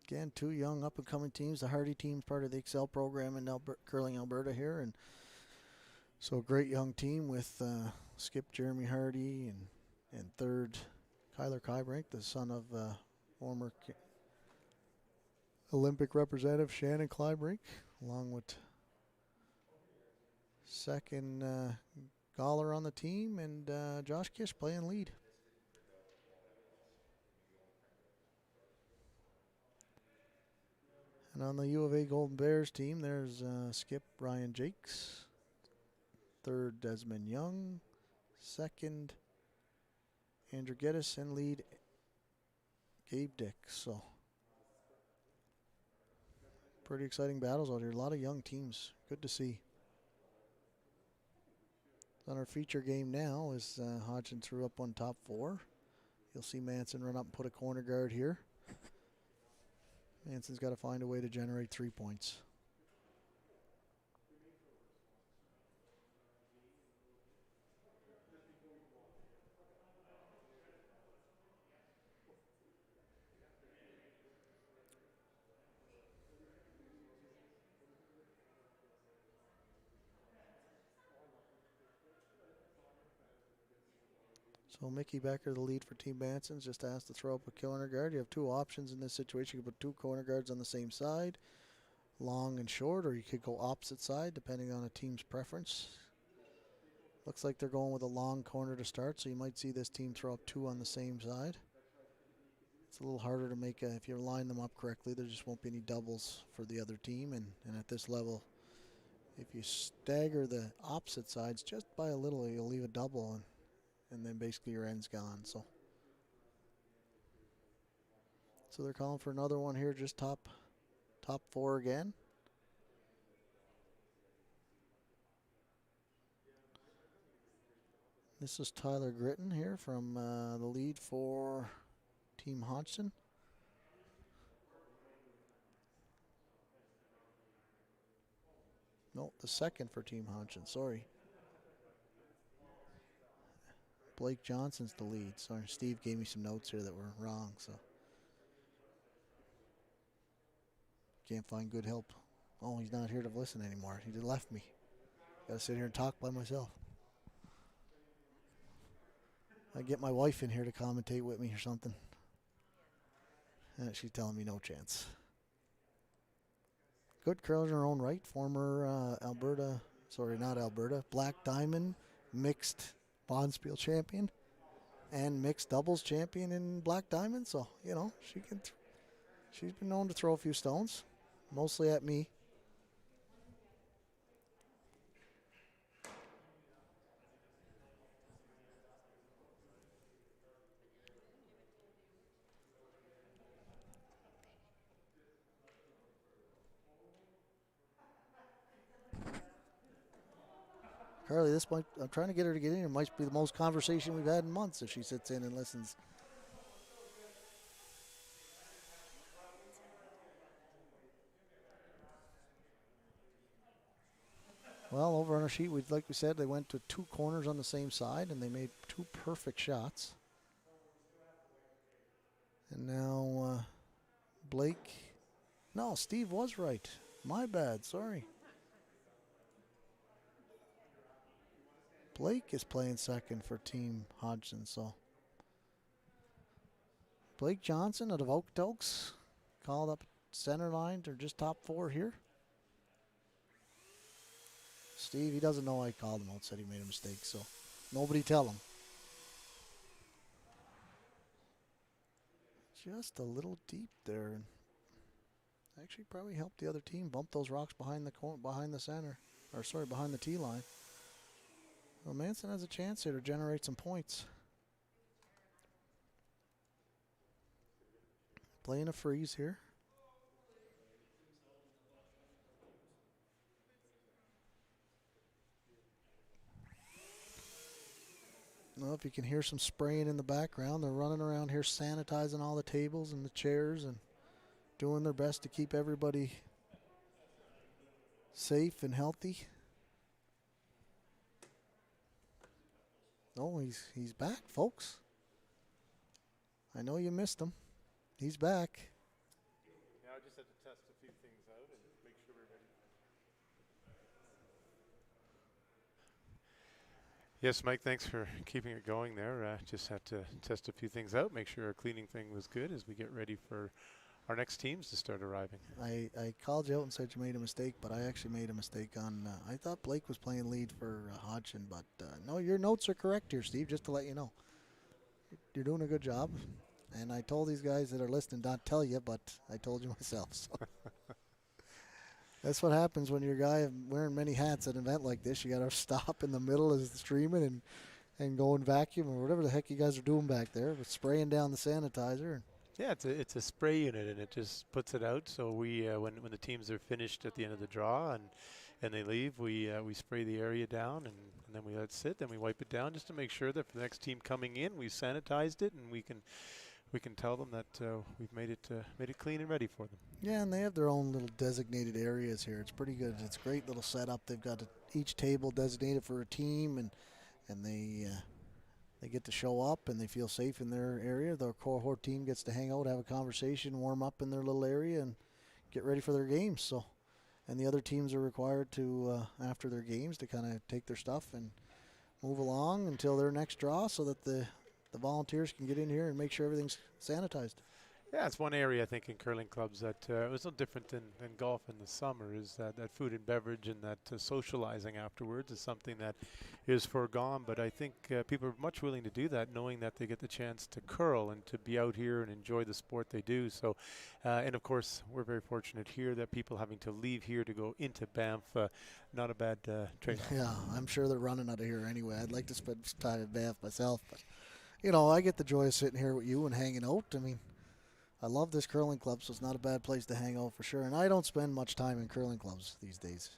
Again, 2 young up-and-coming teams. The Hardy team's part of the Excel program in Curling Alberta here, and so a great young team with Skip Jeremy Hardy and third Kyler Kybrink, the son of former Olympic representative Shannon Kleibrink, along with second Galler on the team, and Josh Kish playing lead. And on the U of A Golden Bears team, there's Skip Ryan Jakes, third Desmond Young, second Andrew Geddes, and lead Gabe Dick. So pretty exciting battles out here. A lot of young teams. Good to see. On our feature game now is Hodgson threw up on top 4. You'll see Manson run up and put a corner guard here. Manson's got to find a way to generate 3 points. So Mickey Becker, the lead for Team Manson's, just asked to throw up a corner guard. You have 2 options in this situation. You could put 2 corner guards on the same side, long and short, or you could go opposite side, depending on a team's preference. Looks like they're going with a long corner to start, so you might see this team throw up 2 on the same side. It's a little harder to make if you line them up correctly. There just won't be any doubles for the other team, and at this level, if you stagger the opposite sides just by a little, you'll leave a double, and then basically your end's gone. So they're calling for another one here, just top 4 again. This is Tyler Gritton here from the lead for Team Hodgson. No, the second for Team Hodgson, sorry. Blake Johnson's the lead. Sorry, Steve gave me some notes here that were wrong, so. Can't find good help. Oh, he's not here to listen anymore. He just left me. Gotta sit here and talk by myself. I get my wife in here to commentate with me or something. She's telling me no chance. Good curler in her own right. Former Black Diamond mixed Bonspiel champion. and mixed doubles champion in Black Diamond. So, you know, she's been known to throw a few stones, mostly at me. Carly, I'm trying to get her to get in. It might be the most conversation we've had in months if she sits in and listens. Well, over on our sheet, like we said, they went to 2 corners on the same side, and they made 2 perfect shots. And now Blake. No, Steve was right. My bad. Sorry. Blake is playing second for Team Hodgson. So Blake Johnson out of Okotoks called up center line or just top 4 here. Steve, he doesn't know I called him out, said he made a mistake, so nobody tell him. Just a little deep there, and actually probably helped the other team bump those rocks behind the center, or sorry, behind the tee line. Well, Manson has a chance here to generate some points. Playing a freeze here. Well, if you can hear some spraying in the background, they're running around here sanitizing all the tables and the chairs and doing their best to keep everybody safe and healthy. Oh, he's back, folks. I know you missed him. He's back. Yeah, I just had to test a few things out and make sure we're ready. Yes, Mike, thanks for keeping it going there. Just had to test a few things out, make sure our cleaning thing was good as we get ready for our next teams to start arriving. I called you out and said you made a mistake, but I actually made a mistake on, I thought Blake was playing lead for Hodgson, but no, your notes are correct here, Steve, just to let you know. You're doing a good job. And I told these guys that are listening not tell you, but I told you myself. So. That's what happens when you're a guy wearing many hats at an event like this. You got to stop in the middle of the streaming and go and vacuum or whatever the heck you guys are doing back there, with spraying down the sanitizer. Yeah, it's a spray unit, and it just puts it out. So we, when the teams are finished at the end of the draw and they leave, we spray the area down, and then we let it sit, then we wipe it down just to make sure that for the next team coming in, we've sanitized it, and we can tell them that we've made it clean and ready for them. Yeah, and they have their own little designated areas here. It's pretty good. It's a great little setup. They've got each table designated for a team, and they get to show up and they feel safe in their area. The cohort team gets to hang out, have a conversation, warm up in their little area, and get ready for their games. So, and the other teams are required to after their games to kind of take their stuff and move along until their next draw, so that the volunteers can get in here and make sure everything's sanitized. Yeah, it's one area I think in curling clubs that was no different than golf in the summer, is that food and beverage and that socializing afterwards is something that is foregone. But I think people are much willing to do that, knowing that they get the chance to curl and to be out here and enjoy the sport they do. So, and of course, we're very fortunate here that people having to leave here to go into Banff, not a bad trade-off. Yeah, I'm sure they're running out of here anyway. I'd like to spend some time in Banff myself, but you know, I get the joy of sitting here with you and hanging out. I mean, I love this curling club, so it's not a bad place to hang out for sure. And I don't spend much time in curling clubs these days.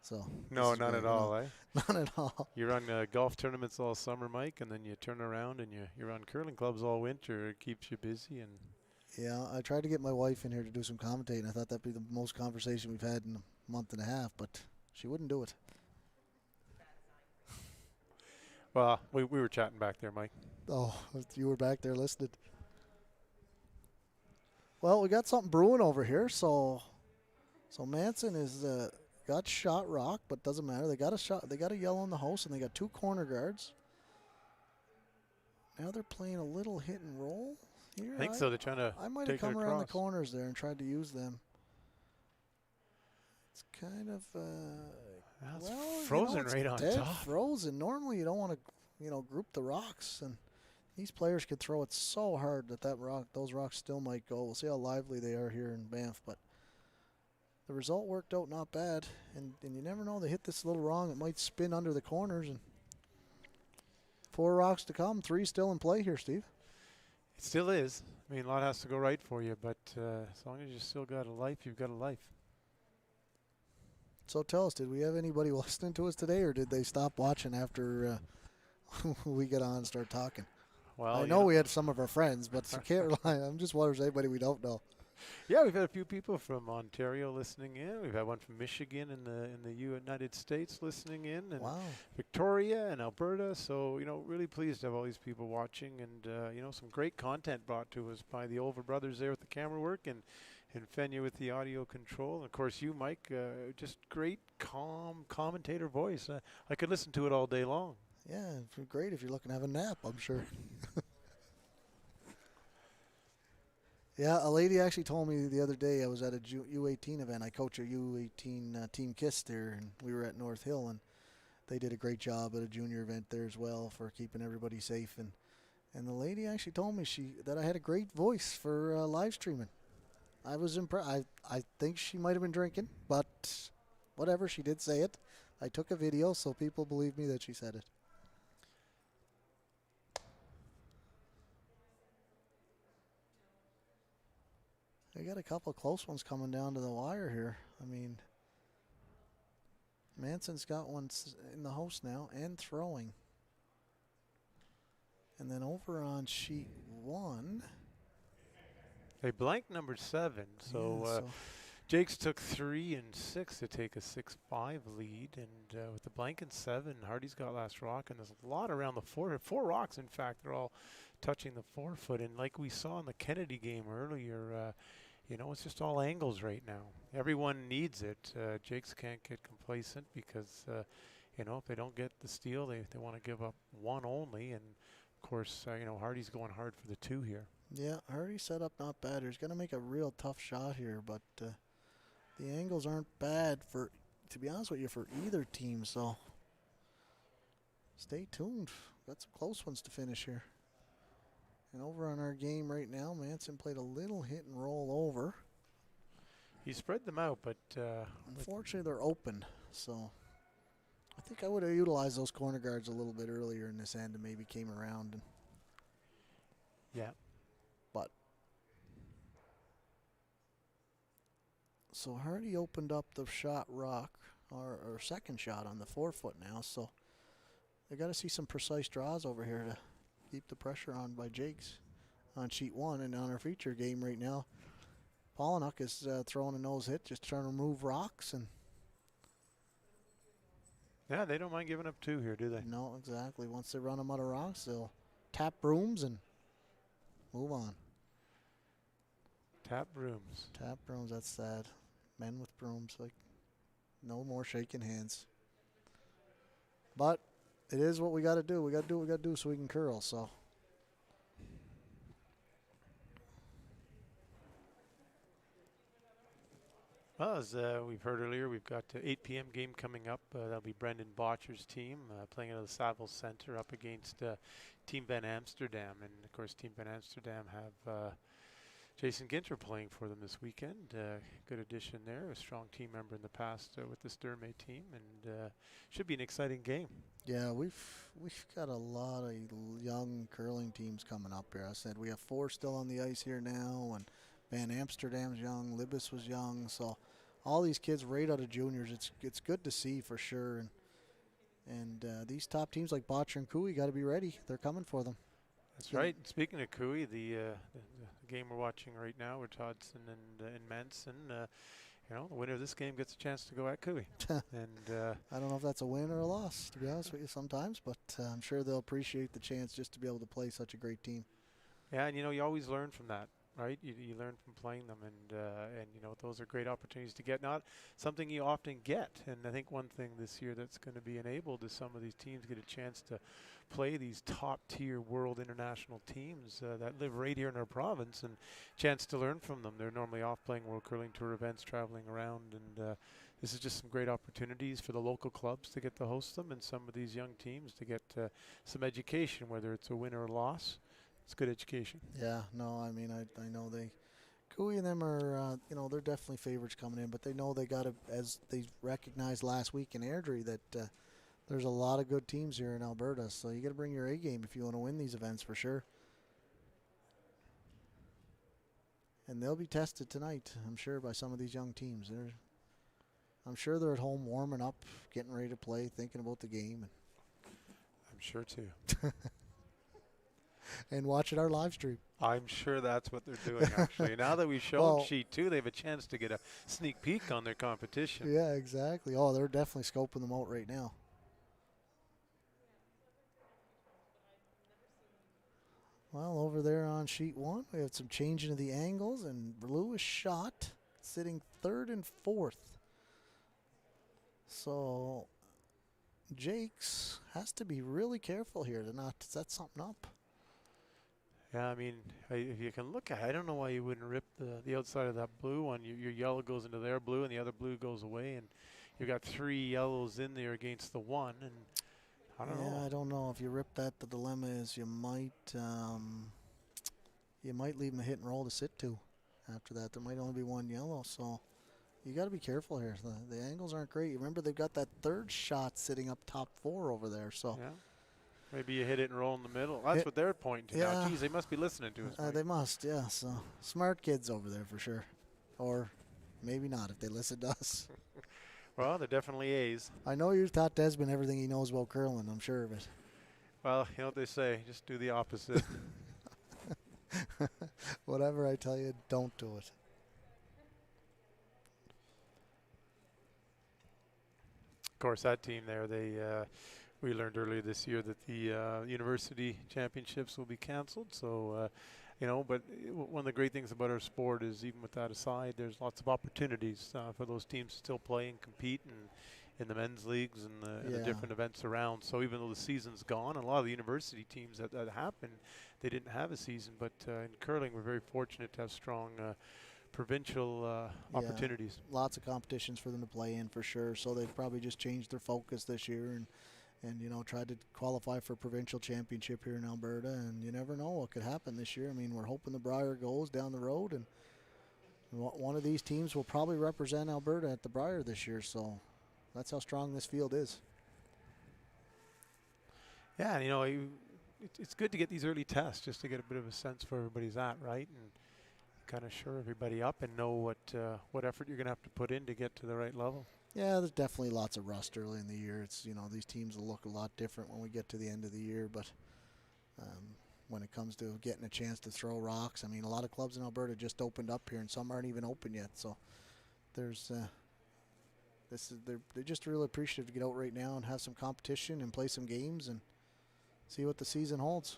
So no, not at all, eh? Not at all. You run golf tournaments all summer, Mike, and then you turn around and you run curling clubs all winter. It keeps you busy. And yeah, I tried to get my wife in here to do some commentating. I thought that'd be the most conversation we've had in a month and a half, but she wouldn't do it. Well, we were chatting back there, Mike. Oh, you were back there listening. Well, we got something brewing over here. So Manson is got shot rock, but doesn't matter. They got a shot. They got a yellow in the house, and they got 2 corner guards. Now they're playing a little hit and roll here. I think so. They're trying to. I might have come around the corners there and tried to use them. It's kind of frozen, you know, right on top. Frozen. Normally, you don't want to, group the rocks, and these players could throw it so hard that those rocks still might go. We'll see how lively they are here in Banff, but the result worked out not bad. And you never know, they hit this a little wrong, it might spin under the corners. And 4 rocks to come, 3 still in play here, Steve. It still is. I mean, a lot has to go right for you, but as long as you still got a life, you've got a life. So tell us, did we have anybody listening to us today, or did they stop watching after we get on and start talking? Well, I know we had some of our friends, but I can't rely. I'm just wondering if there's anybody we don't know. Yeah, we've had a few people from Ontario listening in. We've had one from Michigan in the United States listening in, and Wow. Victoria and Alberta. So, you know, really pleased to have all these people watching, and you know, some great content brought to us by the Olver brothers there with the camera work, and Fenya with the audio control. And of course, you, Mike, just great, calm commentator voice. I could listen to it all day long. Yeah, it's great if you're looking to have a nap, I'm sure. Yeah, a lady actually told me the other day, I was at a U18 event. I coach a U18 Team KISS there, and we were at North Hill, and they did a great job at a junior event there as well for keeping everybody safe. And the lady actually told me that I had a great voice for live streaming. I was impressed. I think she might have been drinking, but whatever, she did say it. I took a video, so people believe me that she said it. They got a couple close ones coming down to the wire here. I mean, Manson's got one in the host now and throwing. And then over on sheet 1. They blanked number 7, so Jakes took 3 and 6 to take a 6-5 lead, and with the blank and 7, Hardy's got last rock, and there's a lot around the 4 rocks. In fact, they're all touching the 4-foot, and like we saw in the Kennedy game earlier, you know, it's just all angles right now. Everyone needs it. Jakes can't get complacent because, you know, if they don't get the steal, they want to give up 1 only, and of course, you know, Hardy's going hard for the 2 here. Yeah, Hardy set up not bad. He's going to make a real tough shot here, but the angles aren't bad to be honest with you, for either team. So stay tuned. Got some close ones to finish here. And over on our game right now, Manson played a little hit and roll over. He spread them out, but unfortunately they're open. So I think I would have utilized those corner guards a little bit earlier in this end and maybe came around. And yeah. But so Hardy opened up the shot rock, or second shot on the 4-foot now. So they got to see some precise draws over here to keep the pressure on by Jakes on sheet 1. And on our feature game right now, Pollinuk is throwing a nose hit, just trying to remove rocks. And yeah, they don't mind giving up 2 here, do they? No, exactly. Once they run them out of rocks, they'll tap brooms and move on. Tap brooms. Tap brooms, that's sad. Men with brooms, like, no more shaking hands. But it is what we got to do. We got to do what we got to do so we can curl, so. Well, as we've heard earlier, we've got 8 p.m. game coming up. That'll be Brendan Botcher's team playing at the Saville Center up against Team Van Amsterdam. And, of course, Team Van Amsterdam have Jason Ginter playing for them this weekend. Good addition there, a strong team member in the past with the Sturmey team, and should be an exciting game. Yeah, we've got a lot of young curling teams coming up here. I said we have 4 still on the ice here now, and Van Amsterdam's young, Libis was young, so all these kids right out of juniors. It's good to see for sure, and these top teams like Botcher and Cooey got to be ready. They're coming for them. That's right. Speaking of Cooey, the game we're watching right now with Hodgson and Manson, you know, the winner of this game gets a chance to go at Cooey. And I don't know if that's a win or a loss, to be honest with you, sometimes, but I'm sure they'll appreciate the chance just to be able to play such a great team. Yeah, and you know, you always learn from that, right? You learn from playing them, and you know, those are great opportunities to get. Not something you often get, and I think one thing this year that's going to be enabled is some of these teams get a chance to play these top-tier world international teams that live right here in our province, and chance to learn from them. They're normally off playing World Curling Tour events, traveling around, and this is just some great opportunities for the local clubs to get to host them, and some of these young teams to get some education, whether it's a win or a loss. It's good education. Yeah, no, I mean, I know Cooey and them are, they're definitely favorites coming in, but they know they got to, as they recognized last week in Airdrie, that there's a lot of good teams here in Alberta, so you got to bring your A game if you want to win these events for sure. And they'll be tested tonight, I'm sure, by some of these young teams. I'm sure they're at home warming up, getting ready to play, thinking about the game. I'm sure too. And watching our live stream. I'm sure that's what they're doing, actually. Now that we've shown Sheet 2, they have a chance to get a sneak peek on their competition. Yeah, exactly. Oh, they're definitely scoping them out right now. Well, over there on Sheet 1, we have some changing of the angles, and Lewis shot, sitting 3rd and 4th. So Jakes has to be really careful here to not set something up. Yeah, I mean, if you can look at it, I don't know why you wouldn't rip the outside of that blue one. Your yellow goes into their blue, and the other blue goes away, and you've got 3 yellows in there against the one, and I don't know. Yeah, I don't know. If you rip that, the dilemma is you might leave him a hit and roll to sit to after that. There might only be 1 yellow, so you got to be careful here. The angles aren't great. Remember, they've got that 3rd shot sitting up top 4 over there, so. Yeah. Maybe you hit it and roll in the middle. That's what they're pointing to now. Geez, they must be listening to us. They must, yeah. So smart kids over there for sure. Or maybe not if they listen to us. Well, they're definitely A's. I know you taught Desmond everything he knows about curling. I'm sure of it. Well, you know what they say. Just do the opposite. Whatever I tell you, don't do it. Of course, that team there, we learned earlier this year that the university championships will be canceled. So, but one of the great things about our sport is, even with that aside, there's lots of opportunities for those teams to still play and compete in the men's leagues and the different events around. So even though the season's gone, and a lot of the university teams that happened, they didn't have a season. But in curling, we're very fortunate to have strong provincial opportunities. Lots of competitions for them to play in for sure. So they've probably just changed their focus this year and tried to qualify for provincial championship here in Alberta, and you never know what could happen this year. I mean, we're hoping the Brier goes down the road, and one of these teams will probably represent Alberta at the Brier this year, so that's how strong this field is. Yeah, it's good to get these early tests just to get a bit of a sense for everybody's at, right? And kind of shore everybody up and know what effort you're going to have to put in to get to the right level. Yeah, there's definitely lots of rust early in the year. It's, these teams will look a lot different when we get to the end of the year, but when it comes to getting a chance to throw rocks, I mean, a lot of clubs in Alberta just opened up here, and some aren't even open yet. So there's they're just really appreciative to get out right now and have some competition and play some games and see what the season holds.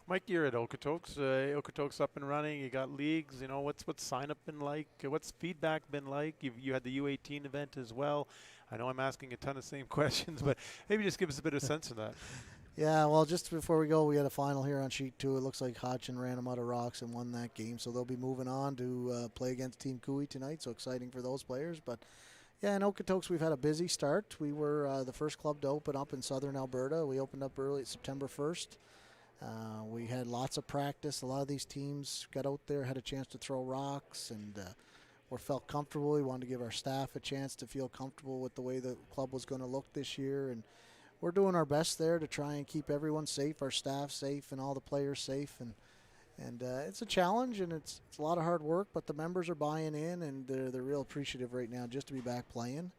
Mike, you're at Okotoks. Okotoks up and running. You got leagues. What's sign up been like? What's feedback been like? You had the U18 event as well. I know I'm asking a ton of same questions, but maybe just give us a bit of sense of that. Yeah, well, just before we go, we had a final here on Sheet 2. It looks like Hodgson ran them out of rocks and won that game, so they'll be moving on to play against Team Cooey tonight, so exciting for those players. But, yeah, in Okotoks, we've had a busy start. We were the first club to open up in southern Alberta. We opened up early September 1st. We had lots of practice. A lot of these teams got out there, had a chance to throw rocks, and we felt comfortable. We wanted to give our staff a chance to feel comfortable with the way the club was going to look this year. And we're doing our best there to try and keep everyone safe, our staff safe, and all the players safe. And it's a challenge, and it's a lot of hard work, but the members are buying in, and they're real appreciative right now just to be back playing.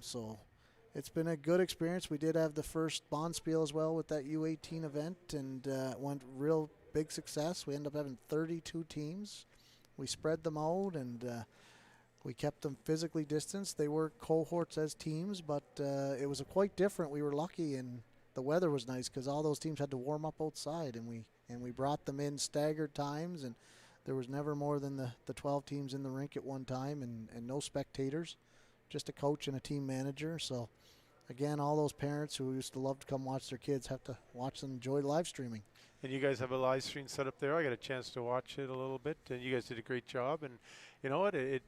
So it's been a good experience. We did have the first Bonspiel as well with that U18 event, and it went real big success. We ended up having 32 teams. We spread them out, and we kept them physically distanced. They were cohorts as teams, but it was quite different. We were lucky, and the weather was nice because all those teams had to warm up outside, and we brought them in staggered times, and there was never more than the 12 teams in the rink at one time, and no spectators, just a coach and a team manager. So again, all those parents who used to love to come watch their kids have to watch them enjoy live streaming. And you guys have a live stream set up there. I got a chance to watch it a little bit, and you guys did a great job. And you know what? A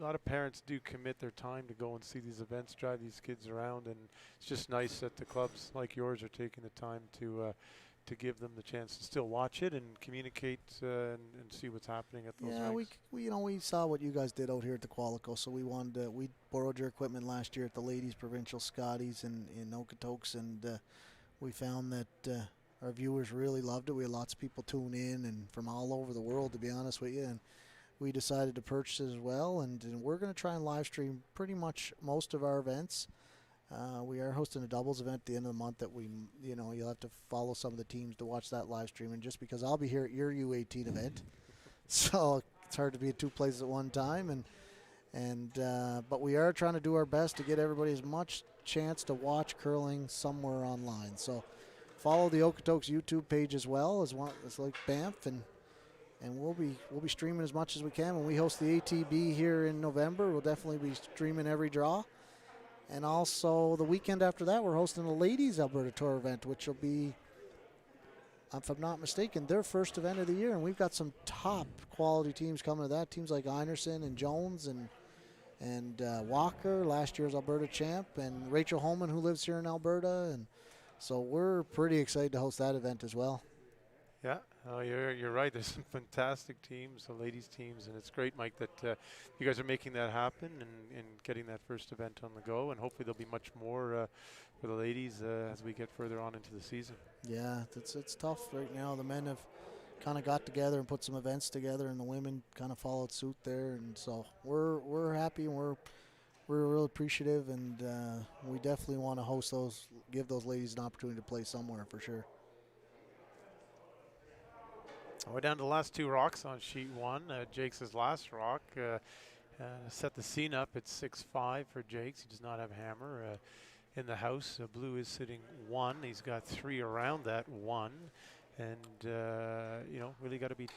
lot of parents do commit their time to go and see these events, drive these kids around, and it's just nice that the clubs like yours are taking the time to to give them the chance to still watch it and communicate and see what's happening at those rinks. We saw what you guys did out here at the Qualico, so we borrowed your equipment last year at the Ladies Provincial Scotties in Okotoks, and we found that our viewers really loved it. We had lots of people tune in and from all over the world, to be honest with you, and we decided to purchase it as well, and we're going to try and live stream pretty much most of our events. We are hosting a doubles event at the end of the month that you'll have to follow some of the teams to watch that live stream, and just because I'll be here at your U18 event, so it's hard to be at two places at one time, but we are trying to do our best to get everybody as much chance to watch curling somewhere online. So follow the Okotoks YouTube page as well as like Banff, and we'll be streaming as much as we can. When we host the ATB here in November, we'll definitely be streaming every draw. And also the weekend after that, we're hosting the Ladies Alberta Tour event, which will be, if I'm not mistaken, their first event of the year. And we've got some top quality teams coming to that. Teams like Einerson and Jones and Walker, last year's Alberta champ, and Rachel Holman, who lives here in Alberta. And so we're pretty excited to host that event as well. Yeah, you're right. There's some fantastic teams, the ladies teams, and it's great, Mike, that you guys are making that happen and getting that first event on the go, and hopefully there'll be much more for the ladies as we get further on into the season. Yeah, it's tough right now. The men have kind of got together and put some events together, and the women kind of followed suit there, and so we're happy, and we're real appreciative, and we definitely want to host those, give those ladies an opportunity to play somewhere for sure. We're down to the last two rocks on sheet one. Jake's last rock set the scene up at 6-5 for Jakes. He does not have hammer in the house. Blue is sitting 1. He's got 3 around that 1, and really got to be.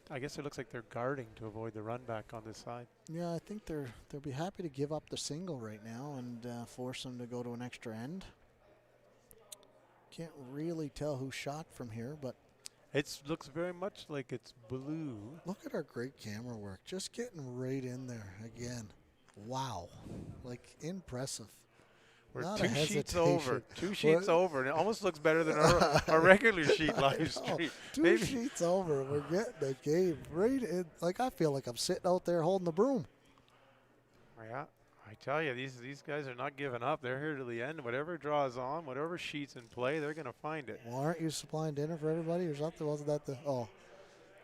I guess it looks like they're guarding to avoid the run back on this side. Yeah, I think they'll be happy to give up the single right now and force them to go to an extra end. Can't really tell who shot from here, but. It looks very much like it's blue. Look at our great camera work. Just getting right in there again. Wow. Like, impressive. We're Not 2 sheets hesitation. over. 2 sheets over. And it almost looks better than our regular sheet live stream. 2 sheets over. We're getting the game right in. Like, I feel like I'm sitting out there holding the broom. Yeah. I tell you, these guys are not giving up. They're here to the end. Whatever draws on, whatever sheet's in play, they're going to find it. Well, aren't you supplying dinner for everybody or something? Wasn't that the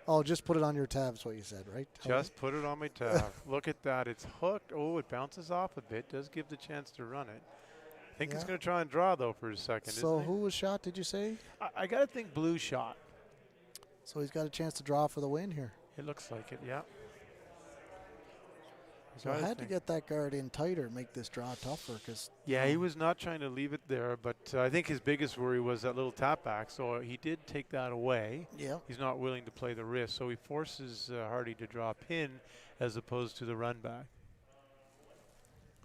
Oh, just put it on your tab is what you said, right? Just put it on my tab. Look at that. It's hooked. Oh, it bounces off a bit. Does give the chance to run it. I think he's going to try and draw, though, for a second. So who was shot, did you say? I got to think blue shot. So he's got a chance to draw for the win here. It looks like it, yeah. So I had to get that guard in tighter, make this draw tougher. Yeah, he was not trying to leave it there, but I think his biggest worry was that little tap back. So he did take that away. Yeah. He's not willing to play the wrist, so he forces Hardy to draw a pin as opposed to the run back.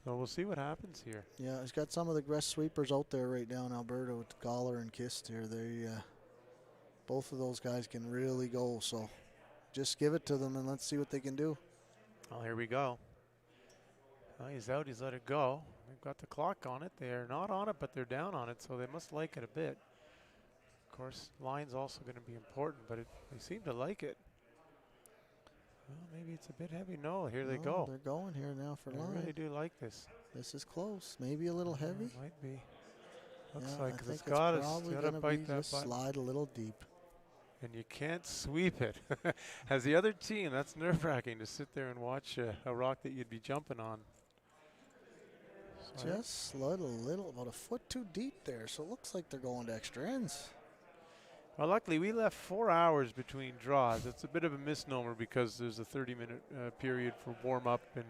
So we'll see what happens here. Yeah, he's got some of the rest sweepers out there right now in Alberta with Goller and Kist here. They, both of those guys can really go. So just give it to them and let's see what they can do. Well, here we go. He's out, he's let it go. They've got the clock on it. They're not on it, but they're down on it, so they must like it a bit. Of course, line's also going to be important, but they seem to like it. Well, maybe it's a bit heavy. No, here they go. They're going here now for line. I really do like this. This is close. Maybe a little heavy. It might be. Looks yeah, like because it's got to bite that just button. Slide a little deep. And you can't sweep it. As the other team, that's nerve-wracking to sit there and watch a rock that you'd be jumping on. Just slid a little, about a foot too deep there, so it looks like they're going to extra ends. Well, luckily, we left 4 hours between draws. It's a bit of a misnomer because there's a 30-minute period for warm-up and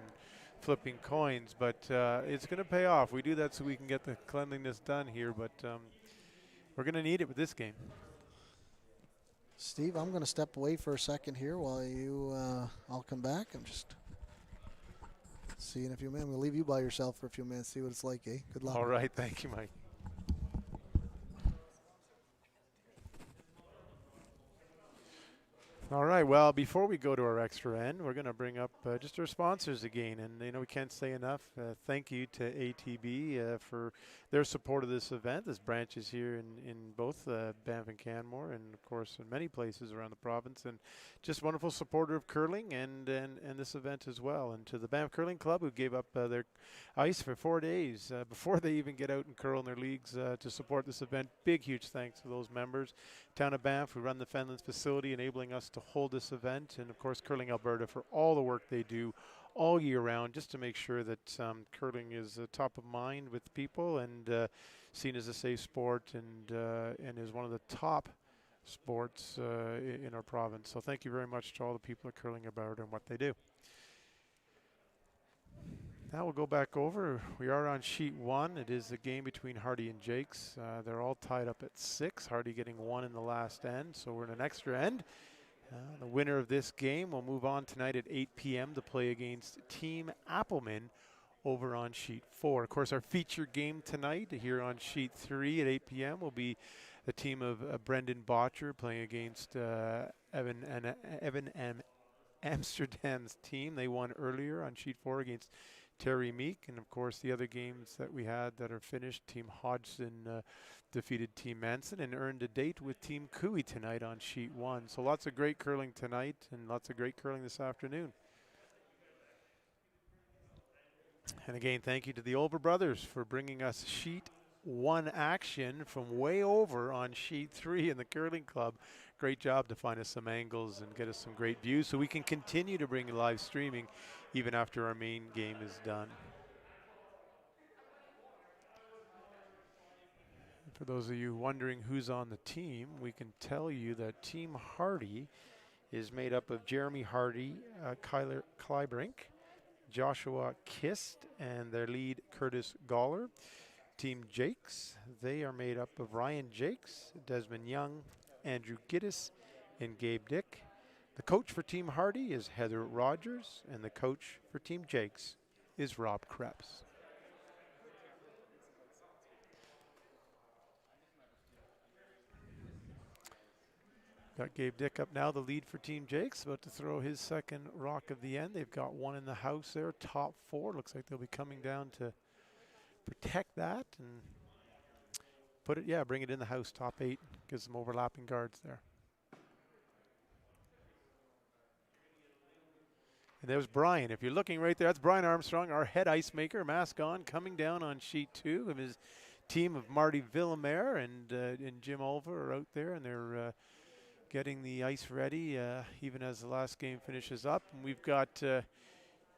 flipping coins, but it's going to pay off. We do that so we can get the cleanliness done here, but we're going to need it with this game. Steve, I'm going to step away for a second here while you, I'll come back. I'm just see in a few minutes. We'll leave you by yourself for a few minutes, see what it's like, eh? Good luck. All right, thank you, Mike. All right, well, before we go to our extra end, we're going to bring up just our sponsors again. And, we can't say enough. Thank you to ATB for their support of this event. This branch is here in both Banff and Canmore, and, of course, in many places around the province. And just wonderful supporter of curling and this event as well. And to the Banff Curling Club, who gave up their ice for 4 days before they even get out and curl in their leagues to support this event. Big, huge thanks to those members. Town of Banff, who run the Fenlands facility, enabling us to hold this event, and of course Curling Alberta for all the work they do all year round just to make sure that curling is top of mind with people and seen as a safe sport and is one of the top sports in our province. So thank you very much to all the people at Curling Alberta and what they do. Now we'll go back over. We are on sheet 1. It is a game between Hardy and Jakes. They're all tied up at 6. Hardy getting 1 in the last end, so we're in an extra end. The winner of this game will move on tonight at 8 p.m. to play against Team Appleman over on sheet 4. Of course, our feature game tonight here on sheet 3 at 8 p.m. will be the team of Brendan Botcher playing against Evan Amsterdam's team. They won earlier on sheet 4 against Terry Meek, and of course the other games that we had that are finished, Team Hodgson defeated Team Manson and earned a date with Team Cooey tonight on sheet 1. So lots of great curling tonight and lots of great curling this afternoon. And again, thank you to the Olver brothers for bringing us sheet 1 action from way over on sheet 3 in the curling club. Great job to find us some angles and get us some great views so we can continue to bring live streaming even after our main game is done. For those of you wondering who's on the team, we can tell you that Team Hardy is made up of Jeremy Hardy, Kyler Kleibrink, Joshua Kist, and their lead Curtis Goller. Team Jakes, they are made up of Ryan Jakes, Desmond Young, Andrew Giddis, and Gabe Dick. The coach for Team Hardy is Heather Rogers, and the coach for Team Jakes is Rob Krebs. Got Gabe Dick up now, the lead for Team Jakes, about to throw his second rock of the end. They've got one in the house there, top 4. Looks like they'll be coming down to protect that and put it, bring it in the house, top 8. Gives them overlapping guards there. And there's Brian. If you're looking right there, that's Brian Armstrong, our head ice maker, mask on, coming down on sheet 2 of his team of Marty Villamere and Jim Olver are out there, and they're getting the ice ready even as the last game finishes up. And we've got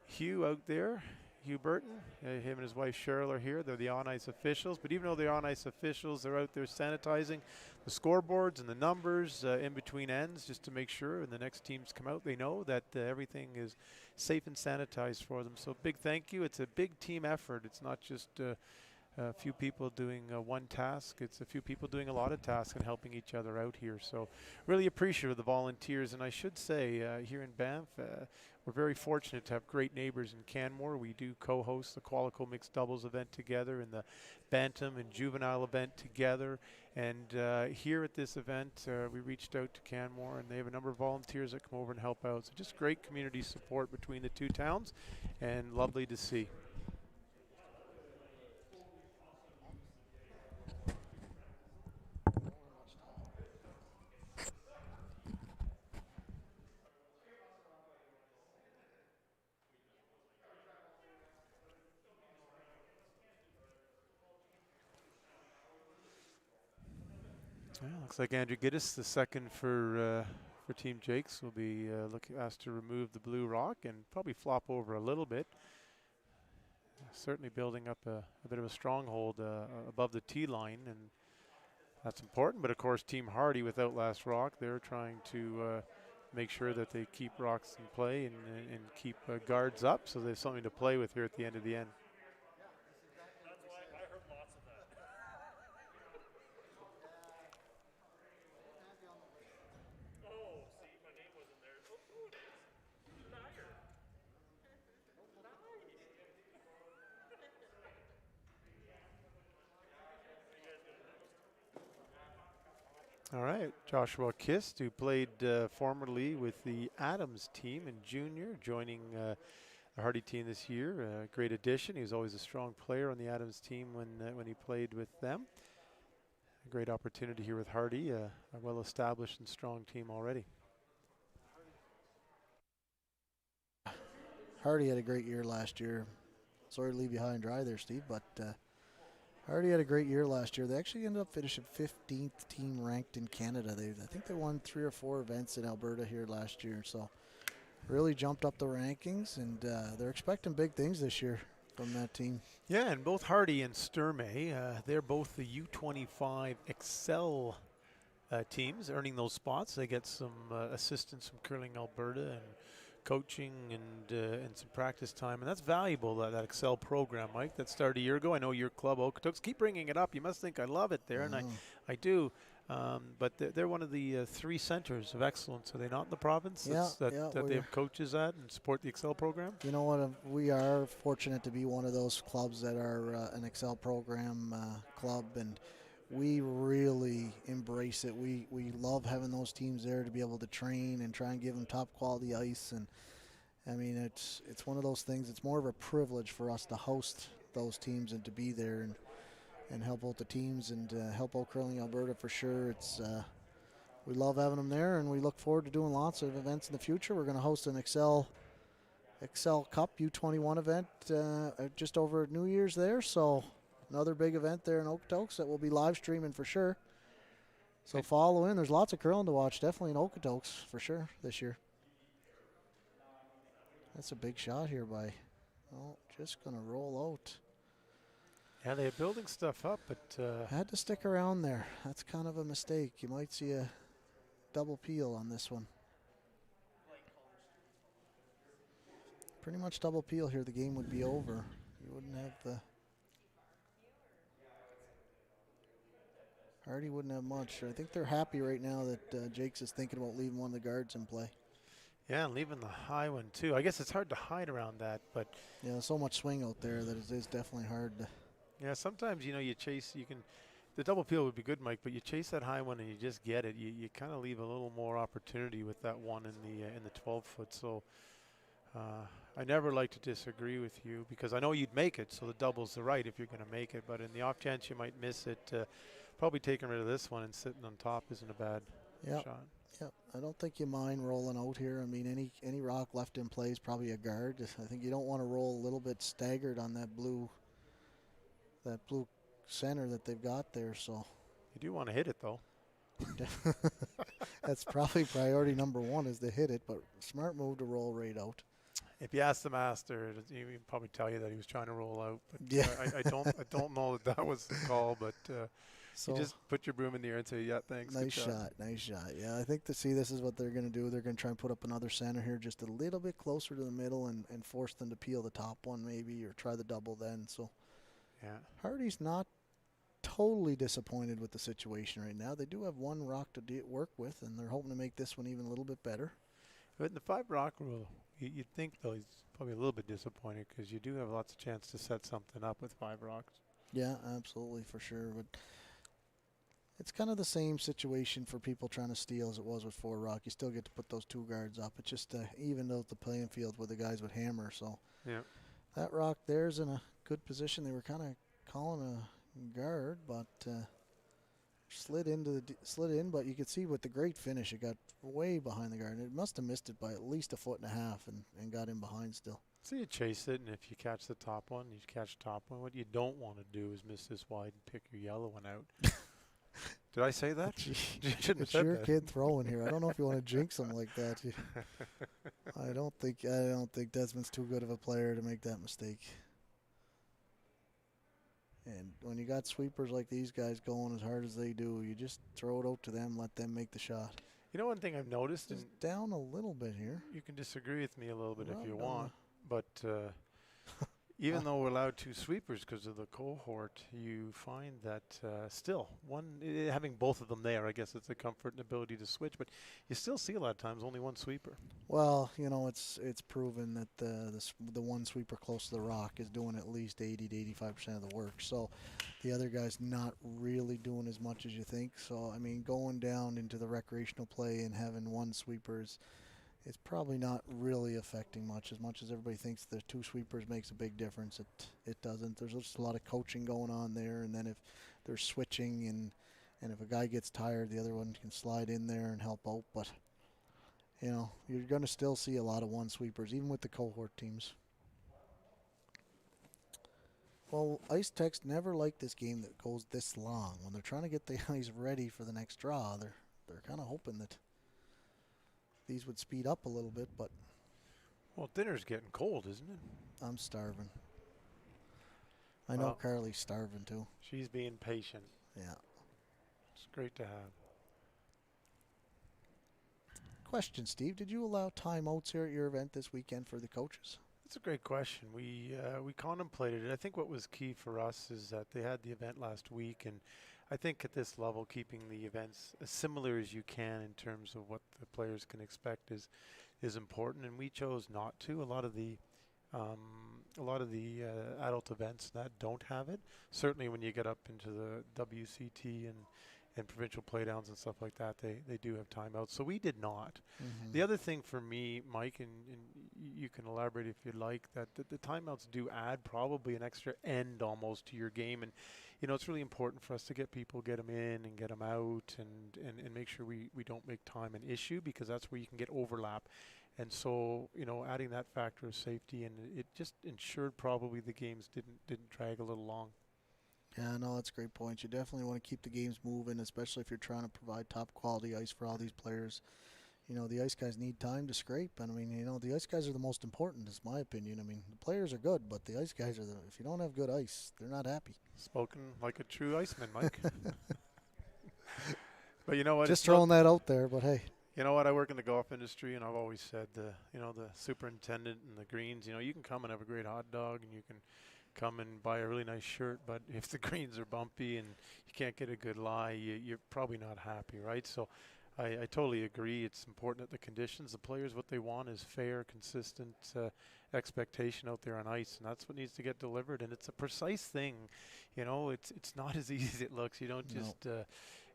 Hugh out there, Hugh Burton. Him and his wife Cheryl are here. They're the on-ice officials. But even though they're on-ice officials, they're out there sanitizing the scoreboards and the numbers in between ends just to make sure when the next teams come out, they know that everything is safe and sanitized for them. So big thank you. It's a big team effort. It's not just a few people doing one task. It's a few people doing a lot of tasks and helping each other out here. So really appreciative of the volunteers. And I should say here in Banff, we're very fortunate to have great neighbors in Canmore. We do co-host the Qualico Mixed Doubles event together and the Bantam and Juvenile event together. And here at this event, we reached out to Canmore, and they have a number of volunteers that come over and help out. So just great community support between the two towns, and lovely to see. Yeah, looks like Andrew Giddis, the second for Team Jakes, will be asked to remove the blue rock and probably flop over a little bit. Certainly building up a bit of a stronghold above the tee line, and that's important. But of course, Team Hardy without last rock, they're trying to make sure that they keep rocks in play and keep guards up, so there's something to play with here at the end of the end. All right, Joshua Kist, who played formerly with the Adams team in junior, joining the Hardy team this year. Great addition. He was always a strong player on the Adams team when he played with them. A great opportunity here with Hardy, a well-established and strong team already. Hardy had a great year last year. Sorry to leave you high and dry there, Steve, but Hardy had a great year last year. They actually ended up finishing 15th team ranked in Canada. I think they won 3 or 4 events in Alberta here last year, so really jumped up the rankings, and they're expecting big things this year from that team. Yeah, and both Hardy and Sturmey, they're both the U25 Excel teams, earning those spots. They get some assistance from Curling Alberta and coaching and some practice time, and that's valuable, that Excel program, Mike, that started a year ago. I know your club, Okotoks, keep bringing it up. You must think I love it there, and I do. But they're one of the 3 centers of excellence, are they not, in the province? That they have coaches at and support the Excel program? You know what? We are fortunate to be one of those clubs that are an Excel program club, and we really embrace it. We love having those teams there to be able to train and try and give them top quality ice. And I mean, it's one of those things. It's more of a privilege for us to host those teams and to be there and help out the teams and help out Curling Alberta for sure. It's we love having them there, and we look forward to doing lots of events in the future. We're going to host an Excel Cup U21 event just over New Year's there, so another big event there in Okotoks that will be live streaming for sure. So follow in. There's lots of curling to watch, definitely in Okotoks for sure this year. That's a big shot here by, just going to roll out. Yeah, they're building stuff up, but had to stick around there. That's kind of a mistake. You might see a double peel on this one. Pretty much double peel here, the game would be over. You wouldn't have the... Hardy wouldn't have much. I think they're happy right now that Jakes is thinking about leaving one of the guards in play. Yeah, and leaving the high one too. I guess it's hard to hide around that, but... Yeah, there's so much swing out there that it is definitely hard to... Yeah, sometimes, you chase, the double peel would be good, Mike, but you chase that high one and you just get it. You kind of leave a little more opportunity with that one in the 12-foot. So I never like to disagree with you because I know you'd make it, so the double's the right if you're going to make it. But in the off chance you might miss it, probably taking rid of this one and sitting on top isn't a bad shot. Yep, I don't think you mind rolling out here. I mean, any rock left in play is probably a guard. I think you don't want to roll a little bit staggered on that blue center that they've got there. So you do want to hit it though. That's probably priority number 1 is to hit it, but smart move to roll right out. If you ask the master, he would probably tell you that he was trying to roll out. But yeah, I don't know that was the call, but so you just put your broom in the air and say, yeah, thanks. Nice shot. Yeah, I think this is what they're going to do. They're going to try and put up another center here just a little bit closer to the middle and force them to peel the top one maybe or try the double then. So yeah, Hardy's not totally disappointed with the situation right now. They do have one rock to work with, and they're hoping to make this one even a little bit better. But in the 5 rock rule, you'd think, though, he's probably a little bit disappointed because you do have lots of chance to set something up with 5 rocks. Yeah, absolutely, for sure. But it's kind of the same situation for people trying to steal as it was with 4 rock. You still get to put those 2 guards up. It's just even out the playing field with the guys with hammer. So yeah, that rock there's in a good position. They were kind of calling a guard, but slid in. But you could see with the great finish, it got way behind the guard. It must have missed it by at least 1.5 foot and got in behind still. So you chase it, and if you catch the top one, you catch the top one. What you don't want to do is miss this wide and pick your yellow one out. Did I say that? You shouldn't have said your that. kid throwing here. I don't know if you want to jinx him like that. I don't think Desmond's too good of a player to make that mistake. And when you got sweepers like these guys going as hard as they do, you just throw it out to them, let them make the shot. You know, one thing I've noticed is down a little bit here. You can disagree with me a little bit if you want, but Even though we're allowed 2 sweepers because of the cohort, you find that still having both of them there, I guess it's the comfort and ability to switch, but you still see a lot of times only 1 sweeper. Well, you know, it's proven that the one sweeper close to the rock is doing at least 80 to 85% of the work. So the other guy's not really doing as much as you think. So I mean, going down into the recreational play and having 1 sweeper is it's probably not really affecting much as everybody thinks the 2 sweepers makes a big difference. It doesn't. There's just a lot of coaching going on there, and then if they're switching and if a guy gets tired, the other one can slide in there and help out. But you know, you're going to still see a lot of 1 sweepers, even with the cohort teams. Well, Ice Techs never like this game that goes this long. When they're trying to get the guys ready for the next draw, they're kind of hoping that these would speed up a little bit, but... Well, dinner's getting cold, isn't it? I'm starving. I know Carly's starving, too. She's being patient. Yeah. It's great to have. Question, Steve. Did you allow timeouts here at your event this weekend for the coaches? That's a great question. We contemplated it. I think what was key for us is that they had the event last week, and I think at this level, keeping the events as similar as you can in terms of what the players can expect is important. And we chose not to. A lot of the adult events that don't have it. Certainly, when you get up into the WCT and provincial playdowns and stuff like that, they do have timeouts. So we did not. Mm-hmm. The other thing for me, Mike, and you can elaborate if you'd like, that the timeouts do add probably an extra end almost to your game. And, you know, it's really important for us to get them in and get them out and make sure we don't make time an issue, because that's where you can get overlap. And so, you know, adding that factor of safety, and it just ensured probably the games didn't drag a little long. Yeah, no, that's a great point. You definitely want to keep the games moving, especially if you're trying to provide top quality ice for all these players. You know, the ice guys need time to scrape. And I mean, you know, the ice guys are the most important, is my opinion. I mean, the players are good, but the ice guys are if you don't have good ice, they're not happy. Spoken like a true Iceman, Mike. But you know what? Just throwing that out there, but hey. You know what? I work in the golf industry, and I've always said, the superintendent and the greens, you know, you can come and have a great hot dog, and you can come and buy a really nice shirt, but if the greens are bumpy and you can't get a good lie, you're probably not happy, right? So I totally agree. It's important that the conditions, the players, what they want is fair, consistent expectation out there on ice, and that's what needs to get delivered. And it's a precise thing. You know, it's not as easy as it looks. You don't just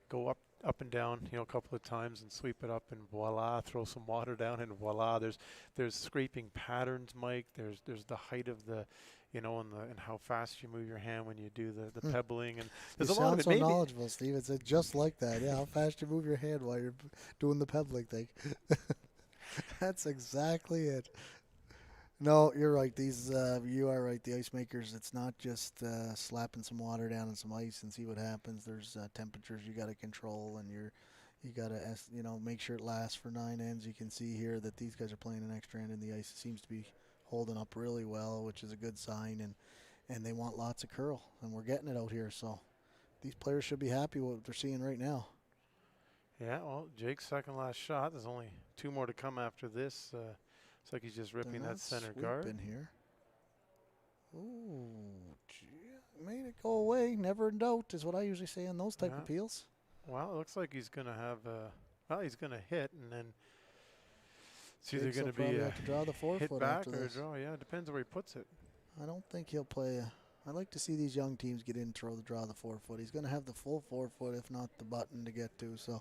go up and down, you know, a couple of times and sweep it up and voila, throw some water down and voila. There's scraping patterns, Mike. There's the height of the, you know, and how fast you move your hand when you do the pebbling, and there's a lot of it. You sound so knowledgeable, Steve. It's just like that. Yeah, how fast you move your hand while you're doing the pebbling thing. That's exactly it. No, you're right. You are right. The ice makers, it's not just slapping some water down on some ice and see what happens. There's temperatures you got to control, and you got to make sure it lasts for 9 ends. You can see here that these guys are playing an extra end in the ice. It seems to be holding up really well, which is a good sign, and they want lots of curl, and we're getting it out here. So these players should be happy with what they're seeing right now. Yeah, well, Jake's second last shot. There's only 2 more to come after this. It's like he's just ripping that center guard. In here. Ooh, gee, made it go away. Never in doubt is what I usually say on those type of peels. Well, it looks like he's going to have he's going to hit, and then it's either going to be a draw the hit back or a draw. Yeah, it depends where he puts it. I don't think he'll play. I like to see these young teams get in, draw the 4-foot. He's going to have the full 4-foot, if not the button to get to. So,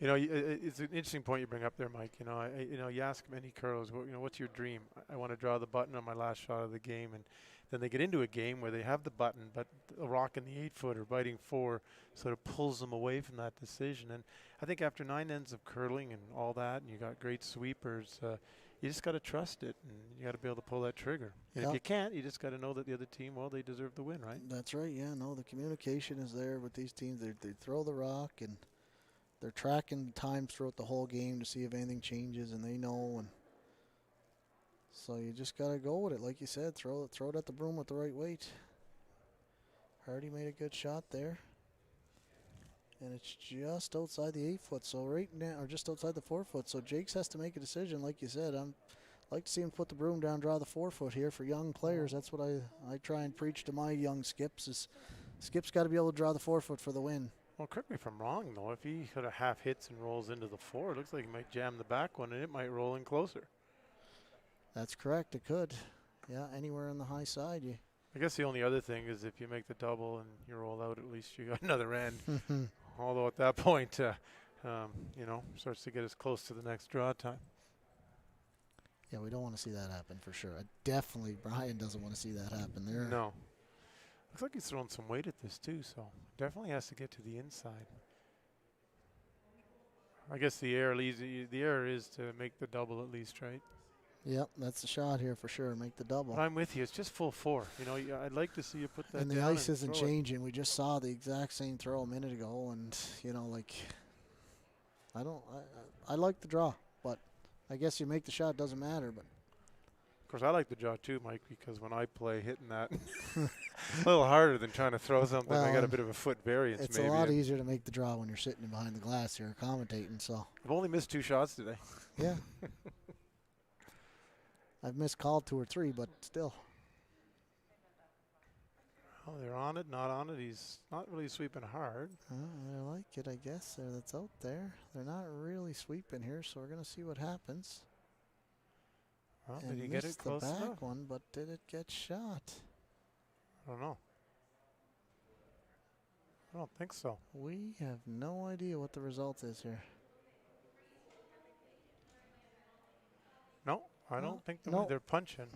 you know, it's an interesting point you bring up there, Mike. You know, you ask many curlers, what's your dream? I want to draw the button on my last shot of the game, and then they get into a game where they have the button, but a rock in the 8-foot or biting 4 sort of pulls them away from that decision. And I think after 9 ends of curling and all that, and you got great sweepers, you just got to trust it, and you got to be able to pull that trigger. And if you can't, you just got to know that the other team, well, they deserve the win, right? That's right. Yeah, no, the communication is there with these teams. They throw the rock, and they're tracking times throughout the whole game to see if anything changes, and they know. And so you just got to go with it. Like you said, throw it at the broom with the right weight. Hardy made a good shot there. And it's just outside the 8-foot, so right now, or just outside the 4-foot. So Jakes has to make a decision, like you said. like to see him put the broom down, draw the 4-foot here for young players. That's what I try and preach to my young skips is Skip's got to be able to draw the 4-foot for the win. Well, correct me if I'm wrong, though. If he sort of half hits and rolls into the 4, it looks like he might jam the back one, and it might roll in closer. That's correct. It could. Yeah, anywhere on the high side. I guess the only other thing is if you make the double and you roll out, at least you got another end. Although at that point, you know, starts to get us close to the next draw time. Yeah, we don't want to see that happen for sure. Definitely, Brian doesn't want to see that happen there. No. Looks like he's throwing some weight at this too, so definitely has to get to the inside. I guess the error is to make the double at least, right? Yep, that's the shot here for sure. Make the double. But I'm with you. It's just full 4. You know, I'd like to see you put that and the down ice and isn't throw it. changing. We just saw the exact same throw a minute ago, and you know, like, I like the draw, but I guess you make the shot, doesn't matter. But of course, I like the draw too, Mike, because when I play, hitting that a little harder than trying to throw something. Well, I got a bit of a foot variance. it's maybe a lot easier to make the draw when you're sitting behind the glass here commentating. So I've only missed 2 shots today. yeah. I've missed call 2 or 3, but still. Oh, they're on it, not on it. He's not really sweeping hard. I like it, I guess. That's out there. They're not really sweeping here, so we're going to see what happens. Well, And did he get it missed close the back enough? one, but did it get shot? I don't know. I don't think so. We have no idea what the result is here. No, I don't think they're punching.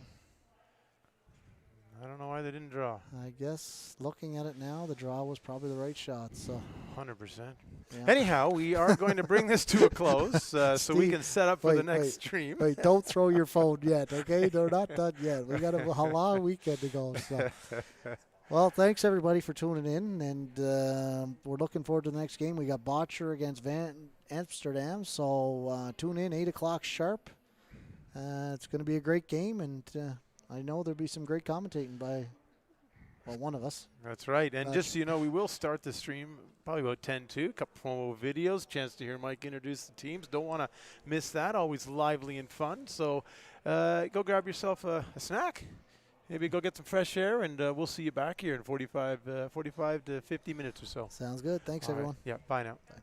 I don't know why they didn't draw. I guess looking at it now, the draw was probably the right shot. So 100%. yeah. Anyhow, we are going to bring this to a close so we Steve, can set up for the next stream. Wait, don't throw your phone yet, okay? They're not done yet. We got a long weekend to go. So. Well, thanks everybody for tuning in, and we're looking forward to the next game. We got Botcher against Van Amsterdam, so tune in 8 o'clock sharp. It's going to be a great game, and I know there'll be some great commentating by, well, one of us. That's right. And just so you know, we will start the stream probably about 10-2. A couple promo videos, chance to hear Mike introduce the teams. Don't want to miss that. Always lively and fun. So go grab yourself a snack. Maybe go get some fresh air, and we'll see you back here in 45 to 50 minutes or so. Sounds good. Thanks, All right. everyone. Yeah, bye now. Bye.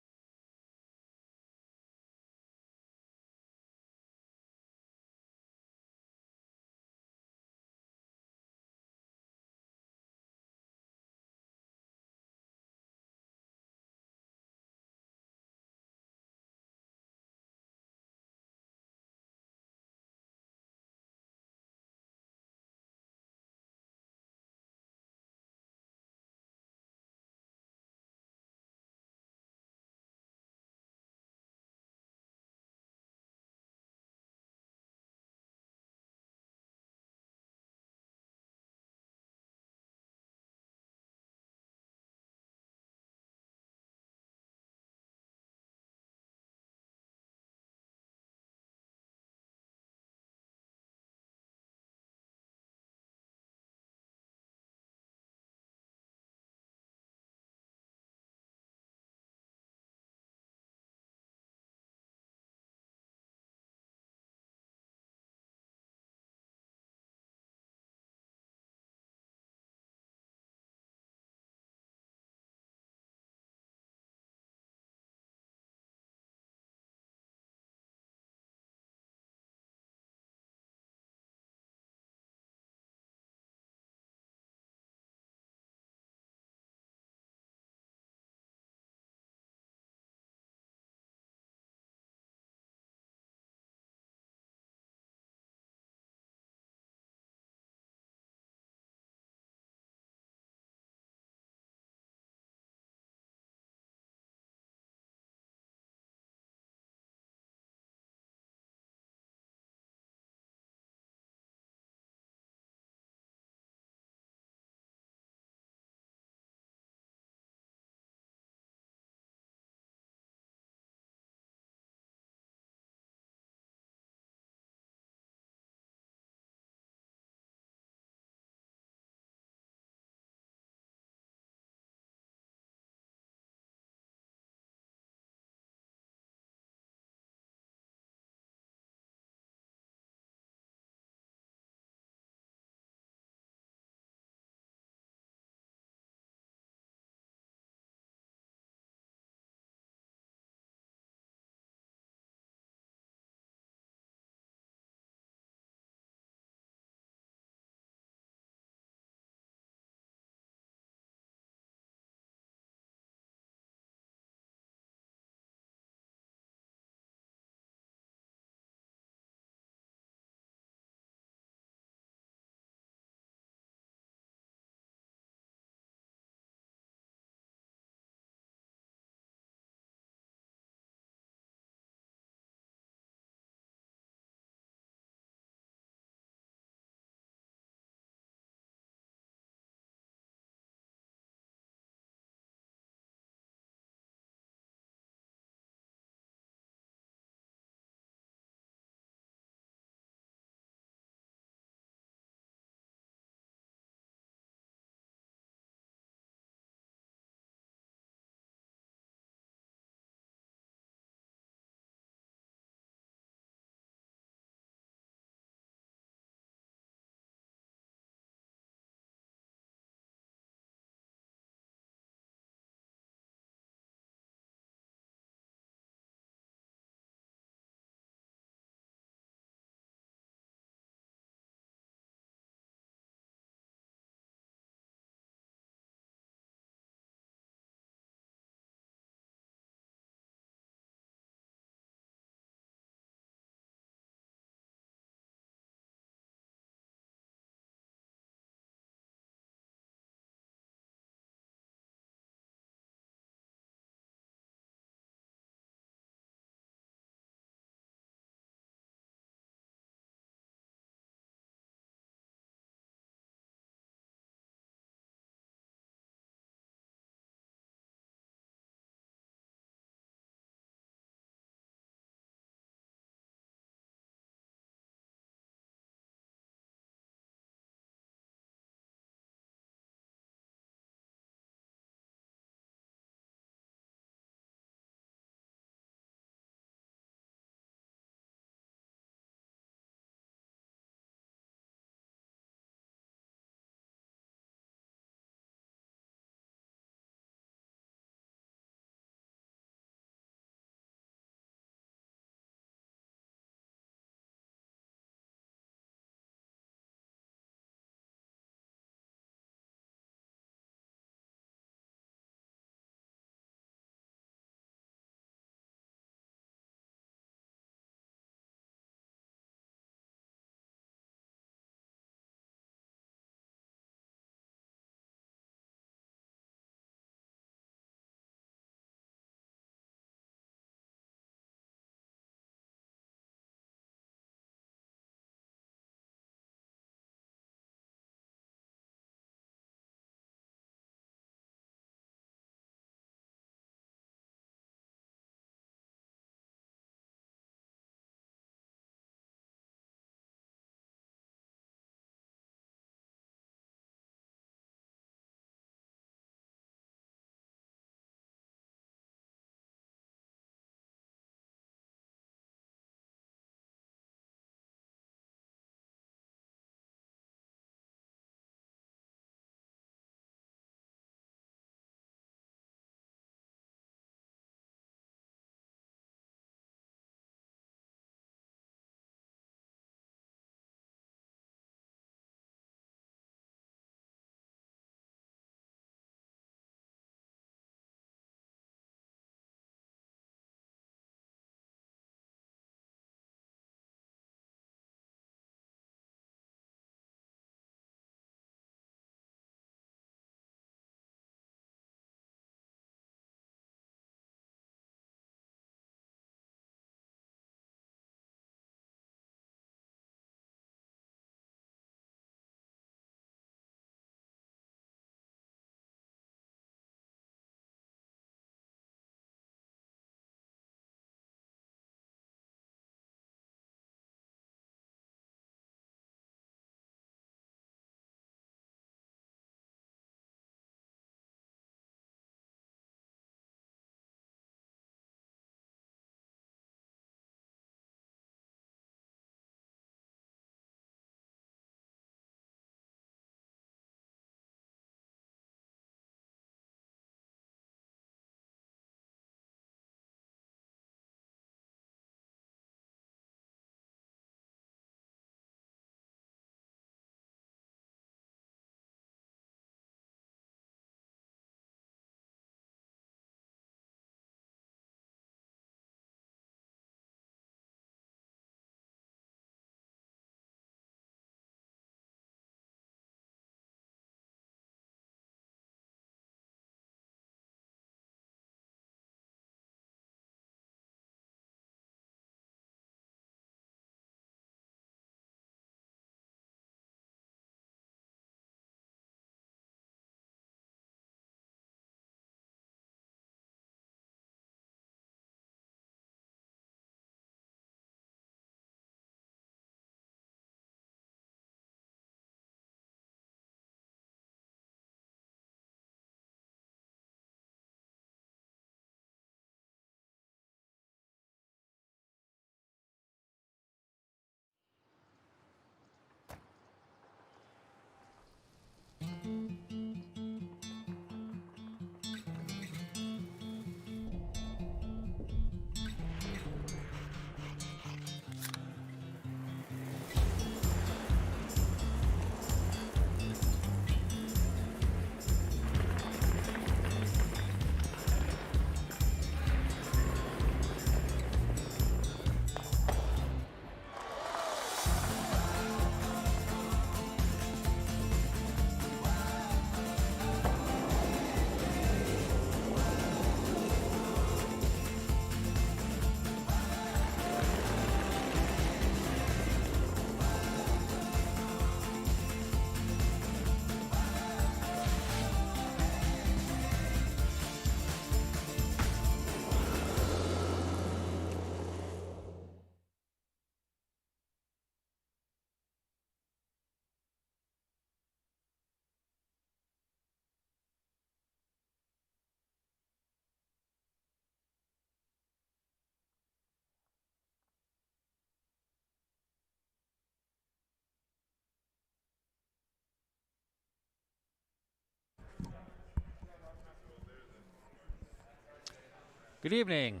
Good evening,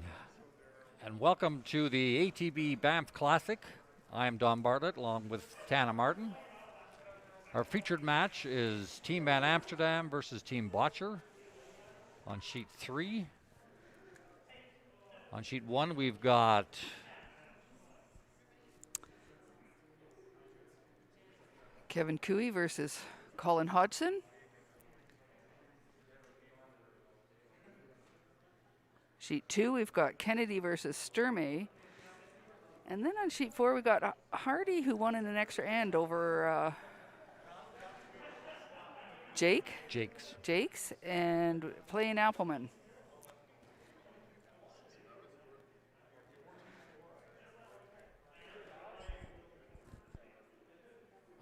and welcome to the ATB Banff Classic. I'm Don Bartlett, along with Tana Martin. Our featured match is Team Van Amsterdam versus Team Botcher on sheet 3. On sheet 1, we've got Kevin Cooey versus Colin Hodgson. Sheet 2, we've got Kennedy versus Sturmey. And then on sheet 4, we got Hardy, who won in an extra end over Jakes, and playing Appleman.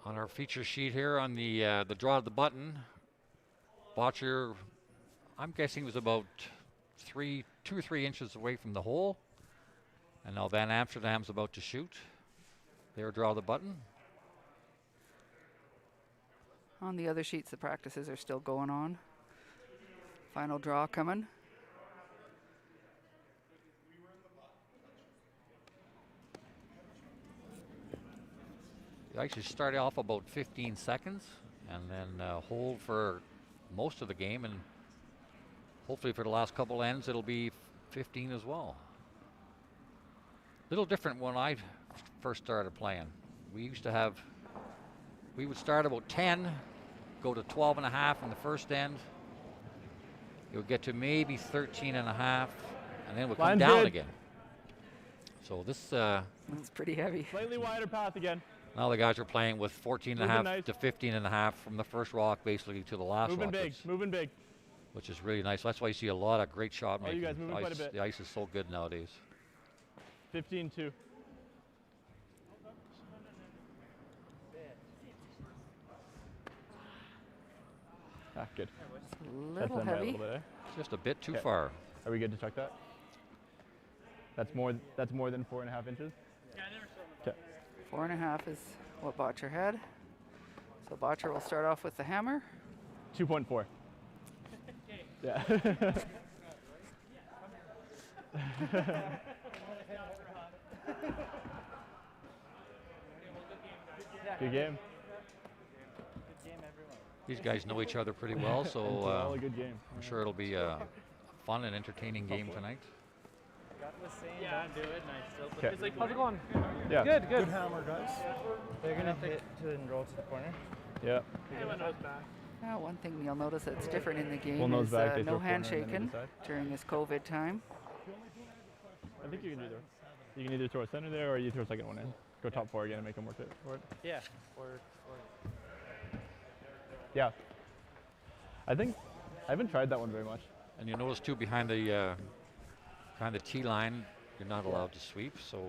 on our feature sheet here on the draw of the button. Botcher, I'm guessing, was about 2 or 3 inches away from the hole. And now Van Amsterdam's about to shoot. There, draw the button. On the other sheets, the practices are still going on. Final draw coming. You actually start off about 15 seconds and then hold for most of the game, and hopefully for the last couple ends it'll be 15 as well. Little different when I first started playing. We would start about 10, go to 12 and a half in the first end. It would get to maybe 13 and a half, and then it would come down again. So this that's pretty heavy. Slightly wider path again. Now the guys are playing with 14 and a half to 15 and a half from the first rock basically to the last rock. Moving big. Which is really nice. That's why you see a lot of great shot making. You guys moving quite a bit. The ice is so good nowadays. 15-2. Good. A little heavy. Just a bit too far. Are we good to check that? That's more than 4.5 inches? Yeah, I never saw them. 4.5 is what Botcher had. So Botcher will start off with the hammer. 2.4. Yeah. Good game. These guys know each other pretty well, so a good game. I'm sure it'll be a fun and entertaining game tonight. Yeah, do it, and I still. It's like, how's it going? Yeah. Good. Good hammer, guys. They're gonna hit to and roll to the corner. Yeah. Now, one thing you'll notice that's different in the game Well, nose is back, they no throw corner and then handshaking either side. during this COVID time. I think you can either throw a center there or you throw a second one in. Go top 4 again and make them work it for it. Yeah. Or Yeah. I haven't tried that one very much. And you notice too, behind the tee line, you're not allowed to sweep. So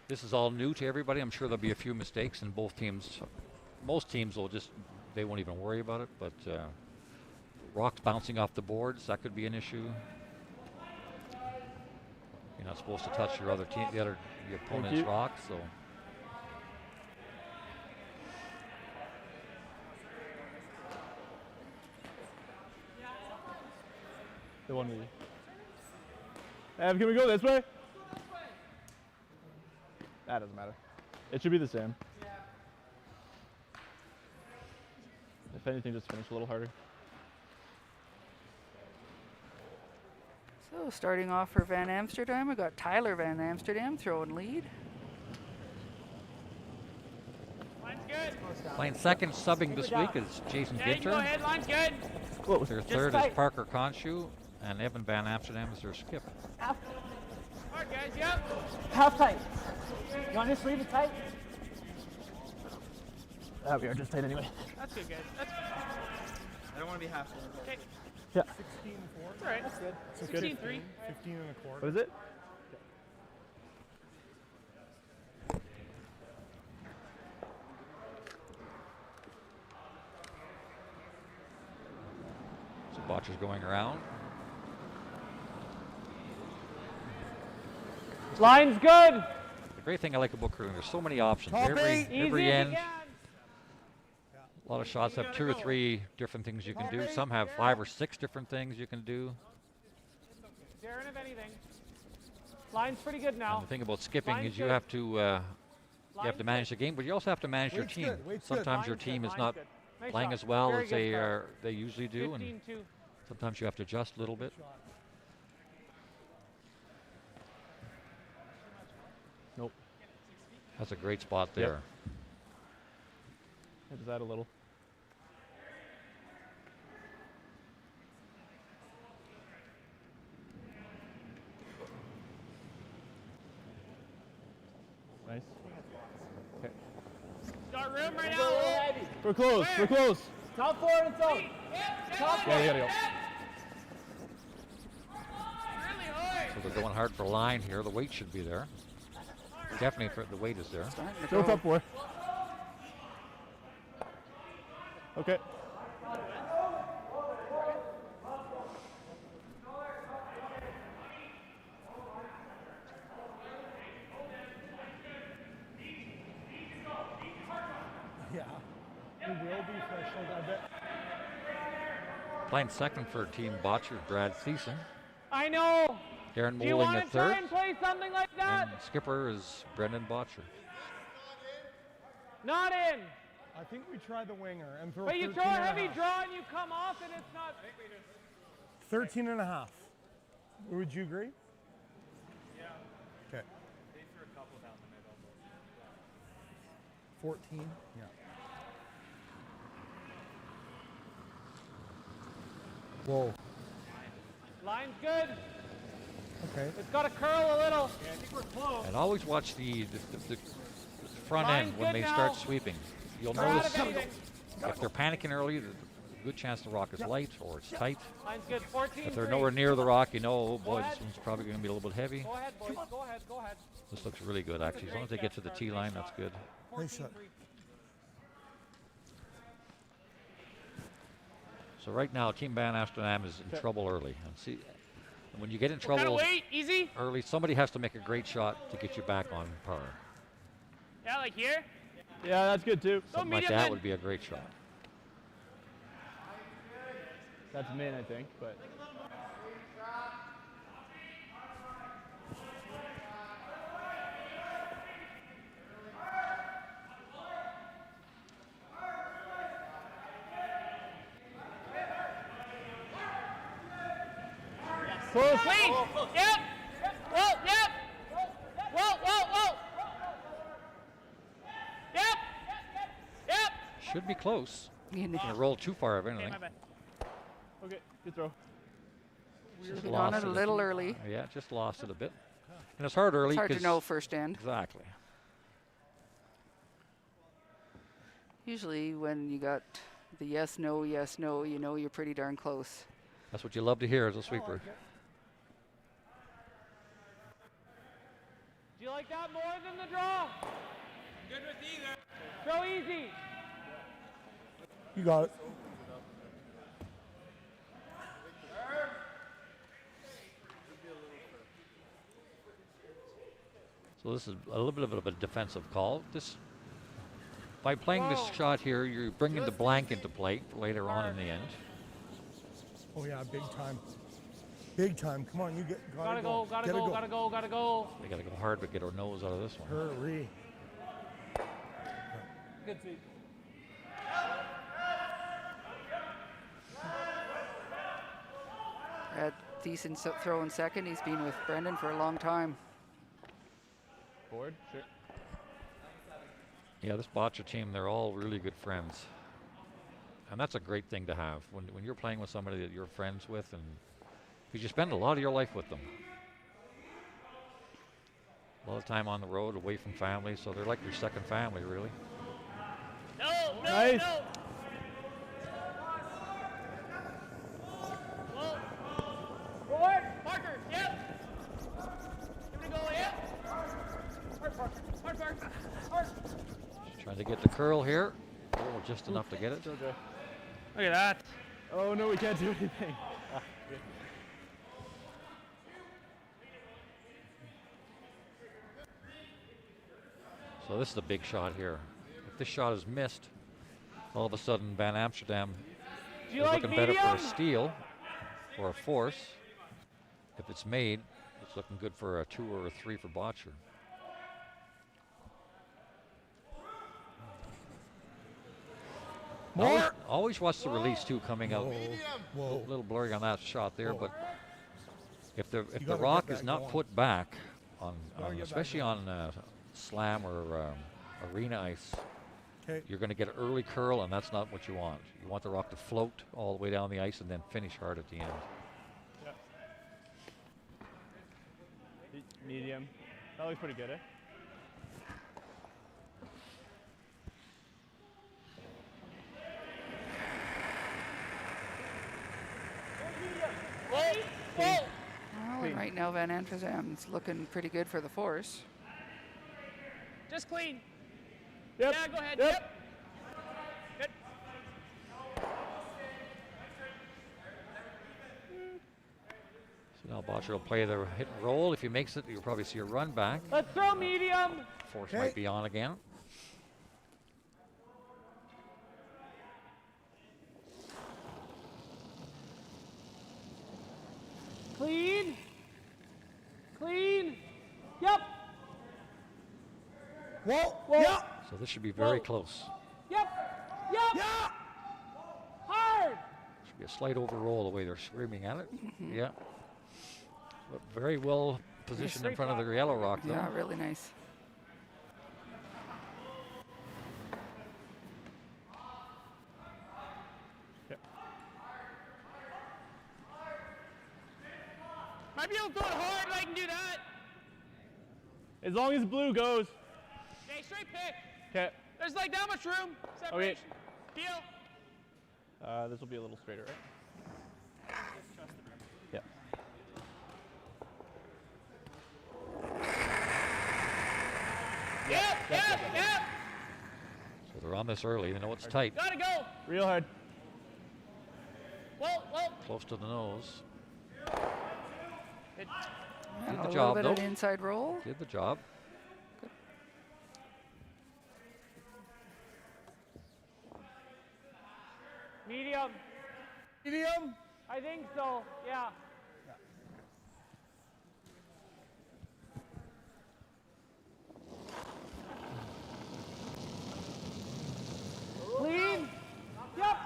this is all new to everybody. I'm sure there'll be a few mistakes in both teams. Most teams they won't even worry about it. But rocks bouncing off the boards, that could be an issue. You're not supposed to touch your the opponent's rocks. So. The one we. Can we go this way? That doesn't matter. It should be the same. If anything, just finish a little harder. So starting off for Van Amsterdam, we got Tyler Van Amsterdam throwing lead. Line's good. Playing second, subbing this week is Jason Ginter. Go ahead, line's good. Their third is Parker Conshu, and Evan Van Amsterdam is their skip. All right, guys, yep. Half tight. You want to just leave it tight? We are just tight anyway. That's good, guys. That's good. I don't want to be half. Okay. Yeah. 16-4. That's all right. That's good. 16-3. 15 and a quarter. What is it? So Botcher's going around. Line's good. The great thing I like about curling, there's so many options. Top Every Easy end, again. a lot of shots have 2 or 3 different things you can do. Some have 5 or 6 different things you can do. Line's pretty good now. And the thing about skipping Line's is you good. have to manage the game, but you also have to manage your team. Sometimes your team is not Nice playing shot. as well Very as good they usually do, and 15-2. sometimes you have to adjust a little bit. Nope. That's a great spot there. Is that a little? Nice. Okay. Got room right now. We're close. We're close. Top forward and zone. Top Yeah, you gotta go. So they're going hard for line here. The weight should be there. Definitely the weight is there. Go top four. Okay. Yeah. We will be threshold, I bet. Playing second for Team Botcher, Brad Thiessen. I know. Darren Do you Moling want at to try third. and play something like that? And skipper is Brendan Botcher. Not in. I think we try the winger and throw But you 13 throw a and heavy half. draw and you come off and it's not. 13 and a half. Would you agree? Yeah. Okay. They threw a couple down the middle. 14? Yeah. Whoa. Line's good. Okay. It's got to curl a little. Yeah, I think we're close. And always watch the front Line's end when good they now. start sweeping. You'll They're out notice of anything. if they're panicking early, there's a good chance the rock is light or it's tight. Line's good. 14. If they're nowhere near the rock, you know, oh boy, this one's probably going to be a little bit heavy. Go ahead, boys. Go ahead. Go ahead. This looks really good, actually. As long as they get to the tee line, that's good. Nice shot. So right now, Team Van Amsterdam is in trouble early. And see, when you get in Kind of trouble wait. Easy. early, somebody has to make a great shot to get you back on par. Yeah, like here. Yeah, that's good too. Something like that would be a great shot. That's min, I think, but. Close. Wait. Yep. Whoa. Yep. Whoa. Whoa. Whoa. Yep. Yep. Should be close. You Not gonna roll too far, if anything. my bad. Okay, good throw. Should Just have gone lost it a it. little early. Yeah, just lost it a bit. And it's hard early. It's hard to 'cause- know first end. Exactly. Usually when you got the yes, no, you know you're pretty darn close. That's what you love to hear as a sweeper. Do you like that more than the draw? Good with either. Throw easy. You got it. So this is a little bit of a defensive call. By playing this shot here, you're bringing the blank into play for later on in the end. Oh yeah, big time. Big time. Come on, you Gotta go. Gotta go. Gotta go. Gotta go. We got to go hard to get our nose out of this one. Hurry. Good seat. Brad Thiessen throwing second. He's been with Brendan for a long time. Board? Sure. Yeah, this Botcher team, they're all really good friends. And that's a great thing to have when you're playing with somebody that you're friends with, and because you spend a lot of your life with them. A lot of time on the road, away from family, so they're like your second family, really. No, Nice. no. Whoa. Forward. Parker, yep. Give it a go, yep. Hard, Parker. Hard, Parker. Hard. Trying to get the curl here. Oh, just enough to get it. Still good. Look at that. Oh no, we can't do anything. Ah, good. So this is a big shot here. If this shot is missed, all of a sudden Van Amsterdam Do you is like looking better for a medium? steal or a force. If it's made, it's looking good for a 2 or a 3 for Botcher. Always watch the release too coming out. A little blurry on that shot there, but if the rock is not put back on especially on slam or arena ice, you're going to get an early curl, and that's not what you want. You want the rock to float all the way down the ice and then finish hard at the end. Medium. That looks pretty good, eh? Well, and right now Van Antwerp's looking pretty good for the force. Just clean. Yep. Yeah, go ahead. Yep. Good. So now Botcher will play the hit and roll. If he makes it, you'll probably see a run back. Let's throw medium. Force might be on again. Clean. Clean. Yep. Whoa. Yep. So this should be very close. Yep. Yep. Yeah. Hard. Should be a slight overroll the way they're screaming at it. Yeah. But very well positioned in front of the yellow rock, though. Yeah, really nice. Might be able to throw it hard, but I can do that. As long as blue goes. Okay, straight pick. Okay. There's like that much room. Separation. Deal. This will be a little straighter, right? Just trust the rim. Yeah. Yep. So they're on this early. They know it's tight. Gotta go. Real hard. Whoa. Close to the nose. And Did the a job, little bit though. of inside roll. Did the job. Good. Medium. Medium? I think so. Yeah. Clean. Yep.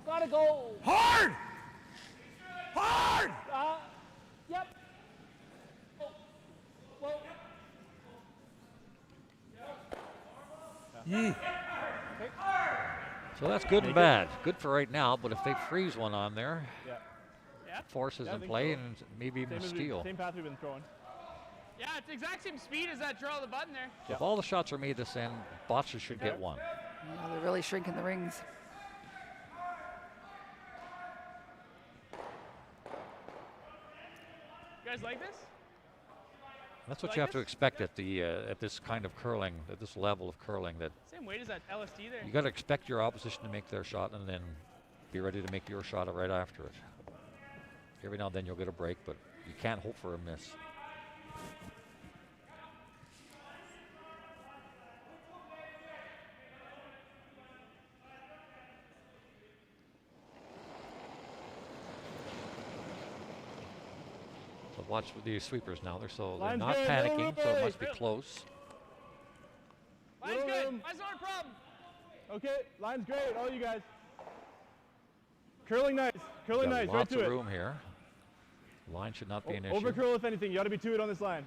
Gotta go. Hard. Yep. Whoa. Yee. So that's good and bad. Good for right now, but if they freeze one on there, force is I in think play so. and maybe even a steal. Same path we've been throwing. Yeah, it's the exact same speed as that draw of the button there. So if all the shots are made this end, Botcher should get one. Yeah, they're really shrinking the rings. You guys like this? That's what you have to expect at the at this kind of curling, at this level of curling. That Same weight as that LSD there. you got to expect your opposition to make their shot and then be ready to make your shot right after it. Every now and then you'll get a break, but you can't hope for a miss. So watch with these sweepers now. They're not good, panicking, so it must be Ruby. close. Line's Little good. room. Line's not a problem. Okay, line's great, all you guys. Curling nice, curling Got nice, right lots to of it. room here. Line should not be an issue. Over curl if anything, you ought to be to it on this line.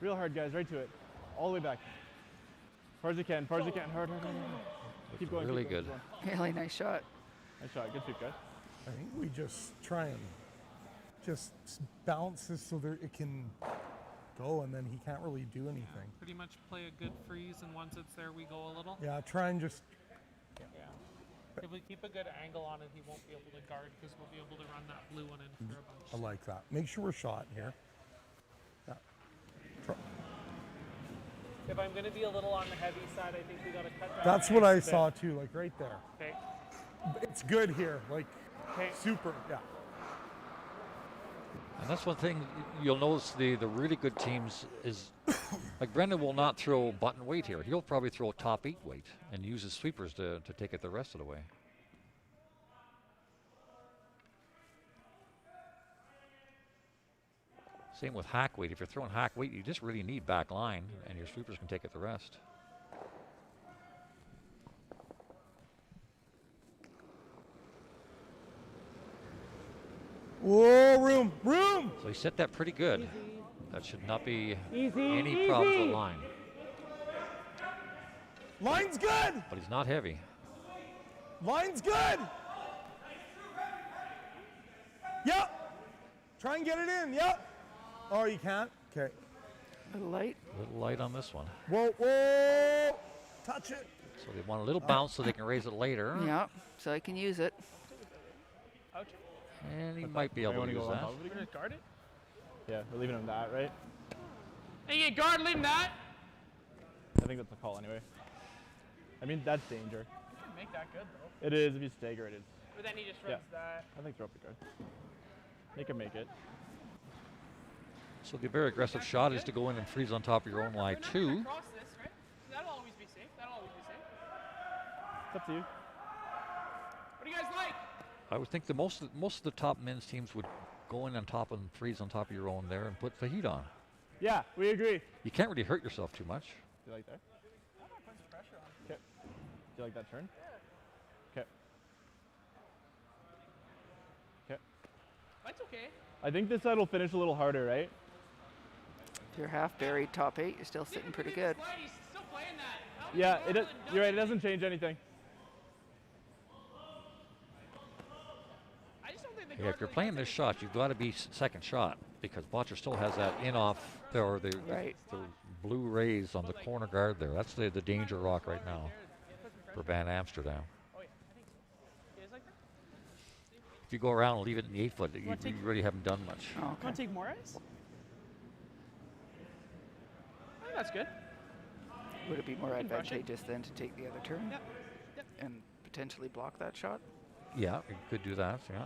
Real hard, guys, right to it. All the way back. Far as you can, hard. Keep going. Really keep going, good. keep going. Really nice shot. Nice shot, good sweep, guys. I think we just try and just bounce this so that it can go, and then he can't really do anything. Pretty much play a good freeze, and once it's there, we go a little. Yeah, try and just. Yeah. If we keep a good angle on it, he won't be able to guard because we'll be able to run that blue one in for a bunch. I like that. Make sure we're shot here. Yeah. If I'm going to be a little on the heavy side, I think we got to cut that. That's what I saw too, like right there. Okay. It's good here, like super, yeah. And that's one thing you'll notice the really good teams is, like Brendan will not throw button weight here. He'll probably throw top 8 weight and use his sweepers to take it the rest of the way. Same with hack weight. If you're throwing hack weight, you just really need back line, and your sweepers can take it the rest. Whoa, room, room! So he set that pretty good. Easy. That should not be Easy, any problems easy. with line. Line's good! But he's not heavy. Line's good! Yep! Try and get it in, yep! Oh, you can't? Okay. A light. A little light on this one. Whoa, whoa! Touch it! So they want a little bounce so they can raise it later. Yeah, so I can use it. Ouch. And he might be able to use that. We're gonna guard it. Yeah, we're leaving him that, right? Hey, you guard, leave him that. I think that's a call anyway. I mean, that's danger. You can make that good though. It is if you stagger it. It's, But then he just runs that. I think throw up the guard. Make him make it. So the very aggressive shot is to go in and freeze on top of your own line too. Cross this, right? That'll always be safe. That'll always be safe. It's up to you. What do you guys like? I would think the most of the top men's teams would go in on top and freeze on top of your own there and put the heat on. Yeah, we agree. You can't really hurt yourself too much. Do you like there? I'm not putting some pressure on. Okay. Do you like that turn? Yeah. Okay. Okay. That's okay. I think this side will finish a little harder, right? If you're half buried top 8, you're still sitting pretty good. He's still playing that. Yeah, you're right. It doesn't change anything. I just don't think the Yeah, guard if you're really playing gets this shot, you've got to be second shot because Botcher still has that in-off or the blue rays on the corner guard there. That's the danger rock right now for Van Amsterdam. Oh, yeah, I think so. You guys like that? If you go around and leave it in the 8-foot, you wanna take- really haven't done much. Oh, Want to take more ice? I think that's good. Would it be more You can brush it. advantageous then to take the other turn Yep. Yep. and potentially block that shot? Yeah, you could do that, yeah.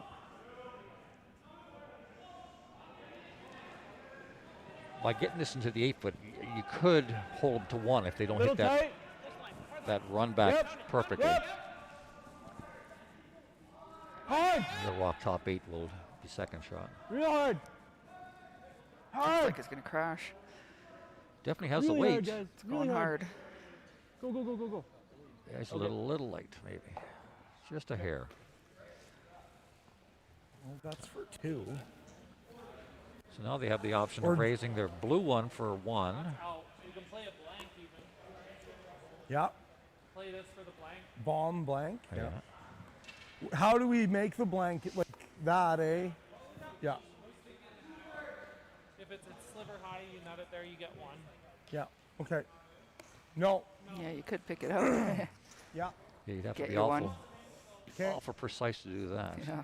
By getting this into the 8-foot, you could hold them to 1 if they don't hit that run back perfectly. Hard! Your walk top 8 will be second shot. Real hard! Looks like it's going to crash. Definitely has Really the weight. hard, guys. It's Really going hard. Go, go, go, go, go. Yeah, it's a little light, maybe. Just a hair. Well, that's for 2. So now they have the option Or- of raising their blue one for 1. Oh, you can play a blank even. Yeah. Play this for the blank. Bomb blank. Yeah. How do we make the blanket like that, eh? Yeah. If it's a sliver high, you nut it there, you get 1. Yeah. Okay. No. Yeah, you could pick it out. Yeah. Yeah, you'd have Get to be your one. awful precise to do that. Yeah.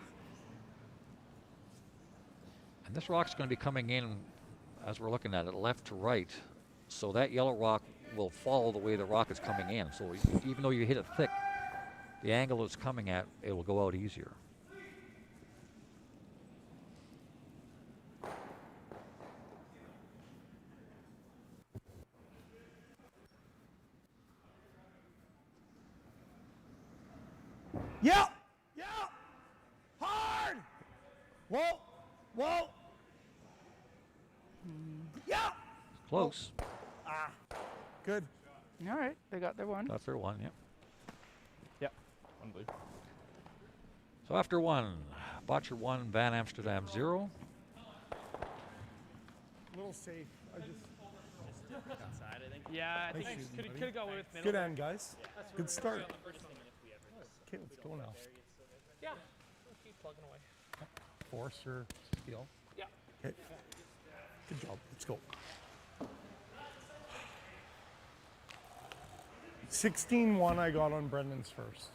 And this rock's going to be coming in, as we're looking at it, left to right. So that yellow rock will follow the way the rock is coming in. So even though you hit it thick, the angle it's coming at, it will go out easier. Yeah. Yeah. Hard. Whoa. Whoa. Yeah. Close. Ah. Good. All right, they got their one. That's their 1, yep. Yep. 1 blue. So after 1, Botcher 1, Van Amsterdam 0. A little safe. I just. Inside, I think. Yeah, I Nice think shooting, could buddy. have got away with middle. Good there. end, guys. That's Good where start. on the first team if we ever Okay, let's go now. Yeah, we'll keep plugging away. Force or steal. Yeah. Okay. Good job. Let's go. 16-1 I got on Brendan's first.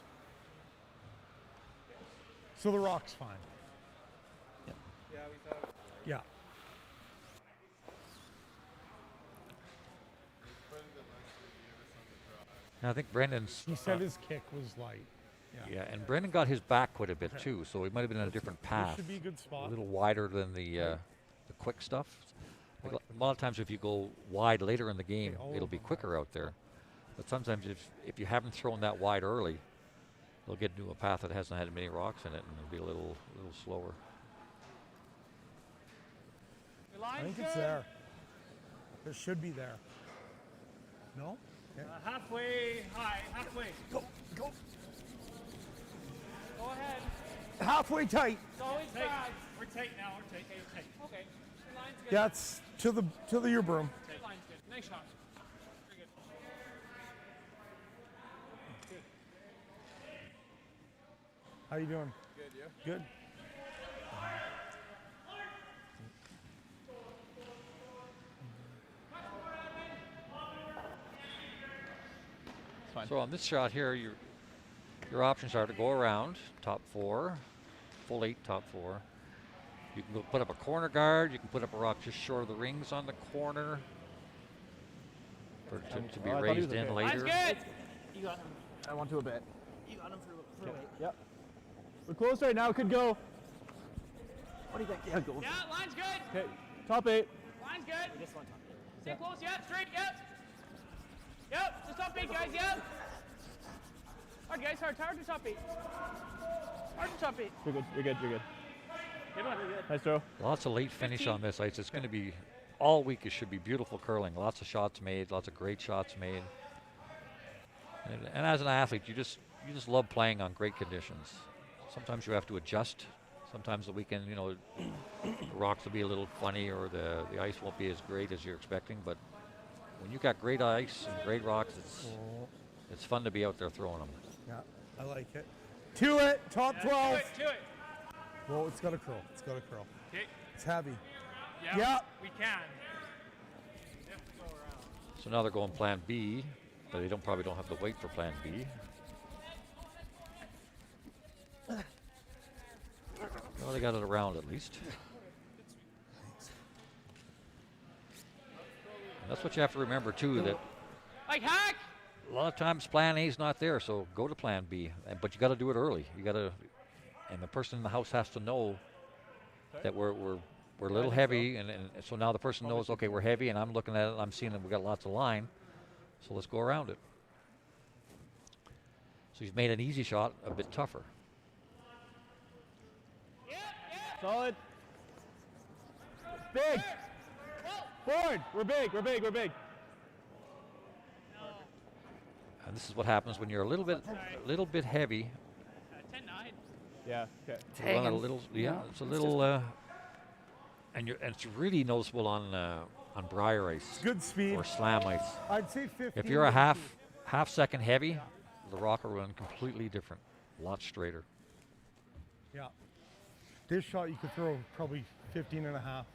So the rock's fine. Yeah, we thought. Yeah. And I think Brendan's. He said his kick was light. Yeah, and Brendan got his back quite a bit too, so he might have been in a different path. should be a good spot. A little wider than the quick stuff. Like a lot of times if you go wide later in the game, it'll be quicker out there. But sometimes if you haven't thrown that wide early, they'll get into a path that hasn't had many rocks in it and it'll be a little slower. I think it's there. It should be there. No? Okay. Halfway high, halfway. Go, go. Go ahead. Halfway tight. It's always Tight. fast. We're tight now. We're tight. Tight. Okay. Your line's good. Yeah, it's to the your broom. Your line's good. Nice shot. Very good. How you doing? Good, yeah. Good. So on this shot here, your options are to go around top 4, full 8 top 4. You can go put up a corner guard. You can put up a rock just short of the rings on the corner for it to be raised in later. Line's good. You got him. I want to a bit. You got him for weight. Yep. We're close right now. Could go. What do you think? Yeah, go. Yeah, line's good. Okay. Top 8. Line's good. We just want top eight. Stay close, yep, straight, yep. Yep, just top 8, guys, yep. Hard, guys, hard to top 8. Hard to top 8. You're good. You're good. You're good. Good one. Nice throw. Lots of late finish on this ice. It's going to be all week. It should be beautiful curling. Lots of shots made. Lots of great shots made. And as an athlete, you just love playing on great conditions. Sometimes you have to adjust. Sometimes the weekend, the rocks will be a little funny or the ice won't be as great as you're expecting. But when you got great ice and great rocks, it's fun to be out there throwing them. Yeah, I like it. To it, top 12. To it. Well, it's got to curl. It's got to curl. Okay. It's heavy. Yeah. We can. So now they're going plan B, but they probably don't have the weight for plan B. Well, they got it around at least. And that's what you have to remember too, that Like hack. a lot of times plan A is not there, so go to plan B. But you got to do it early. You got to, and the person in the house has to know that we're a little heavy, and so now the person knows, okay, we're heavy, and I'm looking at it, I'm seeing that we got lots of line, so let's go around it. So you've made an easy shot a bit tougher. Solid. Big. Forward. We're big. We're big. We're big. And this is what happens when you're a little bit heavy. 10-9. Yeah. Okay. You run a little. Yeah, it's a little. And it's really noticeable on briar ice. Good speed. Or slam ice. I'd say 15. If you're a half second heavy, the rock will run completely different, a lot straighter. Yeah. This shot you could throw probably 15 and a half.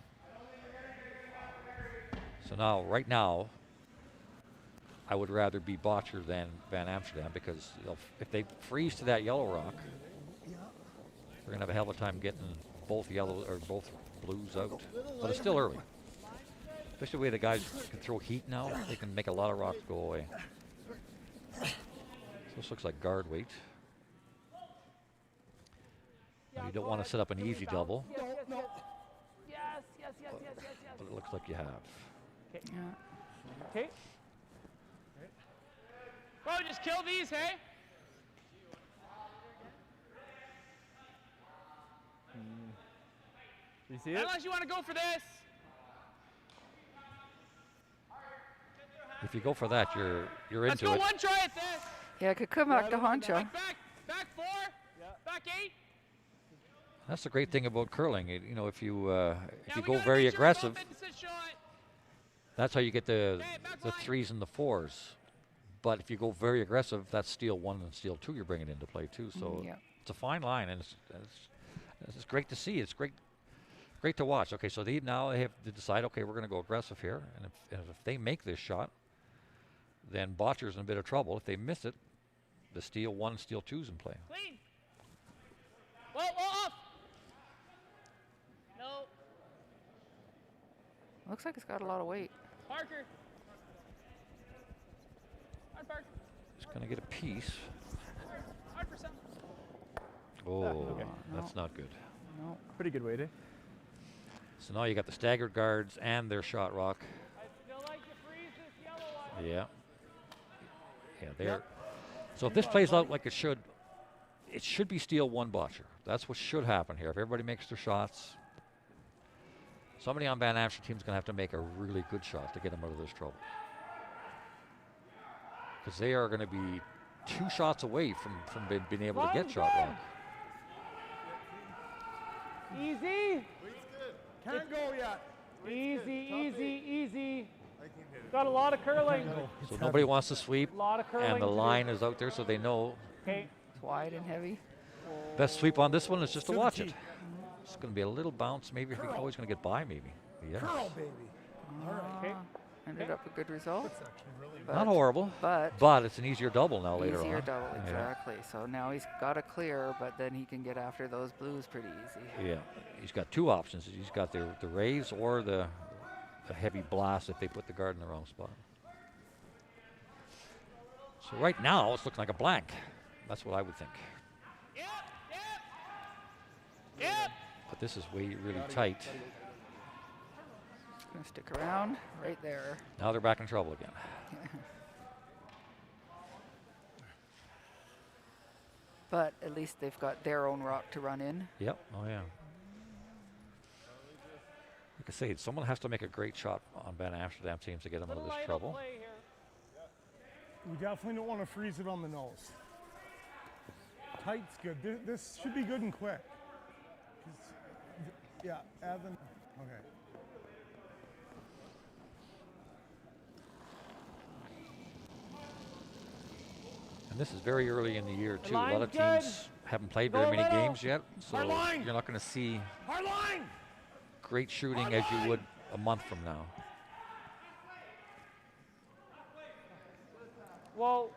So now, right now, I would rather be Botcher than Van Amsterdam because if they freeze to that yellow rock, we're gonna have a hell of a time getting both yellow or both blues out. But it's still early. Especially the way the guys can throw heat now, they can make a lot of rocks go away. So this looks like guard weight. Now you don't want to set up an easy double, Yes. but it looks like you have. Okay. Okay. Bro, just kill these, hey? You see it? Unless you want to go for this. If you go for that, you're Let's into go it. one try at this. Yeah, it could come back to haunt you. Back 4. Back 8. That's the great thing about curling. If you we go gotta very make sure we aggressive, both hit the shot. that's how you get the 3s and the 4s. But if you go very aggressive, that's steal 1 and steal 2 you're bringing into play too. So it's a fine line, and it's great to see. It's great to watch. Okay, so now they have to decide, okay, we're going to go aggressive here. And if they make this shot, then Botcher's in a bit of trouble. If they miss it, the steal 1, steal 2's in play. Clean. Whoa, off. No. Looks like it's got a lot of weight. Parker. Hard, Parker. Just going to get a piece. Hard for some. Oh, okay. that's not good. No. Pretty good weight, eh? So now you got the staggered guards and their shot rock. I still like to freeze this yellow one. Yeah. Yeah, there. So if this plays out like it should be steal 1 Botcher. That's what should happen here. If everybody makes their shots, Somebody on Van Amsterdam's team's going to have to make a really good shot to get them out of this trouble. Because they are going to be 2 shots away from being able to get shot rock. Easy. Can't go yet. Easy. Got a lot of curling. So nobody wants to sweep, Lot of curling and the to do. line is out there so they know. Okay. It's wide and heavy. Best sweep on this one is just to watch it. It's going to be a little bounce. Maybe if he's going to get by, maybe. Yes. Curl, baby. All right. Ended up a good result. Not horrible, but it's an easier double now later on. Easier double, exactly. So now he's got a clear, but then he can get after those blues pretty easy. Yeah, he's got 2 options. He's got the raise or the heavy blast if they put the guard in the wrong spot. So right now it's looking like a blank. That's what I would think. Yep. But this is really tight. Gonna stick around right there. Now they're back in trouble again. But at least they've got their own rock to run in. Yep. Oh yeah. Like I say, someone has to make a great shot on Van Amsterdam teams to get them out of this trouble. We definitely don't want to freeze it on the nose. Tight's good. This should be good and quick. Yeah, Evan. Okay. And this is very early in the year too. A lot of Line's teams haven't played Go very many middle. games yet, so Hard line. you're not going to see Hard line. great shooting as you would a month from now. Whoa.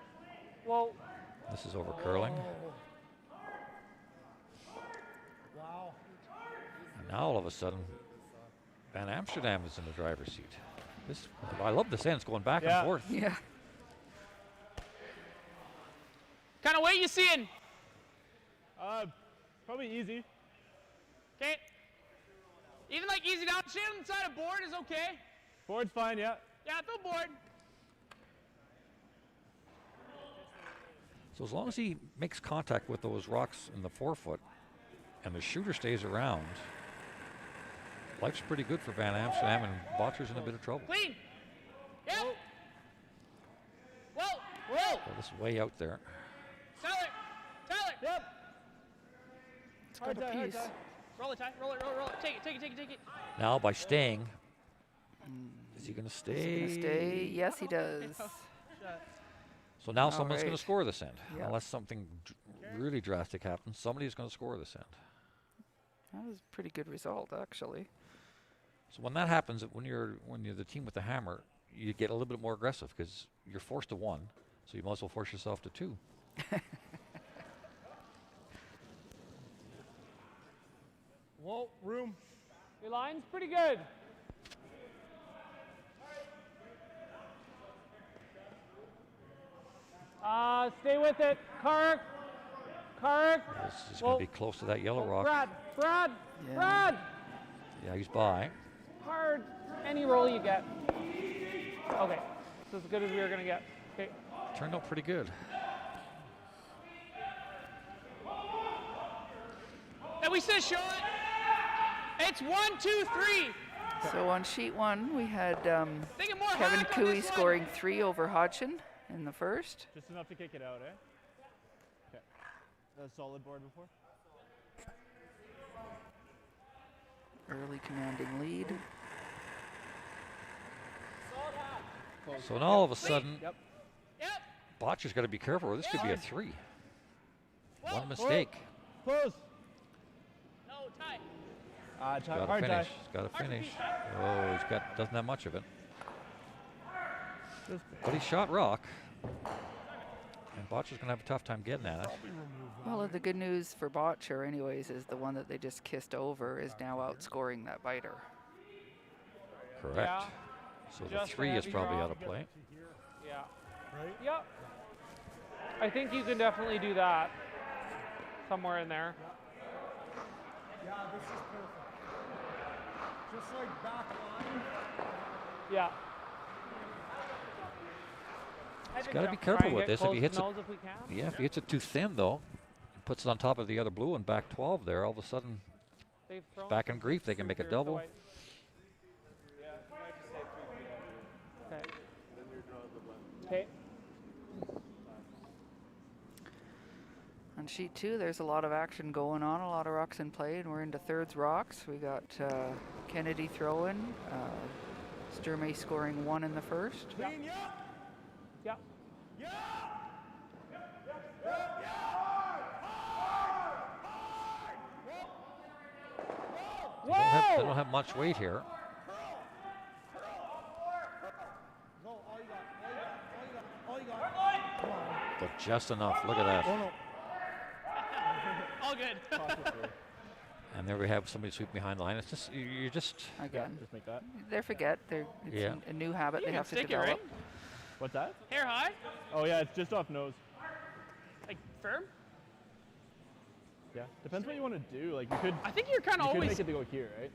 This is over curling. Wow. And now all of a sudden, Van Amsterdam is in the driver's seat. I love this end. It's going back and forth. Yeah. Kind of weight you seeing? Probably easy. Okay. Even like easy down. Shit on the side of board is okay. Board's fine, yeah. Yeah, throw board. So as long as he makes contact with those rocks in the forefoot and the shooter stays around, life's pretty good for Van Amsterdam, and Botcher's in a bit of trouble. Clean. Yep. Whoa. Well, this is way out there. Tyler. Yep. It's got a piece. Roll it, Ty. Roll it. Take it. Now by staying, is he going to stay? Is he gonna stay? Yes, he does. So now All someone's going right. to score this end. Yep. Unless something really drastic happens, somebody's going to score this end. That was a pretty good result, actually. So when that happens, when you're the team with the hammer, you get a little bit more aggressive because you're forced to 1, so you might as well force yourself to 2. Whoa, room. Your line's pretty good. Stay with it. Kark. This is going to be close to that yellow rock. Brad. Yeah, he's by. Hard. Any roll you get. Okay. It's as good as we were going to get. Okay. Turned out pretty good. And we said shot. It's 1, 2, 3. So on sheet 1, we had Thinking more Kevin hack on Cooey this one. scoring 3 over Hodgson in the first. Just enough to kick it out, eh? Okay. A solid board before. Early commanding lead. So now all of a sudden, Yep. Botcher's got to be careful, or this could be a 3. Whoa. One mistake. Close. No, Ty. He's got to Hard finish. tie. He's got to Hard to finish. beat, Oh, doesn't have much of it. But he shot rock. And Botcher's going to have a tough time getting at it. Well, the good news for Botcher, anyways, is the one that they just kissed over is now outscoring that biter. Correct. Yeah. So the Just a 3 is heavy probably draw. out of play. Yeah. Right? Yep. I think you can definitely do that. Somewhere in there. Yeah, this is perfect. Just like back line. Yeah. He's got to be Try careful and with get this. If close he to hits it, nose if we can. yeah, if he hits it too thin though, puts it on top of the other blue and back 12 there, all of a sudden They've thrown back in grief, they can make a here, double. so Okay. On sheet 2, there's a lot of action going on, a lot of rocks in play, and we're into thirds rocks. We got Kennedy throwing, Sturmey scoring 1 in the first. Clean, yeah. They don't have much weight here. But just enough. Look at that. All good. And there we have somebody sweep behind the line. It's just you're just Again, Just make that. they forget. It's a new habit You they can have to stick it, develop. right? What's that? Hair high, Oh yeah, it's just off nose. like firm. Yeah. Depends what you want to do. Like you could. I think you're kind of You could always. make it to go here, right?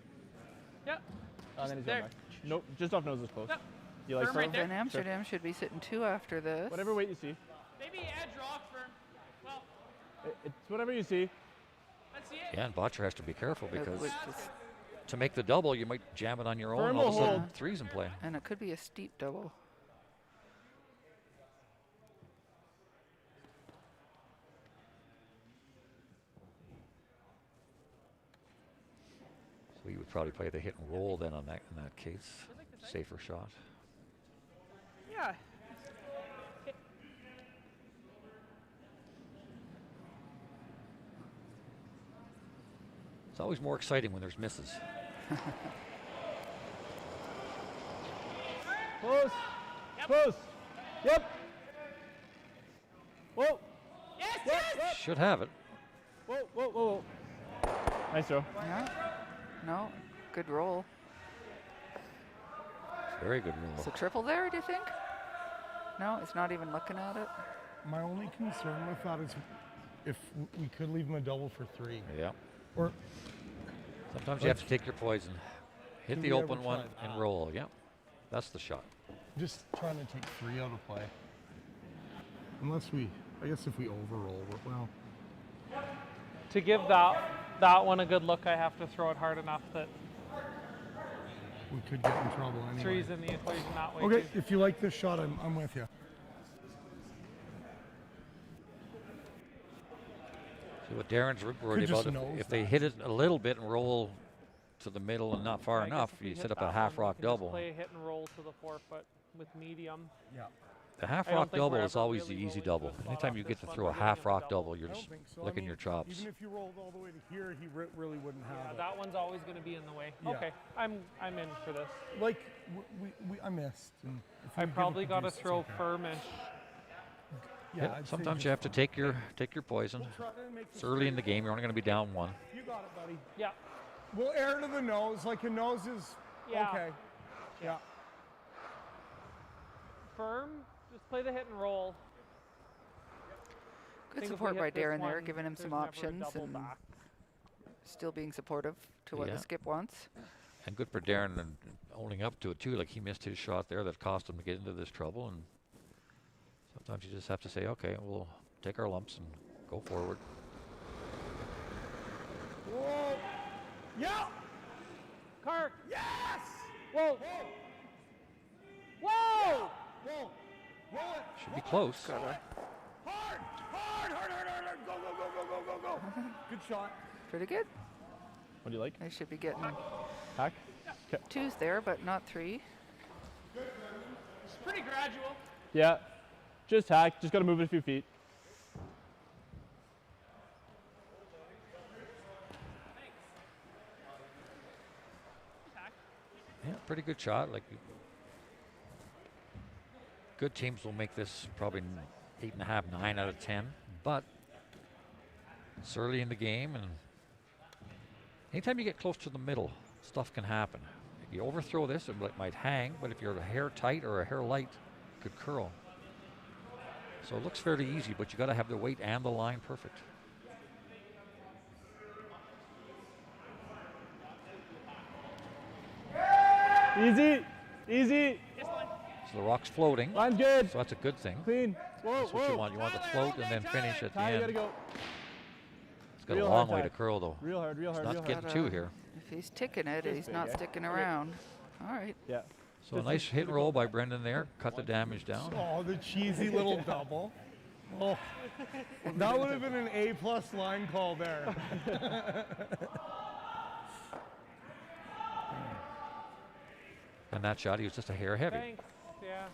Yeah. And then he's there. going back. Nope. Just off nose is close. Yep. You like Firm right so? there. Then Amsterdam should be sitting 2 after this. Whatever weight you see. Maybe edge rock firm. Well, It's whatever you see. let's see it. yeah. And Botcher has to be careful because would just- to make the double, you might jam it on your own. Firm And all of a will sudden, hold. three's in play. And it could be a steep double. So you would probably play the hit and roll then on that in that case. Safer shot. Yeah. It's always more exciting when there's misses. Close. Close. Yep. Whoa. Yes. Should have it. Whoa. Nice throw. Yeah. No. Good roll. Very good rule. Is a triple there, do you think? No, it's not even looking at it. My only concern with that is if we could leave him a double for 3. Yeah. Or Sometimes you have to take your poison. Hit Can the we open ever one try and roll. Yeah. That's the shot. just trying to take 3 out of play. Unless I guess if we overroll, well. To give that one a good look, I have to throw it hard enough that We could get in trouble anyway. 3's in the equation that way. Okay, too. if you like this shot, I'm with you. See what Darren's worried just about, knows if they hit it a little bit and roll to the middle and not far I guess enough, if we you hit set up that a half one, we rock can just double. Play a hit and roll to the 4-foot with medium. Yeah. The half I don't rock think double we're is ever always really the easy rolling double. to a spot Anytime off you this get to one, throw we're a getting half him a rock double. double, you're I just don't think so. licking your chops. Even if you rolled all the way to here, he really wouldn't have Yeah, it. that one's always going to be in the way. Yeah. Okay, I'm in for this. Like, I missed. And if we I give it probably the got to juice, it's throw okay. firmish. Yeah, I'd say sometimes just you have to fine. take your poison. We'll try to make It's this early in the pretty. game. You're only going to be down 1. You got it, buddy. Yeah. We'll air to the nose, like a nose is Yeah. okay. Yeah. Firm, just play the hit and roll. Good Think if we support hit by this Darren there, one, giving him some there's never a options double and back. still being supportive to what Yeah. the skip wants. And good for Darren and owning up to it too. Like he missed his shot there that cost him to get into this trouble. And sometimes you just have to say, okay, we'll take our lumps and go forward. Whoa. Yeah. Clark. Yes. Whoa. Whoa. Whoa. Roll it. Should be close. Hard. Go. Good shot. Pretty good. What do you like? They should be getting Hack? 2s there, but not 3. It's pretty gradual. Yeah. Just hack. Just got to move it a few feet. Yeah, pretty good shot. Like good teams will make this probably 8.5, 9 out of 10. But it's early in the game, and anytime you get close to the middle, stuff can happen. If you overthrow this, it might hang, but if you're a hair tight or a hair light, it could curl. So it looks fairly easy, but you got to have the weight and the line perfect. Easy. So the rock's floating. Line's good. So that's a good thing. Clean. Whoa, That's what you want. You want to float and then finish at the Ty, you gotta end. go. It's got Real a long hard way to tack. curl, though. Real hard. It's not hard. getting 2 here. If he's ticking it, Just he's big, not eh? sticking Okay. around. All right. Yeah. So a nice hit and roll by Brendan there. Cut the damage down. Oh, the cheesy little double. Oh, that would have been an A+ line call there. And that shot, he was just a hair heavy. Thanks. Yeah.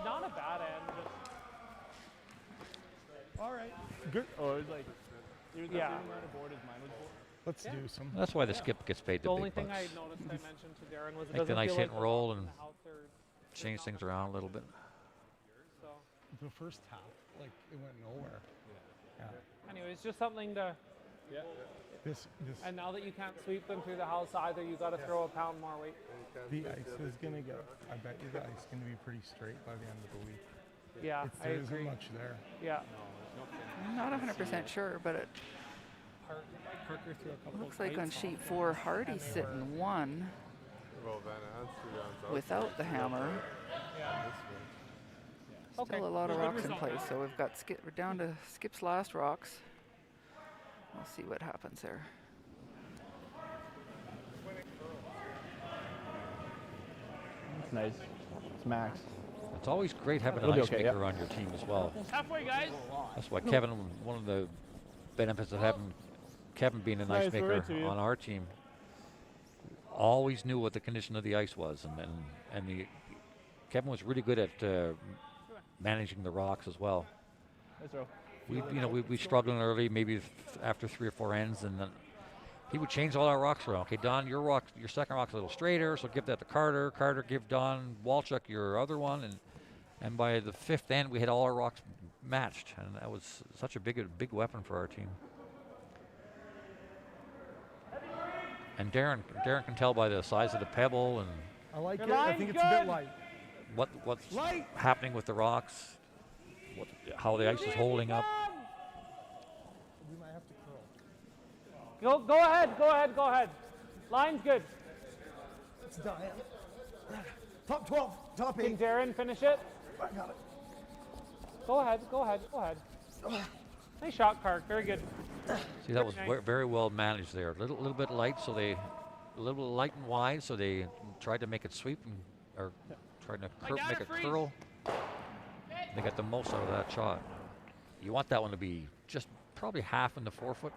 Not a bad end. Just All right. Good. Oh, it was like, he was Yeah. the same amount of board as mine was for. Let's do some. That's why the skip gets paid the the only big thing bucks. I noticed I mentioned to Darren was it Make the doesn't nice feel hit like and the roll rocks in and the house are change things around a little bit. so. The first half, like, it went nowhere. Yeah. Anyway, it's just something to. Yeah. This. And now that you can't sweep them through the house either, you got to throw a pound more weight. The ice is gonna get. I bet you the ice is gonna be pretty straight by the end of the week. Yeah, There I isn't agree. much there. Yeah. I'm not 100% sure, but it Parker threw a couple looks like on sheet 4, Hardy's sitting 1 Well, Van Aan's 2 rounds out. without the hammer. Still Okay. a lot of Good rocks in result. place, so we've got we're down to Skip's last rocks. We'll see what happens there. It's nice. It's max. It's always great having an It'll be ice okay, maker yeah. on your team as well. Halfway, guys. That's why Kevin, one of the benefits of having Kevin being an Nice, ice we're maker right to you. on our team, always knew what the condition of the ice was, Kevin was really good at managing the rocks as well. Nice throw. We struggled early, maybe after 3 or 4 ends, and then he would change all our rocks around. Okay, Don, your second rock's a little straighter, so give that to Carter. Carter, give Don Walchuk your other one, and by the 5th end, we had all our rocks matched, and that was such a big weapon for our team. And Darren can tell by the size of the pebble and I like Your it. I line's think it's a bit good. light. what's Light. happening with the rocks, how the ice is holding up. We might have to curl. Go ahead. Go ahead. Line's good. It's Diane. Top 12. Top 8. Can Darren finish it? I got it. Go ahead. Nice shot, Clark. Very good. See, that was very well managed there. A little bit light, a little light and wide, so they tried to make it sweep or tried to make it curl. They got the most out of that shot. You want that one to be just probably half in the forefoot.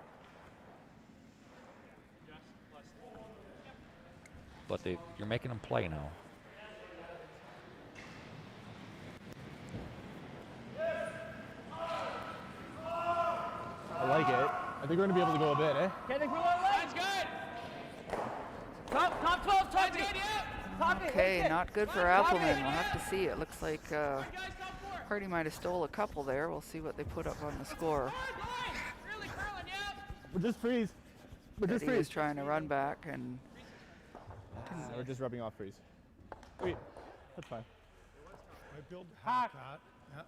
But you're making them play now. I like it. I think we're going to be able to go a bit, eh? Okay, that's good. Top 12, top 8. Top 8. Okay, not good for Appleman. We'll have to see. It looks like Hardy might have stole a couple there. We'll see what they put up on the score. We're just freeze. We're just Eddie was freeze. trying to run back and We're just rubbing off freeze. Wait, that's fine. I build half that. Yeah.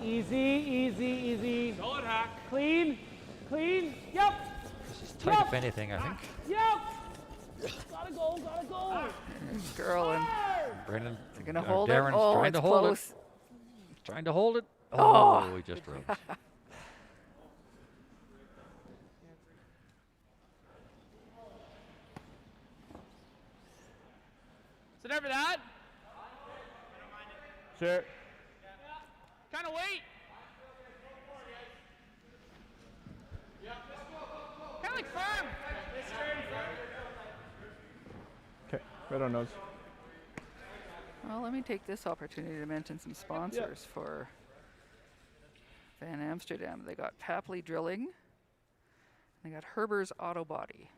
Easy. Solid hack. Clean. Yep. This is tight, if anything, I think. Yep. Gotta go. girl and Brendan, they're gonna hold it. Darren's Oh, trying it's to hold close. it. Trying to hold it. Oh. Oh, he just rose. Sit over that. Sure. Kind of wait. Kind of like firm. Okay, right on nose. Well, let me take this opportunity to mention some sponsors for Van Amsterdam. They got Papley Drilling. They got Herber's Auto Body.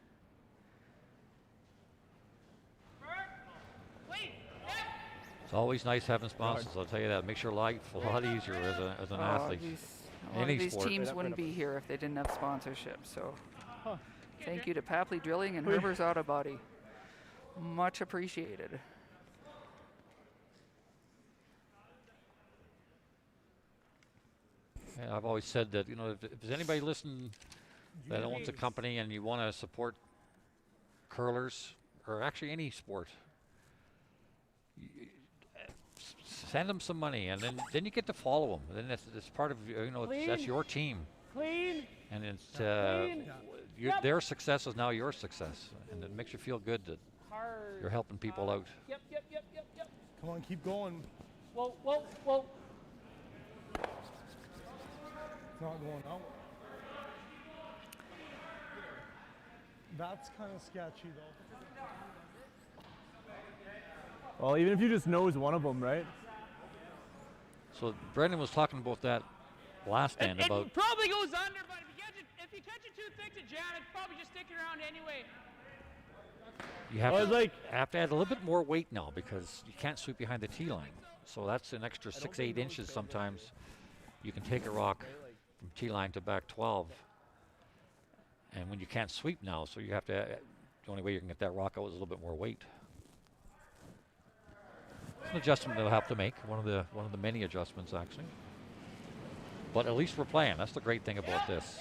It's always nice having sponsors. I'll tell you that. Makes your life a lot easier as an athlete. A lot of Any these sport. teams wouldn't be here if they didn't have sponsorship. So thank you to Papley Drilling and Herber's Auto Body. Much appreciated. Yeah, I've always said that, if there's anybody listening that owns a company and you want to support curlers, or actually any sport, send them some money, and then you get to follow them. Then it's part of, you know, that's your team. Clean. And it's Clean. their success is now your success, and it makes you feel good that Hard. you're helping people out. Yep. Come on, keep going. Whoa. It's not going out. That's kind of sketchy, though. Well, even if you just nose one of them, right? So Brendan was talking about that last end about. It probably goes under, but if you catch it too thick to jam, it's probably just sticking around anyway. You have to add a little bit more weight now because you can't sweep behind the tee line. So that's an extra 6-8 inches sometimes. You can take a rock from tee line to back 12. And when you can't sweep now, so you have to, the only way you can get that rock out is a little bit more weight. It's an adjustment they'll have to make, one of the many adjustments actually. But at least we're playing. That's the great thing about this.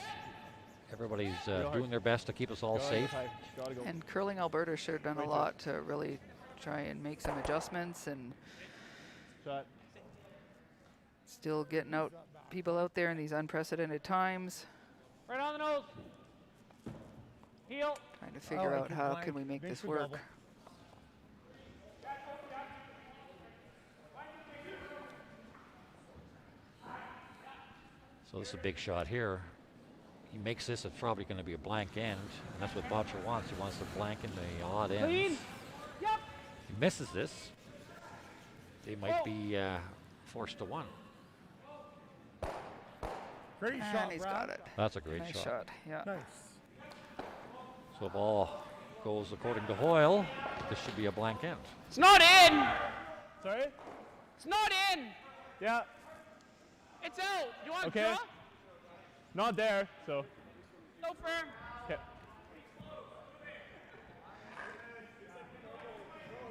Everybody's doing their best to keep us all safe. And Curling Alberta should have done a lot to really try and make some adjustments and still getting out people out there in these unprecedented times. Right on the nose. Heel. Trying to figure out how can we make this work. So this is a big shot here. He makes this, it's probably going to be a blank end, and that's what Botcher wants. He wants to blank in the odd ends. Clean. Yep. He misses this. They might be forced to one. Great and shot, he's Brad. got it. That's a great nice shot. Yeah. Nice. So if all goes according to Hoyle, this should be a blank end. It's not in. Sorry? It's not in. Yeah. It's out. You want Okay. to draw? Not there, so. No firm. Okay.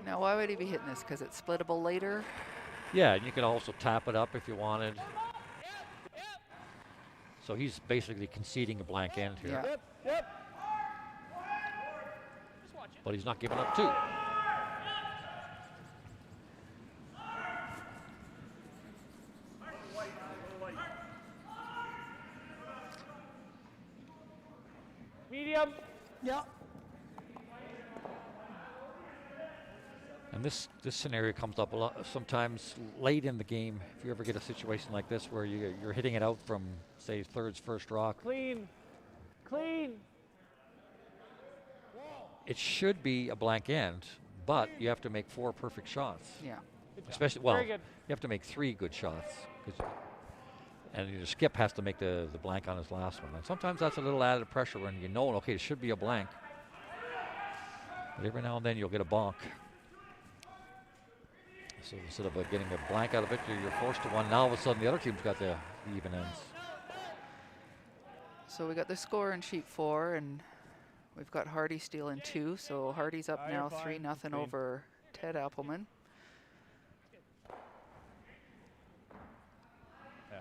Now, why would he be hitting this? Because it's splittable later? Yeah, and you could also tap it up if you wanted. So he's basically conceding a blank end here. Yeah. Yep. But he's not giving up two. Medium. Yeah. And this scenario comes up a lot sometimes late in the game. If you ever get a situation like this where you're hitting it out from, say, third's first rock. Clean. Clean. It should be a blank end, but you have to make 4 perfect shots. Yeah. Especially, well, you have to make 3 good shots. And your skip has to make the blank on his last one. And sometimes that's a little added pressure when you know, okay, it should be a blank. But every now and then you'll get a bonk. So instead of getting a blank out of it, you're forced to one. Now all of a sudden the other team's got the even ends. So we got the score in sheet 4, and we've got Hardy stealing 2. So Hardy's up now 3-0 over Ted Appleman. Yeah.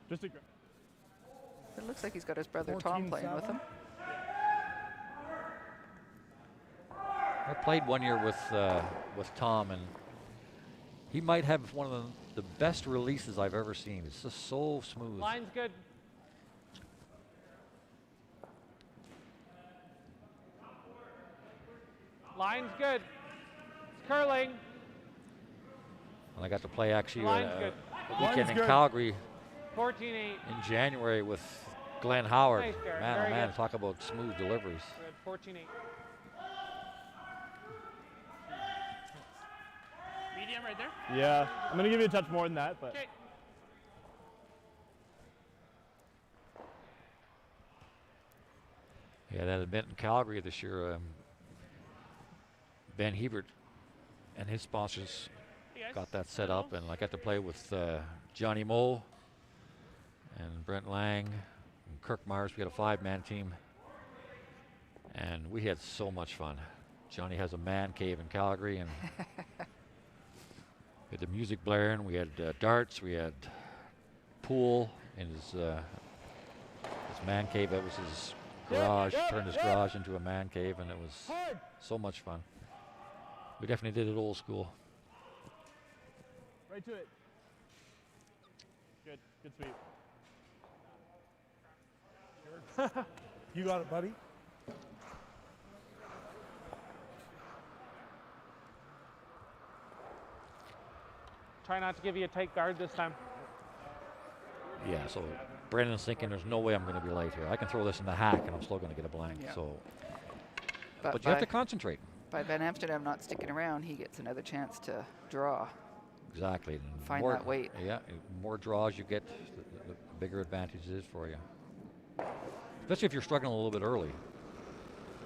Just a. It looks like he's got his brother Tom playing with him. I played one year with Tom, and he might have one of the best releases I've ever seen. It's just so smooth. Line's good. Line's good. It's curling. And I got to play actually Line's a good. weekend in Calgary 14-8. in January with Glenn Howard. Nice, Garrett. Man, Very oh man, good. talk about smooth deliveries. Good. 14-8. Medium right there. Yeah. I'm going to give you a touch more than that, but. Okay. Yeah, that event in Calgary this year, Ben Hebert and his sponsors got that set up, and I got to play with Johnny Moe and Brent Lang and Kirk Myers. We had a 5-man team, and we had so much fun. Johnny has a man cave in Calgary, and we had the music blaring. We had darts. We had pool in his man cave. That was his garage, turned his garage into a man cave, and it was so much fun. We definitely did it old school. Right to it. Good. Good sweep. You got it, buddy. Try not to give you a tight guard this time. Yeah, so Brandon's thinking there's no way I'm going to be late here. I can throw this in the hack, and I'm still going to get a blank. Yeah. So, but you have to concentrate. By Van Amsterdam not sticking around, he gets another chance to draw. Exactly. And Find more, that weight. Yeah, more draws you get, the bigger advantage it is for you. Especially if you're struggling a little bit early.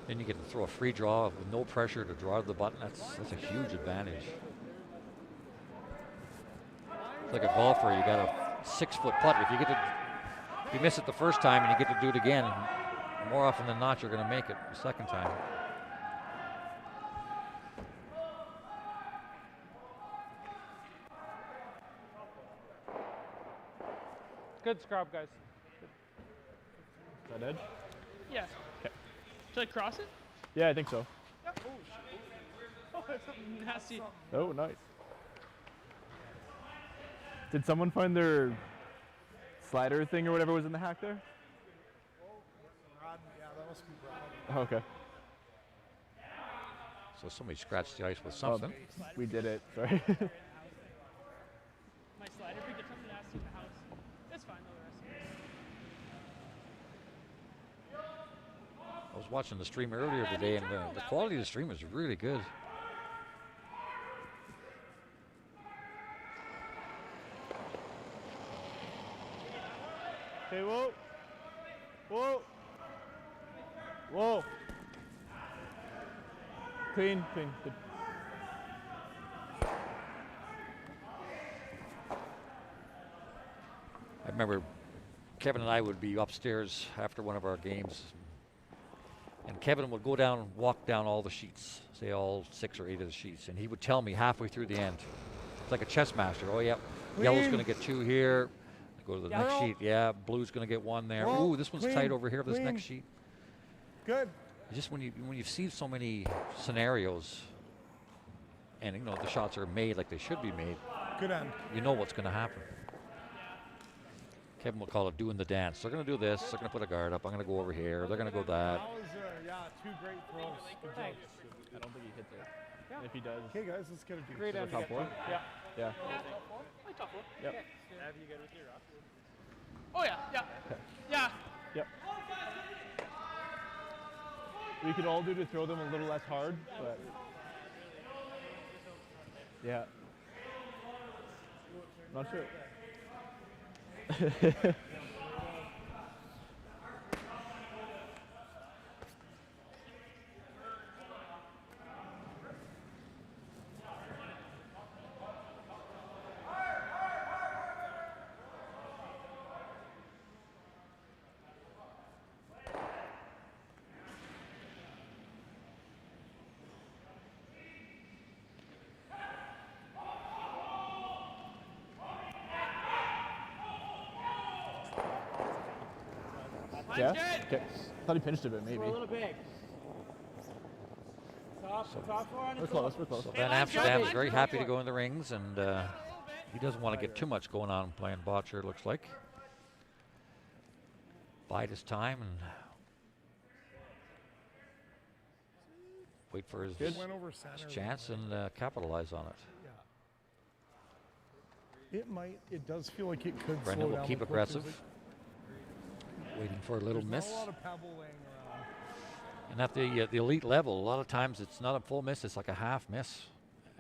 Then you get to throw a free draw with no pressure to draw to the button. That's a huge advantage. It's like a golfer, you got a 6-foot putt. If you miss it the first time and you get to do it again, more often than not, you're going to make it the second time. Good scrub, guys. Is that edge? Yeah. Okay. Should I cross it? Yeah, I think so. Yep. Oh, shit. Oh, that's something nasty. Oh, nice. Did someone find their slider thing or whatever was in the hack there? Yeah, that must be Brad. Oh, okay. So somebody scratched the ice with something. We did it. Sorry. My slider picked up something nasty in the house. It's fine though, the rest. I was watching the stream earlier today, and the quality of the stream is really good. Okay, whoa. Whoa. Whoa. Clean. Good. I remember Kevin and I would be upstairs after one of our games, and Kevin would go down and walk down all the sheets, say all 6 or 8 of the sheets, and he would tell me halfway through the end. It's like a chess master. Oh, yeah, yellow's going to get 2 here. Go to the next sheet. Yeah, blue's going to get 1 there. Well, Ooh, this one's tight over here. This next sheet. Good. Just when you see so many scenarios, and you know the shots are made like they should be made. Good end. You know what's going to happen. Kevin will call it doing the dance. They're going to do this. They're going to put a guard up. I'm going to go over here. They're going to go that. That was, yeah, 2 great throws. Good job. I don't think he hit there. Yeah. If he does. Okay, guys, let's get a dude. Great end. Top 4? Yeah. Yeah. Top 4. Yep. Have you good with your rock? Oh yeah. Yeah. Yep. We could all do to throw them a little less hard, but yeah. Not sure. Yeah? Okay. Thought he pinched a bit, maybe. We're a little big. Top 4 on the We're close. So Van Amsterdam's very happy to go in the rings, and he doesn't want to get too much going on playing bocce, it looks like. Bide his time and wait for his chance and capitalize on it. It does feel like it could Brendan slow will down keep the aggressive, courses. waiting for a little There's miss. not a lot of pebble laying around. And at the elite level, a lot of times it's not a full miss, it's like a half miss.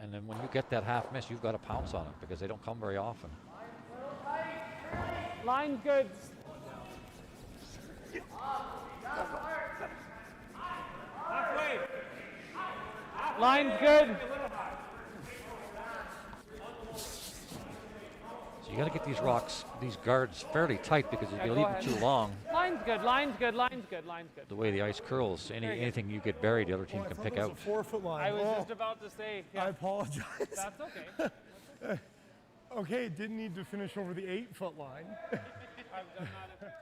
And then when you get that half miss, you've got to pounce on it because they don't come very often. Line's good. Halfway. Line's good. So you got to get these rocks, these guards fairly tight because if you leave them too long, Line's good. Line's good. Line's good. Line's good. the way the ice curls, anything you get buried, the other team can pick out. 4-foot line. I was just about to say. Yeah. I apologize. That's okay. Okay, didn't need to finish over the 8-foot line. I've done that.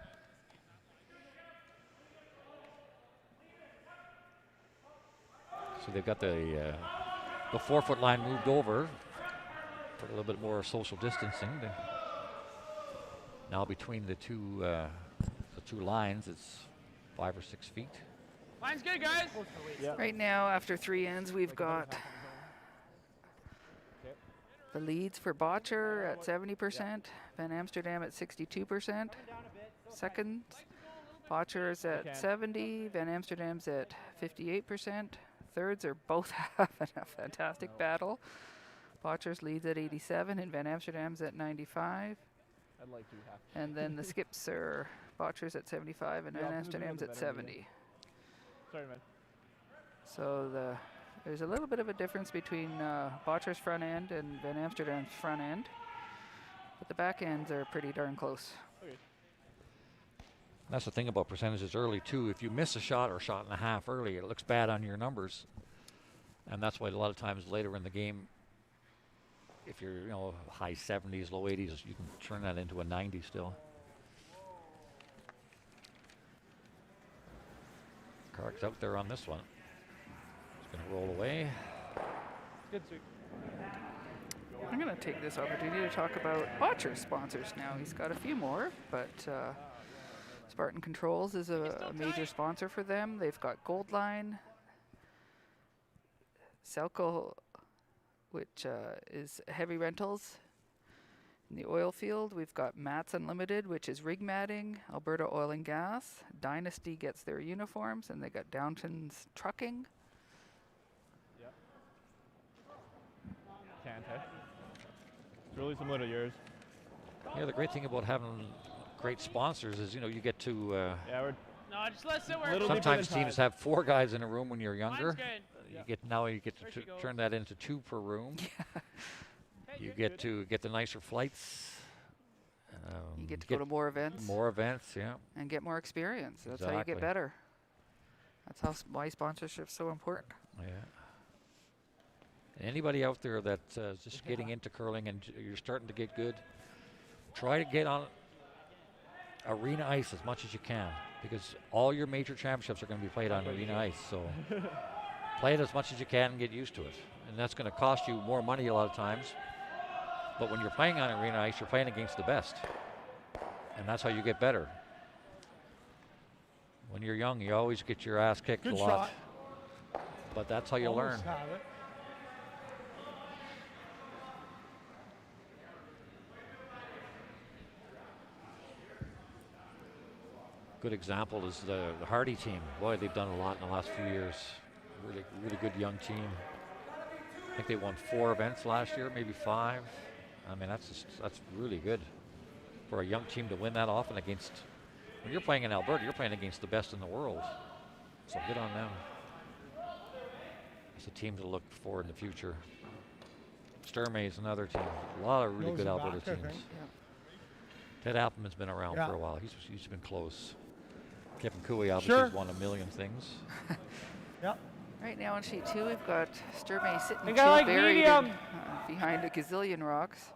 So they've got the 4-foot line moved over for a little bit more social distancing. Now between the two lines, it's 5 or 6 feet. Line's good, guys. Right now, after 3 ends, we've got the leads for Botcher at 70%, Van Amsterdam at 62%. Seconds, Botcher's at 70, Van Amsterdam's at 58%. Thirds are both having a fantastic battle. Botcher's leads at 87 and Van Amsterdam's at 95. I'd like to have. And then the skips are Botcher's at 75 and Van Amsterdam's at 70. Sorry, man. So there's a little bit of a difference between Botcher's front end and Van Amsterdam's front end, but the back ends are pretty darn close. Okay. That's the thing about percentages early too. If you miss a shot or a shot and a half early, it looks bad on your numbers, and that's why a lot of times later in the game, if you're high 70s, low 80s, you can turn that into a 90 still. Carrick's out there on this one. He's going to roll away. Good sweep. I'm going to take this opportunity to talk about Botcher's sponsors now. He's got a few more, but Spartan Controls is a major sponsor for them. They've got Goldline, Selco, which is heavy rentals in the oil field. We've got Mats Unlimited, which is rig matting, Alberta Oil and Gas. Dynasty gets their uniforms, and they got Downton's Trucking. Yep. Can't, eh? It's really similar to yours. Yeah, the great thing about having great sponsors is, you get to. Yeah, we're. No, just let it work. Sometimes teams have 4 guys in a room when you're younger. Mine's good. You get to turn that into 2 per room. You get to get the nicer flights. You get to go to more events. More events, yeah. And get more experience. That's how you get better. That's why sponsorship's so important. Yeah. Anybody out there that's just getting into curling and you're starting to get good, try to get on arena ice as much as you can, because all your major championships are going to be played on arena ice. So play it as much as you can and get used to it. And that's going to cost you more money a lot of times. But when you're playing on arena ice, you're playing against the best. And that's how you get better. When you're young, you always get your ass kicked a lot. But that's how you learn. Good example is the Hardy team. Boy, they've done a lot in the last few years. Really, really good young team. I think they won 4 events last year, maybe 5. I mean, that's really good for a young team to win that often against. When you're playing in Alberta, you're playing against the best in the world. So good on them. It's a team to look for in the future. Sturmey is another team. A lot of really good Alberta teams. Ted Appleman's been around for a while. He's been close. Kevin Cooey obviously has won a million things. Yep. Right now on sheet 2, we've got Sturmey sitting like buried behind a gazillion rocks.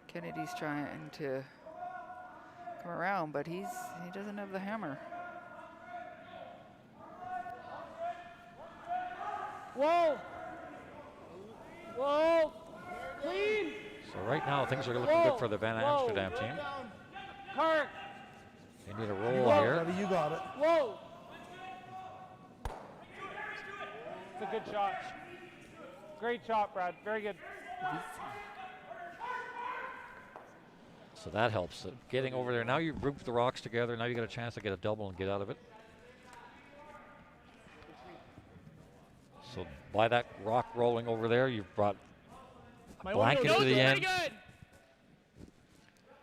Kennedy's trying to come around, but he doesn't have the hammer. Whoa! Whoa! Clean! So right now things are looking good for the Van Amsterdam team. Carrick! They need a roll here. You got it. Whoa! It's a good shot. Great shot, Brad. Very good. So that helps. Getting over there. Now you've grouped the rocks together. Now you got a chance to get a double and get out of it. So by that rock rolling over there, you've brought a blanket to the end. Good.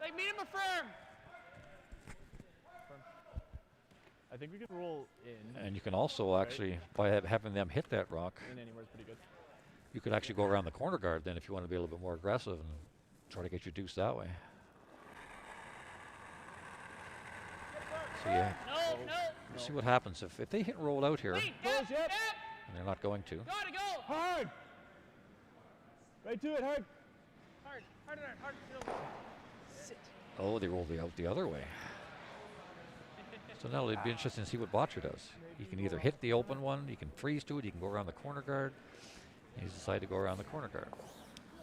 Like, meet him firm. I think we can roll in. And you can also actually, by having them hit that rock, In anywhere is pretty good. you could actually go around the corner guard then if you want to be a little bit more aggressive and try to get your deuce that way. So yeah, we'll see what happens. If they hit roll out here, and they're not going to. Gotta go. Hard. Right to it, hard. Hard. Oh, they rolled out the other way. So now it'd be interesting to see what Botcher does. He can either hit the open one, he can freeze to it, he can go around the corner guard. He's decided to go around the corner guard.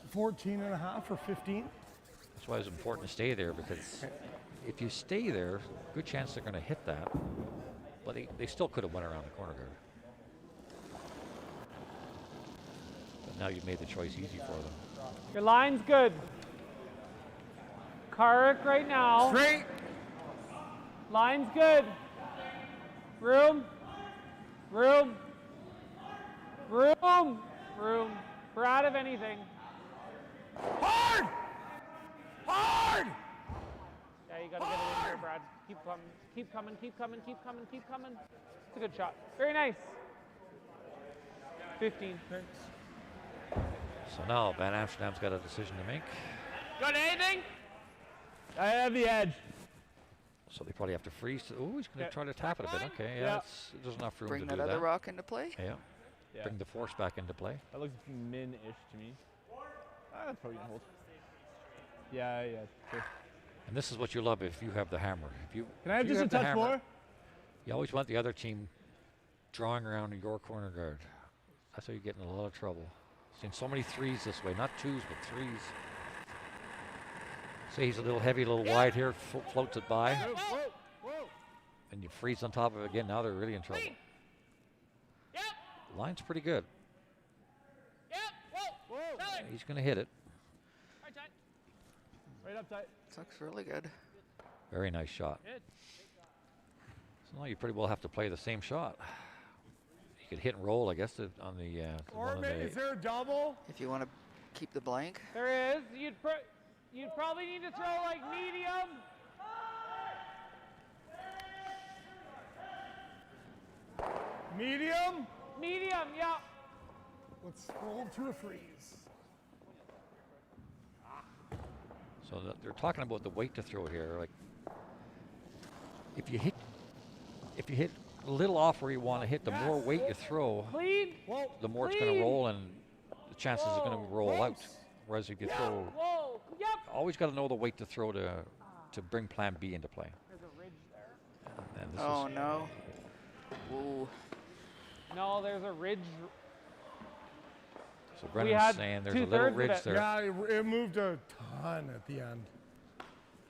14 and a half or 15. That's why it's important to stay there, because if you stay there, good chance they're going to hit that. But they still could have went around the corner guard. But now you've made the choice easy for them. Your line's good. Karik right now. Straight. Line's good. Room. Room. Room. Room. We're out of anything. Hard! Hard! Yeah, you gotta get it in here, Brad. Keep coming. Keep coming. Keep coming. Keep coming. Keep coming. It's a good shot. Very nice. 15. So now Van Amsterdam's got a decision to make. Got anything? I have the edge. So they probably have to freeze. Oh, he's going to try to tap it a bit. Okay, Yeah. there's enough room Bring to that do other that. rock into play. Yeah. Bring the force back into play. That looks min-ish to me. That's probably gonna hold. Yeah, sure. And this is what you love if you have the hammer. If you Can I have if you just a the touch hammer, more? You always want the other team drawing around your corner guard. That's how you get in a lot of trouble. Seen so many threes this way, not twos, but threes. Say he's a little heavy, a little wide here, floats it by. And you freeze on top of it again, now they're really in trouble. Line's pretty good. He's going to hit it. Right up tight. This looks really good. Very nice shot. So now you pretty well have to play the same shot. You could hit and roll, I guess, on the. Or maybe is there a double? If you want to keep the blank. There is. You'd probably need to throw like medium. Medium? Medium, yeah. Let's roll to a freeze. So they're talking about the weight to throw here. Like, if you hit a little off where you want to hit, the more weight you throw, the more it's going to roll, and the chances are going to roll out. Whereas if you throw, always got to know the weight to throw to bring Plan B into play. There's a ridge there. And this Oh is, no. Ooh. No, there's a ridge. So Brennan's saying there's a little ridge there. Yeah, it moved a ton at the end.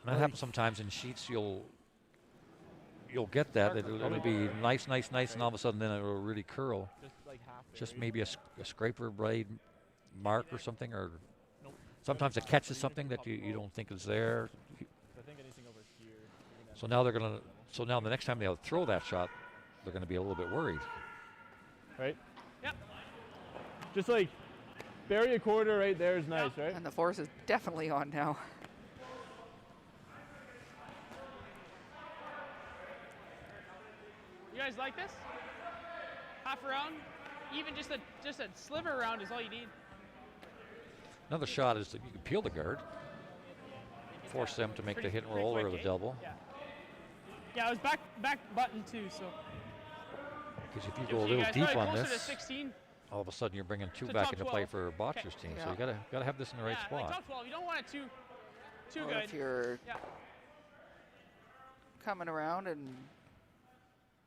And that happens sometimes in sheets. You'll get that. It'll be nice, and all of a sudden then it'll really curl. Just maybe a scraper blade mark or something, or sometimes it catches something that you don't think is there. So now now the next time they'll throw that shot, they're going to be a little bit worried. Right? Yep. Just like bury a quarter right there is nice, right? And the force is definitely on now. You guys like this? Half a round? Even just a sliver round is all you need. Another shot is that you can peel the guard, force them to make the hit and roll or the double. Yeah, it was back button too, so. Because if you go a little deep on closer to this, 16. all of a sudden you're bringing two To back top into play 12. for Botcher's team. So you gotta have this in the right Like spot. top 12, you don't want it too Or good. if you're coming around and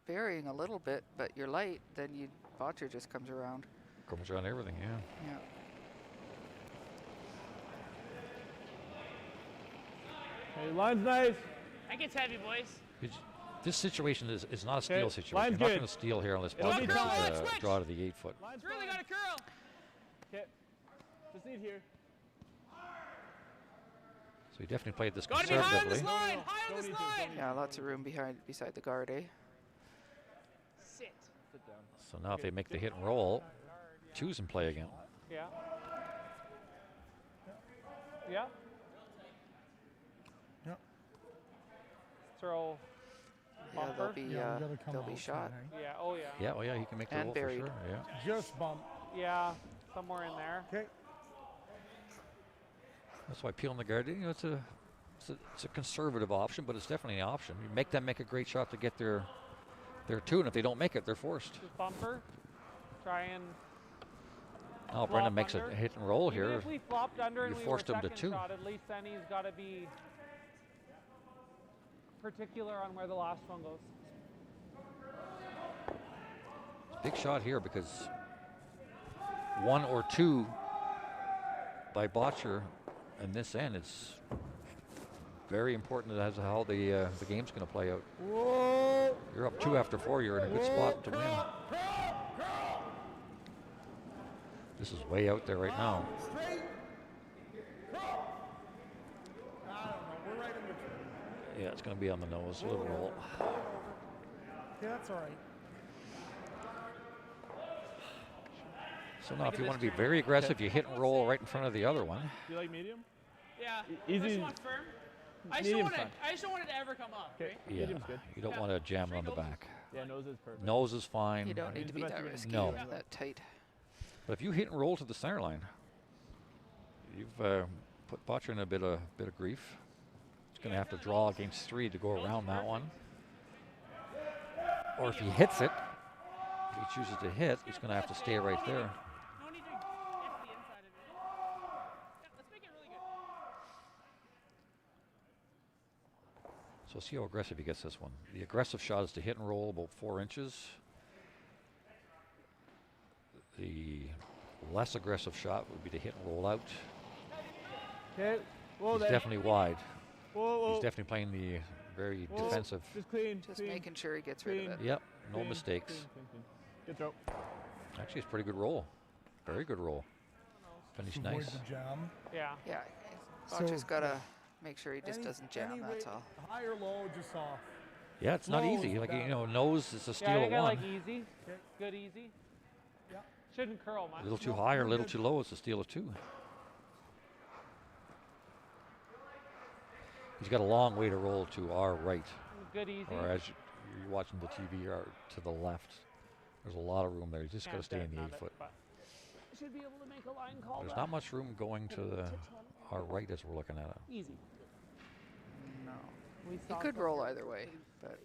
varying a little bit, but you're light, then Botcher just comes around. Comes around everything, yeah. Yeah. Hey, line's nice. That gets heavy, boys. This situation is not a steal Okay, situation. line's You're not good. going to steal here unless It'll Botcher be misses tight. a draw to the 8 foot. It's really got a curl. Okay. Just need here. So he definitely played this Gotta be high on conservatively. this line. High on this line. Yeah, lots of room beside the guard, eh? Sit. Sit down. So now if they make the hit and roll, two's in play again. Yeah. Yeah. Yep. Throw. Yeah, Bumper. they'll be shot. Yeah. Oh yeah. Yeah, well, yeah, he can make the And roll buried. for sure. Yeah. Just bump. Yeah. Somewhere in there. Okay. That's why peeling the guard, it's a conservative option, but it's definitely an option. You make them make a great shot to get their two, and if they don't make it, they're forced. Just bumper. Try and. Oh, Brendan flop makes under. a hit and roll Even here. if we flopped under and You we forced were him to second two. shot, at least then he's got to be particular on where the last one goes. big shot here because 1 or 2 by Botcher in this end, it's very important as to how the game's going to play out. Whoa. You're up 2 after 4. You're in a good spot to win. This is way out there right now. Yeah, it's going to be on the nose. A little roll. Yeah, that's all right. So now if you want to be very aggressive, you hit and roll right in front of the other one. Do you like medium? Yeah. Easy. I just want firm. I just don't want it to ever come up. Right? Yeah, Medium's good. you don't want to jam it on the back. Yeah, nose is perfect. Nose is fine. You don't need to be that risky No. or that tight. But if you hit and roll to the center line, you've put Botcher in a bit of grief. He's going to have to draw against 3 to go around that one. Or if he hits it, if he chooses to hit, he's going to have to stay right there. No need to hit the inside of it. Yeah, let's make it really good. So see how aggressive he gets this one. The aggressive shot is to hit and roll about 4 inches. The less aggressive shot would be to hit and roll out. Okay. He's definitely wide. Whoa. He's definitely playing the very defensive. Just clean. Just making sure he gets rid of it. Yep, no Clean, mistakes. Clean. Good throw. Actually, it's a pretty good roll. Very good roll. Finish Avoid nice. the jam. Yeah. Yeah. So- Botcher's got to make sure he just doesn't jam, that's all. High or low, just off. Yeah, it's not Low easy. is Like, better. you know, nose is a steal Yeah, I of think I 1. like easy. Good easy. Yeah. Shouldn't curl much. A little too high or a little too low is a steal of 2. He's got a long way to roll to our right. Good easy. Or as you're watching the TV, or to the left. There's a lot of room there. You just got to stay in the 8 foot. Should be able to make a line call. There's not much room going to our right as we're looking at it. Easy. No. He could roll either way, but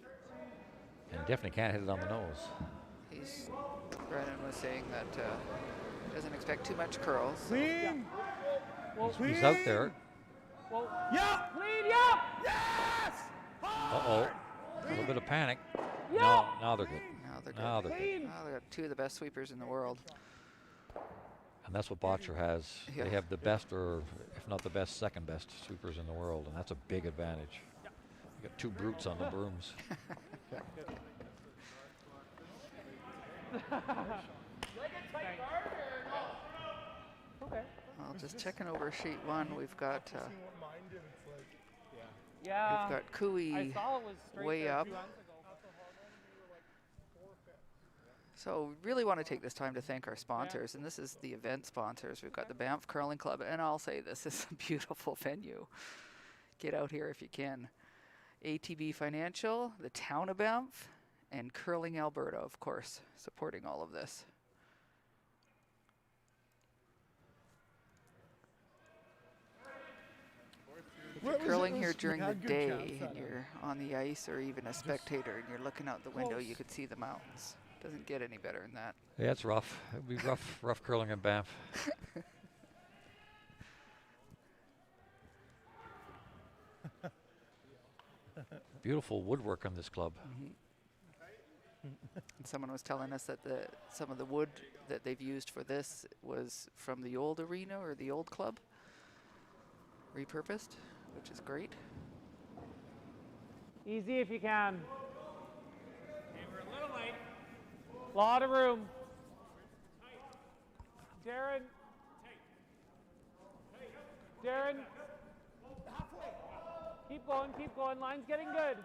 And definitely can't hit it on the nose. Brennan was saying that doesn't expect too much curls. Clean. Well, He's out there. Well, yeah. Clean, yeah. Yes. Uh-oh. A little bit of panic. Yeah. Now they're good. Now they're good. Now they're good. Now they got 2 of the best sweepers in the world. And that's what Botcher has. Yeah. They have the best, or if not the best, second best sweepers in the world, and that's a big advantage. You got 2 brutes on the brooms. Okay. Well, just checking over sheet 1, we've got Yeah. we've got Cooey I saw it was straight way there up. 2 rounds ago. So we really want to take this time to thank our sponsors, and this is the event sponsors. We've got the Banff Curling Club, and I'll say this is a beautiful venue. Get out here if you can. ATB Financial, the town of Banff, and Curling Alberta, of course, supporting all of this. If you're curling here during the day and you're on the ice or even a spectator and you're looking out the window, you could see the mountains. Doesn't get any better than that. Yeah, it's rough. It'd be rough curling in Banff. Beautiful woodwork on this club. And someone was telling us that some of the wood that they've used for this was from the old arena or the old club, repurposed, which is great. Easy if you can. Okay, we're a little late. Lot of room. Darren. Darren. Keep going. Line's getting good.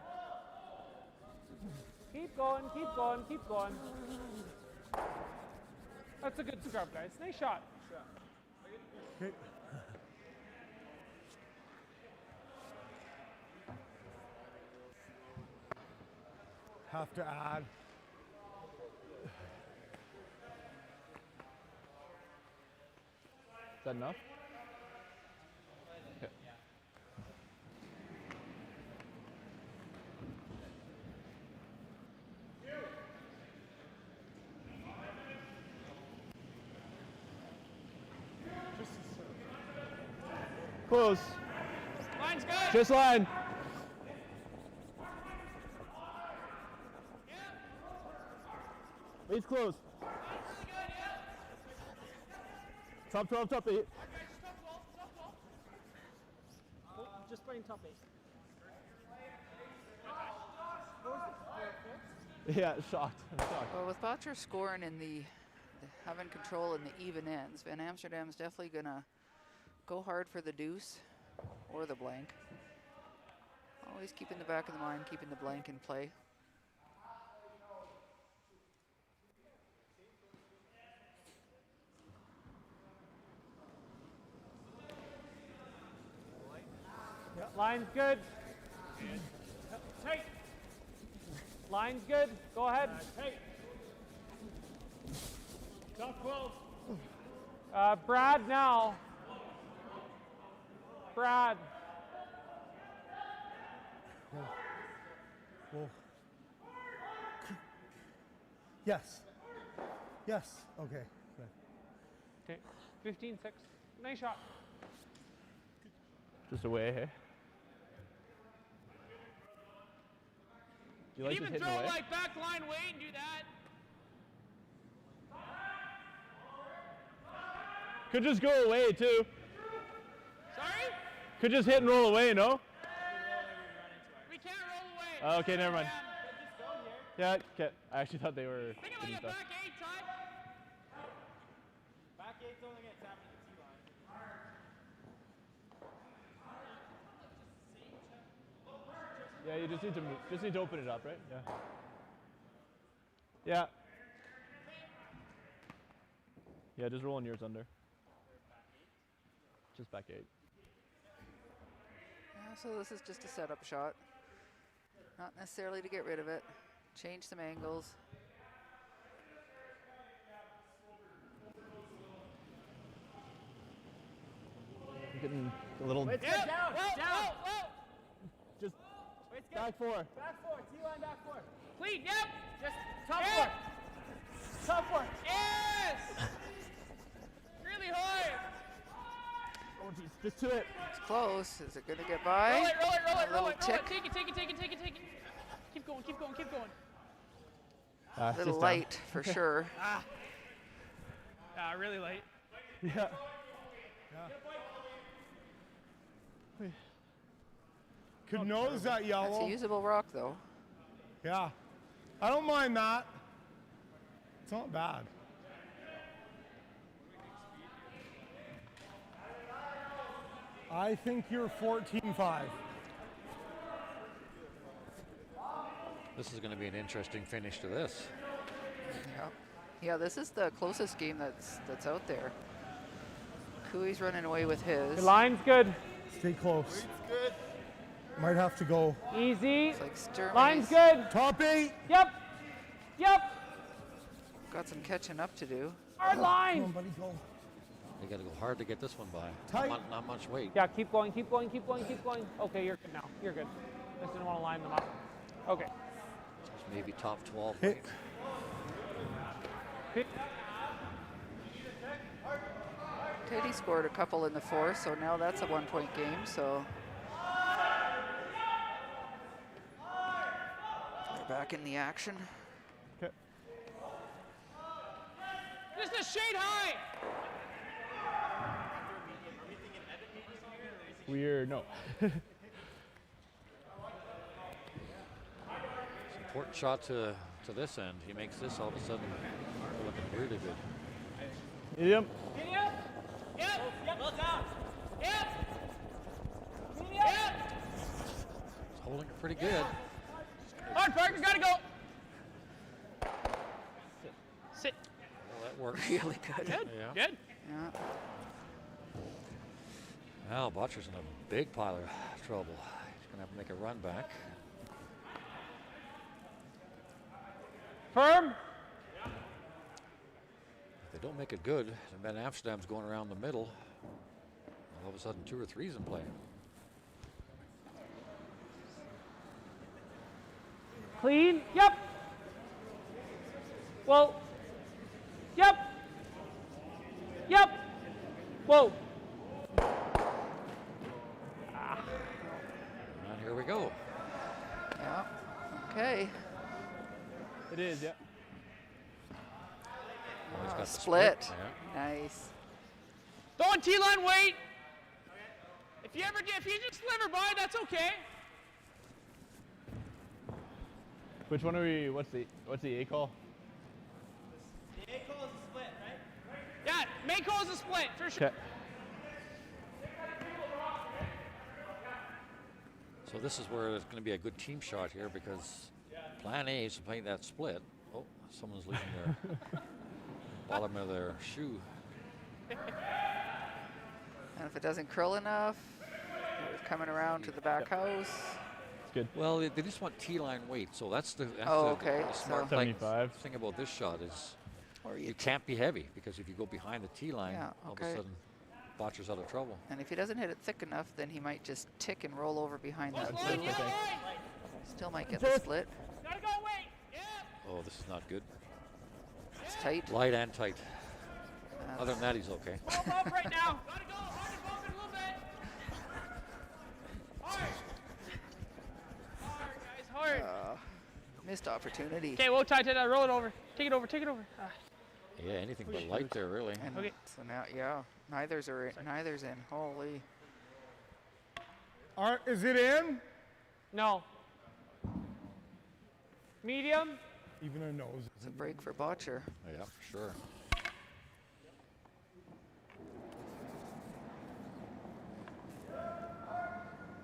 Keep going. That's a good scrub, guys. Nice shot. Okay. Have to add. Is that enough? Okay. Close. Line's good. Just line. Lead's close. Top 12, top 8. Just playing top 8. Yeah, shocked. I'm shocked. Well, with Botcher scoring in the having control in the even ends, Van Amsterdam's definitely gonna go hard for the deuce or the blank. Always keep in the back of the mind, keeping the blank in play. Line's good. Take. Line's good. Go ahead. Take. Top 12. Brad now. Brad. Whoa. Yes. Yes. Okay. Good. Okay. 15-6. Nice shot. Just away, hey? You like even just hitting throw away? like back line way and do that. Could just go away too. Sorry? Could just hit and roll away, no? We can't roll away. Oh, okay, never mind. Yeah, okay. I actually thought they were Think of hitting like a stuff. back 8 time. Back 8's only gonna tap into the T-line. Yeah, you just need to open it up, right? Yeah. Yeah. Yeah, just rolling yours under. Just back 8. Yeah, so this is just a setup shot. Not necessarily to get rid of it. Change some angles. I'm getting a little. Wait, Yeah. down, down. Just Wait, back 4. Back 4, T-line back 4. Clean, yep. Just top Yeah. 4. Top 4. Yes. Really high. Oh, geez, just to it. It's close. Is it going to get by? Roll it, roll it, roll A it, roll little it, roll it. tick. Take it, take it, take it, take it, take it. Keep going, keep going, keep going. A little light for sure. Really light. Yeah. Could nose that yellow. That's a usable rock though. Yeah. I don't mind that. It's not bad. I think you're 14-5. This is going to be an interesting finish to this. Yeah, this is the closest game that's out there. Cooey's running away with his. The line's good. Stay close. Might have to go. Easy. It's like Sturmey's Line's good. Top 8. Yep. Yep. got some catching up to do. Hard line. Come on, buddy, go. They got to go hard to get this one by. Tight. Not much weight. Yeah, keep going, keep going, keep going, keep going. Okay, you're good now. You're good. Just didn't want to line them up. Okay. Just maybe top 12 Hit. weight. Hit. Teddy scored a couple in the fourth, so now that's a 1-point game. So they're back in the action. Okay. Just a shade high. We're no. It's an important shot to this end. He makes this all of a sudden looking really good. Medium. Get up. Yep. Yep. Well down. Yep. Yep. He's holding it pretty good. Hard, Parker. Gotta go. Sit. Well, that works. Really good. Good. Yeah. Good. Yeah. Well, Botcher's in a big pile of trouble. He's going to have to make a run back. Firm. If they don't make it good, then Van Amsterdam's going around the middle. All of a sudden, 2 or 3's in play. Clean. Yep. Well. Yep. Yep. Whoa. And here we go. Yeah. Okay. It is, yeah. Oh, he's got the Split. Yeah. Nice. Don't T-line wait. If you just sliver by, that's okay. Which one are we? What's the A call? The A call is a split, right? Yeah, main call is a split for sure. Okay. So this is where it's going to be a good team shot here because plan A is playing that split. Oh, someone's leaving their bottom of their shoe. And if it doesn't curl enough, we're coming around to the back house. Good. Well, they just want T-line weight, so that's the okay. the smart So thing about this shot is you can't be heavy because if you go behind the T-line, all of a sudden Botcher's out of trouble. And if he doesn't hit it thick enough, then he might just tick and roll over behind that blue. Still might get the split. Gotta go, wait. Yeah. Oh, this is not good. It's tight. Light and tight. Other than that, he's okay. Bump up right now. Gotta go. Hard to bump it a little bit. Hard. Hard, guys. Hard. Missed opportunity. Okay, whoa, tight. Roll it over. Take it over. Take it over. Yeah, anything but light there, really. And so now, neither's in. Holy. Is it in? No. Medium. Even a nose. It's a break for Botcher. Yeah, sure.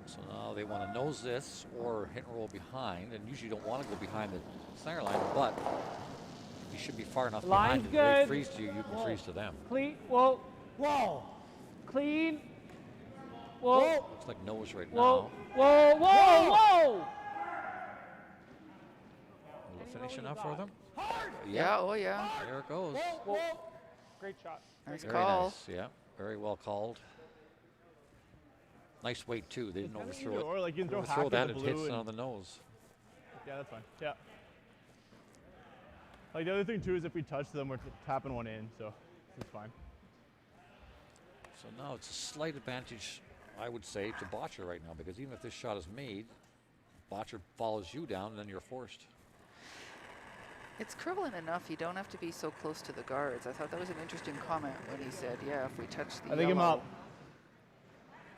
So now they want to nose this or hit and roll behind, and usually don't want to go behind the center line, but you should be far enough Line's behind them. They good. freeze to you, you can freeze to them. Clean. Whoa. Whoa. Clean. Whoa. Looks like nose right Whoa. now. Whoa. Whoa. Whoa. Will it finish enough for them? Yeah. Oh yeah. There it goes. Whoa. Great shot. Nice Very call. nice. Yeah, very well called. Nice weight too. They didn't overthrow it. Or like you can throw Overthrow half that, of it the hits blue on the nose. Yeah, that's fine. Yeah. Like the other thing too is if we touch them, we're tapping one in, so this is fine. So now it's a slight advantage, I would say, to Botcher right now, because even if this shot is made, Botcher follows you down, and then you're forced. It's curling enough. You don't have to be so close to the guards. I thought that was an interesting comment when he said, "Yeah, if we touch the I think him yellow, up.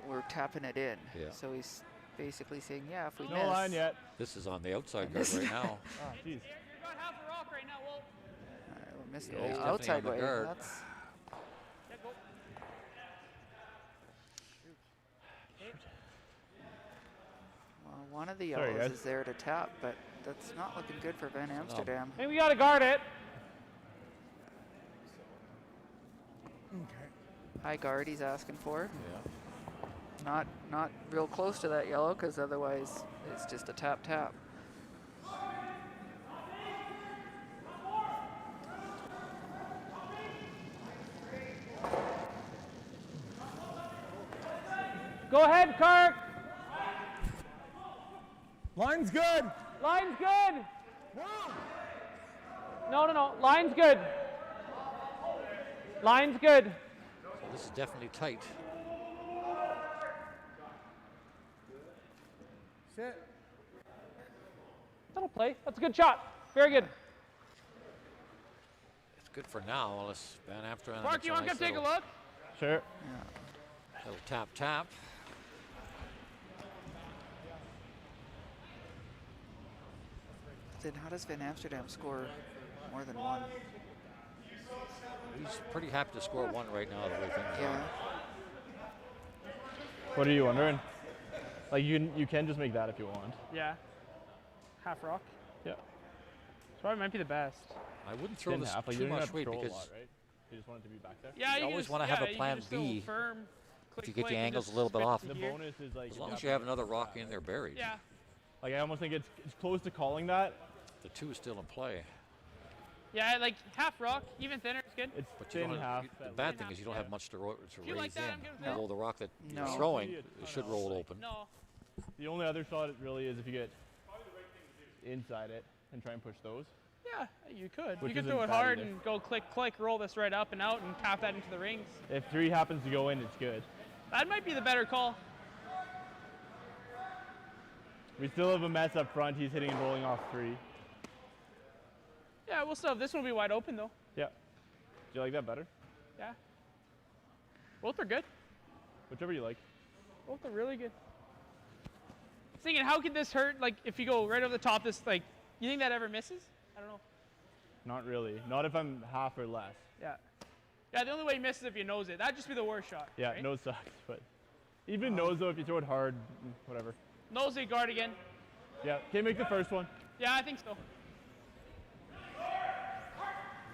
we're tapping it in." Yeah. So he's basically saying, "Yeah, if we No miss." line yet. This is on the outside guard right now. Oh, jeez. You're going half a rock right now. Whoa. We're missing Yeah, he's the definitely outside on the way. guard. That's Yeah, go. well, one of the Sorry, yellows guys. is there to tap, but that's not looking good for Van Amsterdam. Maybe we gotta guard it. Okay. High guard he's asking for. Yeah. Not real close to that yellow, because otherwise it's just a tap. Go ahead, Kirk. Line's good. Line's good. No. Line's good. Line's good. So this is definitely tight. Sit. That'll play. That's a good shot. Very good. It's good for now, unless Van Amsterdam Mark, makes you want to nice come take a little- look? Sure. Little tap. Then how does Van Amsterdam score more than one? He's pretty happy to score one right now, the way things Yeah. are. What are you wondering? Like you can just make that if you want. Yeah. Half rock. Yeah. Probably might be the best. I wouldn't throw Didn't this have, like, too you don't much have to weight control a because lot, right? You just want it to be back there. Yeah, you always want to have a plan B. Firm, If you get the angles a little bit off. The bonus is like As long as you have another rock in there buried. Yeah. Like I almost think it's close to calling that. The two is still in play. Yeah, like half rock, even thinner is good. It's But you thin don't have, half. the bad thing is you don't have much to you raise like that, I'm in. good with Although the rock that No. you're throwing, it should roll open. No. The only other shot it really is if you get inside it and try and push those. Yeah, you could. Which You could isn't throw it bad hard either. and go click, roll this right up and out and tap that into the rings. If 3 happens to go in, it's good. That might be the better call. We still have a mess up front. He's hitting and rolling off 3. Yeah, we'll still have this one will be wide open though. Yeah. Do you like that better? Yeah. Both are good. Whichever you like. Both are really good. Thinking, how could this hurt? Like, if you go right over the top, this, like, you think that ever misses? I don't know. Not really. Not if I'm half or less. Yeah. Yeah, the only way you miss is if you nose it. That'd just be the worst shot. Yeah, right? nose sucks, but even nose though, if you throw it hard, whatever. Nose it, guard again. Yeah, can't make the first one. Yeah, I think so.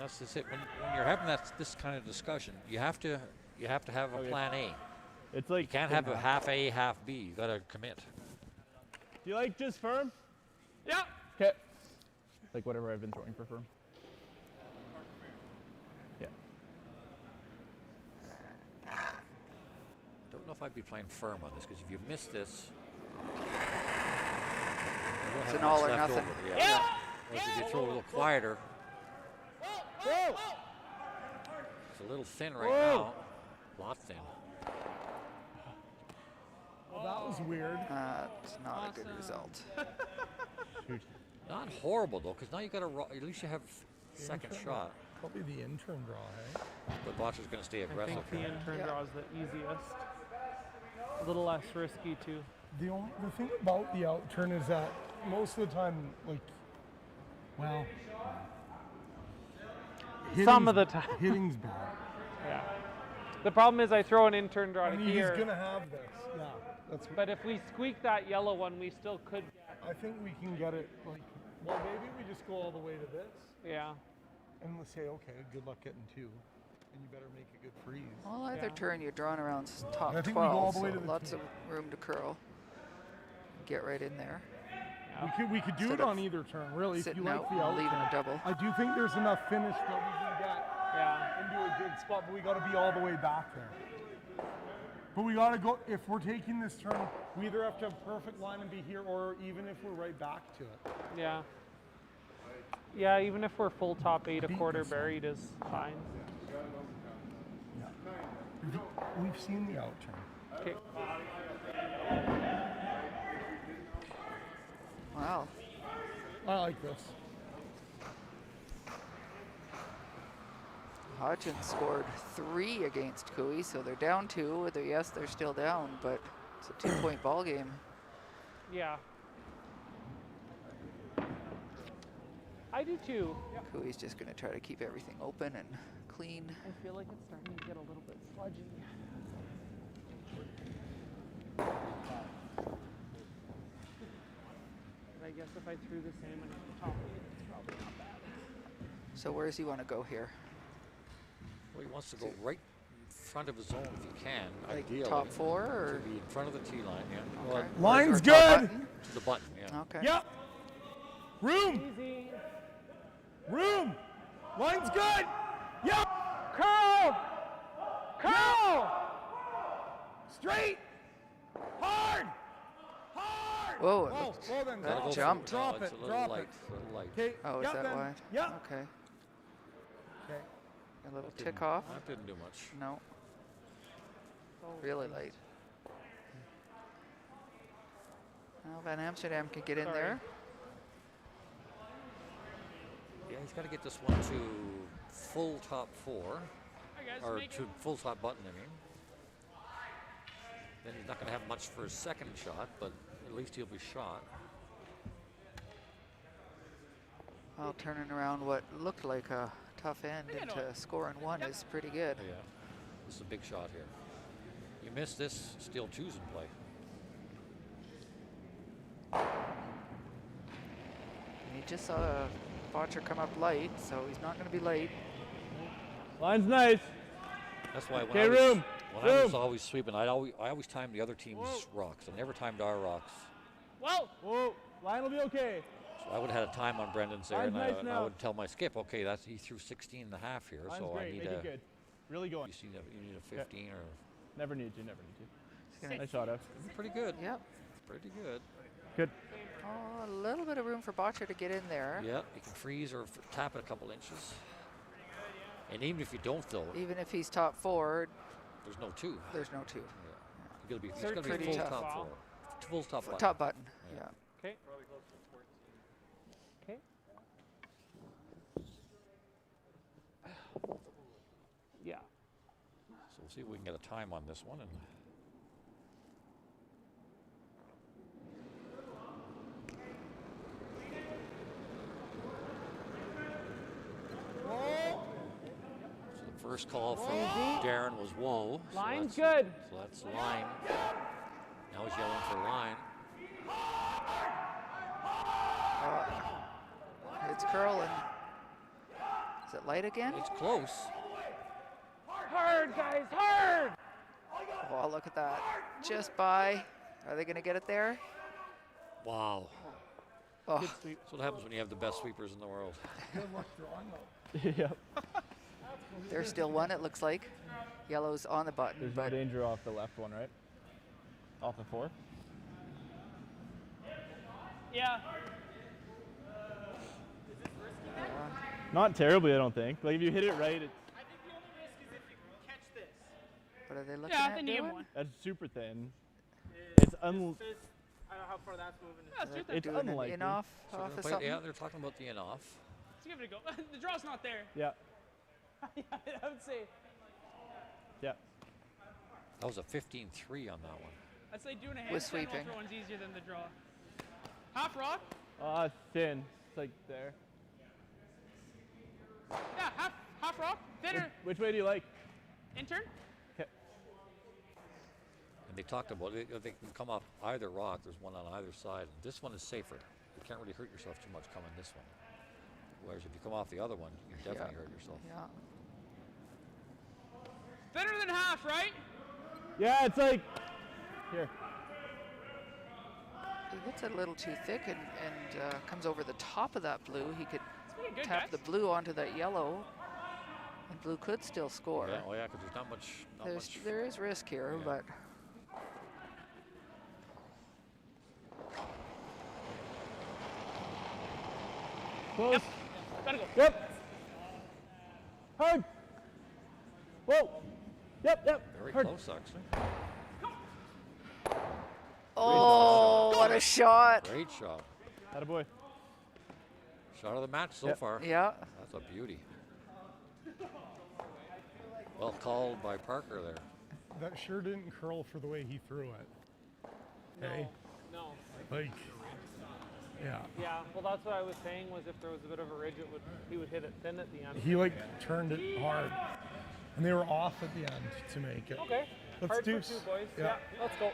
That's just it. When you're having this kind of discussion, you have to have a plan A. It's like you can't have a half A, half B. You got to commit. Do you like just firm? Yeah. Okay. Like whatever I've been throwing for firm. Yeah. Don't know if I'd be playing firm on this because if you miss this, you don't It's have an all much or left nothing. over. Yeah. Whereas if you throw a little quieter, it's a little thin right now. A lot thin. Well, that was weird. It's not a good result. Shoot. Not horrible though, because now you got at least you have second shot. Probably the intern draw, hey? But Botcher's going to stay I aggressive. think the intern draw is the easiest. A little less risky too. The thing about the outturn is that most of the time, like, well, Some of the time. hitting's bad. Yeah. The problem is I throw an intern draw I mean, here. he's gonna have this. Yeah, that's. But if we squeak that yellow one, we still could get. I think we can get it. Like, well, maybe we just go all the way to this. Yeah. And we'll say, okay, good luck getting two, and you better make a good freeze. Well, either turn you're drawing around top I think we go 12, all the way so to the lots tee. of room to curl. Get right in there. We could do Instead it on of either turn, really. If you sitting like out the and out leaving turn. a double. I do think there's enough finish that we can get into a good spot, but we got to be all the way back there. But we got to go. If we're taking this turn, we either have to have perfect line and be here, or even if we're right back to it. Yeah. Yeah, even if we're full top 8, a Beat quarter this one. buried is fine. Yeah. We've seen the out turn. Okay. Wow. I like this. Hodgins scored 3 against Cooey, so they're down 2. Yes, they're still down, but it's a 2-point ball game. Yeah. I do too. Cooey's just going to try to keep everything open and clean. I feel like it's starting to get a little bit sludgy. But I guess if I threw the same one at the top, it's probably not bad. So where does he want to go here? Well, he wants to go right in front of his zone if he can. Like ideally. top 4 or? To be in front of the tee line, yeah. Okay. Line's Or top good. button? To the button, yeah. Okay. Yep. Room. Easy. Room. Line's good. Yep. Curl! Curl! Straight. Hard. Hard. Whoa, it Whoa, looked, well then, that drop it. jumped. Drop No, it's it. a little Drop light. it. A little light. Okay. Oh, is yep, that then. wide? Yep. Okay. Okay. A little That tick didn't- off? That didn't do much. No. Really light. Well, Van Amsterdam can get in Sorry. there. Yeah, he's got to get this one to full top 4. Hi guys, Or make to full top button, I mean. Then he's not going to have much for his second shot, but at least he'll be shot. Well, turning around what looked like a tough end into scoring 1 is pretty good. Yeah, this is a big shot here. You miss this, still 2's in play. And he just saw Botcher come up light, so he's not going to be late. Line's nice. That's why when, Okay, I was, room. when I was always sweeping, I always timed the other team's rocks. I never timed our rocks. Whoa! Whoa. Line will be okay. So I would have had a time on Brendan's there, Line's and nice I now. would tell my skip, okay, he threw 16 and a half here, Line's so great. I need Make a. it good. Really going. You need a 15 or. Never need you. Never need you. Nice shot, F. Pretty good. Yep. Pretty good. Good. Oh, a little bit of room for Botcher to get in there. Yeah, you can freeze or tap it a couple inches. And even if you don't throw it, Even if he's top 4, there's no 2. there's no 2. Yeah. He's got to be Pretty full tough. top 4. Full top button. Top button, yeah. Okay. Okay. Yeah. So We'll see if we can get a time on this one. And so the first call from Darren was whoa. Line's so good. So that's line. Now he's yelling for line. It's curling. Is it light again? It's close. Hard, guys, hard! Oh, look at that. Just by. Are they going to get it there? Wow. Oh. That's what happens when you have the best sweepers in the world. Good luck drawing Yep. There's still one, it looks like. Yellow's on the button. There's but no danger off the left one, right? Off the 4? Yeah. Not terribly, I don't think. Like if you hit it right, it's. I think the only risk is if you catch this. What are they looking Yeah, I at think you get doing? one. That's super thin. It's I don't know how far that's moving. Yeah, Are they It's doing an unlikely. in-off So off they're of play- something? yeah, they're talking about the in-off. Let's give it a go. The draw's not there. Yeah. Yeah, I would say. Yeah. That was a 15-3 on that one. I'd say doing a With handstand sweeping. throw one's easier than the draw. Half rock? Thin. It's like there. Yeah, half rock. Thinner. Which way do you like? Intern? Okay. And they talked about it. They can come off either rock. There's one on either side. This one is safer. You can't really hurt yourself too much coming this one. Whereas if you come off the other one, you can definitely hurt yourself. Yeah. Thinner than half, right? Yeah, it's like here. He gets it a little too thick and comes over the top of that blue. He could pretty good, tap guys. the blue onto that yellow, and blue could still score. Yeah, oh yeah, because there's not much. There is risk here, Yeah. but Close. Yep. Gotta go. Yep. Hard. Whoa. Yep. Very Hard. close, actually. oh, what a shot! Great shot. Attaboy. Shot of the match so Yep. far. Yeah. That's a beauty. Well called by Parker there. That sure didn't curl for the way he threw it. Hey? No. Like, yeah. Yeah, well, that's what I was saying was if there was a bit of a ridge, he would hit it thin at the end. He like turned it hard. And they were off at the end to make it. Okay. Let's Hard do for two, boys. Yeah. Let's go.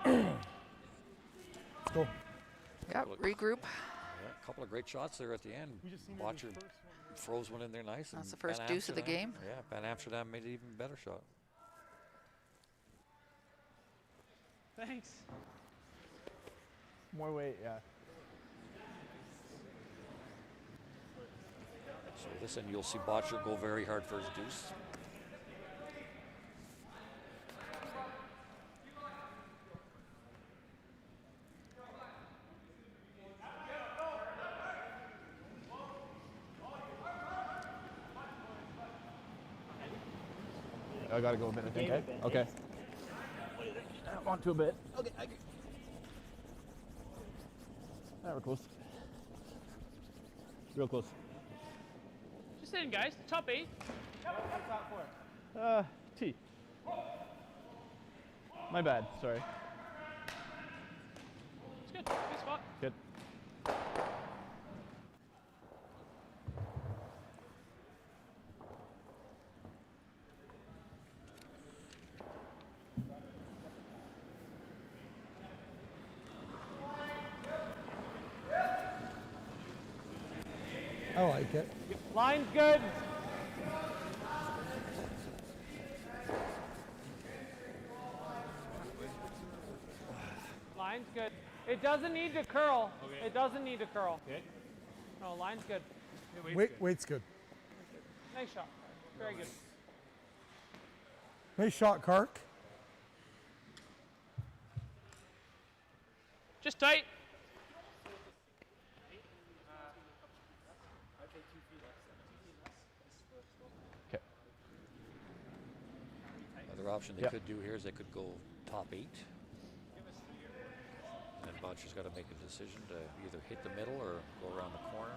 Let's go. Yeah, regroup. Yeah, a couple of great shots there at the end. We just needed Watcher the first froze one in there nice. That's and the first Van deuce of the Amsterdam- game. Yeah, Van Amsterdam made an even better shot. Thanks. More weight, yeah. So this end you'll see Botcher go very hard for his deuce. I gotta go a bit, I think. Okay. On to a bit. Okay. We're close. Real close. Just in, guys. Top 8. T. My bad. Sorry. It's good. Good spot. Good. I like it. Line's good. Line's good. It doesn't need to curl. Okay. It doesn't need to curl. Okay. No, line's good. Weight's good. Nice shot. Very good. Nice shot, Kark. Just tight. Okay. Another option they Yep. could do here is they could go top 8. And Botcher's got to make a decision to either hit the middle or go around the corner.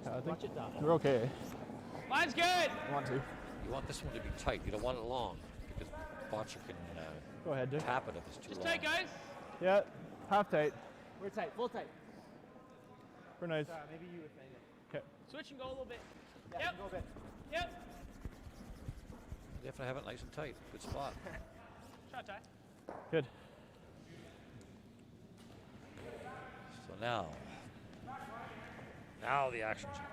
I think Watch it down. we're okay. Line's good. I want to. You want this one to be tight. You don't want it long because Botcher can Go ahead, Dick. tap it if it's too Just long. tight, guys. Yeah, half tight. We're tight, full tight. We're nice. Maybe you would find it. Okay. Switch and go a little bit. Yeah, Yep. go a bit. Yep. You have to have it nice and tight. Good spot. Shot tie. Good. So now the action's on.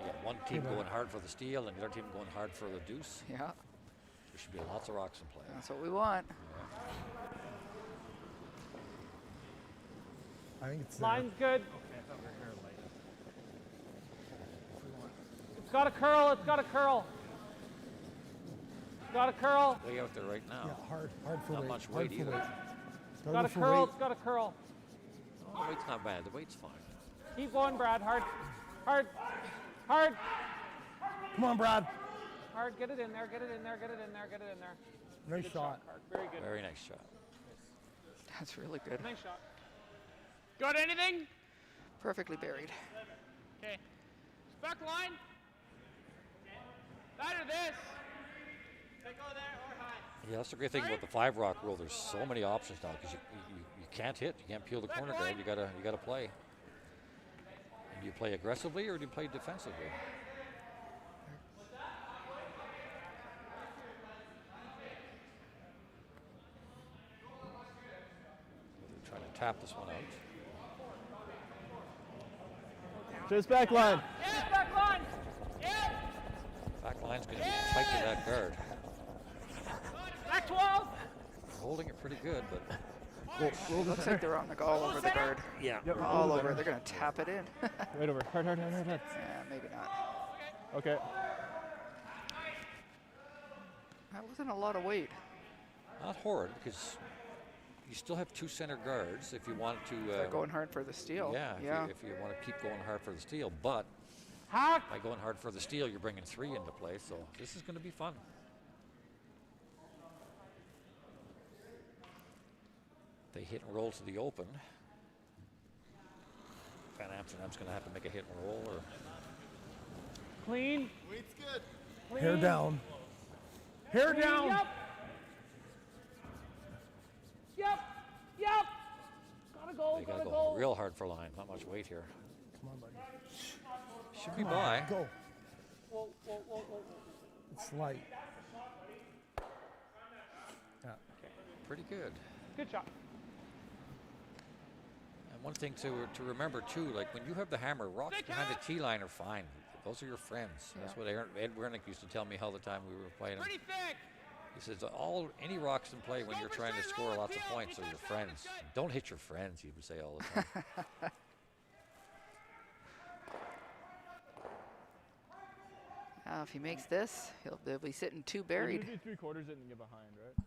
You got one team going hard for the steal and the other team going hard for the deuce. Yeah, There should be lots of rocks in play. that's what we want. I think it's Line's good. It's got a curl. It's got a curl. It's got a curl. Way out there right now. Yeah, hard for Not weight. much hard weight for either. weight. It's got a curl. It's got a curl. Oh, the weight's not bad. The weight's fine. Keep going, Brad. Hard. Hard. Hard. Come on, Brad. Hard. Get it in there. Get it in there. Get it in there. Get it in there. Nice Good shot. Hard. Very good. Very nice shot. That's really good. Nice shot. Got anything? Perfectly buried. Okay. Back line. That or this. Go there or high. Yeah, that's the great thing about the 5-rock rule. There's so many options now because you can't hit. You can't peel the corner guard. You gotta play. And do you play aggressively or do you play defensively? They're trying to tap this one out. Just back line. Yeah, back line. Yeah. Back line's going to be tight to that guard. Back 12. Holding it pretty good, but Looks like they're on all over the guard. yeah, All over. They're going to tap it in. Right over. Hard. Yeah, maybe not. Okay. That wasn't a lot of weight. not horrid because you still have 2 center guards if you want to. They're going hard for the steal. Yeah, Yeah. if you want to keep going hard for the steal, but Hack. by going hard for the steal, you're bringing 3 into play, so this is going to be fun. They hit and roll to the open. Van Amsterdam's going to have to make a hit and roll, or Clean. Weight's good. Clean. Hair down. Hair down. Yep. Yep. Yep. Gotta go. they got Gotta to go. go real hard for line. Not much weight here. Come on, buddy. Should be by. Go. Whoa, whoa, whoa, whoa. It's light. Yeah. Pretty good. Good shot. And one thing to remember too, like when you have the hammer, rocks Stick behind out. the tee line are fine. Those are your friends. That's what Ed Wernick used to tell me all the time we were playing him. Pretty thick. He says any rocks in play when you're trying to score lots of points are your friends. Don't hit your friends, he would say all the time. If he makes this, they'll be sitting 2 buried. You do 3/4 it and get behind, right?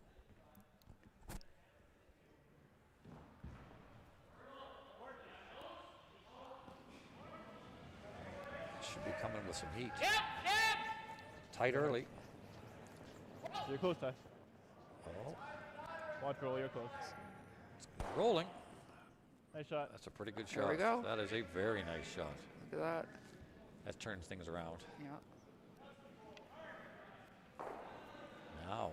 Should be coming with some heat. Yep. Yep. Tight early. You're close, Ty. Oh, Watch roll, you're close. rolling. Nice shot. That's a pretty good shot. There we go. That is a very nice shot. Look at that. That turns things around. Yeah. Now.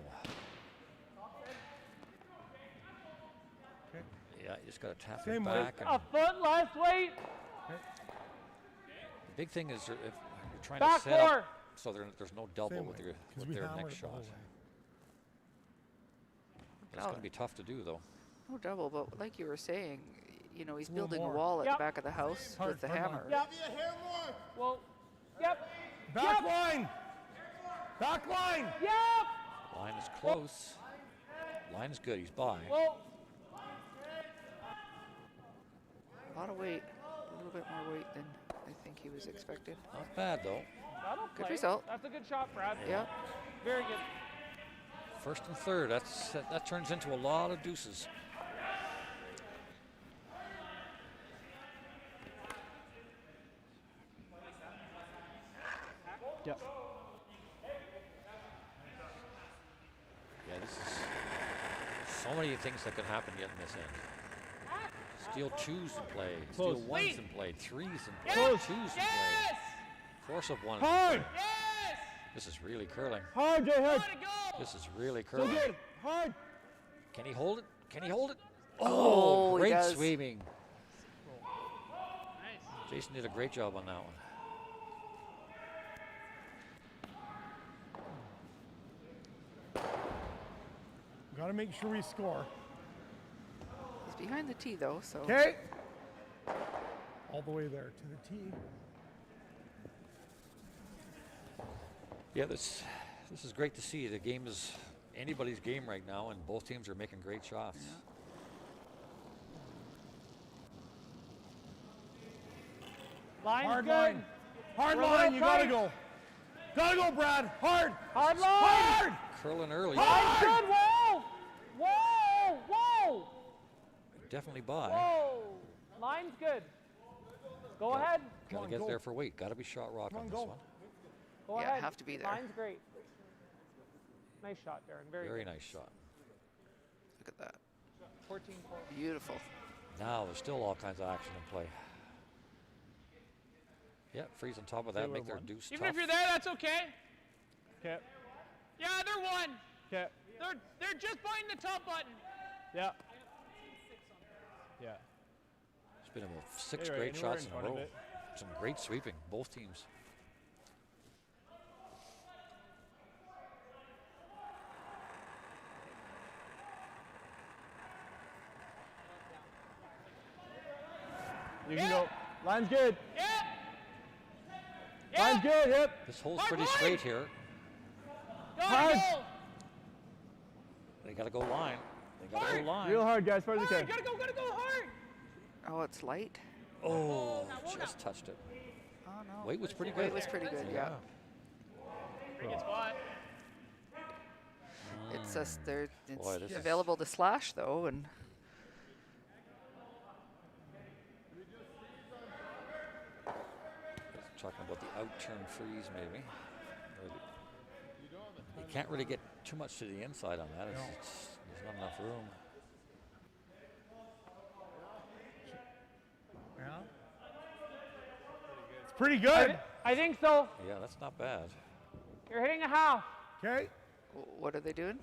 Yeah, you just got to tap Same it back. A foot less weight. The big thing is if you're trying Back to set 4. up so there's no double Same with, way, your, 'cause with we their hammered next it the whole shot. way. It's going to be tough to do, though. No double, but like you were saying, you know, he's a little building a more. wall at Yep. the back of the house Hard, with the hard line. hammer. Yep. Give you a hair more. Well. Yep. Back line. Back line. Yep. Line is close. Line is good. He's by. Well. A lot of weight. A little bit more weight than I think he was expecting. Not bad, though. That'll Good play. result. That's a good shot, Brad. Yeah. Very good. First and third. That turns into a lot of deuces. Yep. Yeah, this is so many things that could happen yet in this end. Steal 2s in play. Close. Steal 1s in play. 3s in play. Yes. 2s in play. Yes. Force of 1 Hard. in play. Yes. This is really curling. Hard, Jay, hard. Gotta go. This is really So curling. good. Hard. Can he hold it? Can he hold it? Oh, he great does. sweeping. Nice. Jason did a great job on that one. Got to make sure we score. He's behind the tee though, so. Okay. All the way there to the tee. Yeah, this is great to see. The game is anybody's game right now, and both teams are making great shots. Line's Hard good. line. Hard We're line. real You gotta tight. go. Gotta go, Brad. Hard. Hard line. Hard. Curling early. Line's good. Whoa. Whoa. Whoa. Definitely by. Whoa. Line's good. Go ahead. Gotta get there for weight. Gotta be shot rock on this one. Go Yeah, ahead. have to be there. Line's great. Nice shot, Darren. Very Very good. nice shot. Look at that. 14-4. Beautiful. Now there's still all kinds of action in play. Yeah, freeze on top of that, make their deuce Even tough. if you're there, that's okay. Okay. Yeah, they're one. Okay. They're just biting the top button. Yeah. Yeah. It's been about 6 You're right, great anywhere shots in in a front of row. it. Some great sweeping, both teams. You can go. Line's good. Yep. Line's good. Yep. This hole's pretty straight here. Gotta go. They gotta go line. They gotta go line. Real hard, guys. Far as you can. Gotta go hard. Oh, it's light. Oh, just touched it. Oh no. Weight was pretty good. Weight was pretty good. Yeah. Pretty good spot. It's just they're it's Boy, this is- available to slash though, and Talking about the out-turn freeze, maybe. Or you can't really get too much to the inside on that. There's not enough room. It's pretty good. I think so. Yeah, that's not bad. You're hitting a half. Okay. what are they doing?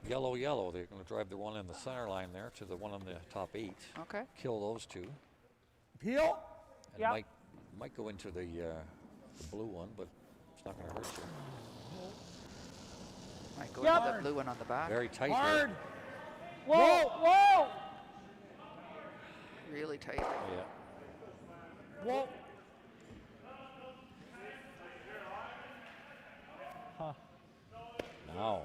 Yellow, yellow. They're going to drive the one in the center line there to the one on the top 8. Okay. Kill those two. Peel. And might go into the blue one, but it's not going to hurt you. Might go into the blue one on the back. Very tight Hard. there. Whoa. Really tight. Yeah. Whoa. Now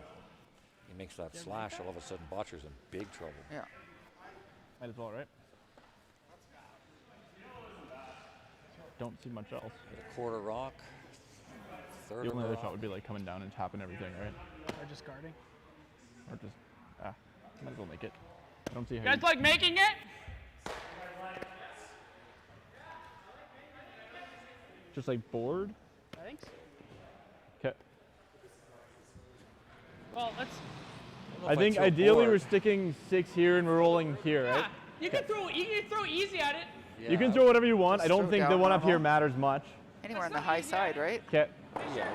he makes that slash. All of a sudden, Botcher's in big trouble. Yeah. Might as well, right? Don't see much else. Hit a quarter rock. Third The of only a other rock. shot would be like coming down and tapping everything, right? Or just guarding. Or just, might as well make it. I don't see how You guys like making it? just like board. I think so. Okay. Well, let's. I think ideally we're sticking 6 here and we're rolling here, right? You can throw easy at it. You can throw whatever you want. Just I don't throw think the down one up here normal. matters much. Anywhere on the high side, right? Okay. Yeah.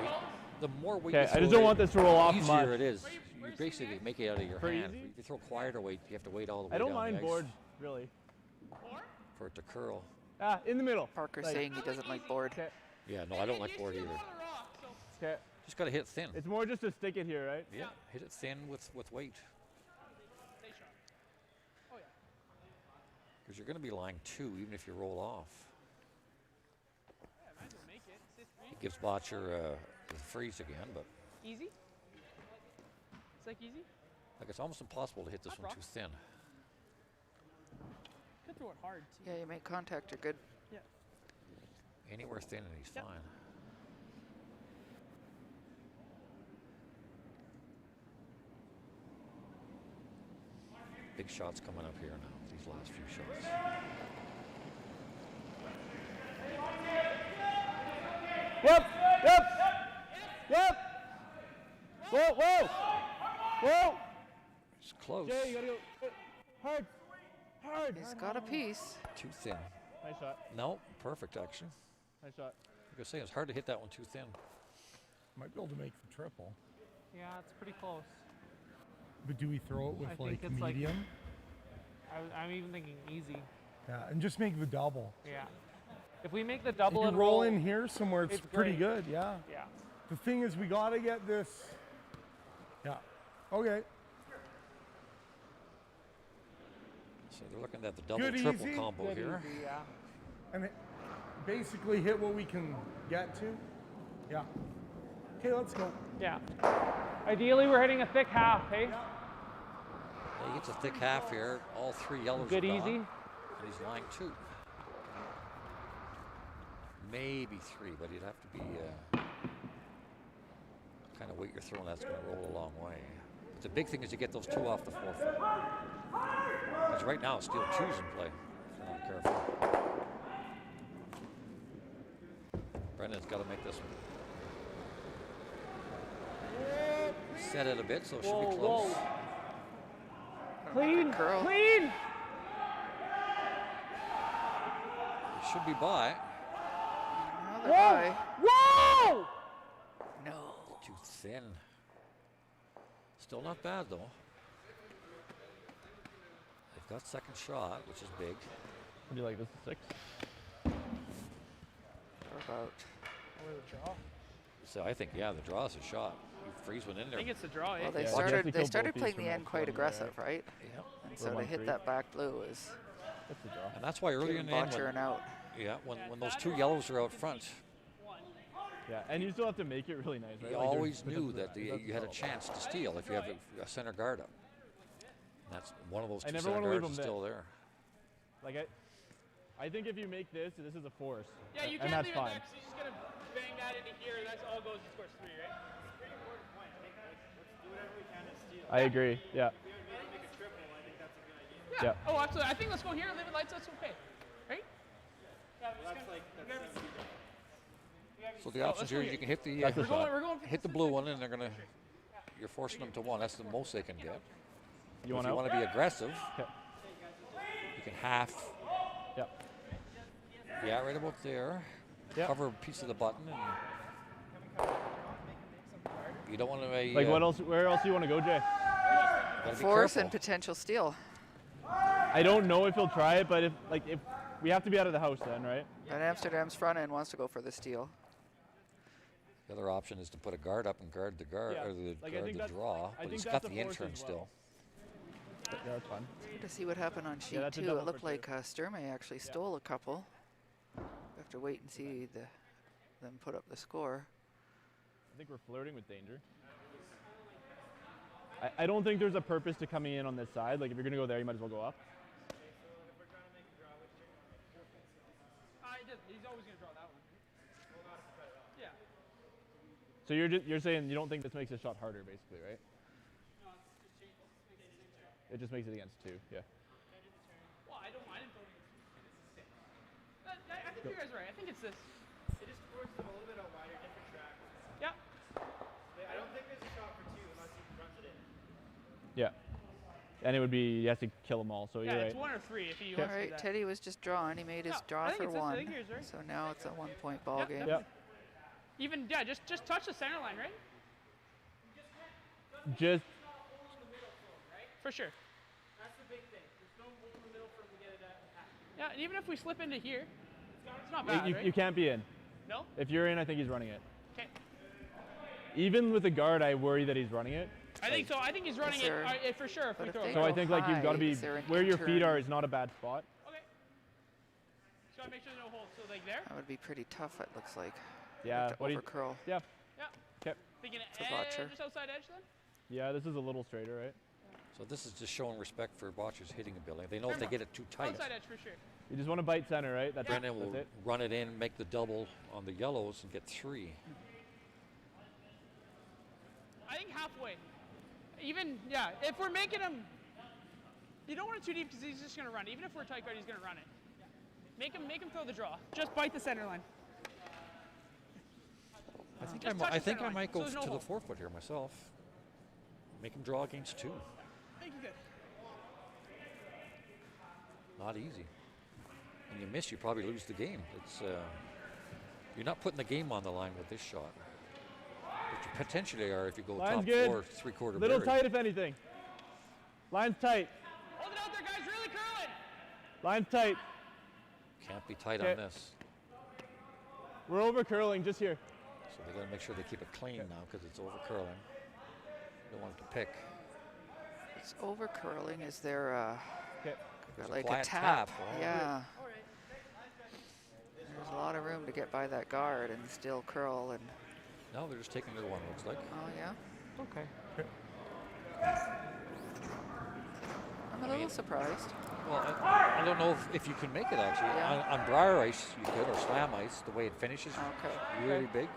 The more weight. Okay, you I just throw don't want this to roll off easier much. it is. You basically make it out of your For hand. easy? If you throw quieter weight, you have to wait all the way I don't down the mind ice board, really. for it to curl. In the middle. Parker's Like- saying he doesn't like board. Okay. Yeah, no, I don't like board either. Okay. Just gotta hit it thin. It's more just to stick it here, right? Yeah, hit it thin with weight. Because you're gonna be lying 2 even if you roll off. It gives Botcher the freeze again, but Easy? It's like easy? like it's almost impossible to hit this one too thin. Could throw it hard too. Yeah, you make contact, you're good. Yeah. Anywhere thin and he's fine. Big shots coming up here now, these last few shots. Yep. Whoa. It's close. Jay, you gotta go hard. Hard. He's got a piece. Too thin. Nice shot. No, perfect actually. Nice shot. I was saying it's hard to hit that one too thin. Might be able to make the triple. Yeah, it's pretty close. But do we throw it with I think like it's medium? I'm even thinking easy. Yeah, and just make the double. Yeah. If we make the If double you and roll in here somewhere, it's pretty great. good. Yeah. Yeah. The thing is, we gotta get this. Yeah. Okay. So they're looking at the double Good, triple easy. combo Good, here. Easy, yeah. And it basically hit what we can get to. Yeah. Okay, let's go. Yeah. Ideally, we're hitting a thick half, hey? Yeah, he gets a thick half here. All 3 yellows Good, are gone, easy. and he's line 2. Maybe 3, but he'd have to be kind of weight you're throwing. That's going to roll a long way. But the big thing is to get those 2 off the 4-foot. Because right now, it's still 2's in play. If you're not careful. Brendan's got to make this one. Set it a bit, so it should be close. Clean, curl. clean. It should be by. Another high. Whoa! No. Too thin. Still not bad though. They've got second shot, which is big. What do you like? This is 6. Or about. Or the draw. So I think, yeah, the draw is a shot. You freeze one in I there. think it's the draw, eh? Well, they Yeah, started both playing these the from end that quite corner, aggressive, right? Yeah. And so to 1-3. hit that back blue is That's the draw. And that's why earlier in the end, botchering out. when those 2 yellows are out front, Yeah, and you still have to make it really nice, right? you Like, always there's- knew that you had a chance to steal if you have a center guard up. And that's one of those I 2 never center wanna leave guards is them still there. Like I think if you make this is a force. Yeah, you and can't that's leave fine. it there 'cause you're just gonna bang that into here, and that's all goes and scores 3, right? I agree. Yeah. Yeah. Yeah. Oh, absolutely. I think let's go here, leave it lights. That's okay, right? Yeah, So the options here, you can hit the That's the we're going. shot. We're going. hit the blue one, and they're gonna. You're forcing them to 1. That's the most they can get. You If want you out? want to be aggressive, Okay. you can half. Yep. Yeah, right about there. Yep. Cover a piece of the button, and you don't want to. Like what else? Where else do you want to go, Jay? Force and potential steal. I don't know if he'll try it, but if we have to be out of the house then, right? But Amsterdam's front end wants to go for the steal. The other option is to put a guard up and guard the guard Yeah, or the like, I guard think the that's- draw, I but think he's that's got a the force intern as still. Yeah, that's fun. Good to see what happened on sheet that's a 2. double It looked for like Sturmey actually stole a couple. We have to wait and see them put up the score. I think we're flirting with danger. I don't think there's a purpose to coming in on this side. Like if you're gonna go there, you might as well go up. He's always gonna draw that one. Yeah. So you're saying you don't think this makes the shot harder, basically, right? It just makes it against 2. Yeah. Well, I don't mind him throwing it. I think you guys are right. I think it's this. It just forces them a little bit out wider, different track. Yeah. I don't think there's a shot for 2 unless he runs it in. Yeah. And it would be you have to kill them all. So Yeah, you're it's right. 1 or 3 if he All wants to do right, that. Teddy was just drawing. He made his draw I think for it's this. I 1. think yours, right? So now it's a 1-point ball Yep, game. Yep. Even just touch the center line, right? Just For sure. That's the big thing. There's no move in the middle for him to get it at half. Yeah, and even if we slip into here, it's not bad, right? you can't be in. No? If you're in, I think he's running it. Okay. Even with the guard, I worry that he's running it. I think so. I think he's running it for sure if we But throw if it. they So I go think like you've got to high, be is there an where your feet intern? are is not a bad spot. Okay. So I make sure there's no holes. So like there? That would be pretty tough, it looks like. Yeah. To What do you? over curl. Yeah. Yeah. Okay. Thinking To botcher. just outside edge then? Yeah, this is a little straighter, right? So this is just showing respect for Botcher's hitting ability. They know if they get it too tight, Outside edge for sure. You just want to bite center, right? That's, Brendan that's will it. run it in, make the double on the yellows, and get 3. I think halfway. Even, yeah, if we're making him, you don't want it too deep because he's just going to run. Even if we're tight guard, he's going to run it. Make him throw the draw. Just bite the center line. I think Just touch I the think center I line, might so go there's no to the hole. 4-foot here myself. Make him draw against 2. I think you're good. Not easy. And you miss, you probably lose the game. It's you're not putting the game on the line with this shot. But you potentially are if you go Line's top good. 4, 3/4 Little buried. tight if anything. Line's tight. Hold it out there, guys. Really curling. Line's tight. Can't be tight Okay. on this. We're over curling just here. So they got to make sure they keep it clean now because it's over curling. Don't want it to pick. It's over curling. Is there There's like a quiet tap? right? Yeah. There's a lot of room to get by that guard and still curl. And No, they're just taking their one, looks like. oh yeah. Okay. I'm a little surprised. Well, I don't know if you can make it actually. Yeah. On briar ice, you could, or slam ice, the way it finishes, really big.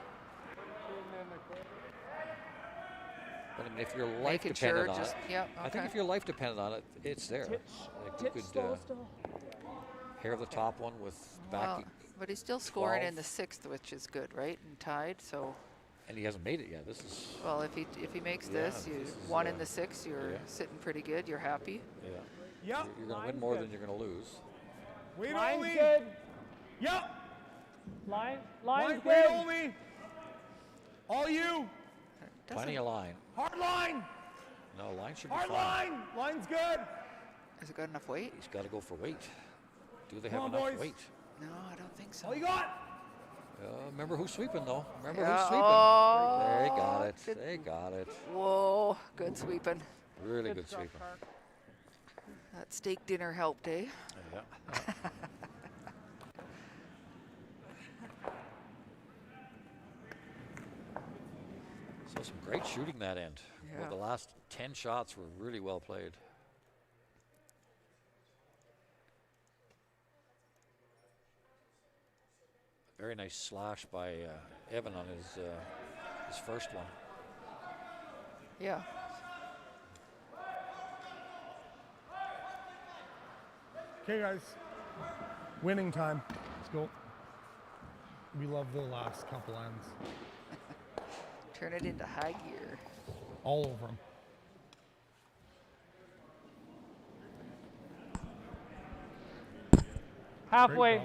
But I mean, if your life Making sure depended on just- it, yep, I think okay. if your life depended on it, it's there. Like you could hair the top one with back. Well, but he's still scoring in 12. the 6th, which is good, right? And tied, so. And he hasn't made it yet. This is. Well, if he makes Yeah, this, you this is, one in the 6th, you're yeah. sitting pretty good. You're happy. Yeah. Yep. You're going to win more than you're going to lose. Wait Line's only. good. Yep. Line's Wait good. only. All you. Plenty of line. Hard line. No, line should be Hard fine. line. Line's good. Is it got enough weight? He's got to go for weight. Do they Come have on, enough boys. weight? No, I don't think so. All you got. Remember who's sweeping, though. Remember Yeah, who's sweeping. oh, They got it. good. They got it. Whoa, good sweeping. Really good sweeping. That steak dinner helped, eh? Yeah. So some great shooting that end. Yeah. Well, the last 10 shots were really well played. Very nice slash by Evan on his first one. Yeah. Okay, guys. Winning time. Let's go. We love the last couple ends. Turn it into high gear. All over them. Halfway.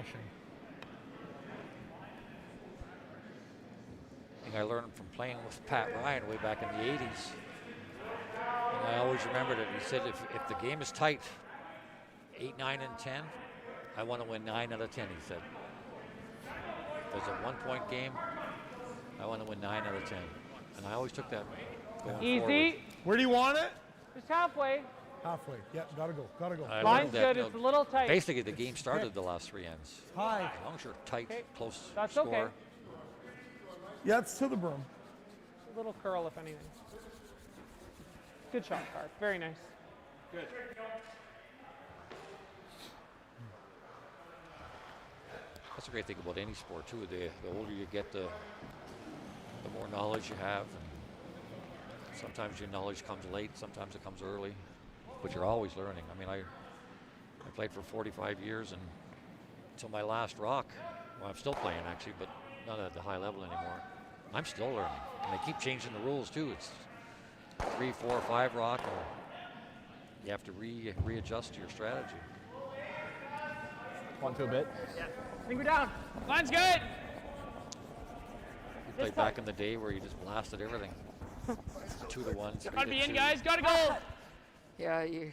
Thing I learned from playing with Pat Ryan way back in the 80s. And I always remembered it. He said, if the game is tight, 8, 9, and 10, I want to win 9 out of 10, he said. If there's a 1-point game, I want to win 9 out of 10. And I always took that going forward. Easy. Where do you want it? Just halfway. Halfway. Yep, gotta go. Gotta go. I Line's learned that, good. you know, It's a little tight. Basically, the game started the last 3 ends. High. As long as you're tight, close That's score. okay. Yeah, it's to the broom. A little curl, if anything. Good shot, Carp. Very nice. Good. That's a great thing about any sport too. The older you get, the more knowledge you have. And sometimes your knowledge comes late, sometimes it comes early, but you're always learning. I mean, I played for 45 years, and until my last rock, well, I'm still playing actually, but not at the high level anymore. I'm still learning, and they keep changing the rules too. It's 3, 4, 5 rock, and you have to readjust to your strategy. One to a bit. Yeah. Finger down. Line's good. We played back in the day where you just blasted everything. 2 to 1, 3 Gotta to be in, 2. guys. Gotta go. Yeah, you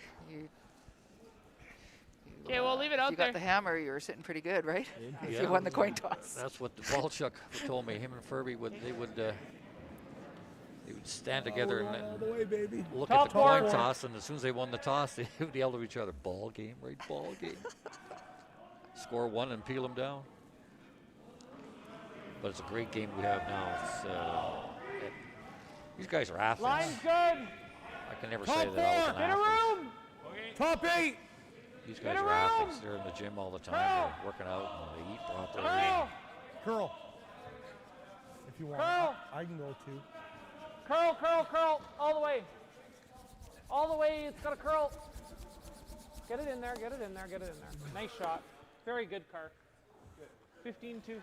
Okay, we'll leave it out you there. got the hammer, you were sitting pretty good, right? If Yeah. you won the coin toss. That's what the Balchuk told me. Him and Furby would stand together and All the way, baby. look Top at the coin four. toss, and as soon as they won the toss, they would yell to each other, "Ball game, right? Ball game." Score 1 and peel them down. But it's a great game we have now. It's these guys are athletes. Line's good. I can never say Top that I was 4. an Get a athlete. room. Top 8. These Get guys a are athletes. room. They're in the gym all the time. Curl. They're working out and they eat properly. Curl. Curl. If you want. Curl. I can go too. Curl, curl, curl. All the way. All the way. It's got to curl. Get it in there. Get it in there. Get it in there. Nice shot. Very good, Carr. 15-2.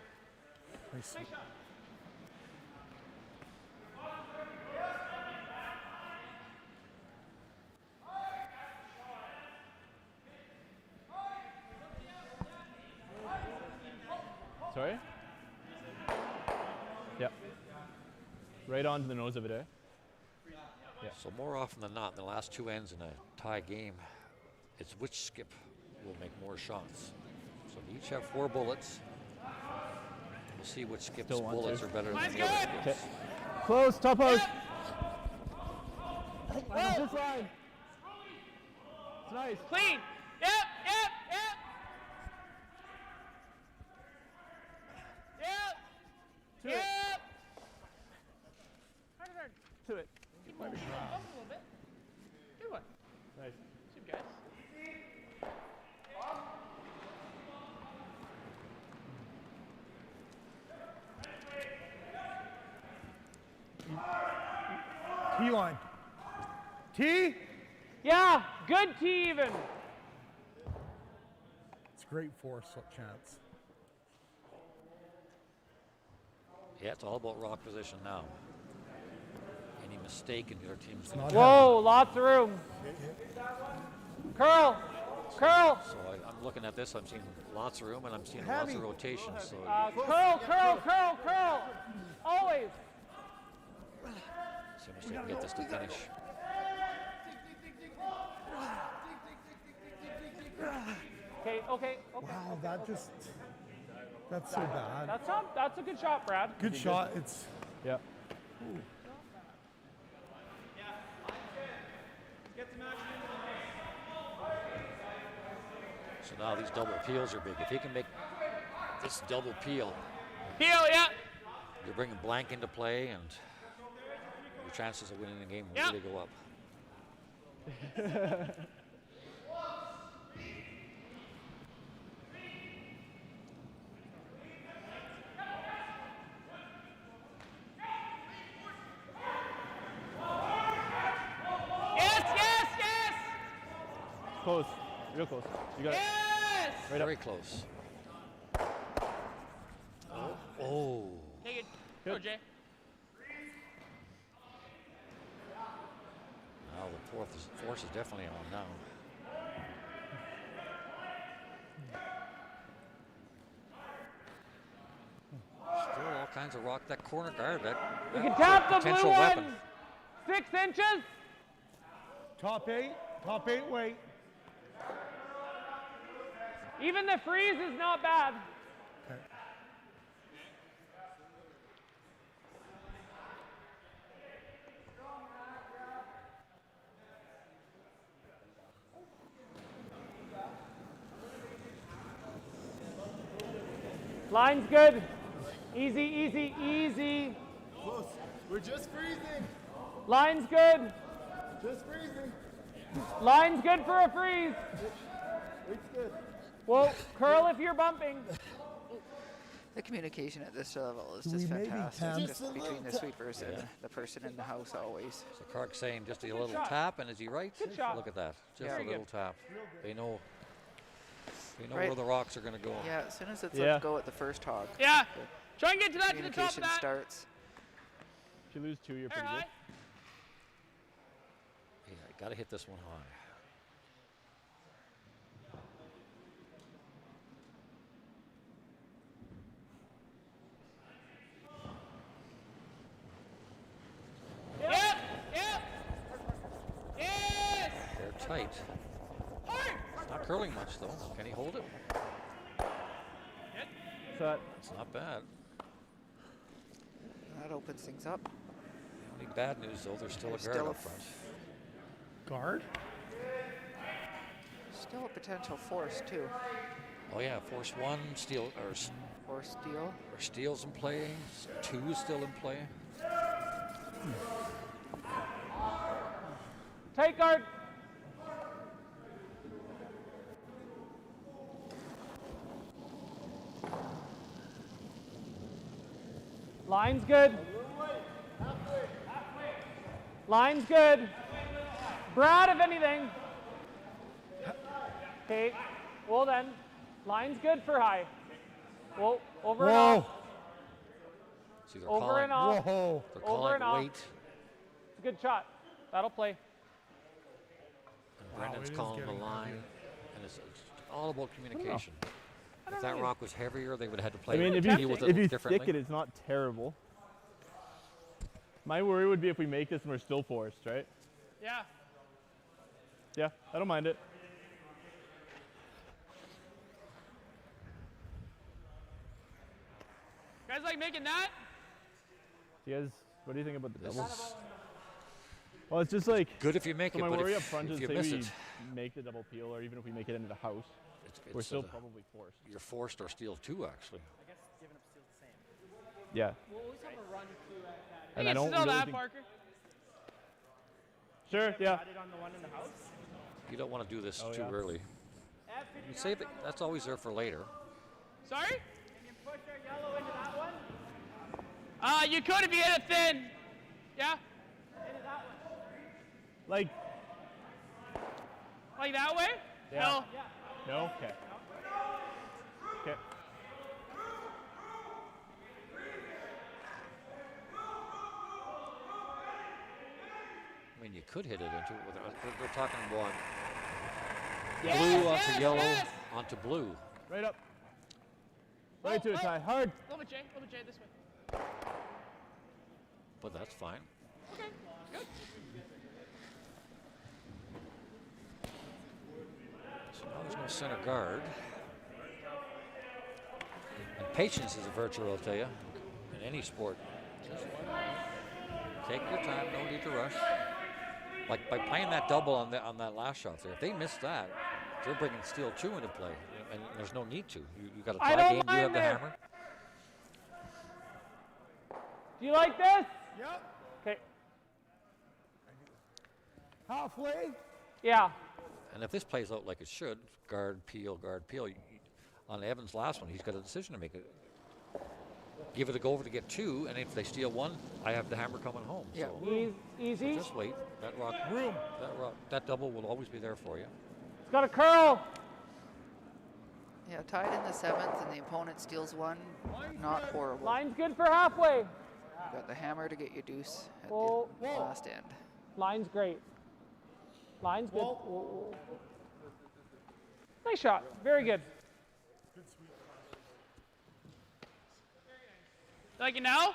Nice. Nice shot. Right onto the nose of it, eh? Yeah. So more often than not, in the last 2 ends in a tie game, it's which skip will make more shots. So they each have 4 bullets. We'll see which skip's Still want bullets to. are better Mine's than the other good. skips. Close, top post. Whoa. This line. It's nice. Clean. Yep. To it. Hard. To it. Keep moving up a little bit. Good one. Nice. Good guys. T line. T? Yeah, good T even. It's great force chance. Yeah, it's all about rock position now. Any mistake and your team's going not to... Whoa, lots of room. Curl. So I'm looking at this, I'm seeing lots of room and I'm seeing lots of rotation. So Curl. Always. see if we can get this to finish. Okay. Wow, that's so bad. That's a good shot, Brad. Good shot. It's yeah. Ooh. So now these double peels are big. If he can make this double peel, yeah. you're bringing blank into play and your chances of winning the game will really go up. Yes. Close. Real close. You got it. Right Very up. close. Oh. Take it. Go, Jay. Now the force is definitely on now. Still all kinds of rock. That corner guard, We can tap the blue potential one. weapon. 6 inches. Top 8, wait. Even the freeze is not bad. Okay. Line's good. Easy. Close. We're just freezing. Line's good. Just freezing. Line's good for a freeze. It's good. Well, curl if you're bumping. The communication at this level is Do just we maybe fantastic. tap- Just between the sweepers and the person in the house always. So Clark's saying just a little shot. tap, and is he right? Good shot. Look at that. Just Very a little good. tap. They know Right. where the rocks are going to go. Yeah, as soon as it's Yeah. let go at the first hog. Yeah. Try and get to that to the top of Communication that. starts. If you lose 2, you're pretty good. Yeah, got to hit this one high. Yep. Yes. They're tight. It's not curling much though. Can he hold it? It's not bad. That opens things up. The only bad news though, there's still a There's guard still a up front. Guard? Still a potential force too. Oh yeah, force 1, steel Or steel. or steel's in play. 2 is still in play. Tight guard. Line's good. Line's good. Brad, if anything. Okay. Well then, line's good for high. Whoa, over and off. See, they're Over calling, and off. Whoa. They're Over calling and off. weight. It's a good shot. That'll play. And Brendan's it is calling the getting line. heavier. And it's all about communication. If that rock was heavier, they would have had to play I mean, if deal you with if it you differently. stick it, it's not terrible. My worry would be if we make this and we're still forced, right? Yeah. Yeah, I don't mind it. You guys like making that? You guys, what do you think about the doubles? Well, it's just like good if you make so it. my But worry if, up front is you say miss we it, make the double peel, or even if we make it into the house, we're still probably forced. You're forced or steal 2 actually. I guess giving up steel's the same. Yeah. We'll always have a run through at that. And I I don't still really that, think- Parker. Sure. Yeah. Got it on the one in the house? You don't want to do this Oh, too yeah. early. You save it. That's always there for later. Sorry? Can you push our yellow into that one? You could if you hit it thin. Yeah? Into that one. Like. Like that way? Yeah. No. No. Okay. Okay. I mean, you could hit it into it. They're talking one. Yes, Blue onto yes, yellow yes. onto blue. Right up. Right to it, Ty. Hard. A little bit, Jay. A little bit, Jay, this way. But that's fine. Okay, good. So now there's no center guard. And patience is a virtue, I'll tell you, in any sport. Just take your time, no need to rush. Like by playing that double on that last shot there, if they miss that, they're bringing steal 2 into play, and there's no need to. You got a I tie don't game. You have mind the it. hammer. Do you like this? Yep. Okay. Halfway. Yeah. And if this plays out like it should, guard, peel, on Evans' last one, he's got a decision to make. Give it a go over to get 2, and if they steal 1, I have the hammer coming home. Yeah. So Easy. just wait. That rock, that double will always be there for you. It's got a curl. Yeah, tied in the 7th, and the opponent steals 1. Not horrible. Line's good for halfway. You got the hammer to get your deuce at Whoa. the last end. Line's great. Line's good. Whoa. Nice shot. Very good. Like it now?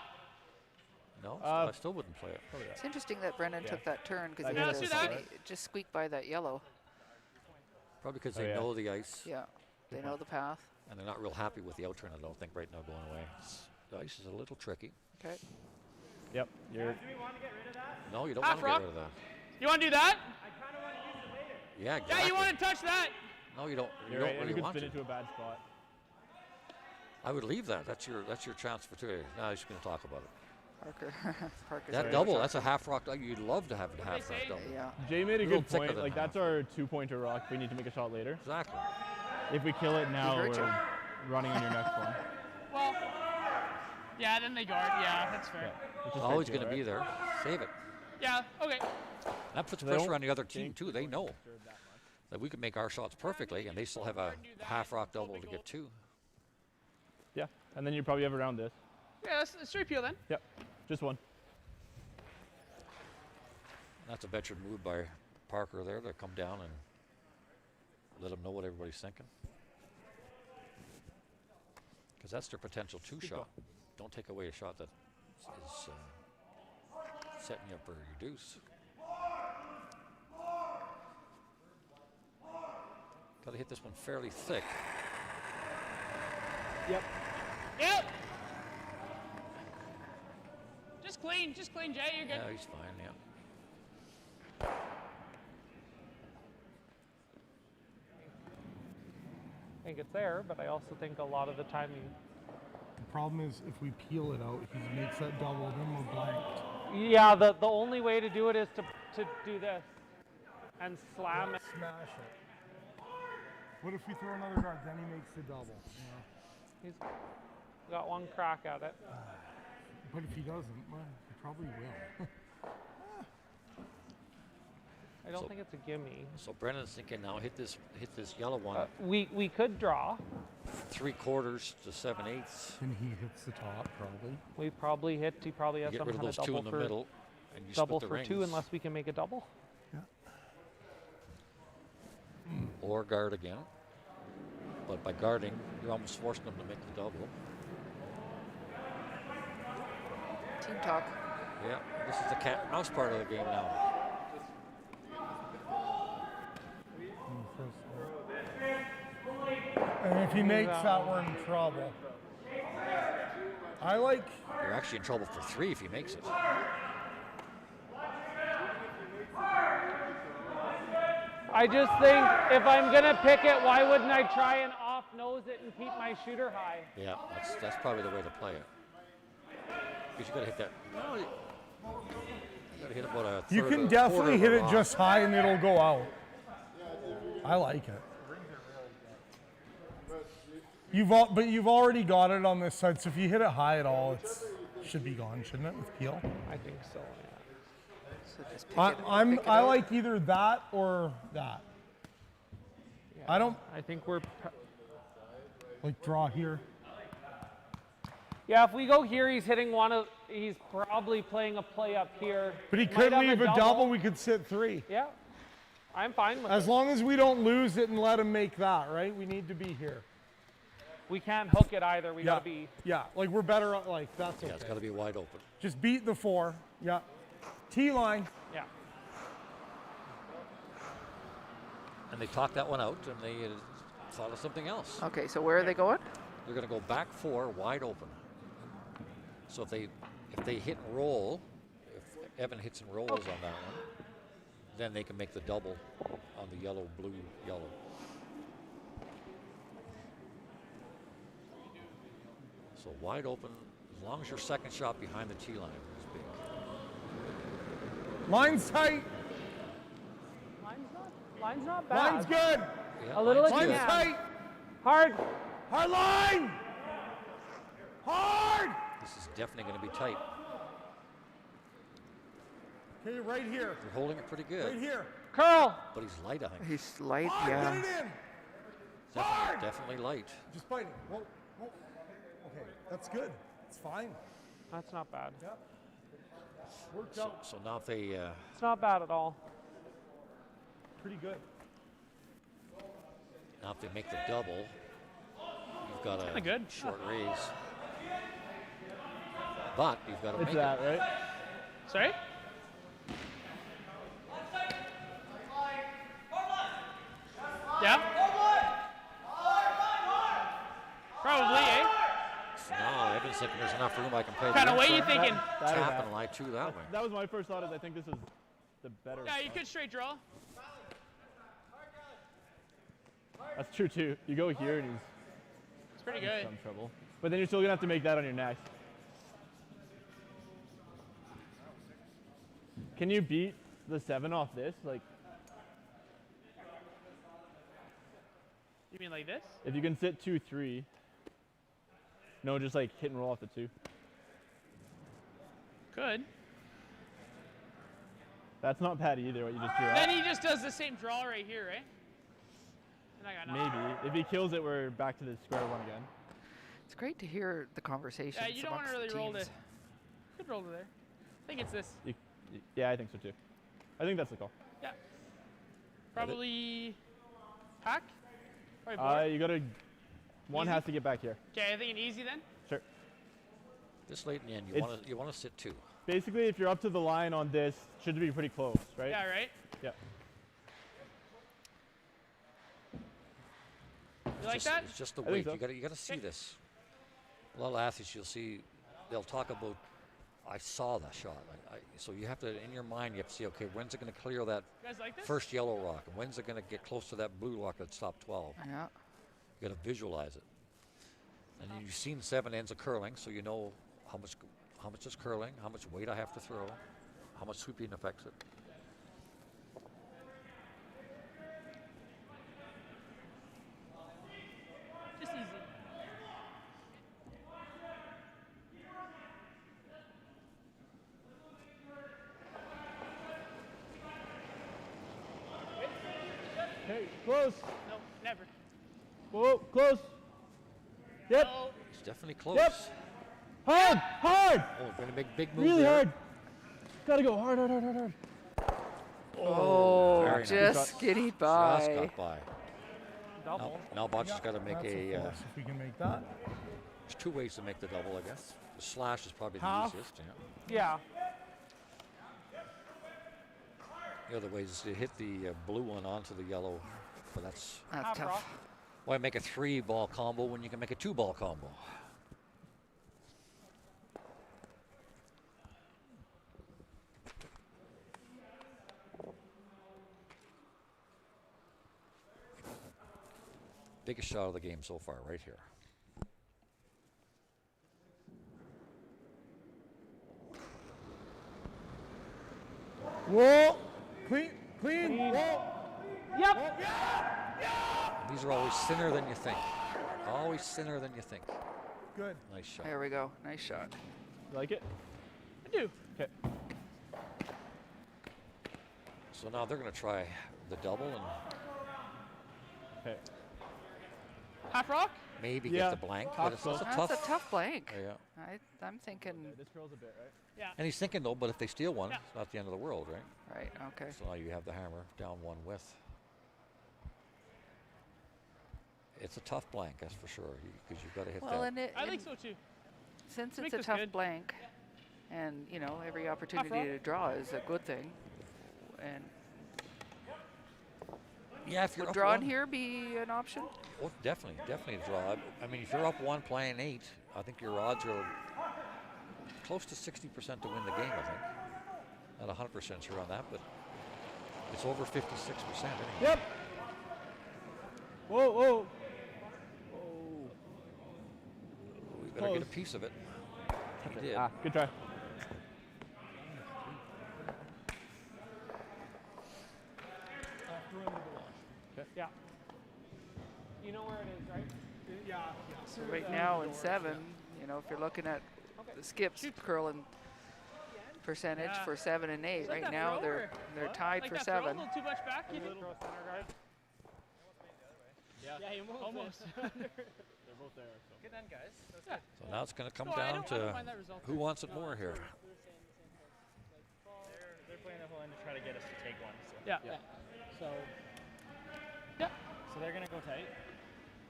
No, I still wouldn't play it. It's interesting that Brendan took that turn because Yeah, let's do that. it just squeaked by that yellow. Probably because they know the ice. Yeah, they know the path. And they're not real happy with the outturn, I don't think, right now going away. The ice is a little tricky. Okay. Yep. You're. Do we want to get rid of that? No, you don't Half want to rock. get rid of that. You want to do that? I kind of want to use it later. Yeah, exactly. Yeah, you want to touch that? No, you don't. You You're don't right. really You could want spin to. into a bad spot. I would leave that. That's your chance for 2. Now he's going to talk about it. Parker's That very double, sharp. that's a half rock. You'd love to have a half rock double. Yeah. Jay made a little good thicker point. than Like half. that's our 2-pointer rock. We need to make a shot later. Exactly. If we kill it now, hurt you. we're running on your next one. Well, yeah, then they guard. Yeah, that's fair. Which is Always fair going to too, be right? there. Save it. Yeah, okay. That puts They pressure don't on the other team think too. we're They going to know disturb that much. that we can make our shots perfectly, and they still have a half rock double to get 2. Yeah, and then you probably have around this. Yeah, let's straight peel then. Yep, just one. That's a veteran move by Parker there to come down and let them know what everybody's thinking. Because that's their potential 2 shot. Don't take away a shot that is setting you up for your deuce. Got to hit this one fairly thick. Yep. Yep. Just clean, Jay. You're good. Yeah, he's fine. Yeah. I think it's there, but I also think a lot of the time The problem is if we peel it out, he makes that double, then we're blanked. yeah, the only way to do it is to do this and slam it. Smash it. What if we throw another guard, then he makes the double? He's got one crack at it. But if he doesn't, well, he probably will. I don't think it's a gimme. So Brennan's thinking now hit this yellow one. We could draw. 3/4 to 7/8. And he hits the top, probably. We probably hit. He probably You has get some rid of kind of those 2 double in the for middle, and you double split the for 2 rings. unless we can make a double. Or guard again. But by guarding, you're almost forcing them to make the double. Team talk. Yeah, this is the cat and mouse part of the game now. And if he makes that, we're in trouble. I like. You're actually in trouble for 3 if he makes it. I just think if I'm gonna pick it, why wouldn't I try and off-nose it and keep my shooter high? Yeah, that's probably the way to play it. Because you got to hit that. No, you got to hit about a third. You can a definitely hit quarter it of a just high and it'll go out. I like it. But you've already got it on this side, so if you hit it high at all, it should be gone, shouldn't it, with peel? I think so. So just pick I like either that or that. Yeah, I don't. I think we're. Like draw here. Yeah, if we go here, he's hitting one of. He's probably playing a play up here. But he Might could have leave a double. We could sit 3. Yeah, I'm fine with As it. long as we don't lose it and let him make that, right? We need to be here. We can't hook it either. We gotta be. Yeah, like we're better. Like that's okay. Yeah, it's got to be wide open. Just beat the 4. Yeah. T line. Yeah. And they talked that one out, and they thought of something else. Okay, so where are they going? They're going to go back 4, wide open. So if they hit and roll, if Evan hits and rolls on that one, then they can make the double on the yellow, blue, yellow. So wide open, as long as your second shot behind the tee line is big. Line's tight. Line's not bad. Line's good. Yeah, A little line's again. good. Line's tight. Hard. Hard line. Hard. This is definitely going to be tight. Okay, right here. They're holding it pretty good. Right here. Curl. But he's light, I think. He's light, Hard. yeah. Get it in. Definitely light. Just fighting. Whoa, whoa. Okay, that's good. It's fine. That's not bad. Yep. Worked So, out. so now if they It's not bad at all. Pretty good. now if they make the double, you've got a good. short raise. But you've got to It's make that, it. right? Sorry? Yeah? Probably, eh? So now Evan's thinking there's enough room I can play. Kind the of way you inside. thinking? Tap and lie 2 that way. That was my first thought. Is I think this is the better. Yeah, you could straight draw. That's true too. You go here and It's pretty he's good. in some trouble. But then you're still gonna have to make that on your next. Can you beat the 7 off this? Like, You mean like this? if you can sit 2-3. No, just like hit and roll off the 2. Could. That's not bad either. What you just drew Then out. he just does the same draw right here, right? And I got nothing. Maybe if he kills it, we're back to the square one again. It's great to hear the conversations. Yeah, you don't want to amongst really the roll teams. to. Could roll to there. I think it's this. Yeah, I think so too. I think that's the call. Yeah. Probably hack. Probably board. You gotta. One Easy? has to get back here. Okay, I think an easy then. Sure. This late in the end, It's- you want to sit 2. Basically, if you're up to the line on this, should be pretty close, right? Yeah, right? Yeah. You like that? It's just the I think weight. so. You got to see this. A lot of athletes, you'll see, they'll talk about, I saw that shot. So you have to, in your mind, you have to see, okay, when's it going to clear that You guys like this? first yellow rock, and when's it going to get close to that blue rock that's top 12? Yeah. You got to visualize it. And then you've seen 7 ends of curling, so you know how much is curling, how much weight I have to throw, how much sweeping affects it. Just easy. Hey, close. No, never. Whoa, close. Yep. No. It's definitely close. Yep. Hard, hard. Oh, going to make a big move Really there. hard. Gotta go hard, hard, hard, hard, hard. Oh, very nice. just skinny by. Just got by. Double. Now Botch has got to make That's a. close if we can make that. There's 2 ways to make the double, I guess. The slash is probably Half. the easiest. Yeah. Yeah. The other way is to hit the blue one onto the yellow, but that's tough. Why make a 3-ball combo when you can make a 2-ball combo? Biggest shot of the game so far, right here. Whoa! Clean! Whoa! Yep! These are always thinner than you think. Always thinner than you think. Good. Nice shot. There we go. Nice shot. You like it? I do. Okay. So now they're going to try the double and Okay. Half rock? maybe Yeah. get the blank. Tough But it's close. a That's tough. a tough blank. Yeah. I'm thinking. This curls a bit, right? Yeah. And he's thinking though, but if they steal one, Yeah. it's not the end of the world, right? Right. Okay. So now you have the hammer down one with. It's a tough blank, that's for sure, because you've got to hit Well, that. and it, I think so too. since Make it's a this tough good. blank, and you know every opportunity roll. to draw is a good thing, and Yeah, if you're would up draw in one. here be an option? Oh, definitely a draw. I mean, if you're up one playing 8, I think your odds are close to 60% to win the game, I think. Not 100% sure on that, but it's over 56% anyway. Yep. Whoa! We better get a Close. piece of it. He did. Ah, good try. Yeah. You know where it is, right? Yeah. So right now in 7, you know, if you're looking at the skips curling percentage Yeah. for 7 and 8, Is that right that now throw, they're or- tied like for that throw, a 7. little too much back, you think? Yeah, he almost. They're both there. So. Good end, guys. So now it's going to come No, I down don't to mind that result who there. wants it more here. They're playing the whole end to try to get us to take one. So. Yeah. So. Yeah. So they're gonna go tight.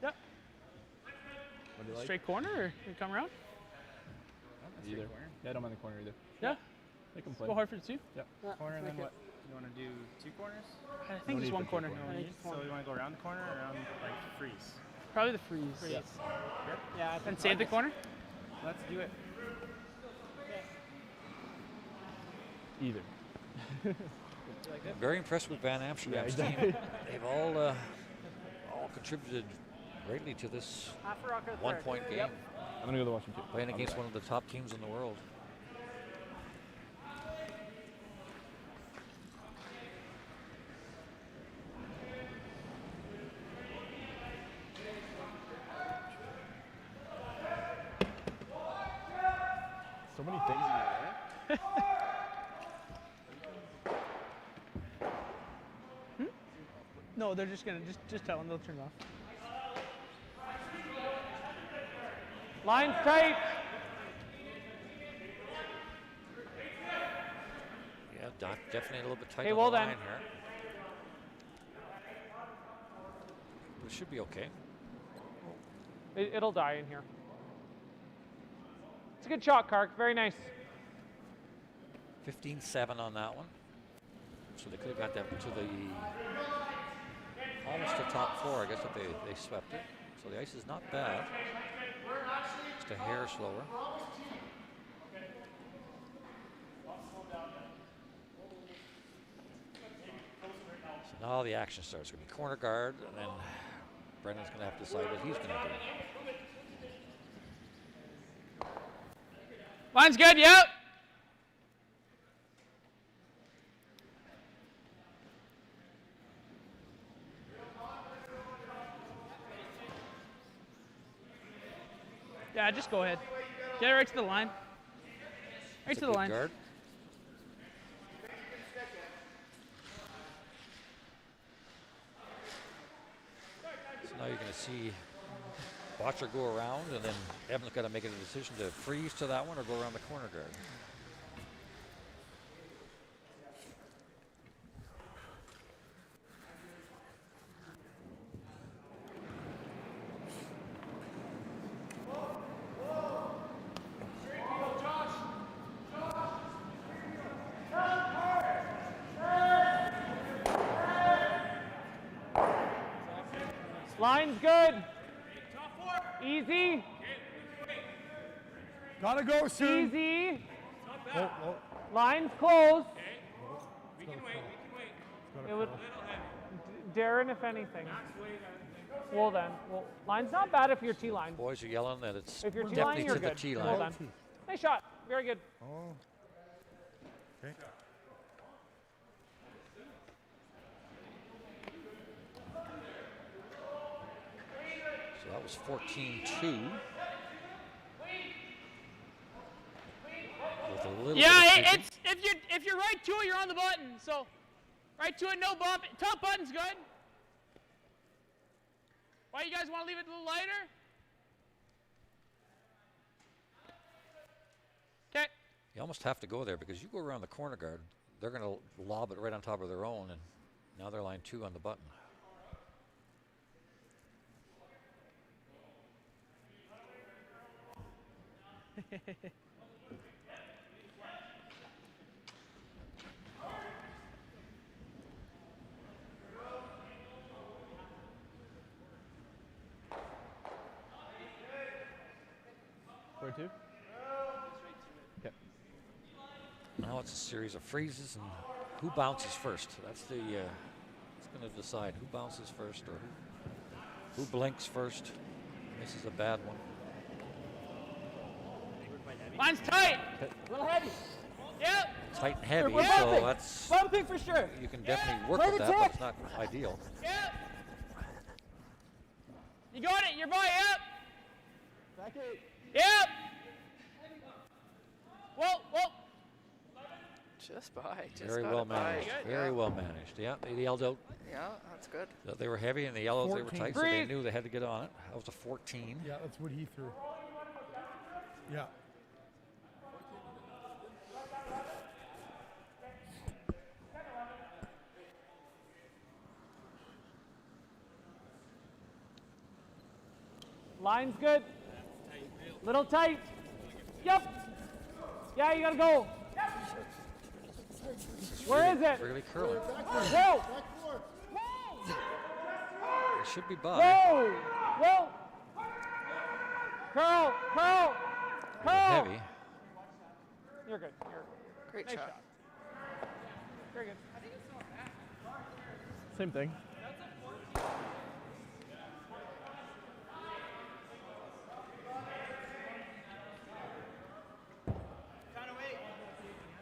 Yeah. What do you like? Straight corner or you come around? Either. Yeah, I don't mind the corner either. Yeah. They can play. Go hard for the 2. Yep. Corner and then Okay. what? You want to do 2 corners? I think just one corner. No I think need. just So one. you want to go around the corner or around like freeze? Probably the freeze. Yep. Yeah. And save the corner? Let's do it. Either. I'm very impressed with Van Amsterdam's Yeah, exactly. team. They've all contributed greatly to this Half a rock or 1-point game. I'm gonna go to Washington. Playing against one of the top teams in the world. So many things in here, right? No, they're just gonna just tell them they'll turn it off. Line's tight. Yeah, definitely a little bit tight Hey, on well the then. line here. But it should be okay. It'll die in here. It's a good shot, Kark. Very nice. 15-7 on that one. So they could have got that to the almost the top 4, I guess, if they swept it. So the ice is not bad. Just a hair slower. So now the action starts. It's going to be corner guard, and then Brendan's going to have to decide what he's going to do. Line's good, yep. Yeah, just go ahead. Get it right to the line. Right It's a to the good line. guard. So now you're going to see Botcher go around, and then Evan's got to make a decision to freeze to that one or go around the corner guard. Line's good. Easy. Gotta go soon. Easy. Oh, oh. Line's close. We can wait. It would, Darren, if anything. Well then, line's not bad if you're T-line. Boys are yelling that it's If you're definitely T-line, you're to the good. T-line. Well done. Nice shot. Very good. Oh. Okay. So that was 14-2. With a little Yeah, bit of it's if you're right to it, you're on the button. So right to it, no bump. Top button's good. Why you guys want to leave it a little lighter? Okay. You almost have to go there because you go around the corner guard, they're going to lob it right on top of their own, and now they're line 2 on the button. Where to? Okay. Now it's a series of freezes, and who bounces first? That's the it's going to decide who bounces first or who blinks first. This is a bad one. Line's tight. A little heavy. Yep. Tight and heavy, We're so bumping. that's Bumping for sure. you can definitely work Play with the that, but tick. it's not ideal. Yep. You got it. You're by. Yep. Back eight. Yep. Whoa. Just by. Just Very got well it by. managed. Very well managed. Yeah, they yelled out Yeah, that's good. that they were heavy and the yellows they were 14. tight, so they knew they had to get on it. That was a 14. Yeah, that's what he threw. Yeah. Line's good. Little tight. Yep. Yeah, you gotta go. Where is it? Really curling. Whoa. It should be by. Whoa. Curl. Heavy. You're good. Great Nice shot. Very good. Same thing.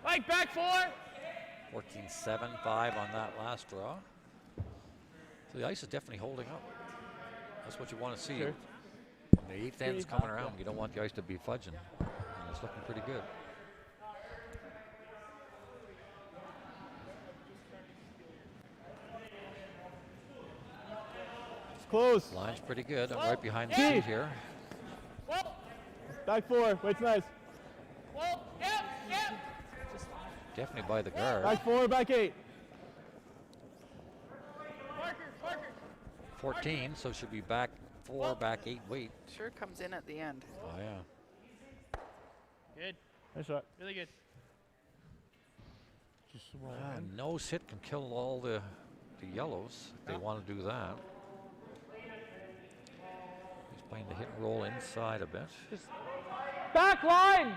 Like back 4. 14-7-5 on that last draw. So the ice is definitely holding up. That's what you want to see. Sure. When the 8th end's coming around, you don't want the ice to be fudging. And it's looking pretty good. It's close. Line's pretty good. I'm right behind the Hey. seat here. Back 4. Wait's nice. Whoa. Yep. Definitely by the guard. Back 4. Back 8. Marker. 14, so should be back 4, back 8 weight. Sure comes in at the end. Oh, yeah. Good. Nice shot. Really good. Just roll in. Nose hit can kill all the yellows if they want to do that. He's playing the hit and roll inside a bit. Just back line.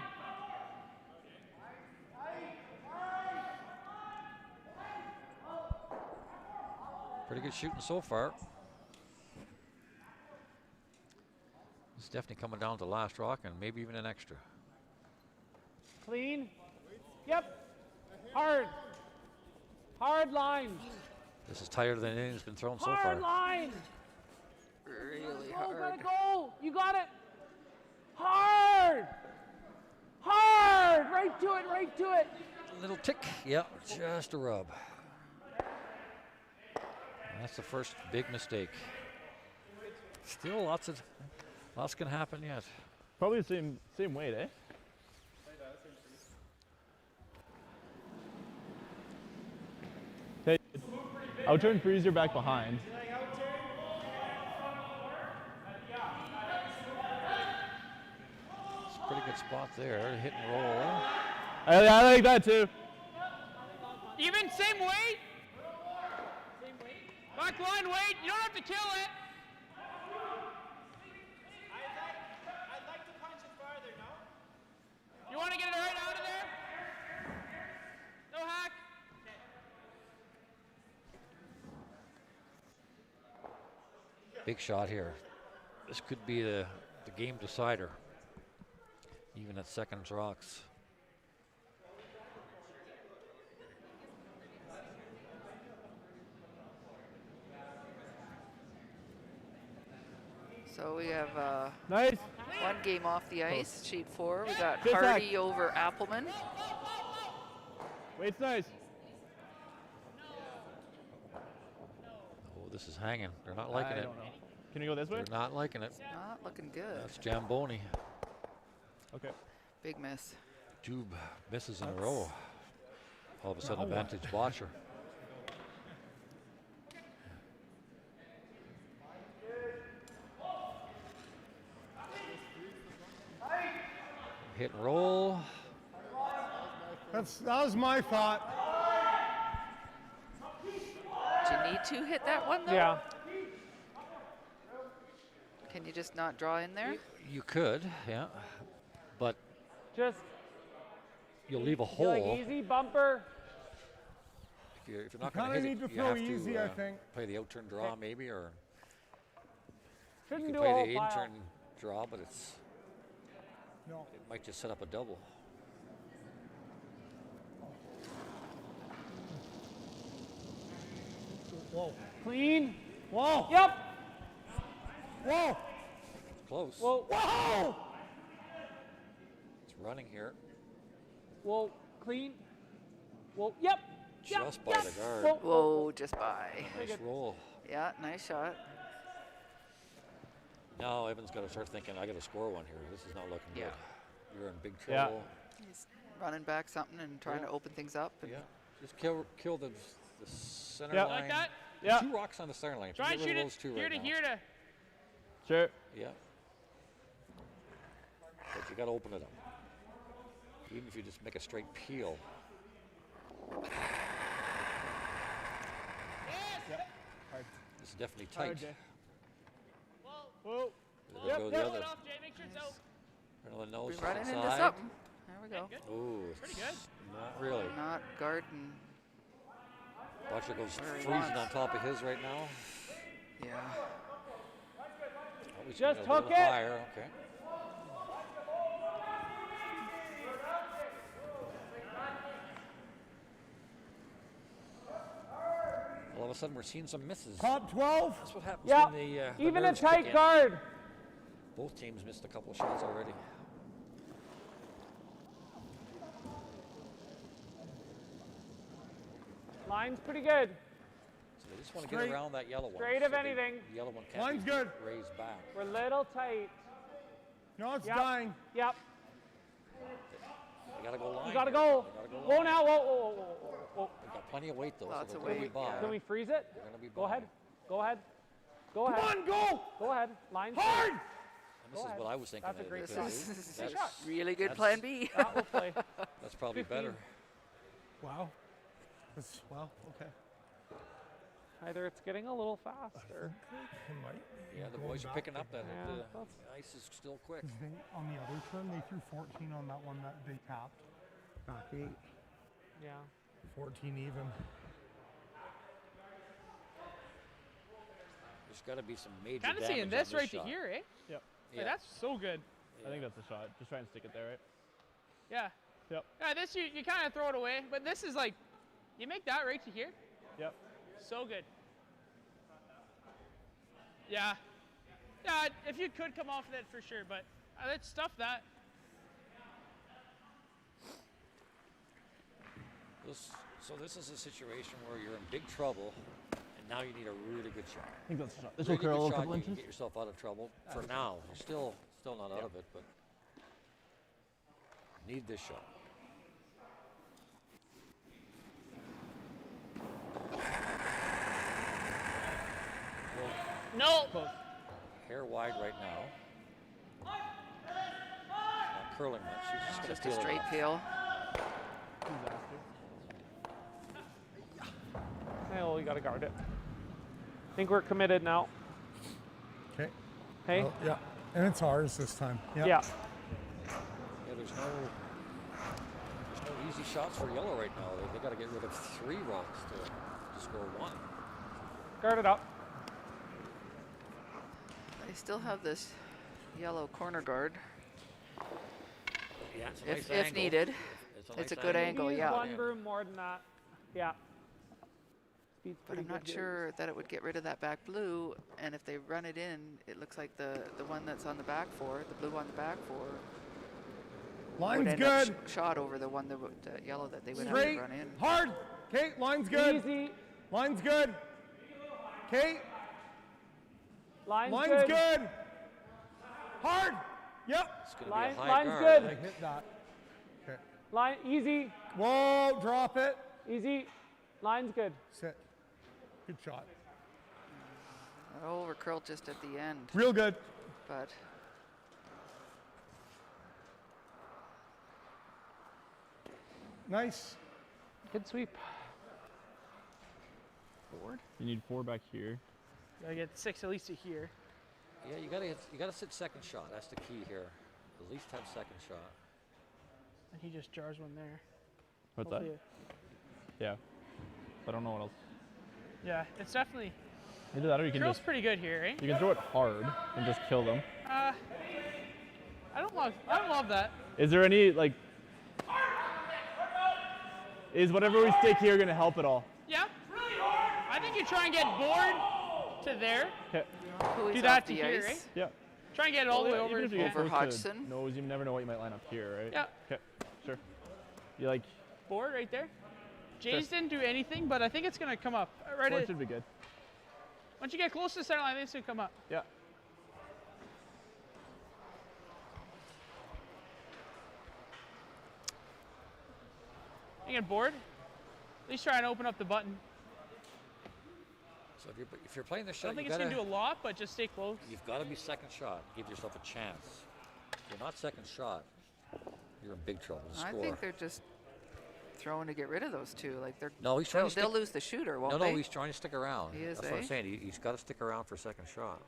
Pretty good shooting so far. It's definitely coming down to last rock and maybe even an extra. Clean. Yep. Hard line. This is tighter than anything's been thrown so far. Hard line. Really Go, hard. gotta go. You got it. Hard. Right to it. Little tick. Yeah, just a rub. That's the first big mistake. Still lots can happen yet. Probably the same weight, eh? Hey, outturn freezer back behind. It's a pretty good spot there. Hit and roll. I like that too. Even same weight. Back line weight. You don't have to kill it. want to get it right out of there? No hack. Big shot here. This could be the game decider, even at seconds rocks. So we have nice. one game off the ice, sheet 4. We got Good Hardy sack. over Appleman. Wait's nice. Oh, this is hanging. They're not liking I it. don't know. Can you go this way? They're not liking it. Not looking good. That's Jamboni. Okay. Big miss. 2 misses in a row. All of a sudden, No. advantage watcher. Hit and roll. That was my thought. Do you need to hit that one though? Yeah. Can you just not draw in there? You could, yeah, but Just you'll leave a feel like hole. easy bumper. If you're not You going to kinda hit need it, to you throw have easy, to I think. play the outturn draw maybe, or Shouldn't you do can a play whole the pile. in-turn draw, but it's No. it might just set up a double. Whoa. Clean. Whoa. Yep. Whoa. Close. Whoa. Whoa. It's running here. Whoa. Clean. Whoa. Yep. Just by the guard. Whoa. Whoa, just by. Nice roll. Yeah, nice shot. Now Evan's got to start thinking, I got to score one here. This is not looking Yeah. good. You're in big Yeah. trouble. He's running back something and trying Yeah. to open things up. And Yeah. Just kill the center Yeah. line. Like that? Yeah. 2 rocks on the center line. Try and Get rid shoot of it those 2 here right to now. here to. Sure. Yeah. But you got to open it up. Even if you just make a straight peel. It's definitely tight. Hard, Jay. Whoa. There Yep, go yep. the Pull other. it off, Jay. Make sure it's out. Another nose we're running into inside. something. There we go. Good. Ooh, Pretty good. not really. Not guarding. Butcher goes Where he freezing wants. on top of his right now. Yeah. Oh, he's Just gonna go a hook little it. higher. Okay. All of a sudden, we're seeing some misses. Top 12. That's what happens Yeah. when the Even a nerves kick tight in. guard. Both teams missed a couple of shots already. Line's pretty good. So they just want to get Straight. around that yellow one. Straight so of the anything. yellow one can't Line's be good. raised back. We're a little tight. No, it's Yep. dying. Yep. You gotta go line. You gotta here. go. You gotta go Whoa line. now. Whoa, whoa, whoa, whoa, whoa. They've got plenty of weight though, Lots so of they're gonna be weight, by. yeah. Can we freeze it? They're gonna be Go by. ahead. Go ahead. Go Come ahead. on, go. Go ahead. Line's Hard. And this Go is ahead. what I was thinking. That's a that great they shot. could do. This is That's- really good that's- plan B. That will play. That's probably 15. better. Wow. That's, well, okay. Either it's getting a little faster. It might. Yeah, the boys are picking up that Yeah, the that's- ice is still quick. On the other turn, they threw 14 on that one that they tapped. Back 8. Yeah. 14 even. There's got to be some major Kind of damage seeing on this right shot. to here, eh? Yep. Yeah. Like, that's so good. I think that's a shot. Just try and stick it there, right? Yeah. Yep. Yeah, this you kind of throw it away, but this is like, you make that right to here. Yep. So good. Yeah. Yeah, if you could come off of it for sure, but let's stuff that. So this is a situation where you're in big trouble, and now you need a really good shot. I think that's a shot. This will Really good curl a shot, couple you can inches. get yourself out of trouble for now. You're still not out of it, but need this shot. No. Hair wide right now. Not curling much. She's just Just gonna a peel it straight off. peel. Oh, you gotta guard it. I think we're committed now. Okay. Hey? Oh, yeah. And it's ours this time. Yep. Yeah. Yeah, there's easy shots for yellow right now. They got to get rid of 3 rocks to score 1. Guard it up. They still have this yellow corner guard. Yeah, it's a nice If angle. needed. It's It's a good angle, Use yeah. one broom more than that. Yeah. Speed's But I'm pretty not good here. sure that it would get rid of that back blue, and if they run it in, it looks like the one that's on the back 4, the blue on the back 4, Line's would end up good. shot over the one that would, yellow that they would have Straight. to run in. Hard. Kate, line's good. Easy. Line's good. Kate. Line's good. Hard. Yep. It's going to Line, be a high line's guard. good. I hit that. Okay. Line, easy. Whoa, drop it. Easy. Line's good. Sit. Good shot. Over curl just at the end. Real good. But Nice. Good sweep. Board. You need 4 back here. Gotta get 6 at least to here. Yeah, you gotta sit second shot. That's the key here. At least have second shot. And he just jars one there. What's Hopefully that? Yeah. I don't know what else. Yeah, it's definitely. Either that or you can Curl's just pretty good here, right? you can throw it hard and just kill them. I don't love that. Is there any like? Is whatever we stick here gonna help at all? Yeah. I think you try and get board to there. Okay. Do that to here, right? Yeah. Try and get it all the way over. Even if you get Over close Hodgson. to nose, you never know what you might line up here, right? Yeah. Okay. Sure. You like? Board right there. Jays didn't do anything, but I think it's gonna come up. Right. Board should be good. Once you get close to the center line, I think it's gonna come up. Yeah. You get bored? At least try and open up the button. So if you're playing the I shot, don't think you it's gotta, gonna do a lot, but just stay close. you've got to be second shot. Give yourself a chance. If you're not second shot, you're in big trouble to I score. think they're just throwing to get rid of those 2. Like they're. No, he's trying to They'll stick- lose the shooter, won't no, they? no, he's trying to stick around. He is, That's what I'm eh? saying. He's got to stick around for second shot.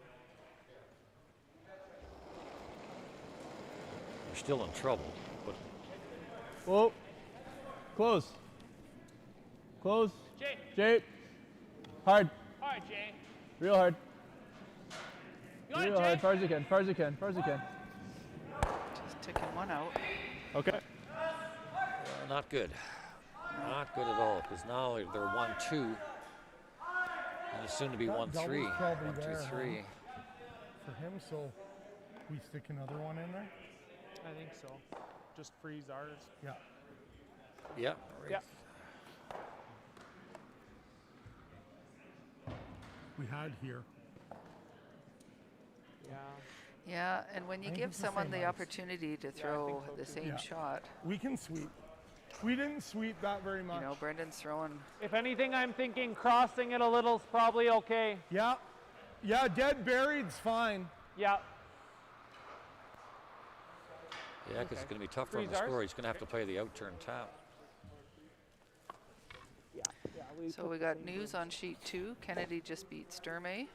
You're still in trouble, but Whoa. Close. Close. Jay. Jay. Hard. All right, Jay. Real hard. You got it, Real Jay? hard. Far as you can. Far as you can. Far as you can. Just taking one out. Okay. not good. Not good at all, because now they're 1-2. And it's soon to be 1-3. 1-2-3. For him, so we stick another one in there? I think so. Just freeze ours. Yeah. Yeah. Yeah. We had here. Yeah. Yeah, and when you I think give it's the someone same the ice. opportunity to throw the same shot, We can sweep. We didn't sweep that very much. you know, Brendan's throwing. If anything, I'm thinking crossing it a little is probably okay. Yeah. Yeah, dead buried's fine. Yeah. Yeah, because it's going to be tough for him to Freeze ours? score. He's going to have to play the outturn tap. So we got news on sheet 2. Kennedy just beat Sturmey.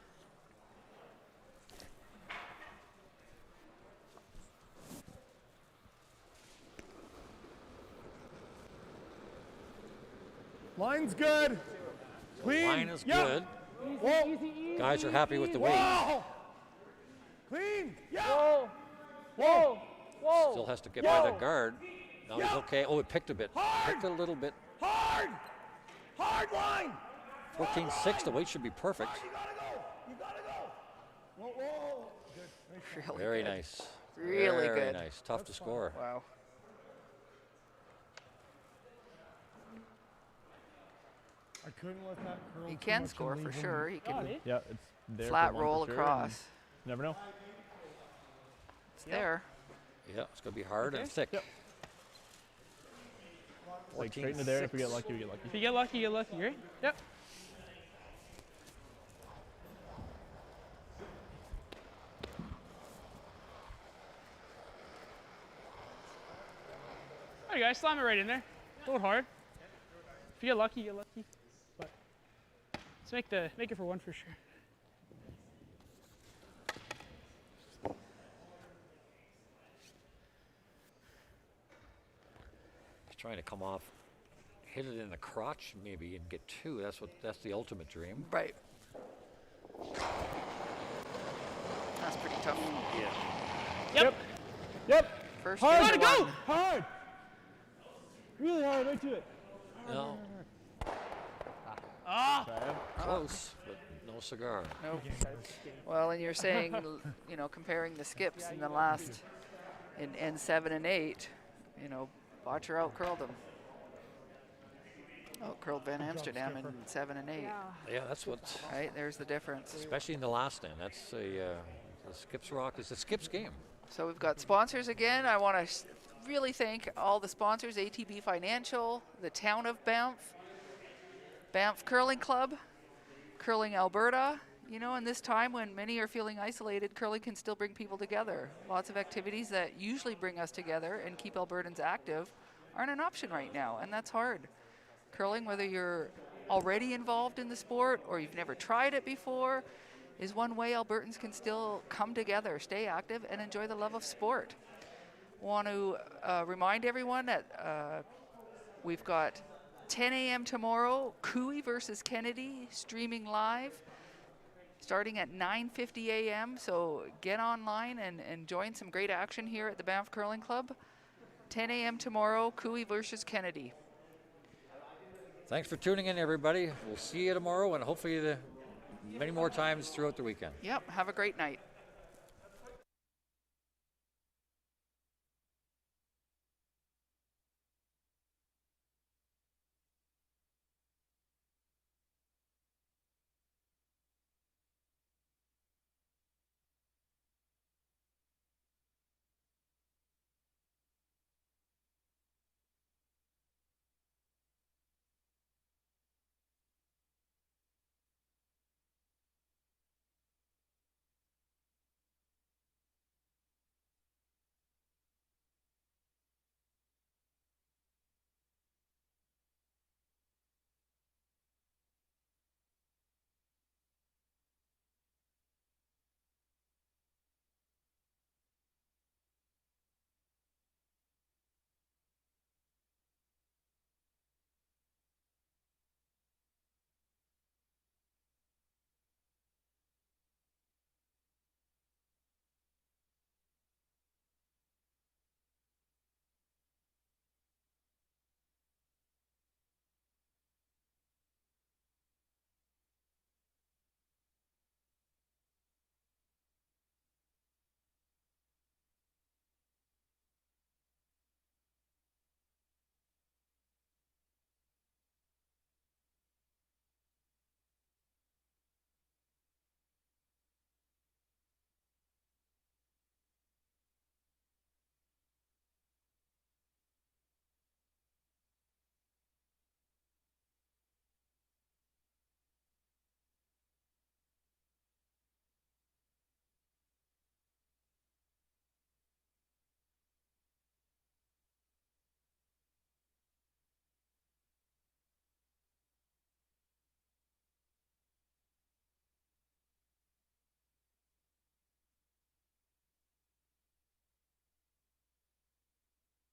Line's good. Clean. Line is Yeah. good. Whoa. Guys are happy with the weight. Whoa. Clean. Yeah. Whoa. Whoa. Whoa. Still has to get by that guard. Now he's okay. Oh, it picked a bit. Picked a little bit. Hard. Hard line. 14-6. The weight should be perfect. You gotta go. You gotta go. Whoa, whoa. Good. Nice shot. Very nice. Really Very good. nice. Tough to score. Wow. I couldn't let that curl He too can much score and for leave him. sure. He can Yeah, it's there. flat for one roll for sure, and across. you never know. It's there. Yeah, it's going to be hard and thick. Like straight into there. If we get lucky, we get lucky. If you get lucky, you get lucky, right? Yep. All right, guys, slam it right in there. Go hard. If you get lucky, you get lucky. But let's make it for one for sure. trying to come off, hit it in the crotch maybe and get 2. That's the ultimate dream. Right. That's pretty tough. Yeah. Yep. First Hard. and Go. one. Hard. Really hard. Right to it. No. Close, but no cigar. Nope. Well, and you're saying, you know, comparing the skips in the last, in N7 and 8, you know, Botcher out-curled them. Out-curled Van Amsterdam in 7 and 8. Yeah, that's what. Right, there's the difference. Especially in the last end. That's the skips rock. It's a skips game. So we've got sponsors again. I want to really thank all the sponsors, ATB Financial, the town of Banff, Banff Curling Club, Curling Alberta. You know, in this time when many are feeling isolated, curling can still bring people together. Lots of activities that usually bring us together and keep Albertans active aren't an option right now, and that's hard. Curling, whether you're already involved in the sport or you've never tried it before, is one way Albertans can still come together, stay active, and enjoy the love of sport. Want to remind everyone that we've got 10 a.m. tomorrow, Cooey versus Kennedy, streaming live, starting at 9:50 a.m. So get online and join some great action here at the Banff Curling Club. 10 a.m. tomorrow, Cooey versus Kennedy. Thanks for tuning in, everybody. We'll see you tomorrow and hopefully many more times throughout the weekend. Yep, have a great night.